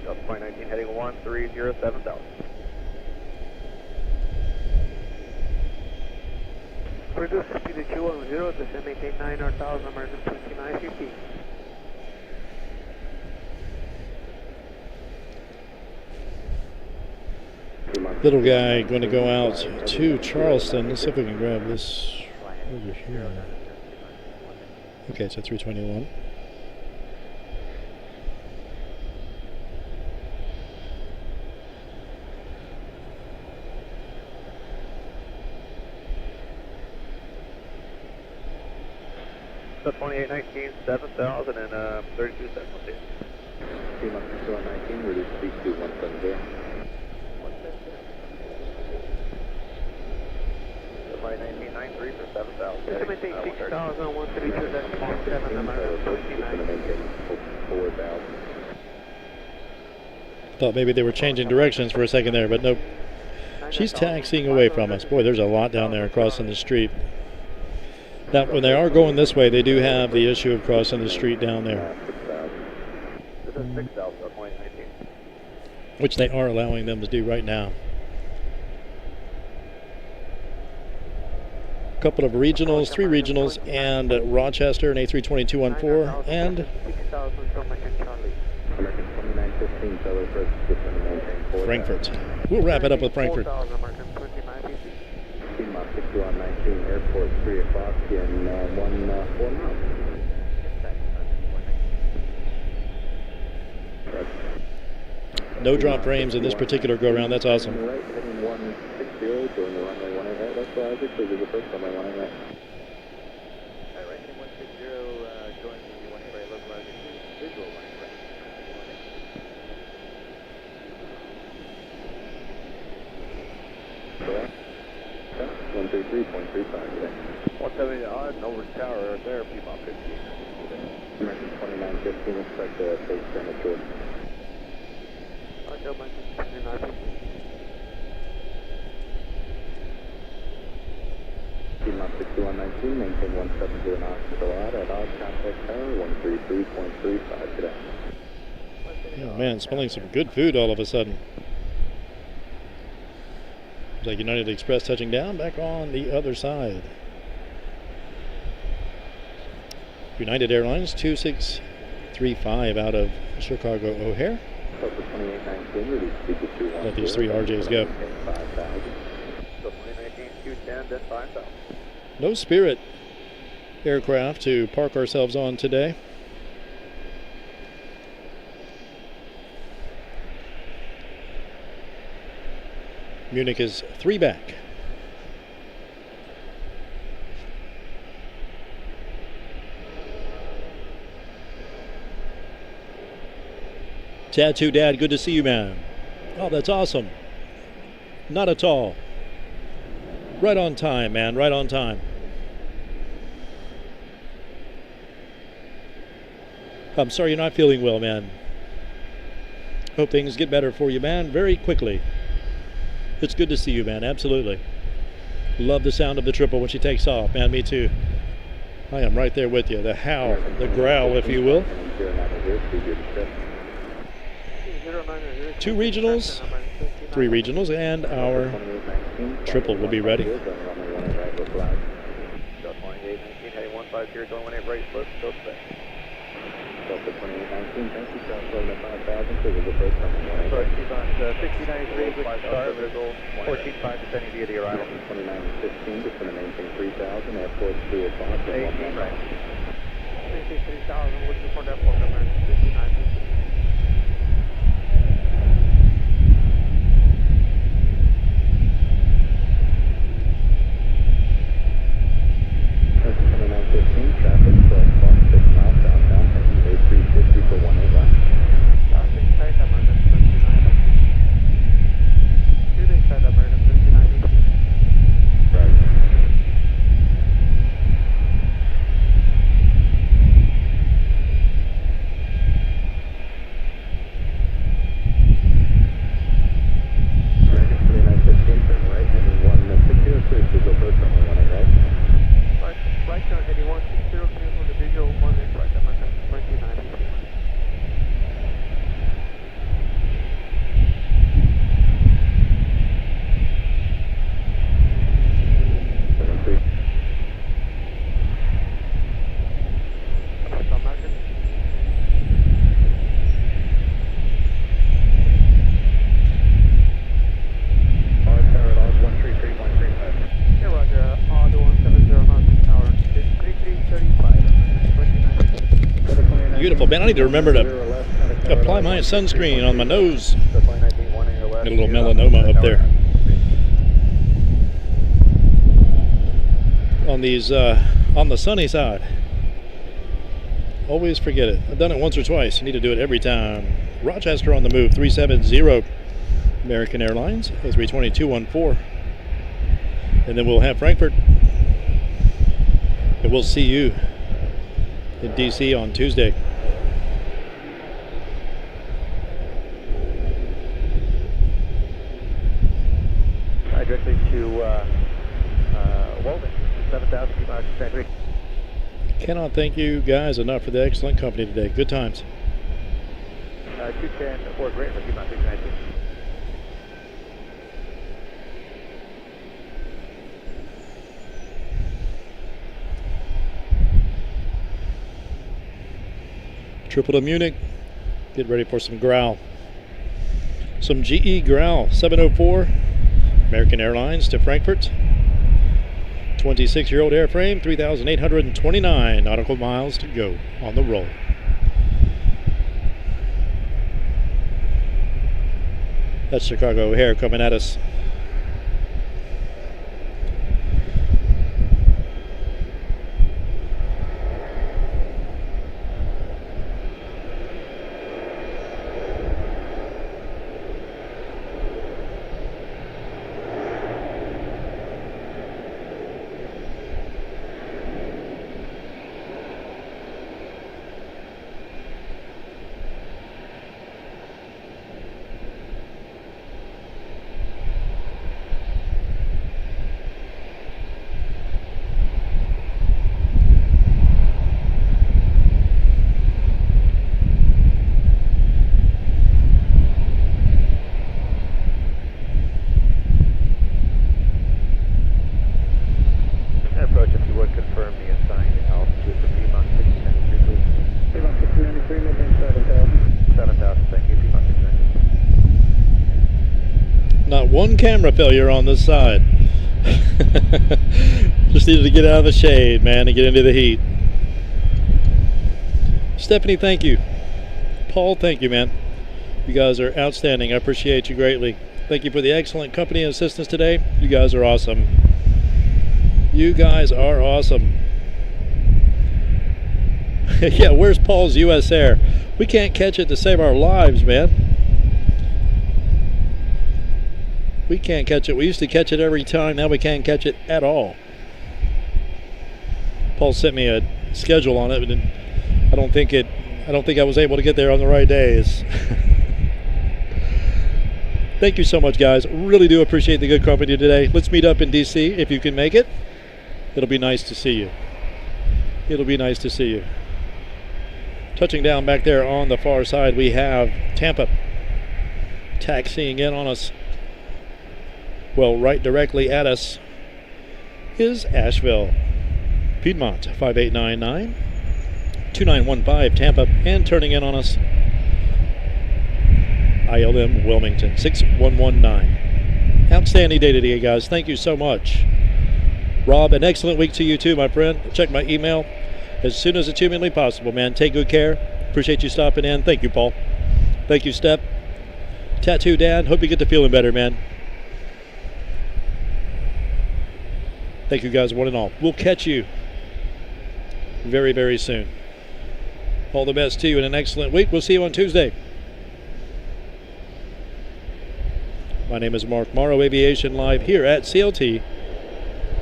Delta 2019 heading 1307,000. Reduce speed to 210, descend maintain 9 northbound, American 2950. Little guy going to go out to Charleston. Let's see if we can grab this over here. Okay, it's a 321. So 2819, 7,000 and 32 seconds. T-minus 2119, reduce speed to 170. 1993 for 7,000. Just maintain 6,000, 132.7, American 29. Maintain 4,000. Thought maybe they were changing directions for a second there, but nope. She's taxiing away from us. Boy, there's a lot down there crossing the street. Now, when they are going this way, they do have the issue of crossing the street down there, This is 6,000 for 2019. which they are allowing them to do right now. A couple of regionals, 3 regionals, and Rochester, an A320-214, and 6,000 from American Charlie. American 2915, Southern First, descend maintain 4,000. Frankfurt. We'll wrap it up with Frankfurt. 4,000, American 2950. T-minus 6119, airport 3 o'clock in 4 miles. No drop frames in this particular go-around. That's awesome. Right, heading 160, join the runway 18 right, localizer, clear the approach, runway 18 right. Right, heading 160, join the 18 right, localizer, visual 18 right. Correct. 133.35 today. 170 to odd, and over the tower right there, P-Mop 50. American 2915, expect a face temperature. American 2950. T-minus 6119, maintain 170 knots, July at odd, contact tower 133.35 today. Oh man, smelling some good food all of a sudden. Looks like United Express touching down back on the other side. United Airlines 2635 out of Chicago O'Hare. Delta 2819, reduce speed to 210. Let these 3 RJs go. 5,000. So 2019, Q10, then 5,000. No Spirit aircraft to park ourselves on today. Munich is 3 back. Tattoo Dad, good to see you, man. Oh, that's awesome. Not at all. Right on time, man, right on time. I'm sorry you're not feeling well, man. Hope things get better for you, man, very quickly. It's good to see you, man, absolutely. Love the sound of the triple when she takes off, man, me too. I am right there with you. The howl, the growl, if you will. 2 regionals, 3 regionals, and our triple will be ready. Delta 2819, heading 150, going 18 right, slow, go back. Delta 2819, thank you, cross level at 5,000, clear visual approach runway 18 right. Sorry, Piedmont 6093, with star visual 145, descending via the arrival. 2915, just going to maintain 3,000, airport 2 o'clock. 18 right. 63,000, looking for that for American 59. Traffic, 12 o'clock, 6 miles southbound, heading 8350 for 18 left. Passing side American 59. Shooting side American 59. Right. American 2915, turn right, heading 160, clear visual approach runway 18 right. Right turn heading 160, clear from the visual 18 right, American 29. Beautiful, man. I need to remember to apply my sunscreen on my nose. Got a little melanoma up there. On these, on the sunny side. Always forget it. I've done it once or twice. You need to do it every time. Rochester on the move, 370 American Airlines, A320-214. And then we'll have Frankfurt. And we'll see you in DC on Tuesday. Directly to Woven, 7,000 miles per second. Cannot thank you guys enough for the excellent company today. Good times. 210 for Great for Piedmont 619. Triple to Munich. Get ready for some growl. Some GE growl. 704 American Airlines to Frankfurt. 26-year-old airframe, 3,829 nautical miles to go on the roll. That's Chicago O'Hare coming at us. One camera failure on this side. Just needed to get out of the shade, man, and get into the heat. Stephanie, thank you. Paul, thank you, man. You guys are outstanding. I appreciate you greatly. Thank you for the excellent company and assistance today. You guys are awesome. You guys are awesome. Yeah, where's Paul's US Air? We can't catch it to save our lives, man. We can't catch it. We used to catch it every time. Now we can't catch it at all. Paul sent me a schedule on it, but I don't think I was able to get there on the right days. Thank you so much, guys. Really do appreciate the good company today. Let's meet up in DC if you can make it. It'll be nice to see you. It'll be nice to see you. Touching down back there on the far side, we have Tampa taxiing in on us. Well, right directly at us is Asheville. Piedmont 5899 2915 Tampa, and turning in on us, ILM Wilmington 6119. Outstanding day today, guys. Thank you so much. Rob, an excellent week to you too, my friend. Check my email as soon as it's humanly possible, man. Take good care. Appreciate you stopping in. Thank you, Paul. Thank you, Step. Tattoo Dad, hope you get to feeling better, man. Thank you guys, one and all. We'll catch you very, very soon. All the best to you and an excellent week. We'll see you on Tuesday. My name is Mark Morrow, Aviation Live here at CLT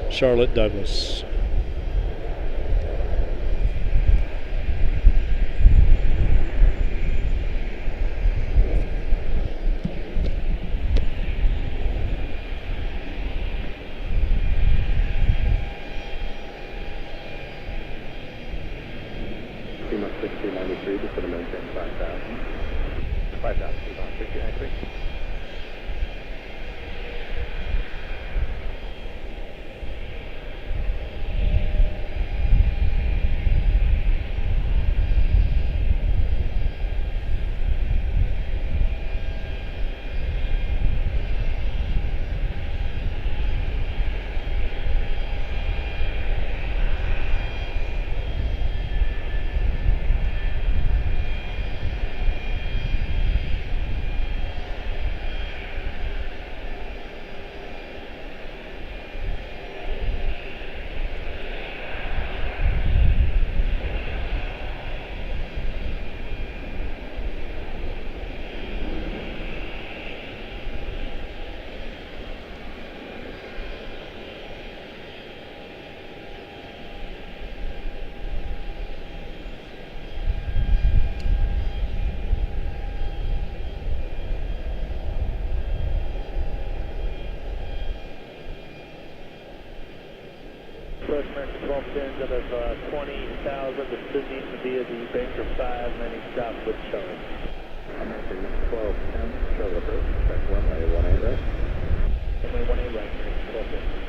Charlotte-Douglas. Lima 6093, just going to maintain 5,000. 5,000, he's on 69.3. American 1210 out of 20,000 descending via the Banker 5, landing south with Charlotte. American 1210, Charlotte approach, check runway 18 right. Runway 18 right, 1210.